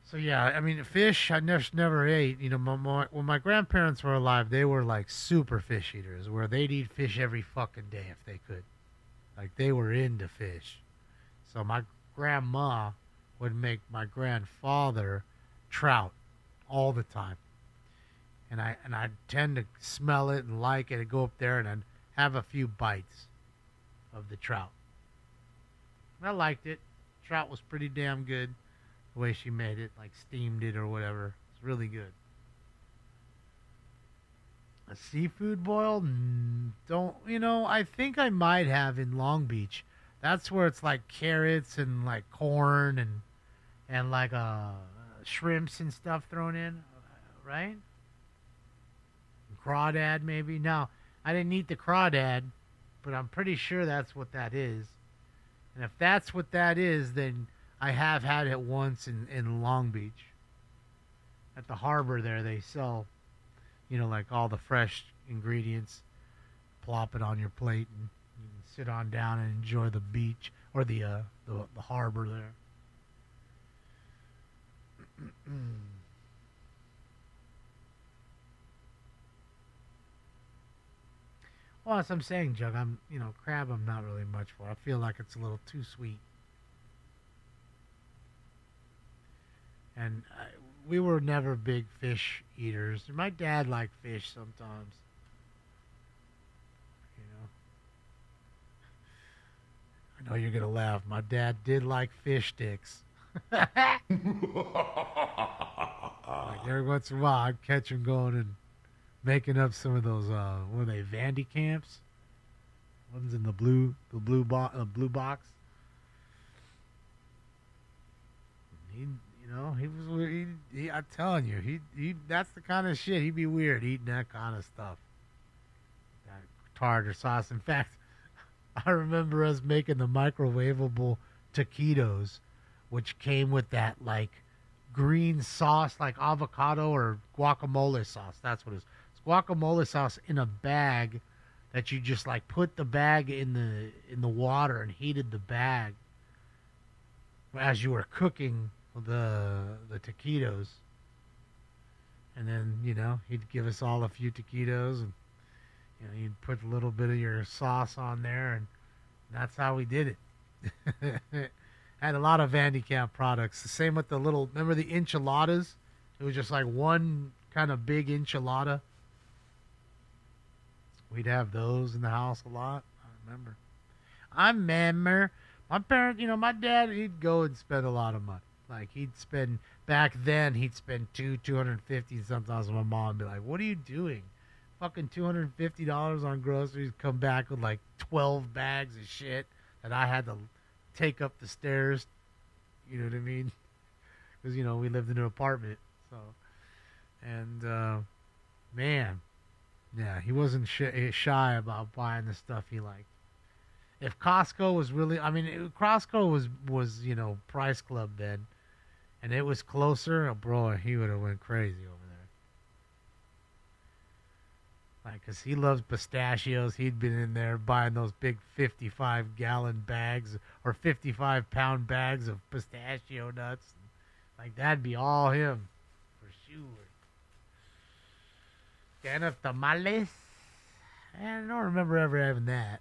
E: So yeah, I mean, fish I never ate. You know, when my grandparents were alive, they were like super fish eaters, where they'd eat fish every fucking day if they could. Like they were into fish. So my grandma would make my grandfather trout all the time, and I tend to smell it and like it and go up there and I'd have a few bites of the trout. I liked it. Trout was pretty damn good. The way she made it, like steamed it or whatever. It's really good. A seafood boil? Don't, you know, I think I might have in Long Beach. That's where it's like carrots and like corn and like shrimps and stuff thrown in, right? Crawdad maybe. Now, I didn't eat the crawdad, but I'm pretty sure that's what that is. And if that's what that is, then I have had it once in Long Beach. At the harbor there, they sell, you know, like all the fresh ingredients. Plop it on your plate and you can sit on down and enjoy the beach or the harbor there. Well, as I'm saying, Jug, crab I'm not really much for. I feel like it's a little too sweet. And we were never big fish eaters. My dad liked fish sometimes. You know. I know you're going to laugh. My dad did like fish sticks. Like every once in a while, I'd catch him going and making up some of those, what are they, Vandy camps? One's in the blue box. I'm telling you, he that's the kind of shit. He'd be weird eating that kind of stuff. That tartar sauce. In fact, I remember us making the microwavable taquitos, which came with that like green sauce, like avocado or guacamole sauce. That's what it is. It's guacamole sauce in a bag that you just like put the bag in the water and heated the bag as you were cooking the taquitos. And then, you know, he'd give us all a few taquitos and, you know, you'd put a little bit of your sauce on there and that's how we did it. Had a lot of Vandy Camp products. The same with the little, remember the enchiladas? It was just like one kind of big enchilada. We'd have those in the house a lot. I remember. My parents, you know, my dad, he'd go and spend a lot of money. Like back then, he'd spend $250 sometimes. My mom would be like, what are you doing? Fucking $250 on groceries, come back with like 12 bags of shit that I had to take up the stairs. You know what I mean? Because, you know, we lived in an apartment. So, and, man, yeah, he wasn't shy about buying the stuff he liked. If Costco was really, Costco was, you know, Price Club then, and it was closer, oh, bro, he would have went crazy over there. Like, because he loves pistachios. He'd been in there buying those big 55-gallon bags or 55-pound bags of pistachio nuts. Like, that'd be all him, for sure. Can of tamales? I don't remember ever having that.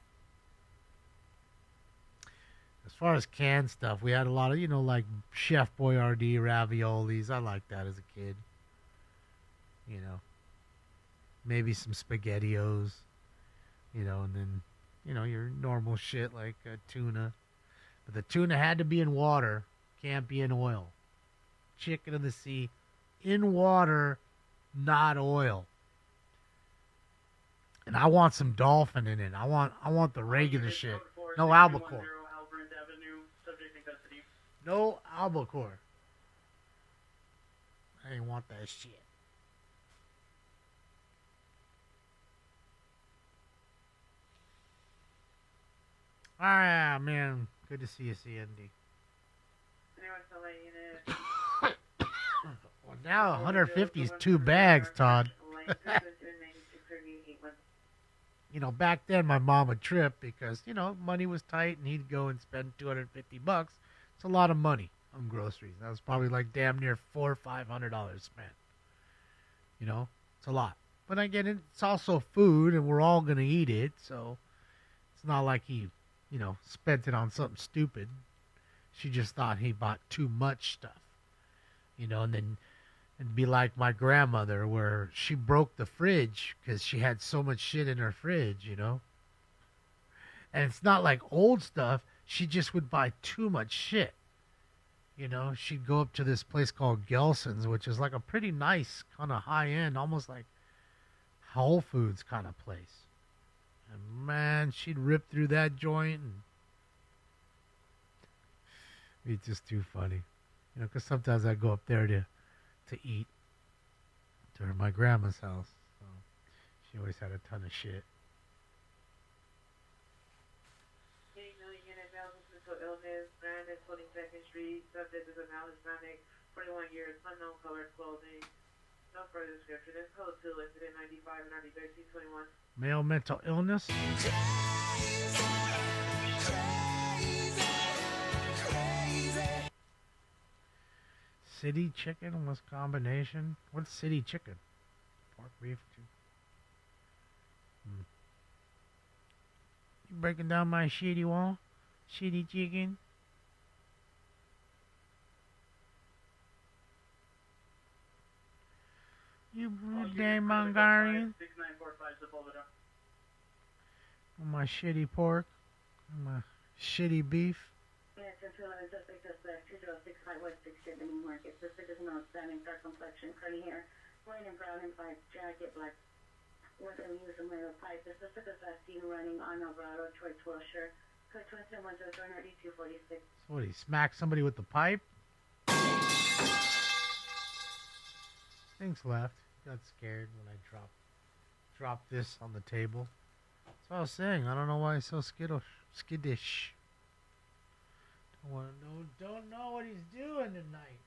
E: As far as canned stuff, we had a lot of, you know, like Chef Boyardee raviolis. I liked that as a kid. You know, maybe some SpaghettiOs, you know, and then, you know, your normal shit like tuna. But the tuna had to be in water, can't be in oil. Chicken of the sea, in water, not oil. And I want some dolphin in it. I want the regular shit. No albacore. No albacore. I ain't want that shit. Ah, man. Good to see you, CND. Well, now 150 is 2 bags, Todd. You know, back then my mom would trip because, you know, money was tight and he'd go and spend $250. It's a lot of money on groceries. That was probably like damn near $400 or $500 spent. You know, it's a lot. But again, it's also food and we're all going to eat it. So it's not like he, you know, spent it on something stupid. She just thought he bought too much stuff. You know, and then it'd be like my grandmother where she broke the fridge because she had so much shit in her fridge, you know. And it's not like old stuff. She just would buy too much shit. You know, she'd go up to this place called Gelson's, which is like a pretty nice kind of high-end, almost like Whole Foods kind of place. And man, she'd rip through that joint and it's just too funny. You know, because sometimes I go up there to eat to my grandma's house. So she always had a ton of shit.
I: Illness, Brandon, 22nd Street, subject is a Hispanic, 41 years, unknown color clothing. No further description. It's code 2, incident 95 and 1321.
E: Male mental illness. City chicken was combination. What's city chicken? Pork beef too. You breaking down my shitty wall? Shitty chicken. You damn Hungarian.
J: 6945 Sepulveda.
E: My shitty pork. My shitty beef.
S: Yeah, 1011 suspect suspect 2065 West 6th Street, the New Market. Suspect is an outstanding dark complexion, curly hair, white and brown and black jacket, black with a use of metal pipe. The suspect is last seen running on Alvarado towards Wilshire. Code 2710
E: So what, he smacked somebody with the pipe? Things left. Got scared when I dropped this on the table. That's what I was saying. I don't know why he's so skittish. Don't know what he's doing tonight.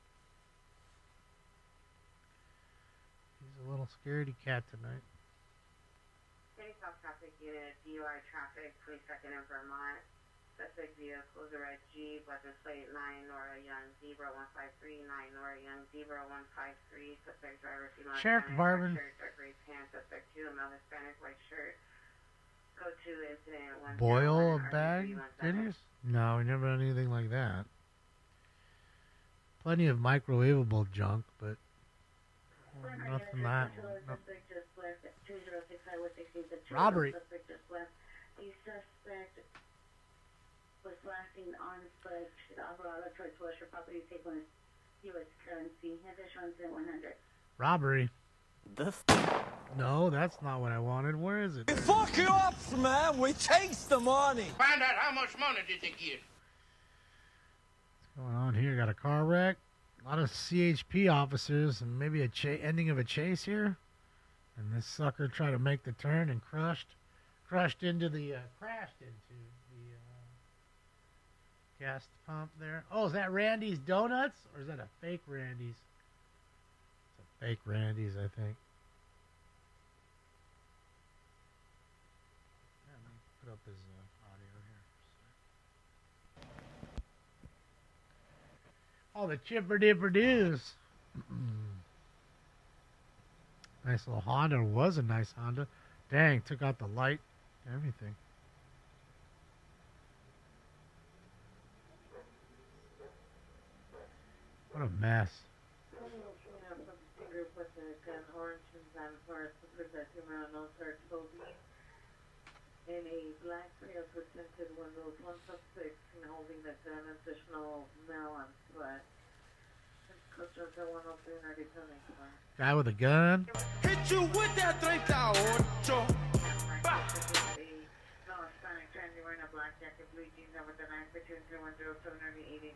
E: He's a little scaredy cat tonight.
I: City South traffic unit, DUI traffic, 22nd in Vermont. Suspect vehicle is a red Jeep, license plate 9 Nora Young 0153, 9 Nora Young 0153. Suspect driver female.
E: Sheriff Department.
I: Shirt, dark gray pants. Suspect 2 male Hispanic, white shirt. Code 2 incident 1.
E: Boil a bag? Goodness? No, we never done anything like that. Plenty of microwavable junk, but nothing that. No. Robbery.
S: Suspect just left. The suspect was last seen on foot. Alvarado towards Wilshire. Property taken with U.S. currency. Additional incident 100.
E: Robbery. No, that's not what I wanted. Where is it?
V: We fuck you up, man. We takes the money.
D: Find out how much money did they get.
E: What's going on here? Got a car wreck. A lot of CHP officers and maybe a ending of a chase here. And this sucker tried to make the turn and crashed into the gas pump there. Oh, is that Randy's Donuts? Or is that a fake Randy's? It's a fake Randy's, I think. Yeah, let me put up his audio here. Oh, the chipper dipper doos. Nice little Honda. It was a nice Honda. Dang, took out the light, everything. What a mess.
I: In a black Prius with tinted windows, 1 suspect holding the gun, additional male on foot. Customers at 103
E: Guy with a gun.
V: Hit you with that 38.
I: No Hispanic transient wearing a black jacket, blue jeans, number 952-310-780.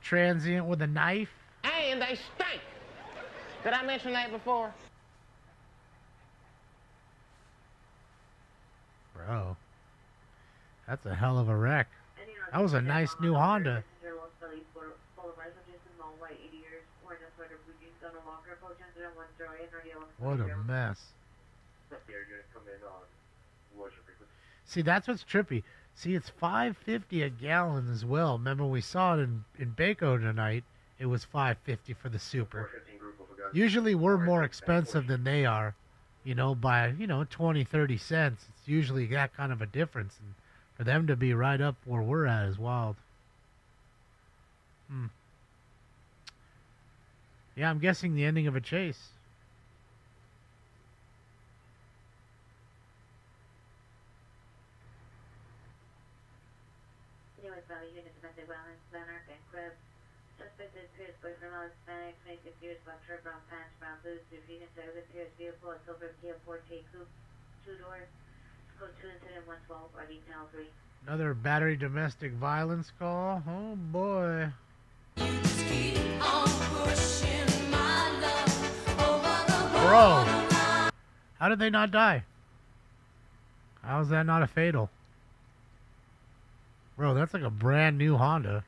E: Transient with a knife.
G: And they stink. Did I mention that before?
E: Bro. That's a hell of a wreck. That was a nice new Honda. What a mess. See, that's what's trippy. See, it's $5.50 a gallon as well. Remember, we saw it in Baco tonight. It was $5.50 for the Super. Usually, we're more expensive than they are, you know, by 20, 30 cents. It's usually that kind of a difference, and for them to be right up where we're at is wild. Yeah, I'm guessing the ending of a chase.
A: Valley unit domestic violence, banner, and crib. Suspect is Pierce, boyfriend, male Hispanic, 26 years, black shirt, brown pants, brown boots, refusing to exit Pierce vehicle, a silver Kia Forte coupe, 2-door, code 2 incident 112, RD Channel 3.
E: Another battery domestic violence call. Oh boy. Bro, how did they not die? How is that not a fatal? Bro, that's like a brand new Honda.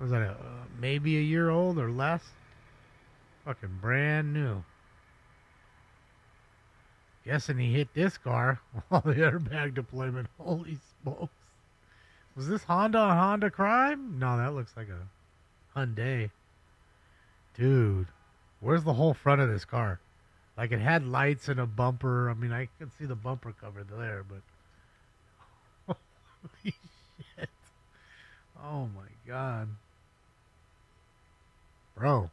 E: Was that maybe a year old or less? Fucking brand new. Guessing he hit this car while the airbag deployment. Holy smokes. Was this Honda a Honda crime? No, that looks like a Hyundai. Dude, where's the whole front of this car? Like, it had lights and a bumper. I mean, I could see the bumper cover there, but... Holy shit. Oh, my God. Bro.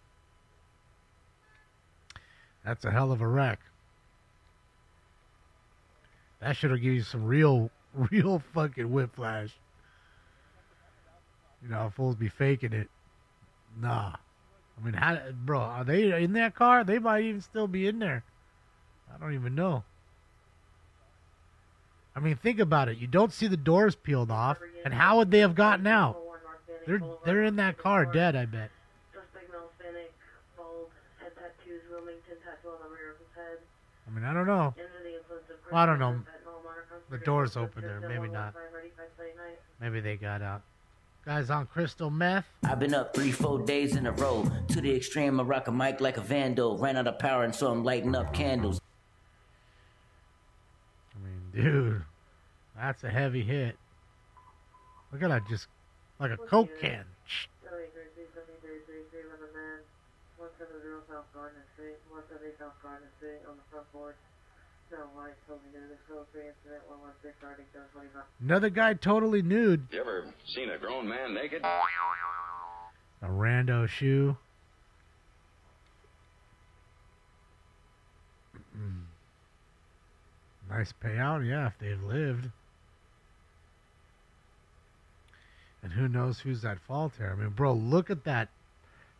E: That's a hell of a wreck. That should have given you some real fucking whiplash. You know, fools be faking it. Nah. I mean, bro, are they in that car? They might even still be in there. I don't even know. I mean, think about it. You don't see the doors peeled off, and how would they have gotten out? They're in that car dead, I bet. I mean, I don't know. Well, I don't know. The door's open there. Maybe not. Maybe they got out. Guys on crystal meth.
N: I've been up 3-4 days in a row. To the extreme, I rock a mic like a vandal. Ran out of power and so I'm lighting up candles.
E: I mean, dude, that's a heavy hit. Look at that, just like a Coke can. Another guy totally nude.
T: You ever seen a grown man naked?
E: A rando shoe. Nice payout, yeah, if they've lived. And who knows who's at fault here. I mean, bro, look at that.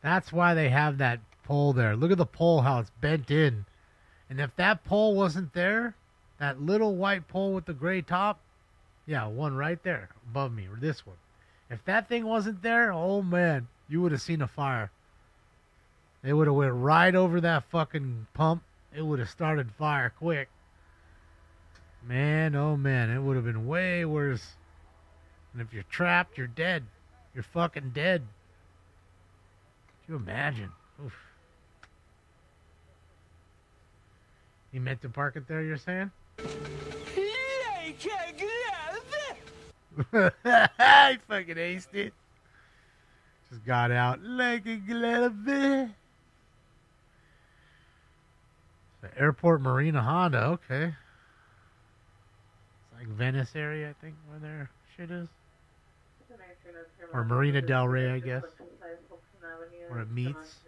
E: That's why they have that pole there. Look at the pole, how it's bent in. And if that pole wasn't there, that little white pole with the gray top, yeah, one right there above me, or this one. If that thing wasn't there, oh man, you would have seen a fire. They would have went right over that fucking pump. It would have started fire quick. Man, oh man, it would have been way worse. And if you're trapped, you're dead. You're fucking dead. Can you imagine? Oof. You meant to park it there, you're saying? I fucking aced it. Just got out like a glove. The Airport Marina Honda, okay. It's like Venice area, I think, where their shit is. Or Marina Del Rey, I guess. Where it meets.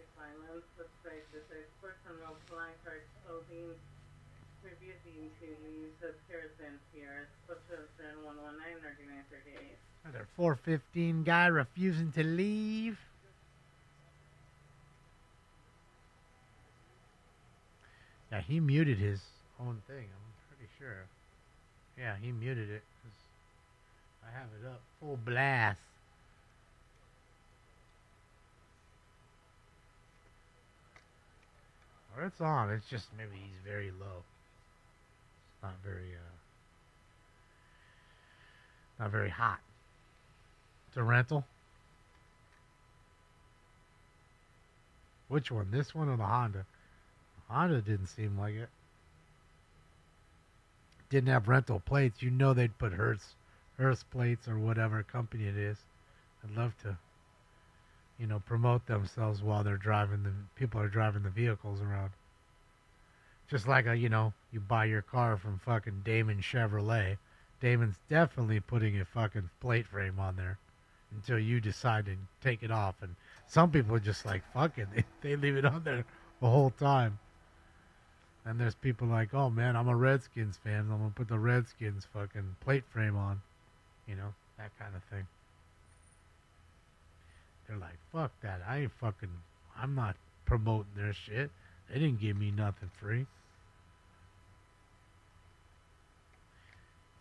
E: Another 415 guy refusing to leave. Yeah, he muted his own thing, I'm pretty sure. Yeah, he muted it. 'Cause I have it up full blast. Or it's on, it's just maybe he's very low. It's not very, Not very hot. It's a rental. Which one? This one or the Honda? Honda didn't seem like it. Didn't have rental plates. You know they'd put Hertz plates or whatever company it is. I'd love to, promote themselves while they're driving people are driving the vehicles around. Just like you buy your car from fucking Damon Chevrolet. Damon's definitely putting a fucking plate frame on there until you decide to take it off. And some people are just like, fuck it. They leave it on there the whole time. And there's people like, oh man, I'm a Redskins fan. I'm going to put the Redskins fucking plate frame on. That kind of thing. They're like, fuck that. I'm not promoting their shit. They didn't give me nothing free.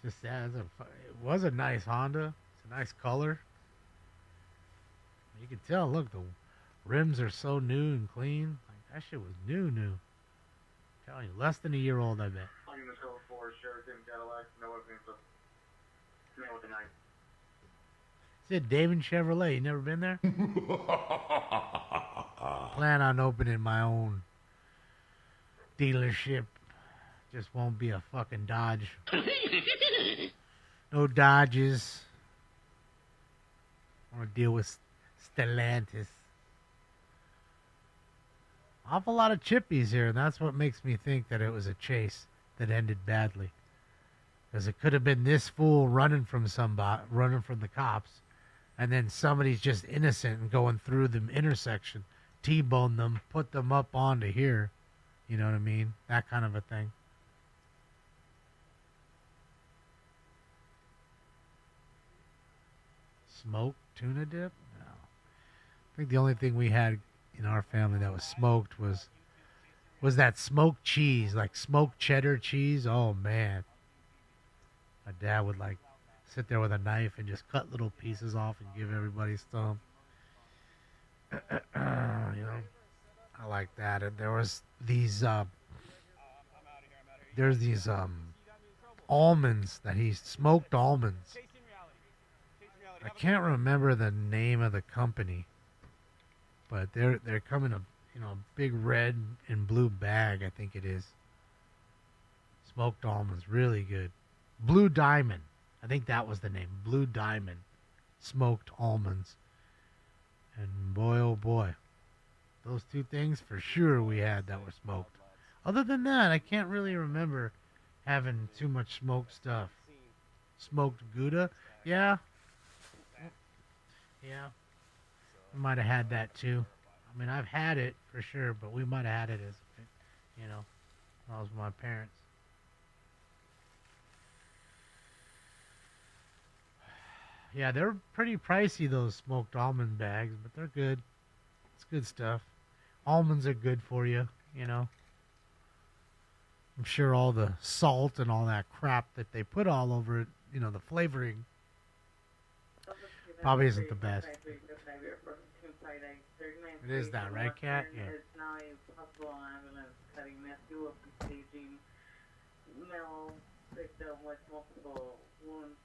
E: Just sad. It was a nice Honda. It's a nice color. You can tell, look, the rims are so new and clean. Like, that shit was new. I'm telling you, less than a year old, I bet.
F: Unit code 4, Sheraton Cadillac, no evidence. Man with the knife.
E: Said Damon Chevrolet. You never been there? Plan on opening my own dealership. Just won't be a fucking Dodge. No Dodges. I want to deal with Stellantis. Awful lot of chippies here, and that's what makes me think that it was a chase that ended badly. Because it could have been this fool running from the cops, and then somebody's just innocent and going through the intersection, T-bone them, put them up onto here. You know what I mean? That kind of a thing. Smoked tuna dip? No. I think the only thing we had in our family that was smoked was that smoked cheese, like smoked cheddar cheese. Oh man. My dad would like sit there with a knife and just cut little pieces off and give everybody some. I like that. And there was these almonds that he smoked almonds. I can't remember the name of the company, but they're coming a big red and blue bag. I think it is smoked almonds, really good. Blue Diamond, I think that was the name. Blue Diamond smoked almonds, and boy oh boy, those two things for sure we had that were smoked. Other than that, I can't really remember having too much smoked stuff. Smoked Gouda, yeah. Yeah, we might have had that too. I mean, I've had it for sure, but we might have had it as, when I was with my parents. Yeah, they're pretty pricey, those smoked almond bags, but they're good. It's good stuff. Almonds are good for you, I'm sure all the salt and all that crap that they put all over it, the flavoring, probably isn't the best. It is that, right, Kat? Yeah.
I: It's now a possible ambulance cutting Matthew up and staging male victim with multiple wounds.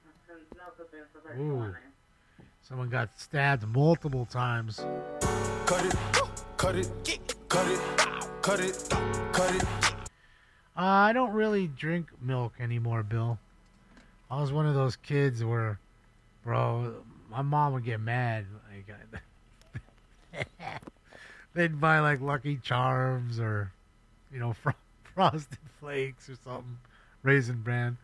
E: Ooh. Someone got stabbed multiple times.
L: Cut it, cut it, cut it, cut it, cut it.
E: I don't really drink milk anymore, Bill. I was one of those kids where, bro, my mom would get mad. Like, they'd buy like Lucky Charms or, Frosted Flakes or something, Raisin Bran,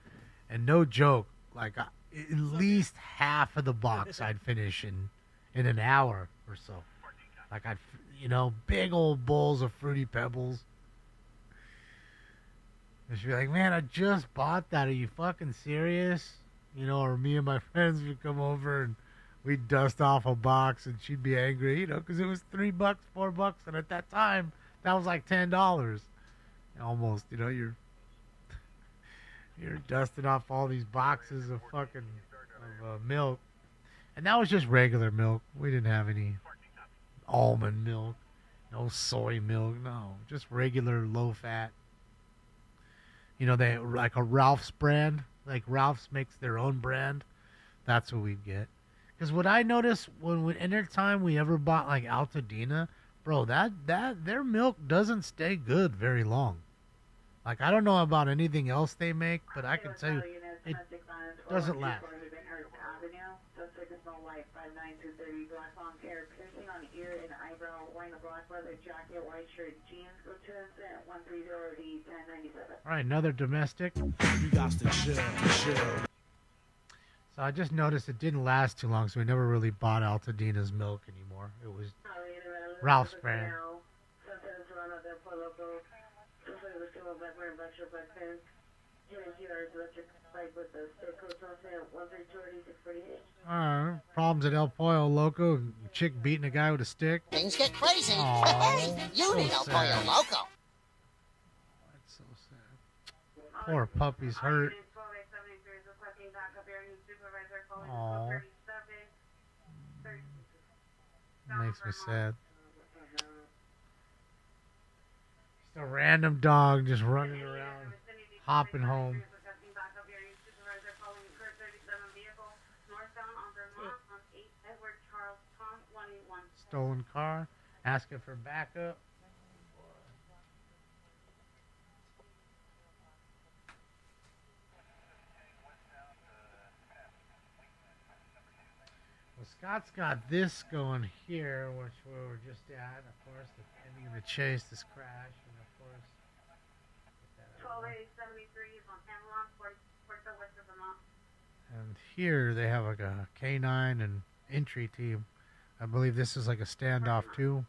E: and no joke, like at least half of the box I'd finish in an hour or so. Like big old bowls of Fruity Pebbles. And she'd be like, man, I just bought that. Are you fucking serious? Or me and my friends would come over and we'd dust off a box and she'd be angry, because it was $3, $4. And at that time, that was like $10. Almost, you're dusting off all these boxes of fucking milk. And that was just regular milk. We didn't have any almond milk, no soy milk, no. Just regular low fat. They like a Ralph's brand. Like Ralph's makes their own brand That's what we'd get. Because what I noticed anytime we ever bought like Altadena, bro, that their milk doesn't stay good very long. Like, I don't know about anything else they make, but I can tell you it doesn't last. All right, another domestic.
L: You got to chill.
E: So I just noticed it didn't last too long, so we never really bought Altadena's milk anymore. It was Ralph's brand. Problems at El Pollo Loco. Chick beating a guy with a stick.
Q: Things get crazy.
E: Aww,
Q: You need El Pollo Loco.
E: That's so sad. Poor puppy's hurt. Aww. Makes me sad. Just a random dog just running around, hopping home. Stolen car, asking for backup. Well, Scott's got this going here, which we were just at. Of course, the ending of the chase, this crash, and of course.
A: 12A73 is on Camelot, Puerto West of Vermont.
E: And here they have like a K9 and entry team. I believe this is like a standoff too.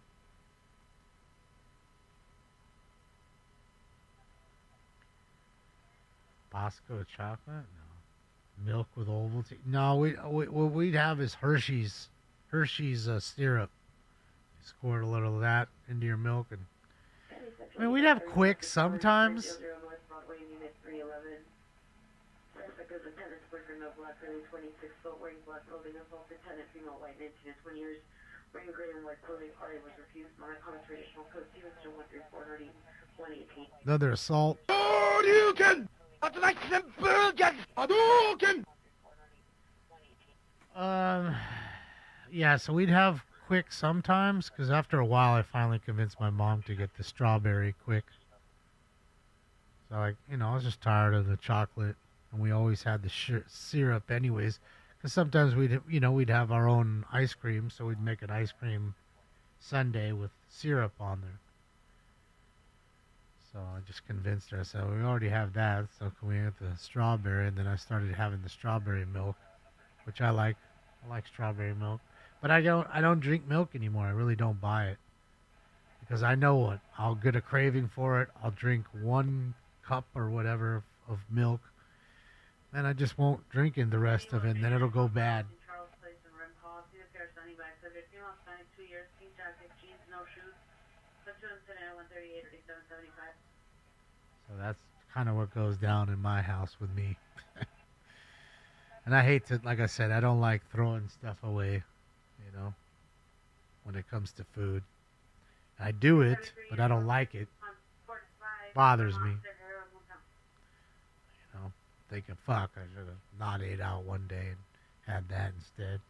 E: Bosco chocolate? No. Milk with Ovaltine? No, what we'd have is Hershey's syrup. You squirt a little of that into your milk, and I mean, we'd have Quick sometimes. Another assault. Yeah, so we'd have Quick sometimes, because after a while I finally convinced my mom to get the strawberry Quick. So, like, you know, I was just tired of the chocolate, and we always had the syrup anyways, because sometimes we'd have our own ice cream, so we'd make an ice cream sundae with syrup on there. So I just convinced her. I said, we already have that, so can we have the strawberry? And then I started having the strawberry milk, which I like. I like strawberry milk. But I don't drink milk anymore. I really don't buy it. Because I know what, I'll get a craving for it. I'll drink 1 cup or whatever of milk. Then I just won't drink in the rest of it, and then it'll go bad. So that's kind of what goes down in my house with me. And I hate to, like I said, I don't like throwing stuff away, you know, when it comes to food. I do it, but I don't like it. Bothers me. You know, thinking, fuck, I should have not ate out one day and had that instead.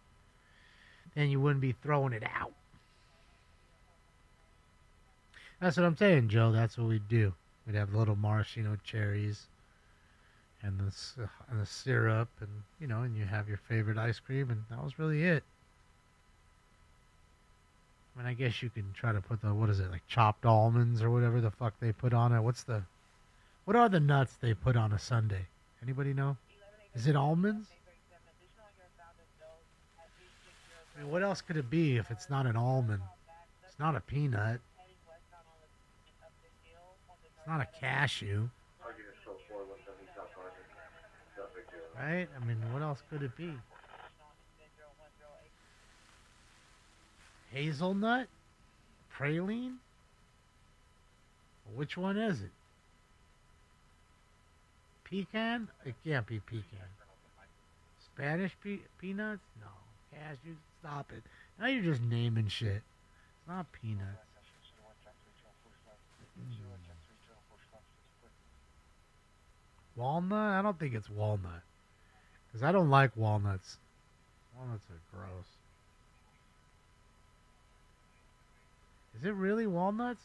E: Then you wouldn't be throwing it out. That's what I'm saying, Joe. That's what we'd do. We'd have little maraschino cherries and the syrup, and you know, and you have your favorite ice cream, and that was really it. I mean, I guess you can try to put what is it, like chopped almonds or whatever the fuck they put on it. What are the nuts they put on a sundae? Anybody know? Is it almonds? I mean, what else could it be if it's not an almond? It's not a peanut. It's not a cashew. Right? I mean, what else could it be? Hazelnut? Praline? Which one is it? Pecan? It can't be pecan. Spanish peanuts? No. Cashews? Stop it. Now you're just naming shit. It's not peanuts. Walnut? I don't think it's walnut. Because I don't like walnuts. Walnuts are gross. Is it really walnuts?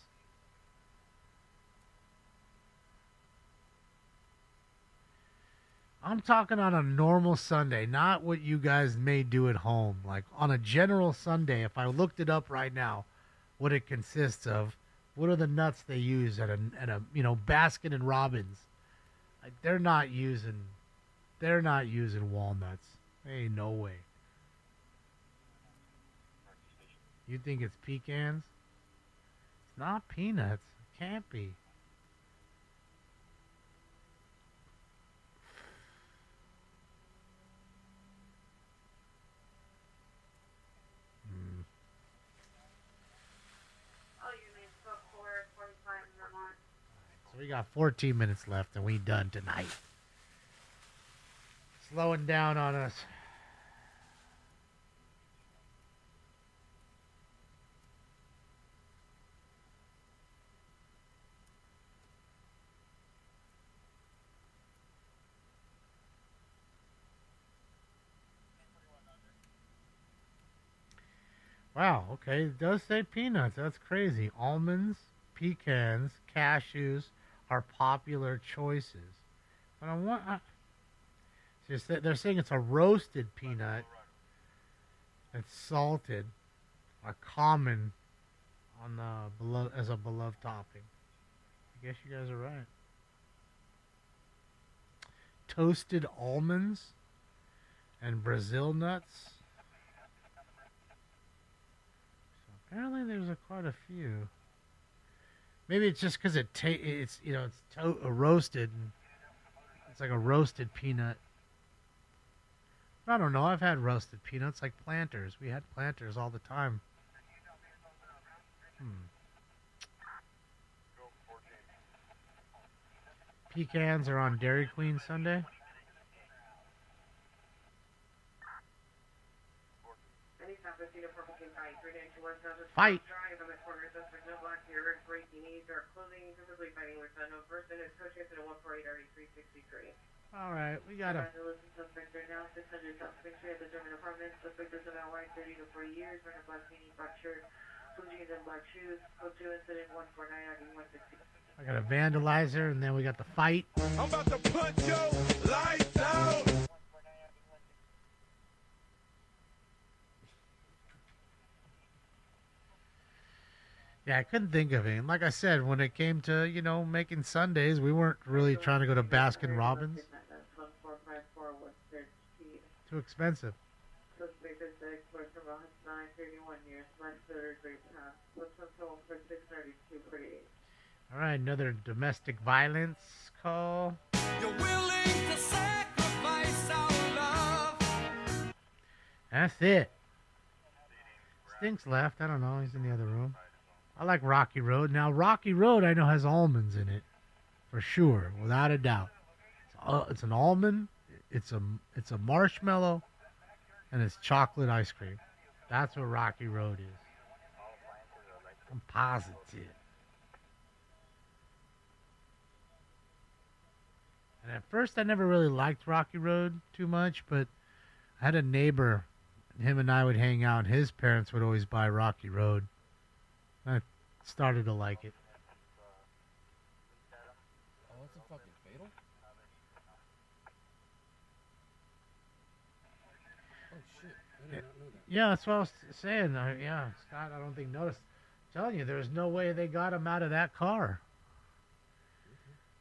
E: I'm talking on a normal Sunday, not what you guys may do at home. Like on a general Sunday, if I looked it up right now, what it consists of, what are the nuts they use at a Baskin and Robbins? Like they're not using walnuts. Ain't no way. You think it's pecans? It's not peanuts. It can't be. So we got 14 minutes left and we done tonight. Slowing down on us. Wow, okay, it does say peanuts. That's crazy. Almonds, pecans, cashews are popular choices. But they're saying it's a roasted peanut that's salted, are common on the as a beloved topping. I guess you guys are right. Toasted almonds and Brazil nuts. Apparently, there's quite a few. Maybe it's just because it's roasted. And it's like a roasted peanut. I don't know. I've had roasted peanuts like Planters. We had Planters all the time. Pecans are on Dairy Queen Sunday. Fight. All right, we got him. I got a vandalizer, and then we got the fight.
L: I'm about to punch your lights out.
E: Yeah, I couldn't think of it. And like I said, when it came to, making Sundays, we weren't really trying to go to Baskin Robbins. Too expensive. All right, another domestic violence call.
V: You're willing to sacrifice our love.
E: That's it. Stinks left. I don't know. He's in the other room. I like Rocky Road. Now, Rocky Road I know has almonds in it. For sure. Without a doubt. It's an almond. It's a marshmallow. And it's chocolate ice cream. That's what Rocky Road is. I'm positive. And at first I never really liked Rocky Road too much, but I had a neighbor, him and I would hang out, and his parents would always buy Rocky Road. I started to like it.
P: Oh, it's a fucking fatal? Oh shit, I did not know that.
E: Yeah, that's what I was saying. Yeah, Scott, I don't think noticed. I'm telling you, there's no way they got him out of that car.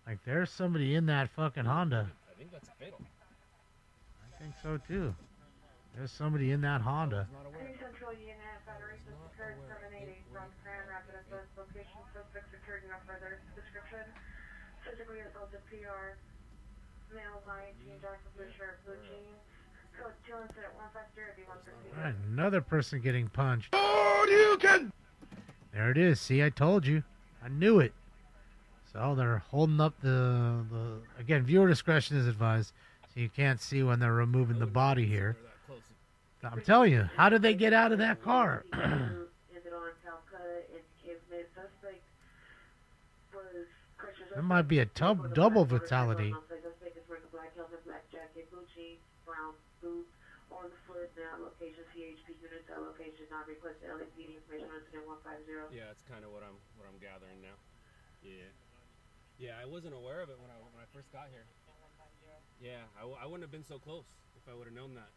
E: Like, there's somebody in that fucking Honda.
P: I think that's a fatal.
E: I think so, too. There's somebody in that Honda.
A: Central Unit, Federation occurred 788 from Grand Rapids, location suspect secured no further description. Physically assaulted PR, male, 19, dark blue shirt, blue jeans. Code 2 incident 150 D160.
E: All right, another person getting punched.
L: Oh, you can!
E: There it is. See, I told you. I knew it. So they're holding up the again, viewer discretion is advised. So you can't see when they're removing the body here. I'm telling you, how did they get out of that car? There might be a double fatality.
I: On the foot now, location CHP units at location not requested LAPD information on incident 150.
M: Yeah, that's kind of what I'm gathering now. Yeah. Yeah, I wasn't aware of it when I first got here. Yeah, I wouldn't have been so close if I would have known that.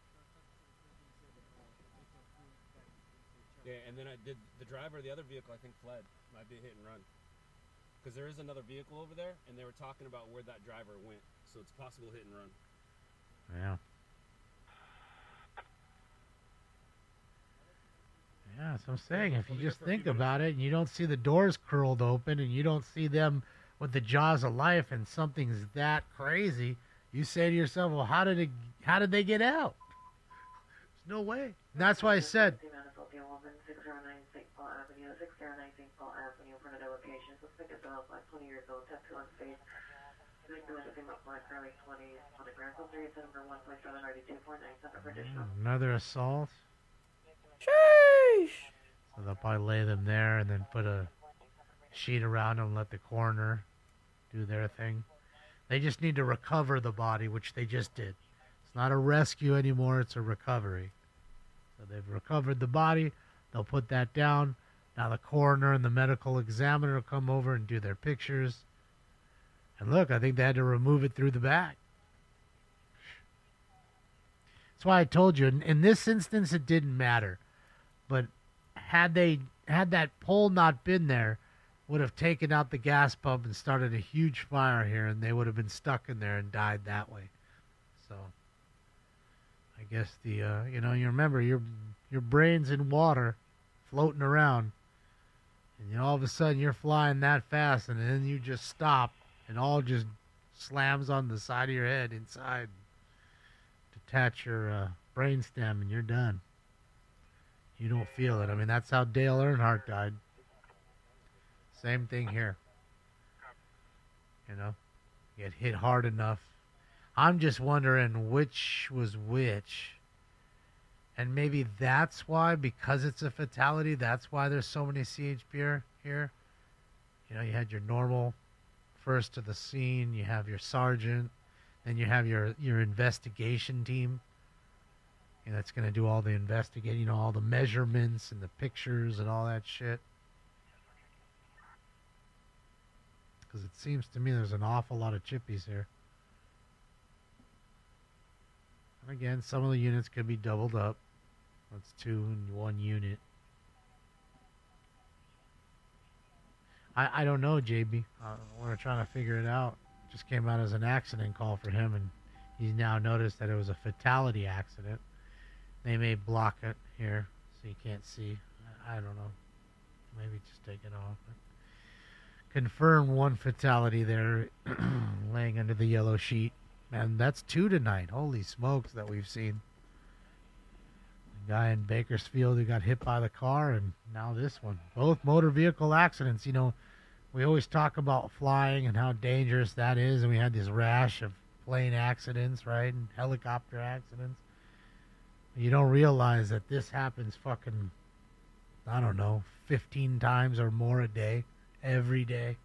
M: Yeah, and then the driver of the other vehicle, I think, fled. Might be a hit and run. Because there is another vehicle over there, and they were talking about where that driver went. So it's possible hit and run.
E: Yeah. Yeah, that's what I'm saying. If you just think about it and you don't see the doors curled open and you don't see them with the jaws of life and something's that crazy, you say to yourself, well, how did they get out? There's no way. And that's why I said.
I: 609 St. Paul Avenue, 609 St. Paul Avenue, in front of the location. Suspect is about 20 years old, tattoo on face. Victim is a female black, early 20s, on the ground. 3 number 1.7 RD249, center for additional.
E: Another assault.
I: Sheesh!
E: So they'll probably lay them there and then put a sheet around them and let the coroner do their thing. They just need to recover the body, which they just did. It's not a rescue anymore, it's a recovery. So they've recovered the body. They'll put that down. Now the coroner and the medical examiner will come over and do their pictures. And look, I think they had to remove it through the back. That's why I told you, in this instance, it didn't matter. But had that pole not been there, would have taken out the gas pump and started a huge fire here, and they would have been stuck in there and died that way. So, I guess you remember your brain's in water, floating around, and all of a sudden you're flying that fast, and then you just stop, and all just slams on the side of your head inside, detach your brain stem, and you're done. You don't feel it. I mean, that's how Dale Earnhardt died. Same thing here. Get hit hard enough. I'm just wondering which was which. And maybe that's why, because it's a fatality, that's why there's so many CHP here. You had your normal first to the scene, you have your sergeant, then you have your investigation team. That's going to do all the investigating, all the measurements and the pictures and all that shit. Because it seems to me there's an awful lot of chippies here. And again, some of the units could be doubled up. That's 2 in 1 unit. I don't know, JB. We're trying to figure it out. Just came out as an accident call for him, and he's now noticed that it was a fatality accident. They may block it here so you can't see. I don't know. Maybe just take it off. Confirm 1 fatality there, laying under the yellow sheet. And that's 2 tonight. Holy smokes that we've seen. The guy in Bakersfield who got hit by the car, and now this one. Both motor vehicle accidents. We always talk about flying and how dangerous that is, and we had this rash of plane accidents, right, and helicopter accidents. You don't realize that this happens fucking, 15 times or more a day, every day.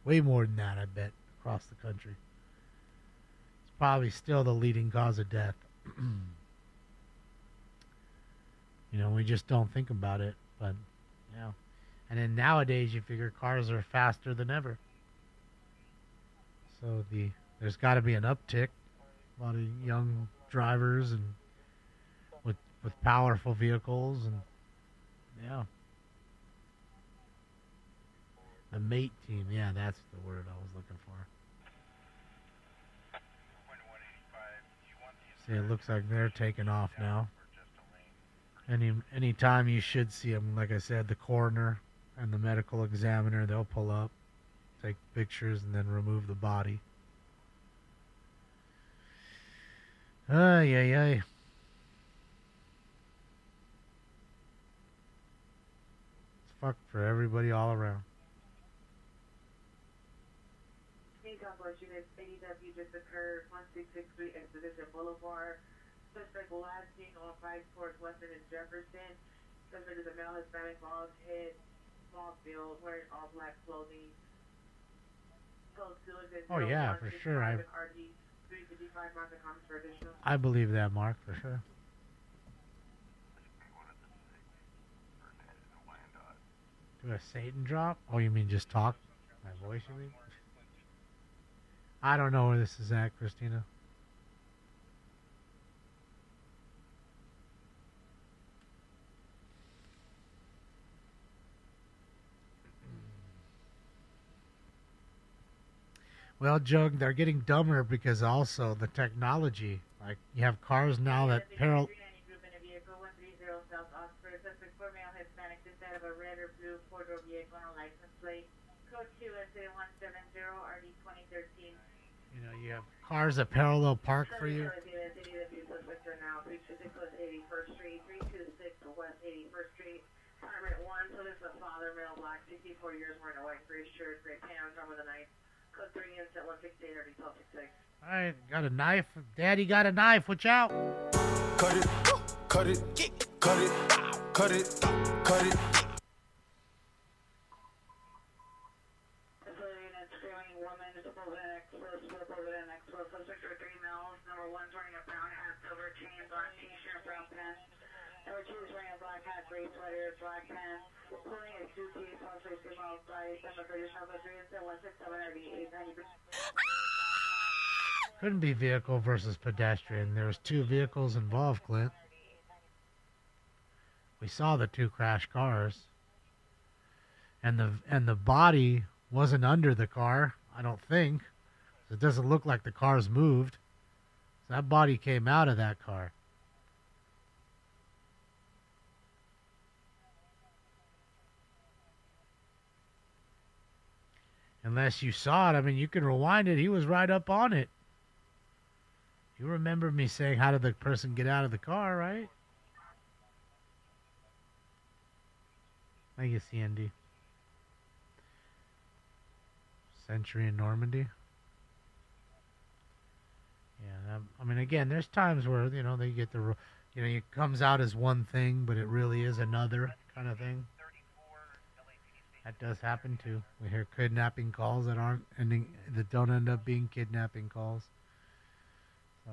E: Way more than that, I bet, across the country. It's probably still the leading cause of death. We just don't think about it, but, And then nowadays, you figure cars are faster than ever. So there's got to be an uptick. A lot of young drivers and with powerful vehicles, and the mate team, that's the word I was looking for. See, it looks like they're taking off now. Any time you should see them, like I said, the coroner and the medical examiner, they'll pull up, take pictures, and then remove the body. Ay, ay, ay. It's fucked for everybody all around.
I: Hey, Douglas, unit AEW just occurred, 1663 Expedition Boulevard. Suspect last seen on 5 towards Western and Jefferson. Suspect is a male Hispanic, bald head, small build, wearing all black clothing.
E: Oh, yeah, for sure.
I: 355 on the comms for additional.
E: I believe that, Mark, for sure. Do a Satan drop? Oh, you mean just talk? My voice, you mean? I don't know where this is at, Christina. Well, Jug, they're getting dumber because also the technology. Like, you have cars now that parallel.
I: Group in a vehicle 130 South Oxford. Suspect 4 male Hispanic instead of a red or blue four-door vehicle on a license plate. Code 2 SA 170 RD 2013.
E: You know, you have cars that parallel park for you.
I: Suspects are now 326 West 81st Street, 326 West 81st Street. Apartment 1. So this is a father, male, black, 64 years, wearing a white gray shirt, gray pants, arm with a knife. Code 3 inset 168 RD 1266.
E: All right, got a knife. Daddy got a knife. Watch out.
L: Cut it, cut it, cut it, cut it, cut it.
I: Screaming woman, supposed an ex-wife, suspect for 3 males. Number 1's wearing a brown hat, silver chain, black t-shirt, brown pants. Number 2 is wearing a black hat, gray sweater, black pants. Pulling a suitcase, also female by number 30, number 3 inset 167 RD 890.
E: Couldn't be vehicle versus pedestrian. There was 2 vehicles involved, Clint. We saw the 2 crash cars. And the body wasn't under the car, I don't think. So it doesn't look like the car's moved. So that body came out of that car. Unless you saw it, I mean, you can rewind it. He was right up on it. You remember me saying, how did the person get out of the car, right? Thank you, CND. Century in Normandy. Yeah, I mean, again, there's times where, you know, they get the, you know, it comes out as one thing, but it really is another kind of thing. That does happen too. We hear kidnapping calls that aren't ending, that don't end up being kidnapping calls. So.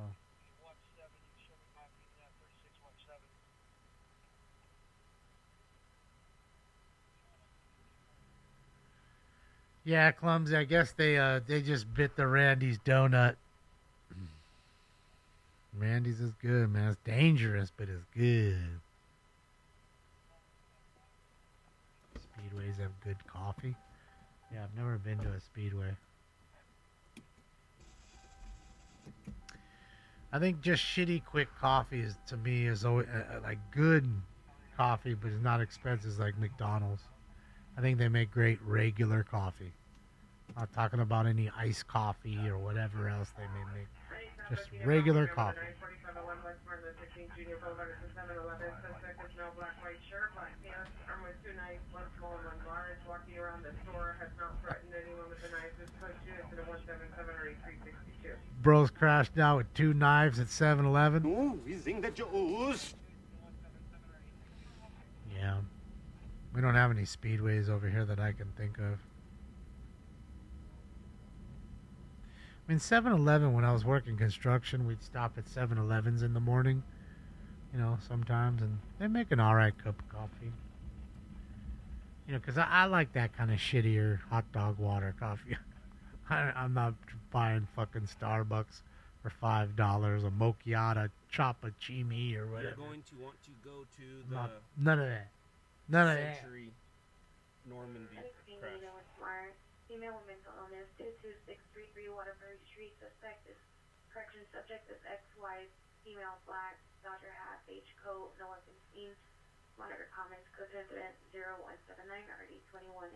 E: Yeah, Clumsy. I guess they just bit the Randy's donut. Randy's is good, man. It's dangerous, but it's good. Speedways have good coffee. Yeah, I've never been to a Speedway. I think just shitty quick coffee is, to me, is always like good coffee, but it's not expensive like McDonald's. I think they make great regular coffee. I'm not talking about any iced coffee or whatever else they may make. Just regular coffee. Bros crashed out with 2 knives at 7-Eleven. Yeah. We don't have any Speedways over here that I can think of. I mean, 7-Eleven, when I was working construction, we'd stop at 7-Elevens in the morning, you know, sometimes, and they make an alright cup of coffee. You know, because I like that kind of shittier hot dog water coffee. I'm not buying fucking Starbucks for $5, a Mochiata Chappuccini or whatever.
M: You're going to want to go to the
E: none of that. None of that.
M: Century Normandy crash.
A: Female with mental illness, 22633 Waterbury Street. Suspect is correction subject is ex-wife, female, black, Dodger hat, beige coat, no weapons seen. Monitor comments, code incident 0179 RD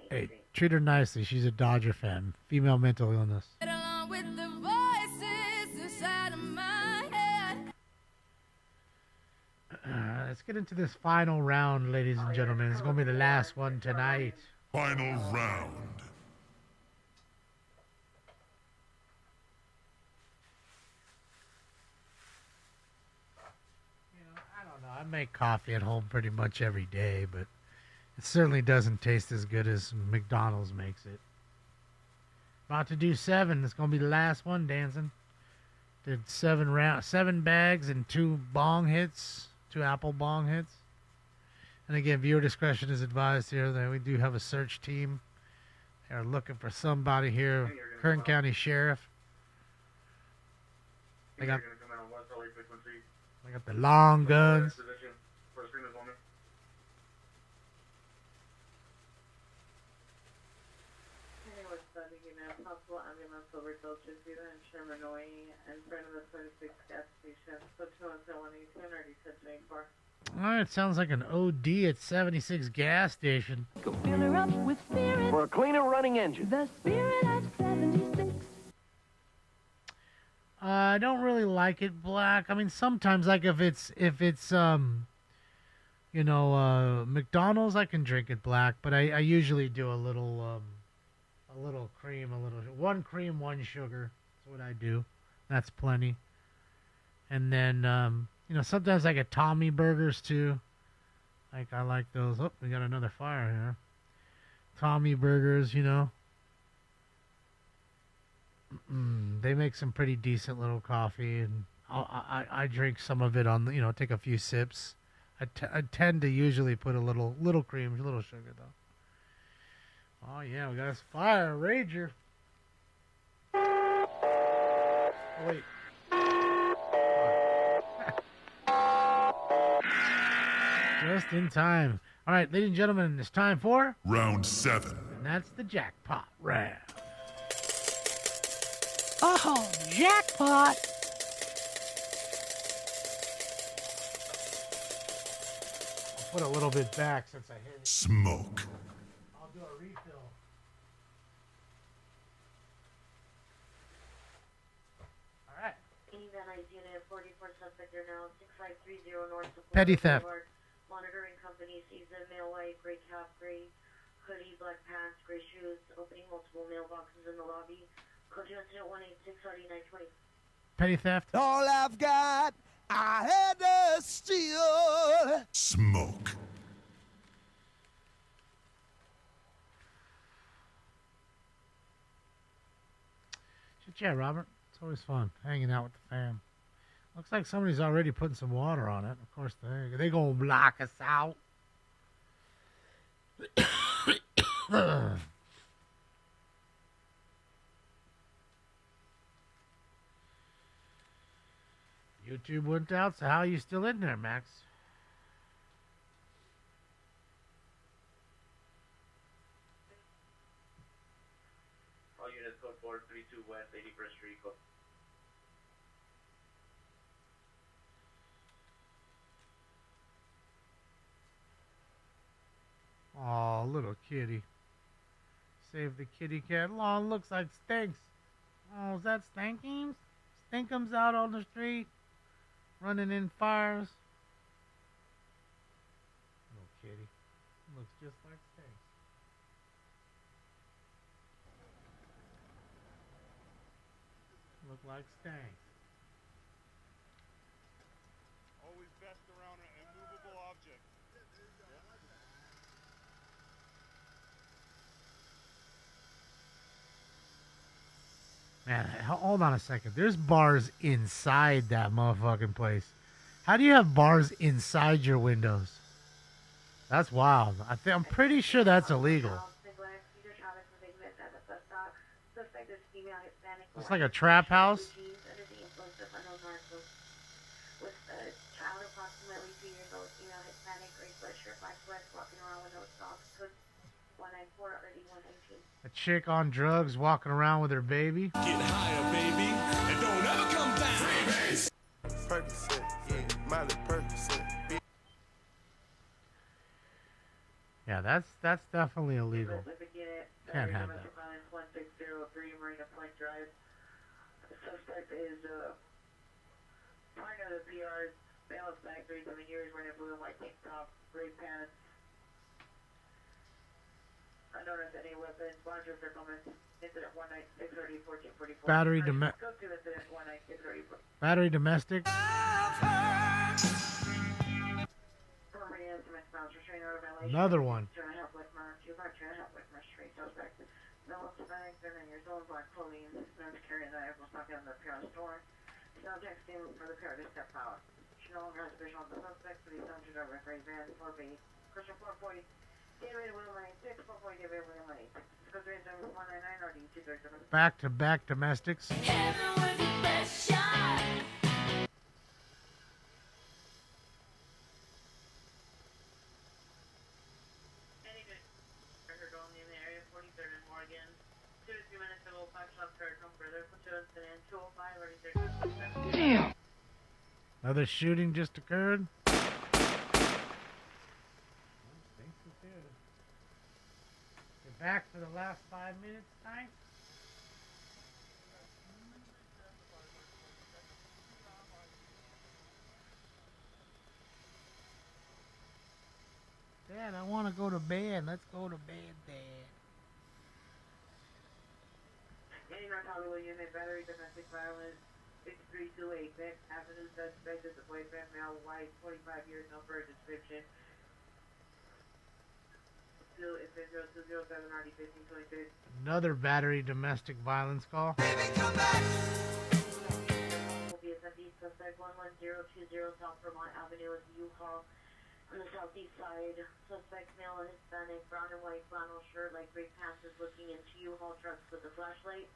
A: 2183.
E: Hey, treat her nicely. She's a Dodger fan. Female mental illness.
V: Get along with the voices inside of my head.
E: Let's get into this final round, ladies and gentlemen. It's going to be the last one tonight.
O: Final round.
E: I make coffee at home pretty much every day, but it certainly doesn't taste as good as McDonald's makes it. About to do 7. It's going to be the last one, dancing. Did 7 bags and 2 bong hits, 2 apple bong hits. And again, viewer discretion is advised here. That we do have a search team. They are looking for somebody here. Kern County Sheriff. They got the long guns.
I: Possible ambulance overdose in Shermanoy in front of the 36 gas station. So 217 already said 24.
E: All right, sounds like an OD at 76 gas station.
B: Fill her up with spirit.
K: For a cleaner running engine.
B: The spirit at 76.
E: I don't really like it black. I mean, sometimes like if it's McDonald's, I can drink it black, but I usually do a little cream, 1 cream, 1 sugar. That's what I do. That's plenty. And then sometimes I get Tommy burgers too. Like I like those. Oh, we got another fire here. Tommy burgers, they make some pretty decent little coffee, and I drink some of it on take a few sips. I tend to usually put a little cream, a little sugar though. Oh yeah, we got this fire rager. Oh wait. Just in time. All right, ladies and gentlemen, it's time for
O: Round 7.
E: And that's the jackpot round.
B: Oh, jackpot!
E: I'll put a little bit back since I hit it.
O: Smoke.
E: I'll do a refill. All right.
A: Unit 44 suspect are now 6530 North Support
E: Petty theft.
A: Boulevard. Monitoring company sees a male white, gray cap, gray hoodie, black pants, gray shoes, opening multiple mailboxes in the lobby. Code to incident 186-3920.
E: Petty theft.
L: All I've got, I had to steal.
O: Smoke.
E: Yeah, Robert. It's always fun hanging out with the fam. Looks like somebody's already putting some water on it. Of course, they gonna block us out. YouTube went out, so how are you still in there, Max?
J: All units code 432 West 81st Street.
E: Oh, little kitty. Save the kitty cat. Oh, looks like stinks. Oh, is that Stinkums? Stinkums out on the street, running in fires. Little kitty. Looks just like Stinks. Look like Stinks.
U: Always best around an immovable object.
E: Man, hold on a second. There's bars inside that motherfucking place. How do you have bars inside your windows? That's wild. I'm pretty sure that's illegal. It's like a trap house. A chick on drugs walking around with her baby.
V: Get higher, baby, and don't ever come down. Freebase.
L: Percocet, yeah, Miley Percocet.
E: Yeah, that's definitely illegal. Can't have that.
I: 1603 Marina Point Drive. The suspect is part of the PR's bailiff bag, 37 years, wearing a blue and white tank top, gray pants. Unknown as any weapons. Monitor settlements. Incident 19630 1444.
E: Battery
I: Go to incident 19630.
E: Battery domestic. Another one.
I: Now texting for the pair to step out. She no longer has vision on the suspect, but he's under the referee van 4B. Question 440. David William 96, 440 David William 96. Because there is 199 or D237.
E: Back-to-back domestics. Damn. Another shooting just occurred. Get back to the last 5 minutes, Ty. Dad, I want to go to bed. Let's go to bed, Dad.
I: Any North Hollywood unit, battery, domestic violence, 6328 Beck Avenue, suspect is a boyfriend, male, white, 45 years, no further description. Still, it's been 0207 RD 1526.
E: Another battery domestic violence call.
A: Will be a suspect 11020 South Vermont Avenue with U-Haul on the southeast side. Suspect male and Hispanic, brown and white flannel shirt, like gray pants, is looking into U-Haul trucks with a flashlight.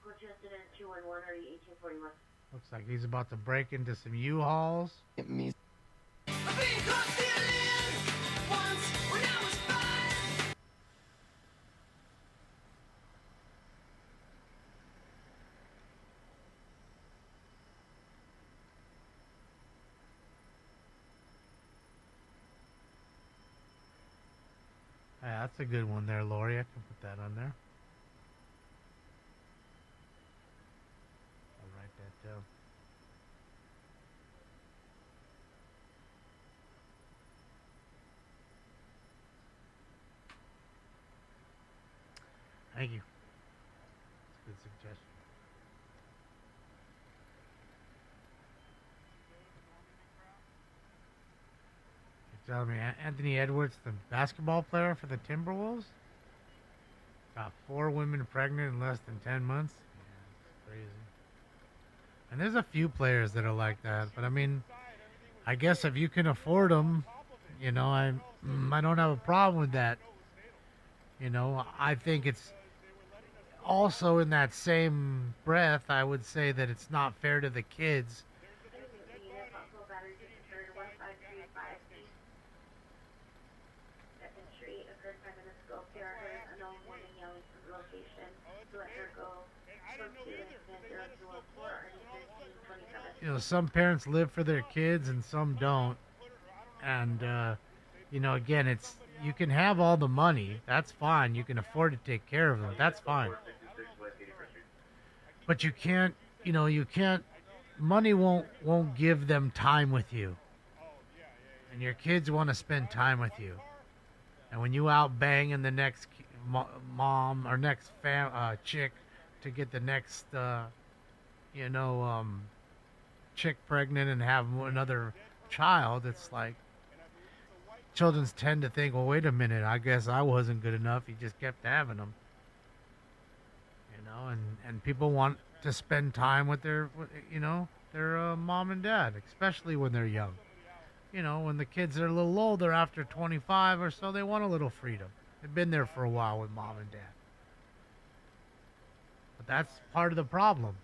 A: Go to incident 211 RD 1841.
E: Looks like he's about to break into some U-Hauls.
V: It means. I've been caught stealing once when I was 5.
E: Yeah, that's a good one there, Lori. I can put that on there. I'll write that down. Thank you. That's a good suggestion. You're telling me Anthony Edwards, the basketball player for the Timberwolves, got 4 women pregnant in less than 10 months? Yeah, it's crazy. And there's a few players that are like that, but I mean, I guess if you can afford them, you know, I don't have a problem with that. You know, I think it's also in that same breath, I would say that it's not fair to the kids. You know, some parents live for their kids and some don't. And, you know, again, it's, you can have all the money. That's fine. You can afford to take care of them. That's fine. But you can't, you know, you can't, money won't give them time with you. And your kids want to spend time with you. And when you out banging the next mom or next chick to get the next, you know, chick pregnant and have another child, it's like, children tend to think, well, wait a minute, I guess I wasn't good enough. He just kept having them. You know, and people want to spend time with their, you know, their mom and dad, especially when they're young. You know, when the kids are a little older, after 25 or so, they want a little freedom. They've been there for a while with mom and dad. But that's part of the problem.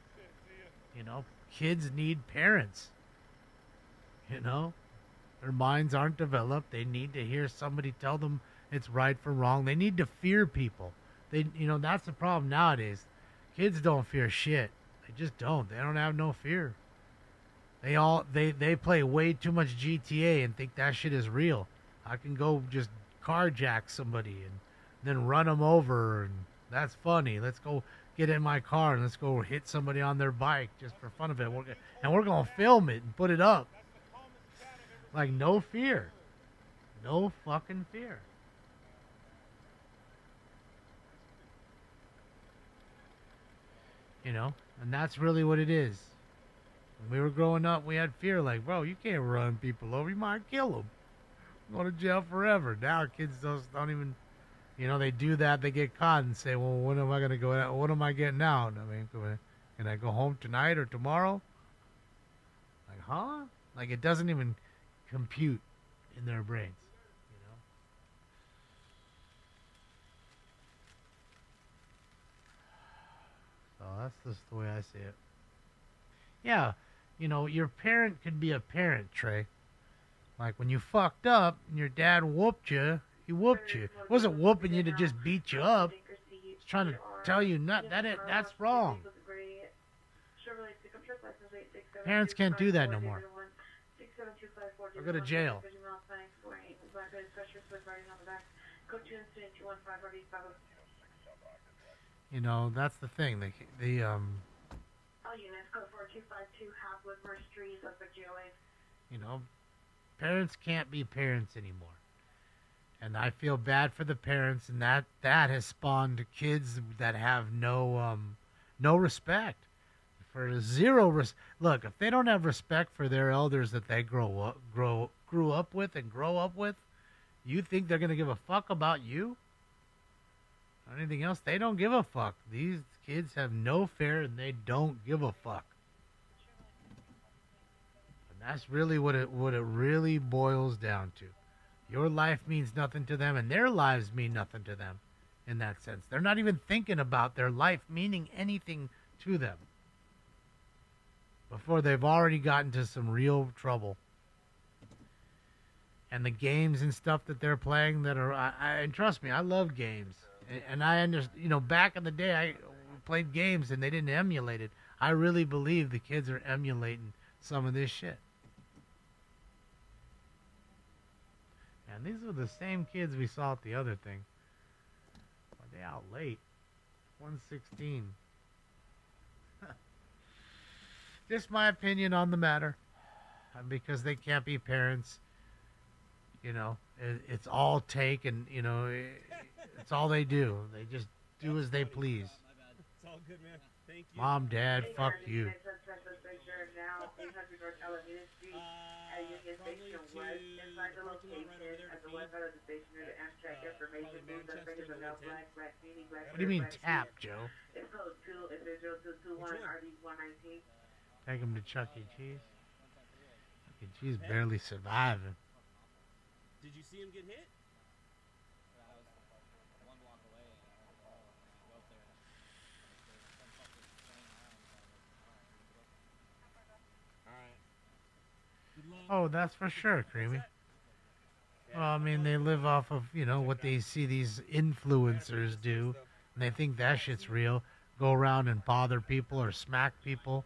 E: You know, kids need parents. You know? Their minds aren't developed. They need to hear somebody tell them it's right from wrong. They need to fear people. They, you know, that's the problem nowadays. Kids don't fear shit. They just don't. They don't have no fear. They play way too much GTA and think that shit is real. I can go just carjack somebody and then run them over, and that's funny. Let's go get in my car and let's go hit somebody on their bike just for fun of it. And we're gonna film it and put it up. Like, no fear. No fucking fear. You know? And that's really what it is. When we were growing up, we had fear. Like, bro, you can't run people over. You might kill them. Go to jail forever. Now kids don't even, you know, they do that. They get caught and say, well, when am I going to go out? What am I getting out? I mean, can I go home tonight or tomorrow? huh? Like it doesn't even compute in their brains. So that's just the way I see it. Yeah, your parent could be a parent, Trey. Like when you fucked up and your dad whooped you, he whooped you. It wasn't whooping you to just beat you up. He's trying to tell you that's wrong. Parents can't do that no more. They'll go to jail. That's the thing.
S: All units, code 4252, Hapwood, Merce Street, suspect GOA.
E: Parents can't be parents anymore. And I feel bad for the parents, and that has spawned kids that have no respect. For zero look, if they don't have respect for their elders that they grew up with, you think they're gonna give a fuck about you? Or anything else? They don't give a fuck. These kids have no fear and they don't give a fuck. And that's really what it really boils down to. Your life means nothing to them and their lives mean nothing to them in that sense. They're not even thinking about their life meaning anything to them before they've already gotten into some real trouble. And the games and stuff that they're playing that are, and trust me, I love games. And I understand, back in the day, I played games and they didn't emulate it. I really believe the kids are emulating some of this shit. And these are the same kids we saw at the other thing. Are they out late? 116. Just my opinion on the matter. Because they can't be parents. It's all take and, it's all they do. They just do as they please.
M: It's all good, man. Thank you.
E: Mom, Dad, fuck you. What do you mean tap, Joe? Take him to Chuck E. Cheese. Chuck E. Cheese barely surviving.
M: Did you see him get hit?
E: Oh, that's for sure, Creamy. Well, I mean, they live off of, what they see these influencers do, and they think that shit's real. Go around and bother people or smack people.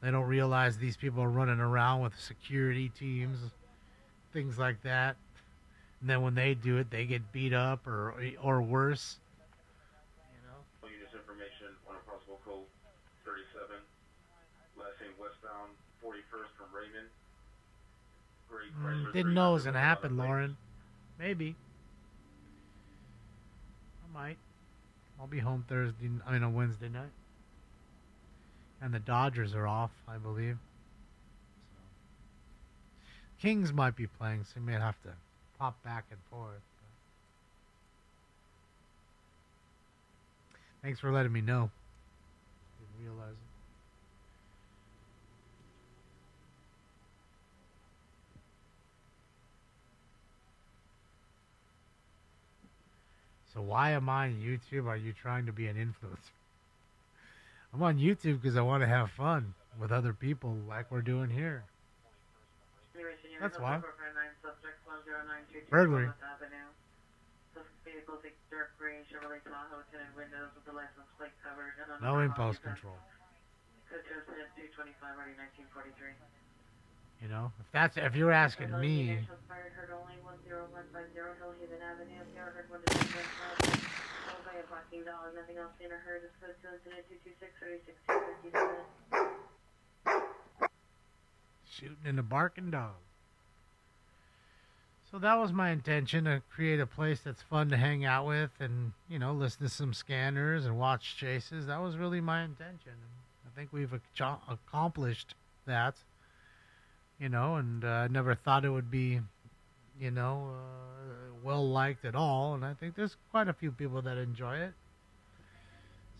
E: They don't realize these people are running around with security teams, things like that. And then when they do it, they get beat up or worse.
F: Units information on a possible code 37, last name westbound 41st from Raymond.
E: Didn't know it was going to happen, Lauren. Maybe. I might. I'll be home on Wednesday night. And the Dodgers are off, I believe. So. Kings might be playing, so you may have to pop back and forth. Thanks for letting me know. Didn't realize it. So why am I on YouTube? Are you trying to be an influencer? I'm on YouTube because I want to have fun with other people like we're doing here. That's why. Burglary. No impulse control. If you're asking me. Shooting in a barking dog. So that was my intention, to create a place that's fun to hang out with and, listen to some scanners and watch chases. That was really my intention. I think we've accomplished that. And I never thought it would be, well liked at all. And I think there's quite a few people that enjoy it.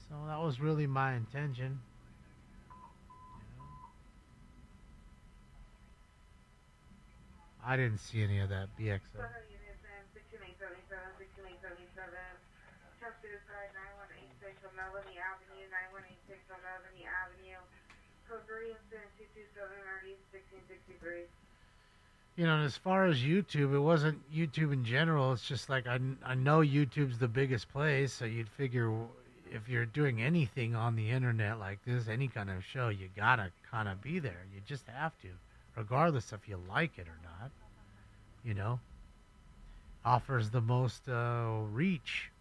E: So that was really my intention. I didn't see any of that BXO.
I: Trust suicide 9186 on Melanie Avenue, 9186 on Melanie Avenue. Code 3 incident 227 RD 1663.
E: You know, and as far as YouTube, it wasn't YouTube in general. It's just like I know YouTube's the biggest place, so you'd figure if you're doing anything on the internet like this, any kind of show, you gotta kind of be there. You just have to, regardless if you like it or not. You know, offers the most reach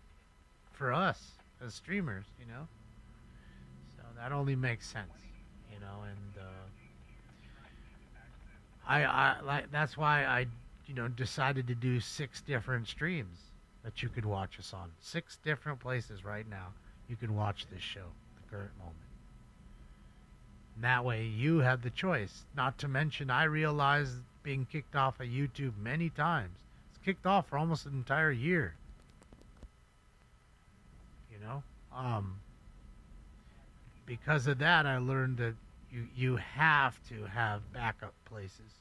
E: for us as streamers. You know, so that only makes sense. You know, and I like that's why I decided to do 6 different streams that you could watch us on. 6 different places right now you can watch this show at the current moment. And that way you have the choice. Not to mention, I realized being kicked off of YouTube many times. It's kicked off for almost an entire year. You know, because of that, I learned that you have to have backup places.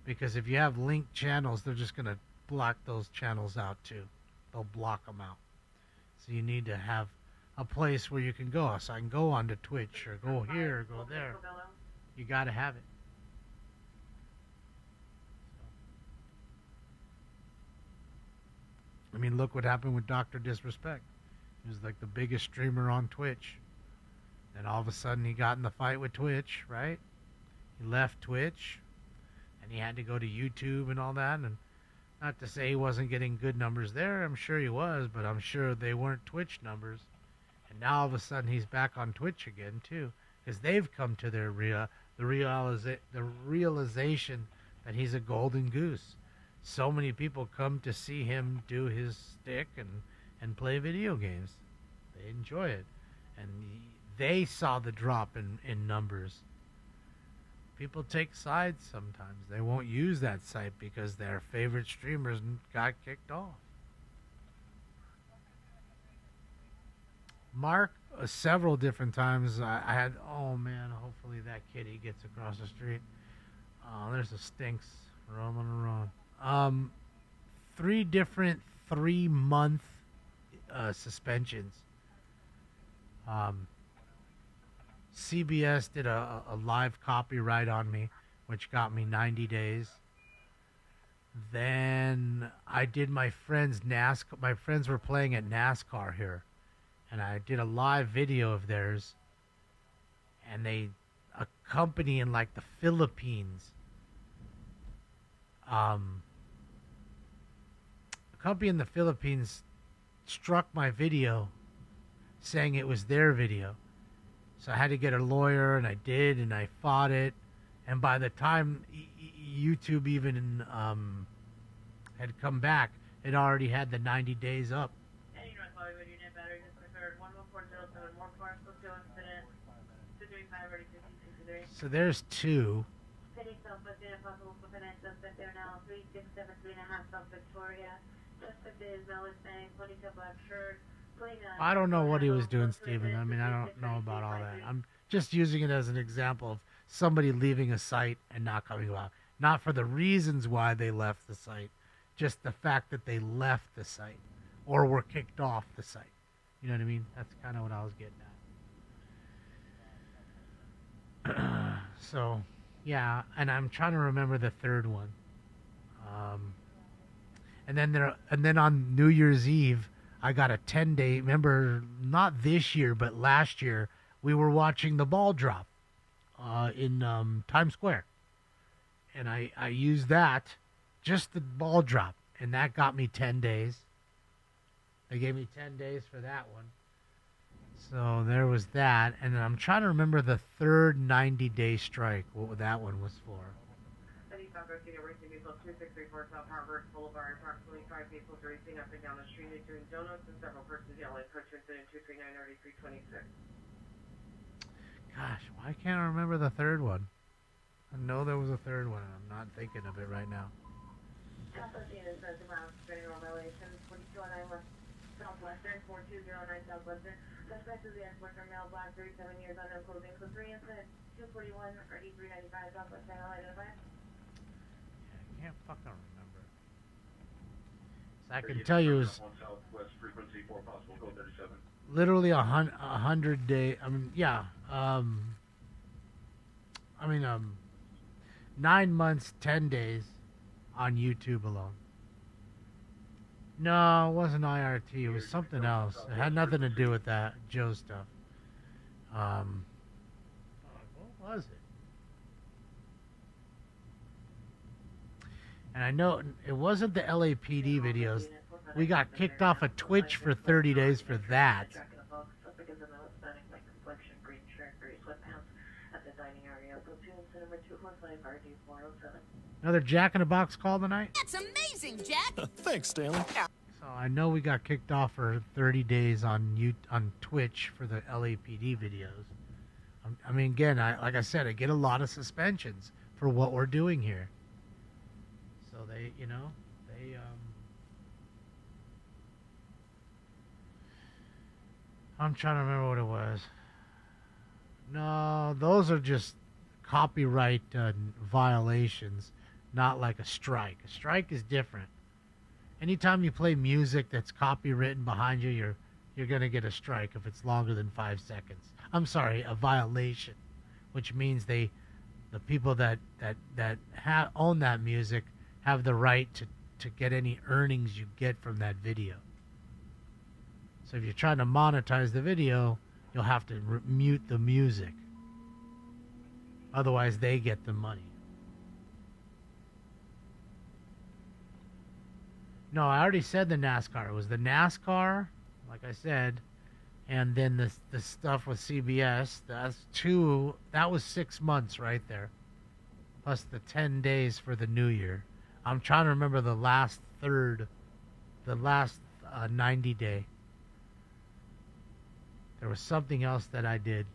E: Because if you have linked channels, they're just going to block those channels out too. They'll block them out. So you need to have a place where you can go. So I can go onto Twitch or go here or go there. You got to have it. I mean, look what happened with Dr. Disrespect. He was like the biggest streamer on Twitch. And all of a sudden he got in the fight with Twitch, right? He left Twitch and he had to go to YouTube and all that. And not to say he wasn't getting good numbers there. I'm sure he was, but I'm sure they weren't Twitch numbers. And now all of a sudden he's back on Twitch again too, because they've come to their realization that he's a golden goose. So many people come to see him do his stick and play video games. They enjoy it. And they saw the drop in numbers. People take sides sometimes. They won't use that site because their favorite streamers got kicked off. Mark, several different times I had, oh man, hopefully that kitty gets across the street. Oh, there's a stinks roaming around. 3 different 3-month suspensions. CBS did a live copyright on me, which got me 90 days. Then I did my friends' NASCAR. My friends were playing at NASCAR here, and I did a live video of theirs. And a company in like the Philippines, struck my video, saying it was their video. So I had to get a lawyer, and I did, and I fought it. And by the time YouTube even had come back, it already had the 90 days up. So there's 2. I don't know what he was doing, Steven. I mean, I don't know about all that. I'm just using it as an example of somebody leaving a site and not coming back. Not for the reasons why they left the site, just the fact that they left the site or were kicked off the site. You know what I mean? That's kind of what I was getting at. So, yeah, and I'm trying to remember the 3rd one. And then on New Year's Eve, I got a 10-day. Remember, not this year, but last year, we were watching the ball drop in Times Square, and I used that, just the ball drop, and that got me 10 days. They gave me 10 days for that one. So there was that, and then I'm trying to remember the 3rd 90-day strike. What that one was for.
I: 2634 South Harvard Boulevard. Approximately 5 vehicles racing up and down the street doing donuts, and several persons yelling. Approach incident 239 RD 326.
E: Gosh, why can't I remember the 3rd one? I know there was a 3rd one, and I'm not thinking of it right now.
I: Southwestern 4209 Southwestern. Suspect is the ex-worker, male, black, 37 years, unknown clothing. Code 3 incident 241 RD 395 Southwestern. Identified.
E: can't fucking remember. So I can tell you it was
F: Southwest frequency 4 possible, code 37.
E: literally 100 day. I mean, yeah. 9 months, 10 days on YouTube alone. No, it wasn't IRT. It was something else. It had nothing to do with that Joe stuff. What was it? And I know it wasn't the LAPD videos. We got kicked off of Twitch for 30 days for that. Another Jack in the Box call tonight?
V: That's amazing, Jack.
K: Thanks, Stanley.
E: So I know we got kicked off for 30 days on Twitch for the LAPD videos. I mean, again, like I said, I get a lot of suspensions for what we're doing here. So they, I'm trying to remember what it was. No, those are just copyright violations, not like a strike. A strike is different. Anytime you play music that's copywritten behind you, you're going to get a strike if it's longer than 5 seconds. I'm sorry, a violation, which means the people that own that music have the right to get any earnings you get from that video. So if you're trying to monetize the video, you'll have to mute the music. Otherwise, they get the money. No, I already said the NASCAR. It was the NASCAR, like I said, and then the stuff with CBS. That was 6 months right there, plus the 10 days for the New Year. I'm trying to remember the last 90 day. There was something else that I did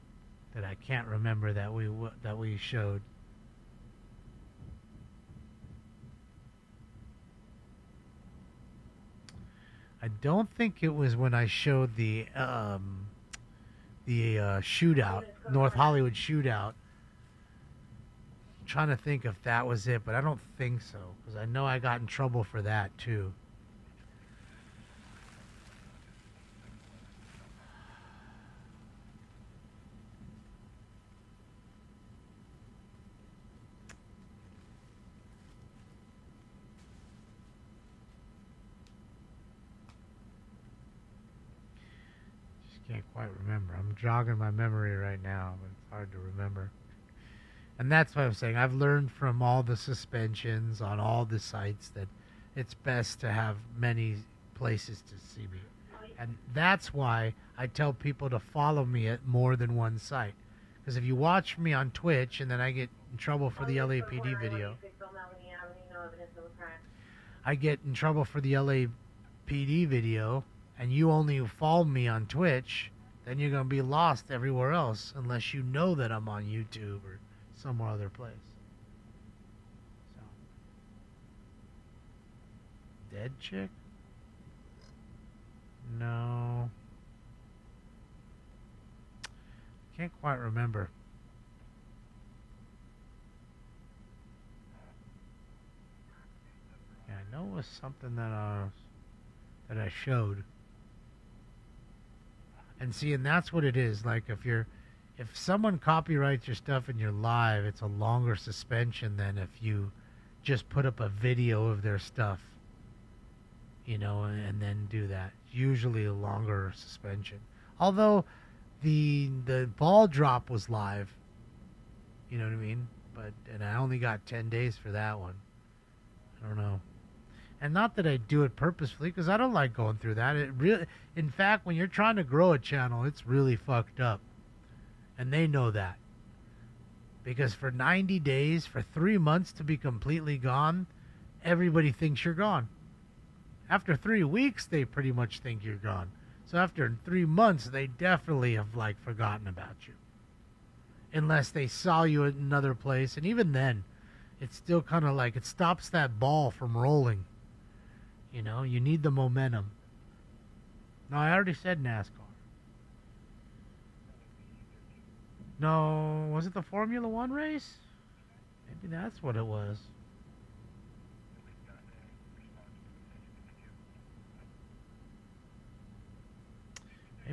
E: that I can't remember that we showed. I don't think it was when I showed the shootout, North Hollywood shootout. I'm trying to think if that was it, but I don't think so, because I know I got in trouble for that too. Can't quite remember. I'm jogging my memory right now, but it's hard to remember. And that's what I'm saying. I've learned from all the suspensions on all the sites that it's best to have many places to see me. And that's why I tell people to follow me at more than one site. Because if you watch me on Twitch and then I get in trouble for the LAPD video, I get in trouble for the LAPD video, and you only follow me on Twitch, then you're going to be lost everywhere else unless you know that I'm on YouTube or some other place. So. Dead chick? No. Can't quite remember. Yeah, I know it was something that I showed. And see, and that's what it is. Like if someone copyrights your stuff and you're live, it's a longer suspension than if you just put up a video of their stuff, and then do that. Usually a longer suspension. Although the ball drop was live, you know what I mean? And I only got 10 days for that one. I don't know. And not that I do it purposefully, because I don't like going through that. It really, in fact, when you're trying to grow a channel, it's really fucked up. And they know that. Because for 90 days, for 3 months to be completely gone, everybody thinks you're gone. After 3 weeks, they pretty much think you're gone. So after 3 months, they definitely have, forgotten about you. Unless they saw you at another place. And even then, it's still kind of it stops that ball from rolling. You need the momentum. No, I already said NASCAR. No, was it the Formula One race? Maybe that's what it was.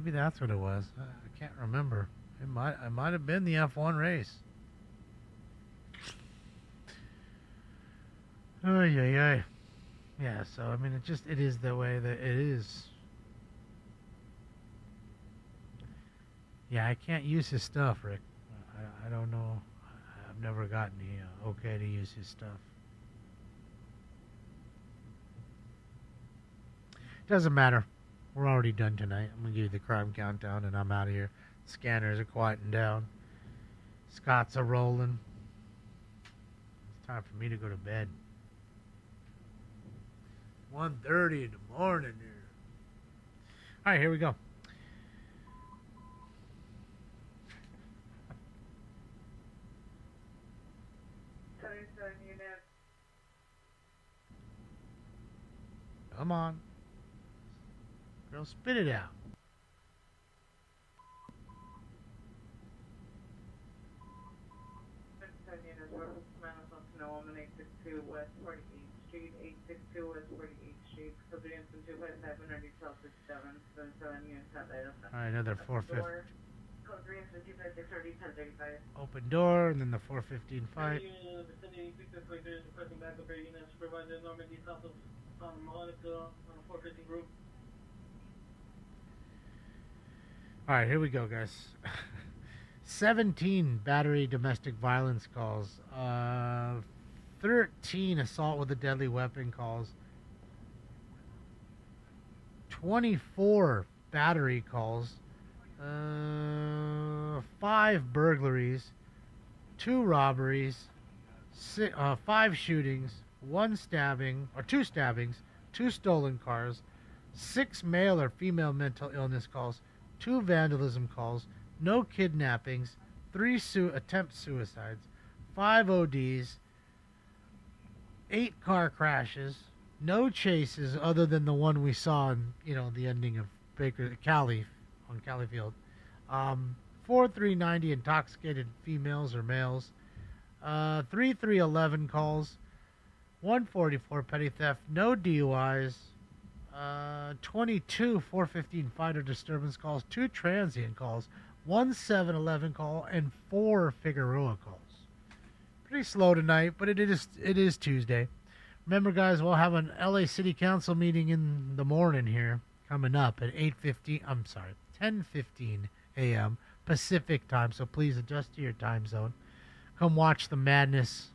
E: Maybe that's what it was. I can't remember. It might have been the F1 race. Oh yeah. Yeah, so I mean it is the way that it is. Yeah, I can't use his stuff, Rick. I don't know. I've never gotten the okay to use his stuff. Doesn't matter. We're already done tonight. I'm going to give you the crime countdown and I'm out of here. Scanners are quieting down. Scots are rolling. It's time for me to go to bed. 1:30 in the morning here. All right, here we go. Come on. Girl, spit it out.
I: Sonoma 862 West 48th Street, 862 West 48th Street, Civilians from 257 or detail 67, 77 units have items.
E: All right, another 450.
I: Code 3 and 256 or detail 35.
E: Open door, and then the 415 fight.
J: Requesting backup air units provided Normandy south of Monica on a 450 group.
E: All right, here we go, guys. 17 battery domestic violence calls. 13 assault with a deadly weapon calls. 24 battery calls. 5 burglaries. 2 robberies. 5 shootings. 1 stabbing, or 2 stabbings. 2 stolen cars. 6 male or female mental illness calls. 2 vandalism calls. No kidnappings, 3 attempt suicides, 5 ODs, 8 car crashes, no chases other than the one we saw in, the ending of Cali, on Cali Field. 4 390 intoxicated females or males, 3 311 calls, 144 petty theft, no DUIs, 22 415 fighter disturbance calls, 2 transient calls, 1 711 call, and 4 Figueroa calls. Pretty slow tonight, but it is Tuesday. Remember, guys, we'll have an LA City Council meeting in the morning here coming up at 10:15 a.m. Pacific time, so please adjust to your time zone. Come watch the madness.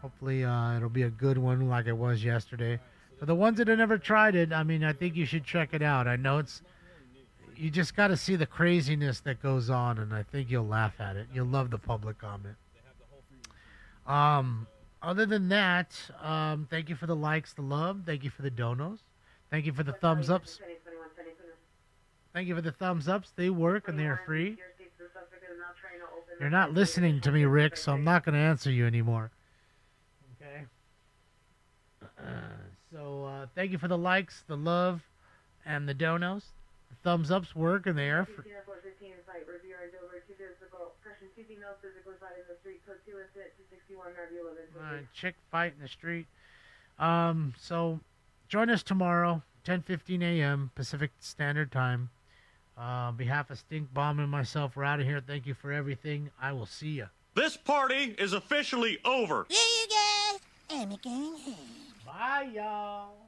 E: Hopefully it'll be a good one like it was yesterday. For the ones that have never tried it, I mean, I think you should check it out. I know you just got to see the craziness that goes on, and I think you'll laugh at it. You'll love the public comment. Other than that, thank you for the likes, the love. Thank you for the donos. Thank you for the thumbs ups. Thank you for the thumbs ups. They work and they are free. You're not listening to me, Rick, so I'm not going to answer you anymore. Okay? So thank you for the likes, the love, and the donos. The thumbs ups work and they are free. Chick fight in the street. So join us tomorrow, 10:15 a.m. Pacific Standard Time. On behalf of Stink Bomb and myself, we're out of here. Thank you for everything. I will see you.
H: This party is officially over.
B: Yeah, you guys. And again.
E: Bye, y'all.